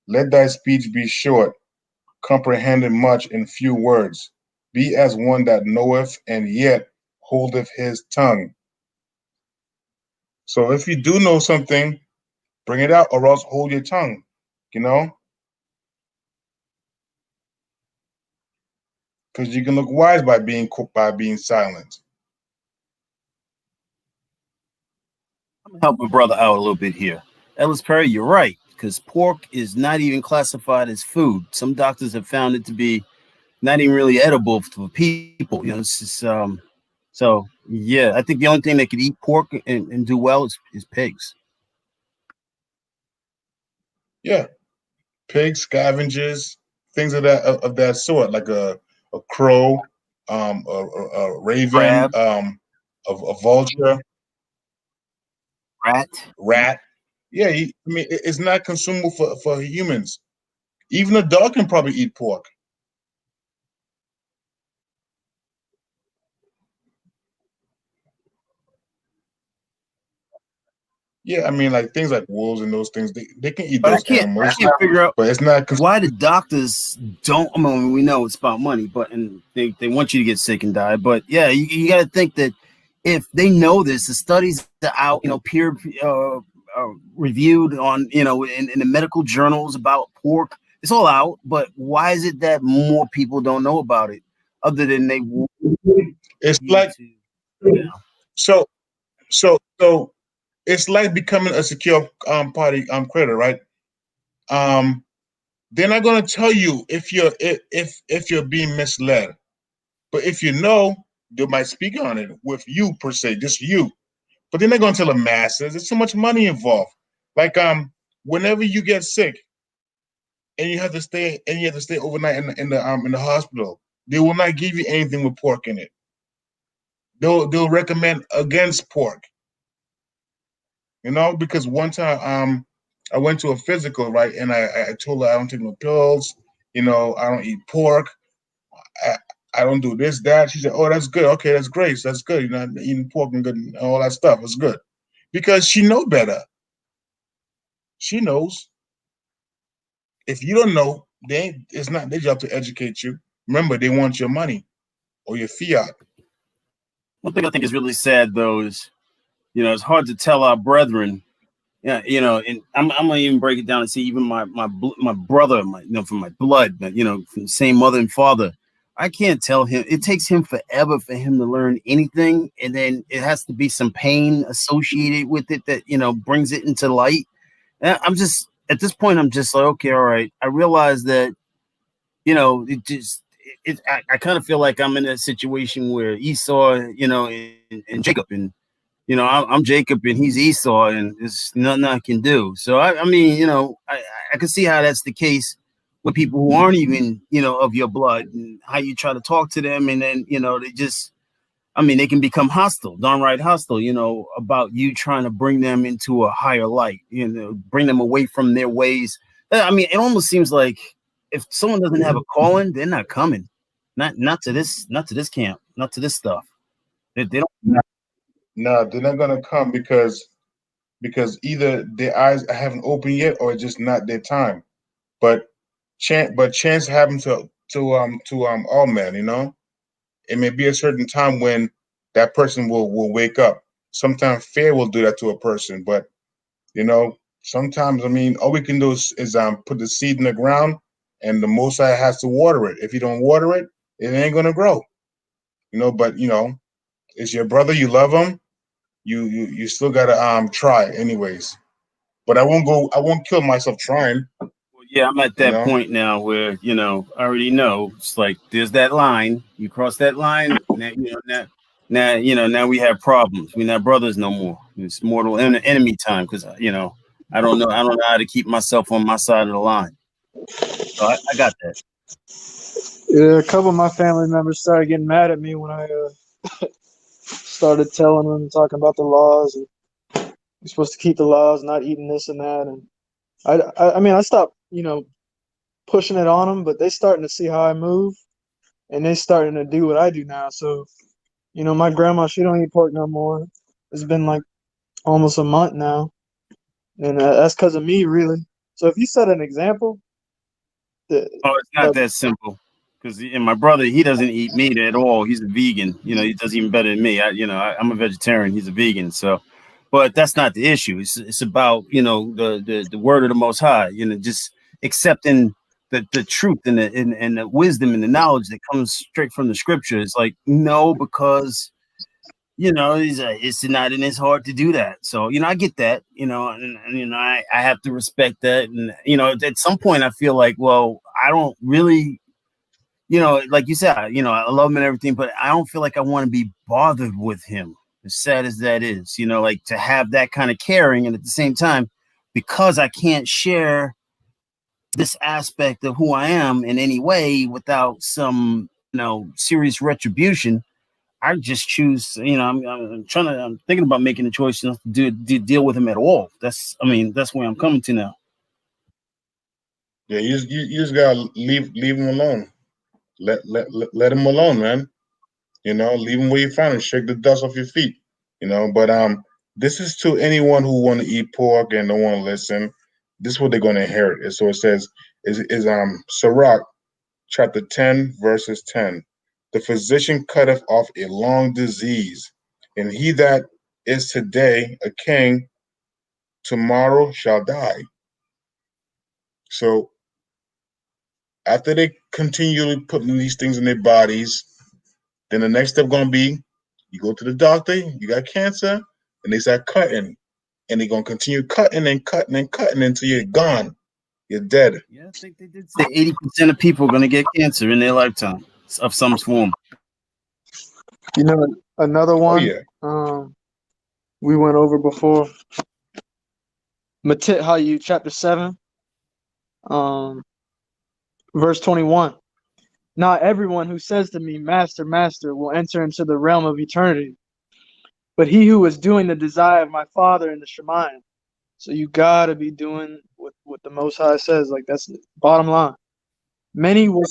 Speaker 2: let thy speech be short, comprehending much in few words. Be as one that knoweth and yet holdeth his tongue. So if you do know something, bring it out, or else hold your tongue. Because you can look wise by being silent.
Speaker 14: I'm gonna help my brother out a little bit here. Ellis Perry, you're right, because pork is not even classified as food. Some doctors have found it to be not even really edible for people. It's just, so yeah, I think the only thing that could eat pork and do well is pigs.
Speaker 2: Yeah, pigs, scavengers, things of that sort, like a crow, a raven,
Speaker 14: Crab,
Speaker 2: a vulture,
Speaker 14: rat.
Speaker 2: Yeah, I mean, it's not consumable for humans. Even a dog can probably eat pork. Yeah, I mean, like things like wolves and those things, they can eat
Speaker 14: But
Speaker 2: those
Speaker 14: I
Speaker 2: animals.
Speaker 14: can't figure out
Speaker 2: But it's not
Speaker 14: why the doctors don't. I mean, we know it's about money, but and they want you to get sick and die. But yeah, you got to think that if they know this, the studies are out, peer reviewed on, in the medical journals about pork. It's all out. But why is it that more people don't know about it, other than they?
Speaker 2: It's like so it's like becoming a secure party creditor, right? They're not going to tell you if you're being misled, but if you know, they might speak on it with you per se, just you. But they're not going to tell the masses. There's so much money involved. Like whenever you get sick and you have to stay overnight in the hospital, they will not give you anything with pork in it. They'll recommend against pork. Because one time I went to a physical, right, and I told her I don't take no pills, I don't eat pork, I don't do this, that. She said, "Oh, that's good. Okay, that's great. That's good. You're not eating pork and good and all that stuff. It's good." Because she know better. She knows. If you don't know, it's not their job to educate you. Remember, they want your money or your fiat.
Speaker 14: One thing I think is really sad, though, is it's hard to tell our brethren. Yeah, and I'm gonna even break it down and see even my brother, from my blood, but from the same mother and father. I can't tell him. It takes him forever for him to learn anything, and then it has to be some pain associated with it that brings it into light. And I'm just at this point, I'm just like, okay, all right. I realize that it just I kind of feel like I'm in a situation where Esau, and Jacob, and I'm Jacob and he's Esau, and there's nothing I can do. So I mean, I can see how that's the case with people who aren't even, of your blood, and how you try to talk to them, and then they just, I mean, they can become hostile, downright hostile, about you trying to bring them into a higher light, bring them away from their ways. I mean, it almost seems like if someone doesn't have a calling, they're not coming, not to this camp, not to this stuff. They don't.
Speaker 2: No, they're not gonna come because either their eyes haven't opened yet or it's just not their time. But chance happens to all men. It may be a certain time when that person will wake up. Sometimes fear will do that to a person, but sometimes, I mean, all we can do is put the seed in the ground, and the Most High has to water it. If you don't water it, it ain't gonna grow. But it's your brother. You love him. You still gotta try anyways. But I won't kill myself trying.
Speaker 14: Yeah, I'm at that point now where I already know it's like there's that line. You cross that line, now we have problems. We're not brothers no more. It's mortal enemy time because I don't know how to keep myself on my side of the line. So I got that.
Speaker 19: Yeah, a couple of my family members started getting mad at me when I started telling them, talking about the laws, and you're supposed to keep the laws, not eating this and that. And I mean, I stopped, pushing it on them, but they starting to see how I move, and they starting to do what I do now. So, my grandma, she don't eat pork no more. It's been like almost a month now, and that's because of me, really. So if you set an example,
Speaker 14: It's not that simple. Because my brother, he doesn't eat meat at all. He's a vegan. He does even better than me. I'm a vegetarian. He's a vegan. So, but that's not the issue. It's about the word of the Most High. Just accepting the truth and the wisdom and the knowledge that comes straight from the Scripture. It's like no, because it's not in his heart to do that. So, I get that, and I have to respect that. And, at some point I feel like, well, I don't really, like you said, I love him and everything, but I don't feel like I want to be bothered with him, as sad as that is, like to have that kind of caring. And at the same time, because I can't share this aspect of who I am in any way without some, serious retribution, I just choose, I'm thinking about making a choice not to deal with him at all. That's where I'm coming to now.
Speaker 2: Yeah, you just gotta leave him alone. Let him alone, man. Leave him where you found him. Shake the dust off your feet. But this is to anyone who want to eat pork and don't want to listen. This is what they're going to inherit. So it says is Sirach chapter 10 verses 10. The physician cutteth off a long disease, and he that is today a king, tomorrow shall die. So after they continually putting these things in their bodies, then the next step going to be you go to the doctor, you got cancer, and they start cutting. And they're going to continue cutting and cutting and cutting until you're gone. You're dead.
Speaker 14: Yeah, I think they did say 80% of people are going to get cancer in their lifetime of some form.
Speaker 19: Another one we went over before. Matthew chapter 7, verse 21. Not everyone who says to me, Master, Master, will enter into the realm of eternity, but he who is doing the desire of my Father in the Shemayim. So you gotta be doing what the Most High says. Like, that's the bottom line. Many will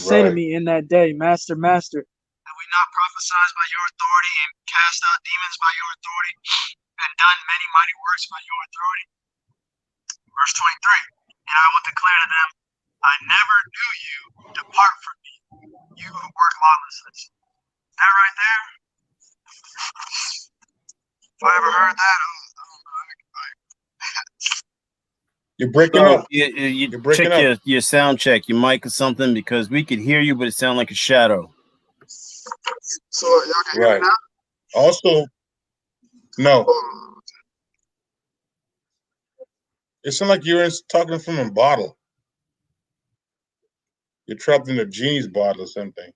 Speaker 19: say to me in that day, Master, Master, have we not prophesied by your authority and cast out demons by your authority and done many mighty works by your authority? Verse 23. And I will declare to them, I never knew you. Depart from me, you who work lawlessness. That right there. If I ever heard that,
Speaker 2: You're breaking up.
Speaker 14: You check your sound check, your mic or something, because we could hear you, but it sounded like a shadow.
Speaker 19: So y'all can hear me now?
Speaker 2: Also, no. It sounds like you're talking from a bottle. You're trapped in a genie's bottle or something.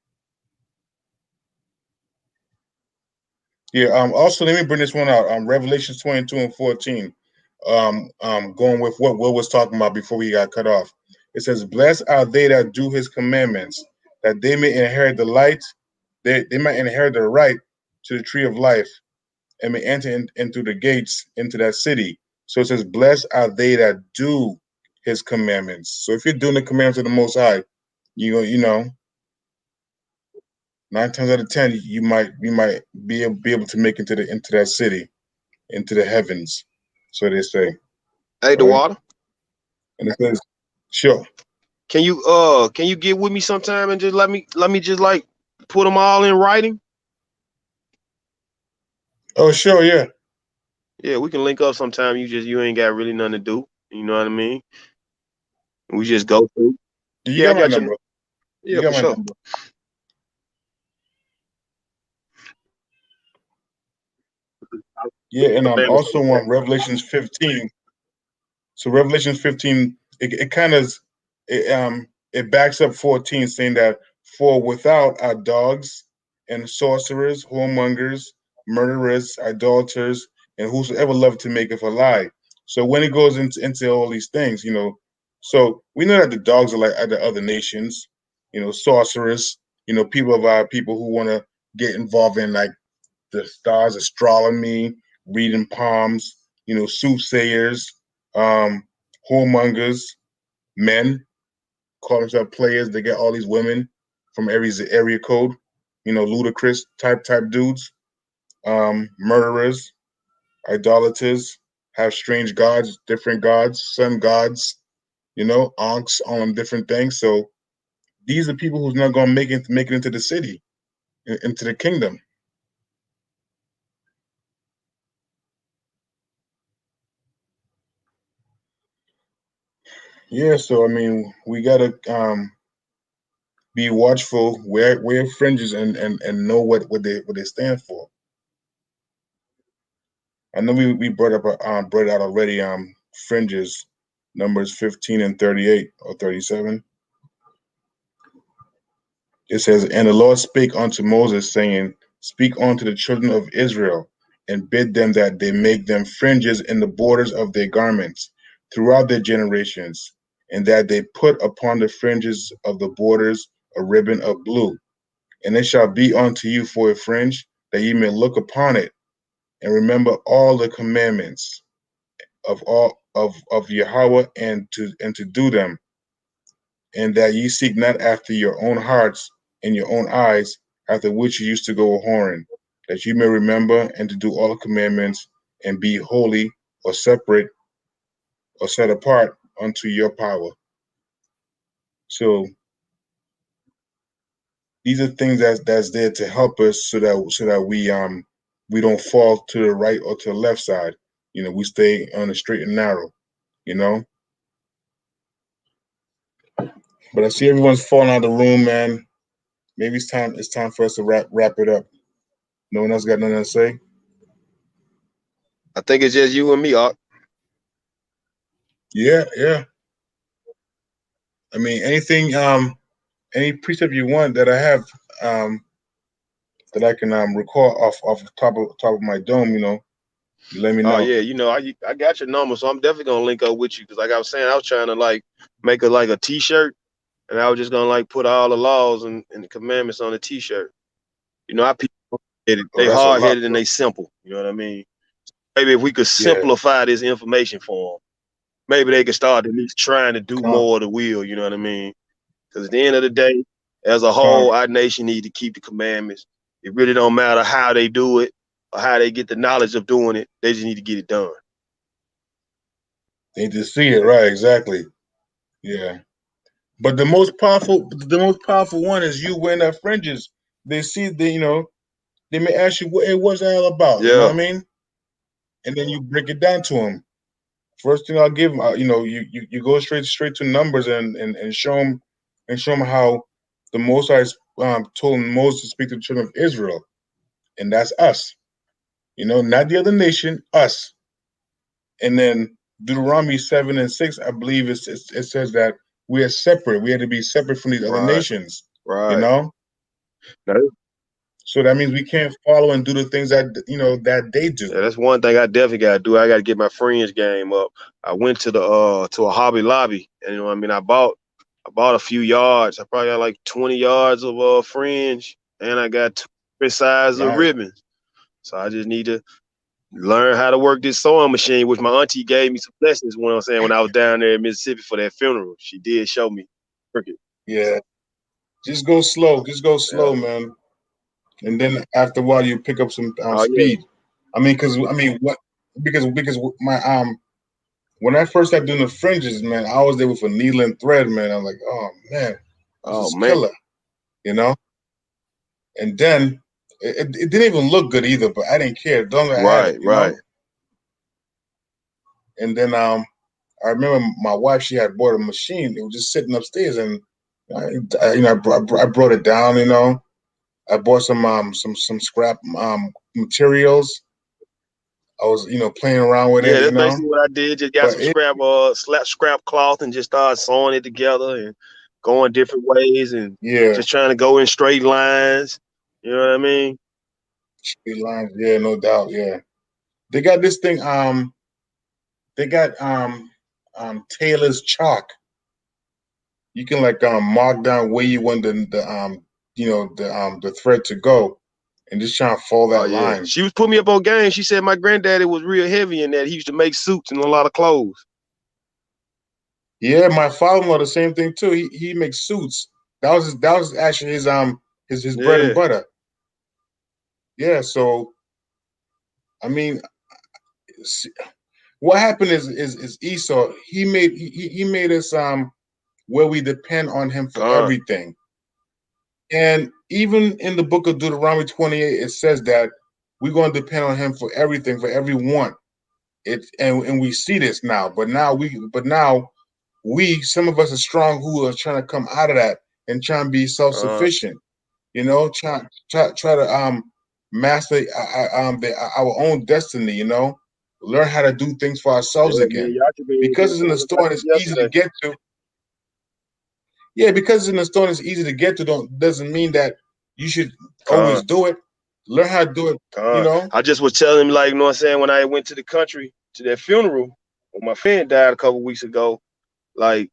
Speaker 2: Yeah. Also, let me bring this one out. Revelations 22 and 14. Going with what Will was talking about before we got cut off. It says, "Blessed are they that do His commandments, that they may inherit the light. They might inherit the right to the tree of life, and may enter into the gates into that city." So it says, "Blessed are they that do His commandments." So if you're doing the commandments of the Most High, you know, 9 times out of 10, you might be able to make into that city, into the heavens. So they say.
Speaker 18: Hey, the water.
Speaker 2: And it says, sure.
Speaker 18: Can you get with me sometime and just let me just like put them all in writing?
Speaker 2: Oh, sure, yeah.
Speaker 18: Yeah, we can link up sometime. You ain't got really nothing to do. You know what I mean? We just go through.
Speaker 2: You got my number.
Speaker 18: Yeah, for sure.
Speaker 2: Number. Yeah, and I'm also on Revelations 15. So Revelations 15, it kind of it backs up 14, saying that for without are dogs and sorcerers, whoremongers, murderers, idolaters, and whosoever love to maketh a lie. So when it goes into all these things, so we know that the dogs are like the other nations, sorcerers, people who want to get involved in like the stars, astronomy, reading palms, soothsayers, whoremongers, men call themselves players. They get all these women from every area code, ludicrous type dudes, murderers, idolaters, have strange gods, different gods, sun gods, onks on different things. So these are people who's not gonna make it into the city, into the kingdom. Yeah, so I mean, we gotta be watchful, wear fringes, and know what they stand for. I know we brought up brought out already fringes, Numbers 15 and 38 or 37. It says, and the Lord spake unto Moses, saying, speak unto the children of Israel, and bid them that they make them fringes in the borders of their garments throughout their generations, and that they put upon the fringes of the borders a ribbon of blue. And it shall be unto you for a fringe, that ye may look upon it, and remember all the commandments of Yahweh, and to do them, and that ye seek not after your own hearts and your own eyes, after which you used to go a whoring, that you may remember and to do all the commandments, and be holy or separate or set apart unto your power. So these are things that's there to help us, so that we don't fall to the right or to the left side. You know, we stay on the straight and narrow. You know. But I see everyone's falling out of the room, man. Maybe it's time for us to wrap it up. No one else got nothing to say?
Speaker 18: I think it's just you and me, Ark.
Speaker 2: Yeah. I mean, anything, any precept you want that I have, that I can recall off the top of my dome, you know, you let me know.
Speaker 18: Oh yeah, you know, I got your number, so I'm definitely gonna link up with you, because like I was saying, I was trying to like make a T-shirt, and I was just gonna like put all the laws and the commandments on the T-shirt. You know, they
Speaker 2: that's a
Speaker 18: hard
Speaker 2: lot,
Speaker 18: headed and they simple. You know what I mean? Maybe if we could
Speaker 2: Yeah.
Speaker 18: simplify this information for them, maybe they could start at least trying to do more of the will. You know what I mean? Because at the end of the day, as a whole, our nation need to keep the commandments. It really don't matter how they do it or how they get the knowledge of doing it. They just need to get it done.
Speaker 2: They need to see it, right? Exactly. Yeah. But the most powerful one is you wearing that fringes. They see you know, they may ask you what's that all about. You know what I mean? And then you break it down to them. First thing I'll give them, you know, you go straight to numbers and show them how the Most High told Moses to speak to the children of Israel, and that's us. You know, not the other nation, us. And then Deuteronomy 7 and 6, I believe it says that we are separate. We had to be separate from these other nations.
Speaker 18: Right.
Speaker 2: You know. So that means we can't follow and do the things that that they do.
Speaker 18: Yeah, that's one thing I definitely got to do. I got to get my fringe game up. I went to a Hobby Lobby, and you know what I mean. I bought a few yards. I probably got like 20 yards of fringe, and I got 2 different sizes of ribbons. So I just need to learn how to work this sewing machine, which my auntie gave me some lessons. You know what I'm saying, when I was down there in Mississippi for that funeral, she did show me.
Speaker 2: Yeah, just go slow. Just go slow, man. And then after a while, you pick up some speed. I mean, because my when I first started doing the fringes, man, I was there with a needle and thread, man. I'm like, oh man, this is killer, you know. And then it didn't even look good either, but I didn't care. Don't I had it, you know? And then I remember my wife, she had bought a machine. It was just sitting upstairs, and I brought it down, you know. I bought some scrap materials. I was, playing around with it.
Speaker 18: Yeah, that's
Speaker 2: you know?
Speaker 18: basically what I did. Just got some scrap cloth and just started sewing it together and going different ways and just trying to go in straight lines. You know what I mean?
Speaker 2: Straight lines, yeah, no doubt, yeah. They got this thing. They got Taylor's chalk. You can like mark down where you want the thread to go, and just try to follow that line.
Speaker 18: She was putting me up on game. She said my granddaddy was real heavy in that. He used to make suits and a lot of clothes.
Speaker 2: Yeah, my father-in-law the same thing too. He makes suits. That was actually his bread and butter. Yeah, so I mean, what happened is Esau. He made us where we depend on him for everything. And even in the book of Deuteronomy 28, it says that we're going to depend on him for everything, for every want. And we see this now. But now some of us are strong who are trying to come out of that and try and be self-sufficient. Try to master our own destiny. You know, learn how to do things for ourselves
Speaker 18: Yeah,
Speaker 2: again.
Speaker 18: y'all should be
Speaker 2: Because it's in the
Speaker 18: talking about
Speaker 2: store and
Speaker 18: this
Speaker 2: it's easy to
Speaker 18: yesterday.
Speaker 2: get to. Yeah, because it's in the store and it's easy to get to, doesn't mean that you should always do it. Learn how to do it. You know.
Speaker 18: I just was telling him, like, you know what I'm saying, when I went to the country to that funeral when my friend died a couple weeks ago, like,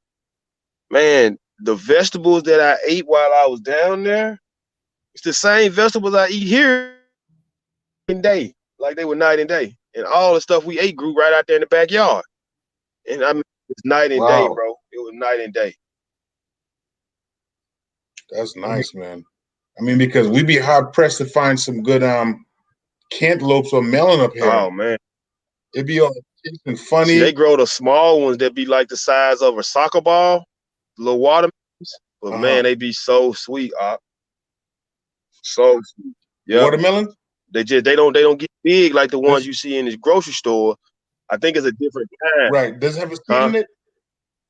Speaker 18: man, the vegetables that I ate while I was down there, it's the same vegetables I eat here in day. Like they were night and day. And all the stuff we ate grew right out there in the backyard. And I mean, it's night and day,
Speaker 8: Wow.
Speaker 18: bro. It was night and day.
Speaker 2: That's nice, man. I mean, because we'd be hard pressed to find some good cantaloupes or melon up here.
Speaker 18: Oh man.
Speaker 2: It'd be all tasting funny.
Speaker 18: See, they grow the small ones that be like the size of a soccer ball, little watermelons. But man, they be so sweet. So sweet. Yeah.
Speaker 2: Watermelon?
Speaker 18: They don't get big like the ones you see in this grocery store. I think it's a different kind.
Speaker 2: Right. Does it have a seed in it?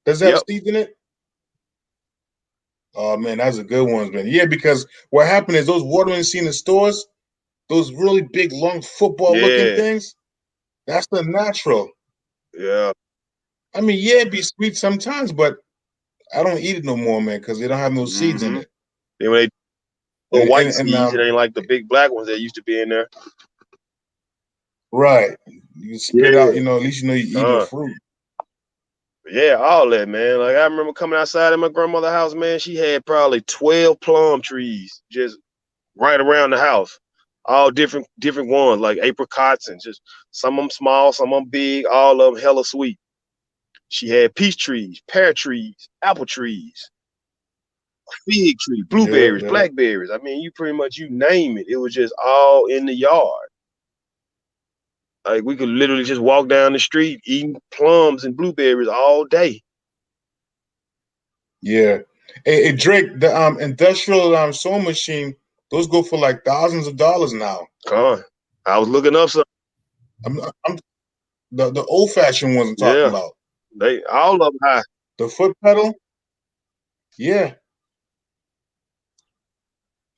Speaker 2: Does it have seeds in it? Oh man, that's a good ones, man. Yeah, because what happened is those watermelons you see in the stores, those really big, long football-looking things, that's the natural.
Speaker 18: Yeah.
Speaker 2: I mean, yeah, it'd be sweet sometimes, but I don't eat it no more, man, because they don't have no seeds in it.
Speaker 18: Then when they white seeds, it ain't like the big black ones that used to be in there.
Speaker 2: Right. You spit out, you know, at least you know you're eating the fruit.
Speaker 18: Yeah, all that, man. Like I remember coming outside at my grandmother's house, man. She had probably 12 plum trees just right around the house. All different ones, like apricots, and just some of them small, some of them big, all of them hella sweet. She had peach trees, pear trees, apple trees, fig trees, blueberries, blackberries. I mean, you pretty much, you name it. It was just all in the yard. Like we could literally just walk down the street eating plums and blueberries all day.
Speaker 2: Yeah. Hey, Drake, the industrial sewing machine, those go for like thousands of dollars now.
Speaker 18: I was looking up some.
Speaker 2: I'm the old fashioned ones I'm talking about.
Speaker 18: They all of them high.
Speaker 2: The foot pedal. Yeah.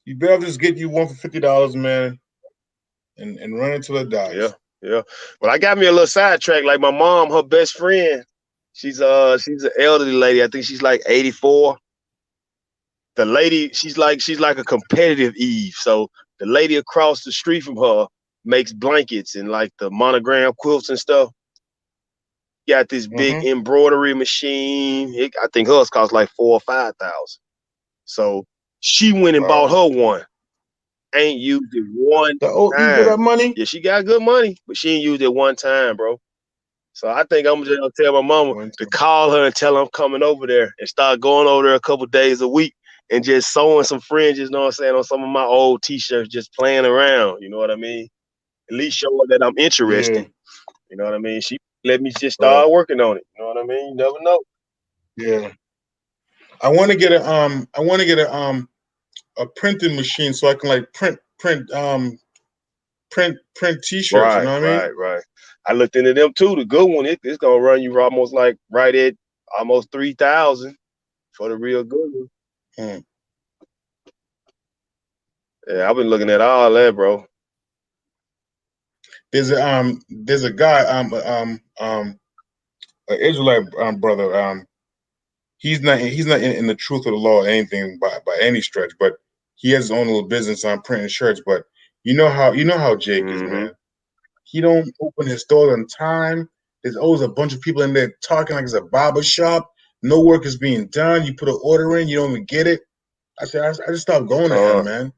Speaker 2: You better just get you one for $50, man, and run until it dies.
Speaker 18: Yeah. Well, I got me a little sidetrack. Like my mom, her best friend, she's an elderly lady. I think she's like 84. The lady, she's like a competitive Eve. So the lady across the street from her makes blankets and like the monogram quilts and stuff. Got this big embroidery machine. I think hers cost like $4,000 or $5,000. So she went and bought her one. Ain't used it one time.
Speaker 2: You got money?
Speaker 18: Yeah, she got good money, but she ain't used it one time, bro. So I think I'm just gonna tell my mama to call her and tell her I'm coming over there and start going over there a couple days a week and just sewing some fringes, you know what I'm saying, on some of my old t-shirts, just playing around, you know what I mean? At least show her that I'm interested. You know what I mean? She let me just start working on it. You know what I mean? You never know.
Speaker 2: Yeah. I want to get a printing machine so I can like print t-shirts. You know what I mean?
Speaker 18: Right. I looked into them too. The good one, it's gonna run you almost like right at almost 3,000 for the real good one. Yeah, I've been looking at all that, bro.
Speaker 2: There's a guy an Israelite brother. He's not in the truth of the law or anything by any stretch, but he has his own little business on printing shirts. But you know how Jake is, man. He don't open his store on time. There's always a bunch of people in there talking like it's a barber shop. No work is being done. You put an order in, you don't even get it. I just stopped going to him, man.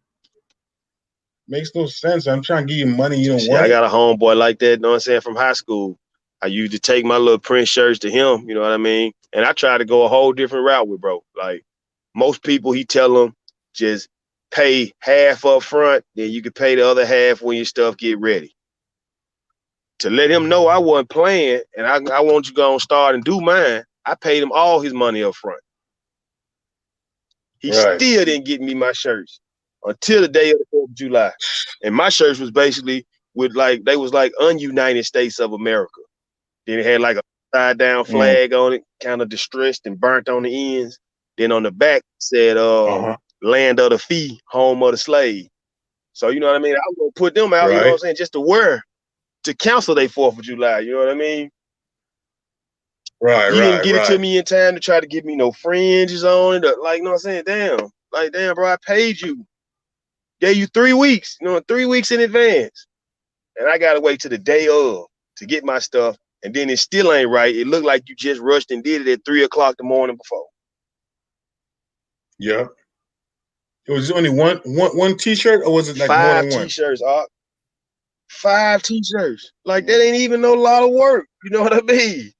Speaker 2: Makes no sense. I'm trying to give you money, you don't want
Speaker 18: I
Speaker 2: it.
Speaker 18: got a homeboy like that, you know what I'm saying, from high school. I used to take my little print shirts to him, you know what I mean? And I tried to go a whole different route with bro. Like most people, he tell them just pay half up front, then you can pay the other half when your stuff get ready. To let him know I wasn't playing and I want you to go and start and do mine, I paid him all his money up front. He still didn't get me my shirts until the day of the 4th of July. And my shirts was basically with like, they was like United States of America. Then it had like a side down flag on it, kind of distressed and burnt on the ends. Then on the back said land of the free, home of the slave. So you know what I mean? I was gonna put them out, you know what I'm
Speaker 2: Right.
Speaker 18: saying, just to wear to cancel their 4th of July. You know what I mean?
Speaker 2: Right.
Speaker 18: He didn't get it to
Speaker 2: Right.
Speaker 18: me in time to try to give me no fringes on it. Like, you know what I'm saying? Damn, bro, I paid you, gave you 3 weeks, 3 weeks in advance, and I gotta wait till the day of to get my stuff, and then it still ain't right. It looked like you just rushed and did it at 3 o'clock the morning before.
Speaker 2: Yep. It was only one T-shirt, or was it like more
Speaker 18: 5
Speaker 2: than one?
Speaker 18: T-shirts, 5 T-shirts. Like that ain't even no lot of work. You know what I mean?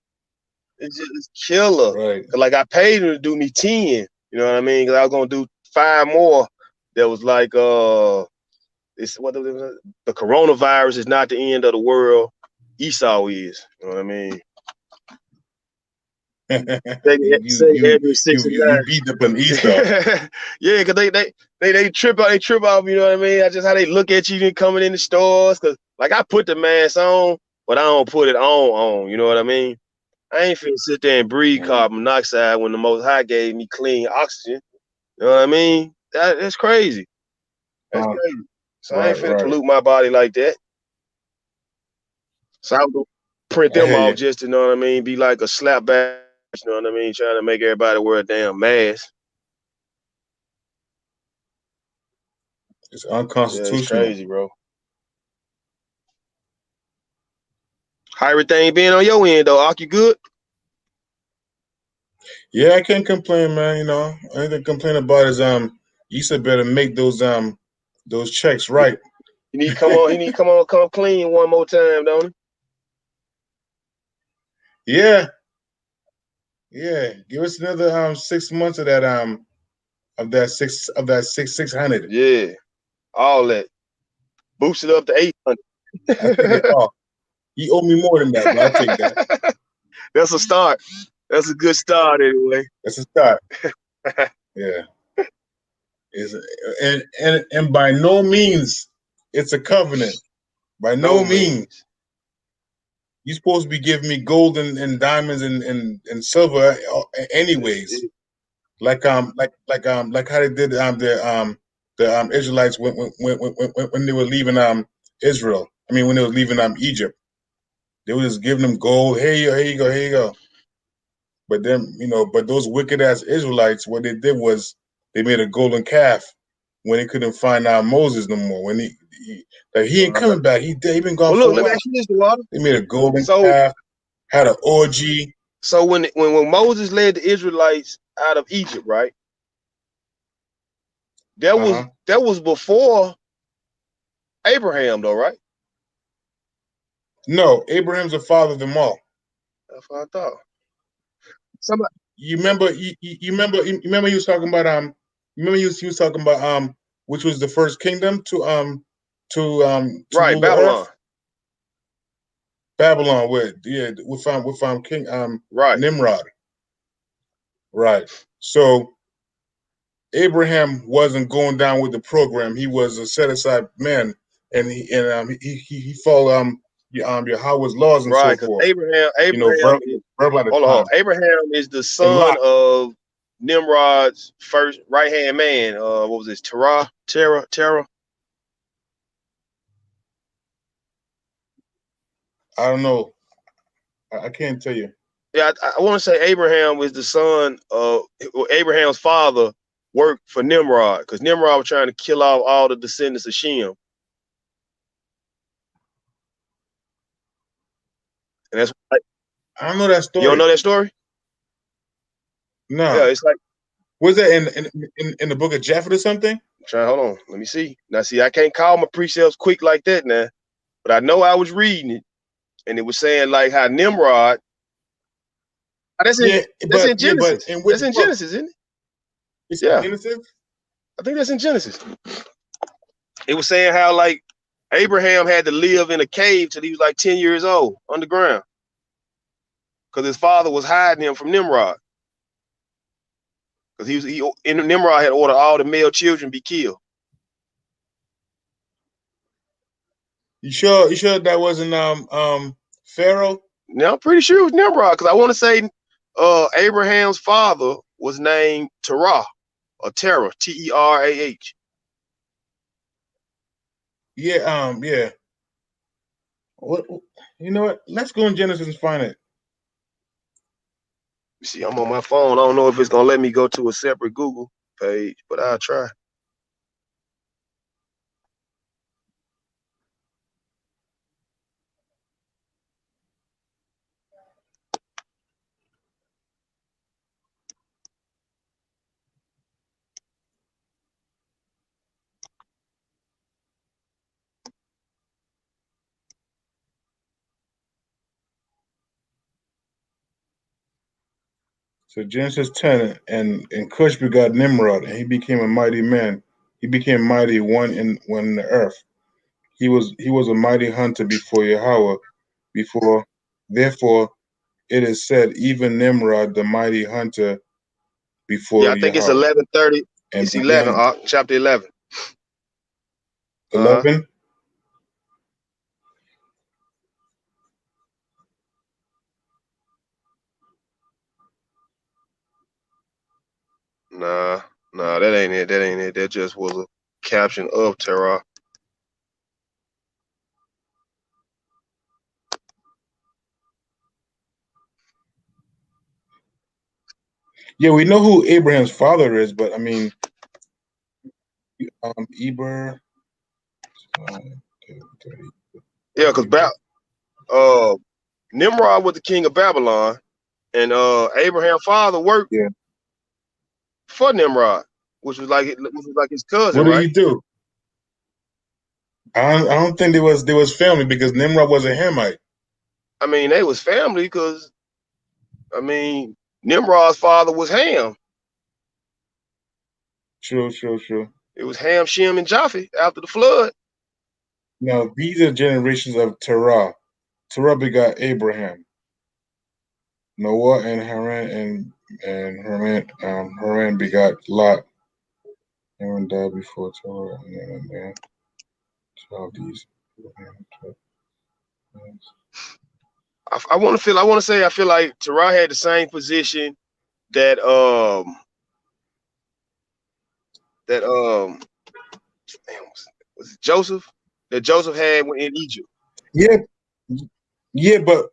Speaker 18: It's killer.
Speaker 2: Right.
Speaker 18: Cause like I paid him to do me 10. You know what I mean? Cause I was gonna do 5 more. That was like it's what the coronavirus is not the end of the world. Esau is. You know what I mean?
Speaker 2: you beat up an Esau.
Speaker 18: Yeah, cause they trip out, you know what I mean? That's just how they look at you coming in the stores. Cause like I put the mask on, but I don't put it on, you know what I mean? I ain't finna sit there and breathe carbon monoxide when the Most High gave me clean oxygen. You know what I mean? That's crazy. That's crazy. So I ain't finna pollute my body like that. So I was gonna print them off just to, you know what I mean, be like a slapback, you know what I mean, trying to make everybody wear a damn mask.
Speaker 2: It's unconstitutional.
Speaker 18: Yeah, it's crazy, bro. How everything been on your end though? Ark, you good?
Speaker 2: Yeah, I can't complain, man. You know, only thing to complain about is Issa better make those checks right.
Speaker 18: He need to come clean one more time, don't
Speaker 2: he? Yeah. Give us another 6 months of that 600.
Speaker 18: Yeah, all that. Boost it up to 800.
Speaker 2: I take it off. He owe me more than that, but I'll take that.
Speaker 18: That's a start. That's a good start anyway.
Speaker 2: That's a start. Yeah. And by no means it's a covenant. By no means. You're supposed to be giving me gold and diamonds and silver anyways. Like how they did the Israelites when they were leaving Israel. I mean when they were leaving Egypt. They were just giving them gold. Here you go. But then, but those wicked ass Israelites, what they did was they made a golden calf when they couldn't find Moses no more. When he ain't coming back. He been gone for a while.
Speaker 18: Let me ask you this, Water.
Speaker 2: They made a golden calf, had an orgy.
Speaker 18: So when Moses led the Israelites out of Egypt, right? That was before Abraham, though, right?
Speaker 2: No, Abraham's the father of them all.
Speaker 18: That's what I thought.
Speaker 2: You remember he was talking about he was talking about which was the first kingdom to
Speaker 18: right,
Speaker 2: rule
Speaker 18: Babylon.
Speaker 2: the earth? Babylon, we found King Nimrod. Right. So Abraham wasn't going down with the program. He was a set aside man, and he followed Yahweh's laws and so forth.
Speaker 18: Abraham is the son of Nimrod's first right hand man. What was this? Terah.
Speaker 2: I don't know. I can't tell you.
Speaker 18: Yeah, I want to say Abraham was the son of Abraham's father worked for Nimrod because Nimrod was trying to kill off all the descendants of Shem. And that's like,
Speaker 2: I don't know that story.
Speaker 18: You don't know that story?
Speaker 2: No.
Speaker 18: Yeah, it's like
Speaker 2: was that in the book of Japheth or something?
Speaker 18: Hold on, let me see. Now, see, I can't call my precepts quick like that now, but I know I was reading it, and it was saying like how Nimrod. That's in Genesis. That's in Genesis, isn't it?
Speaker 2: It's in Genesis?
Speaker 18: I think that's in Genesis. It was saying how like Abraham had to live in a cave till he was like 10 years old underground because his father was hiding him from Nimrod. Because Nimrod had ordered all the male children be killed.
Speaker 2: You sure that wasn't Pharaoh?
Speaker 18: No, I'm pretty sure it was Nimrod because I want to say Abraham's father was named Terah or Terah, Terah.
Speaker 2: Yeah. What? You know what? Let's go in Genesis and find it.
Speaker 18: See, I'm on my phone. I don't know if it's gonna let me go to a separate Google page, but I'll try.
Speaker 2: So Genesis 10, and Cush begot Nimrod, and he became a mighty man. He became mighty one in the earth. He was a mighty hunter before Yahweh. Therefore it is said, even Nimrod, the mighty hunter
Speaker 18: Yeah,
Speaker 2: before
Speaker 18: I think it's
Speaker 2: Yahweh.
Speaker 18: 11:30.
Speaker 2: And
Speaker 18: It's 11, chapter 11.
Speaker 2: 11.
Speaker 18: Nah, that ain't it. That ain't it. That just was a caption of Terah.
Speaker 2: Yeah, we know who Abraham's father is, but I mean, Eber.
Speaker 18: Yeah, because Nimrod was the king of Babylon, and Abraham's father worked for Nimrod, which was like his cousin,
Speaker 2: What did
Speaker 18: right?
Speaker 2: he do? I don't think there was family because Nimrod was a Hamite.
Speaker 18: I mean, they was family because, I mean, Nimrod's father was Ham.
Speaker 2: True.
Speaker 18: It was Ham, Shem, and Japheth after the flood.
Speaker 2: Now these are generations of Terah. Terah begot Abraham, Noah, and Haran, and Haran begot Lot. Haran died before Terah, and then 12 these.
Speaker 18: I want to say I feel like Terah had the same position that was it Joseph, that Joseph had in Egypt.
Speaker 2: Yeah, but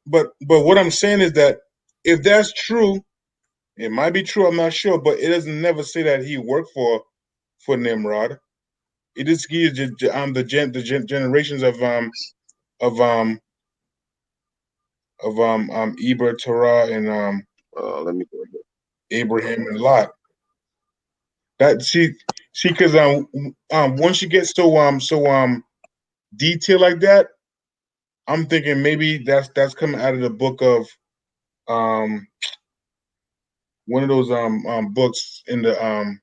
Speaker 2: what I'm saying is that if that's true, it might be true. I'm not sure, but it doesn't never say that he worked for Nimrod. It just gives the generations of Eber, Terah, and
Speaker 18: let me go ahead.
Speaker 2: Abraham and Lot. That see because once you get so detailed like that, I'm thinking maybe that's coming out of the book of one of those books in the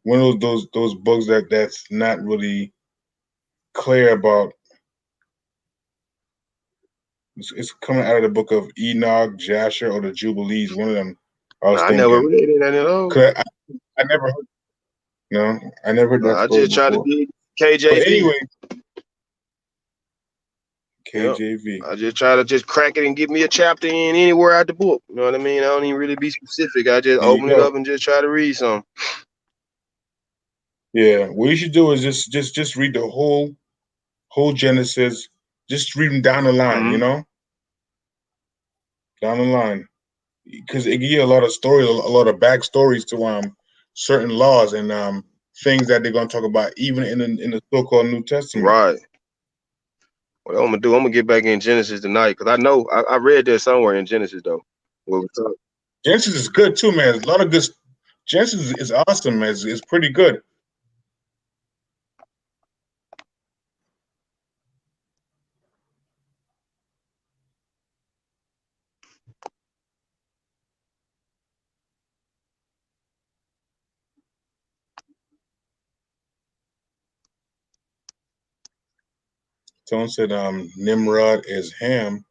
Speaker 2: one of those books that's not really clear about. It's coming out of the book of Enoch, Jasher, or the Jubilees. One of them.
Speaker 18: I never read it at all.
Speaker 2: I never heard. No, I never heard that
Speaker 18: I
Speaker 2: story
Speaker 18: just try to
Speaker 2: before.
Speaker 18: dig KJV.
Speaker 2: But anyway, KJV.
Speaker 18: Yep. I just try to just crack it and give me a chapter in anywhere out the book. You know what I mean? I don't even really be specific. I just open it up and just try to read something.
Speaker 2: Yeah, what you should do is just read the whole Genesis. Just read them down the line, you know, down the line, because it gives you a lot of stories, a lot of backstories to certain laws and things that they're gonna talk about, even in the so-called New Testament.
Speaker 18: Right. What I'm gonna do? I'm gonna get back in Genesis tonight because I know I read that somewhere in Genesis though.
Speaker 2: Genesis is good too, man. There's a lot of good. Genesis is awesome, man. It's pretty good. Someone said Nimrod is Ham,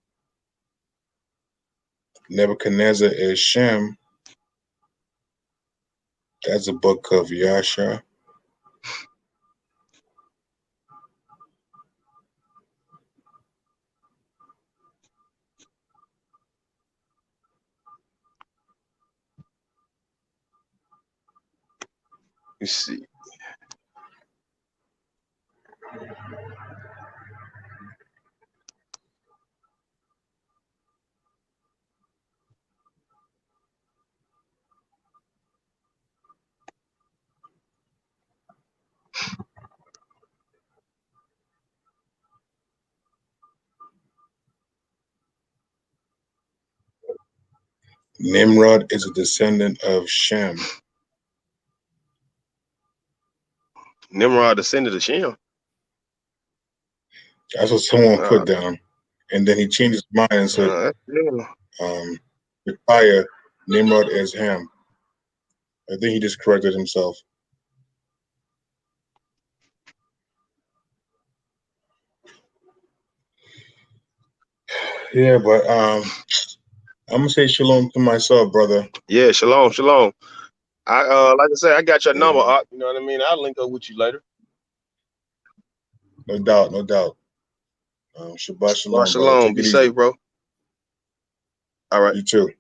Speaker 2: Nebuchadnezzar is Shem. That's a book of Yasha.
Speaker 18: You see.
Speaker 2: Nimrod is a descendant of Shem.
Speaker 18: Nimrod descended of Shem.
Speaker 2: That's what someone put down. And then he changed his mind and said, retire Nimrod as Ham. I think he just corrected himself. Yeah, but I'm gonna say shalom to myself, brother.
Speaker 18: Yeah, shalom, shalom. I like I said, I got your number, Art. You know what I mean? I'll link up with you later.
Speaker 2: No doubt, no doubt. Shabbat shalom,
Speaker 18: Shalom.
Speaker 2: brother. Take
Speaker 18: Be
Speaker 2: it
Speaker 18: safe,
Speaker 2: easy.
Speaker 18: bro. All right.
Speaker 2: You too.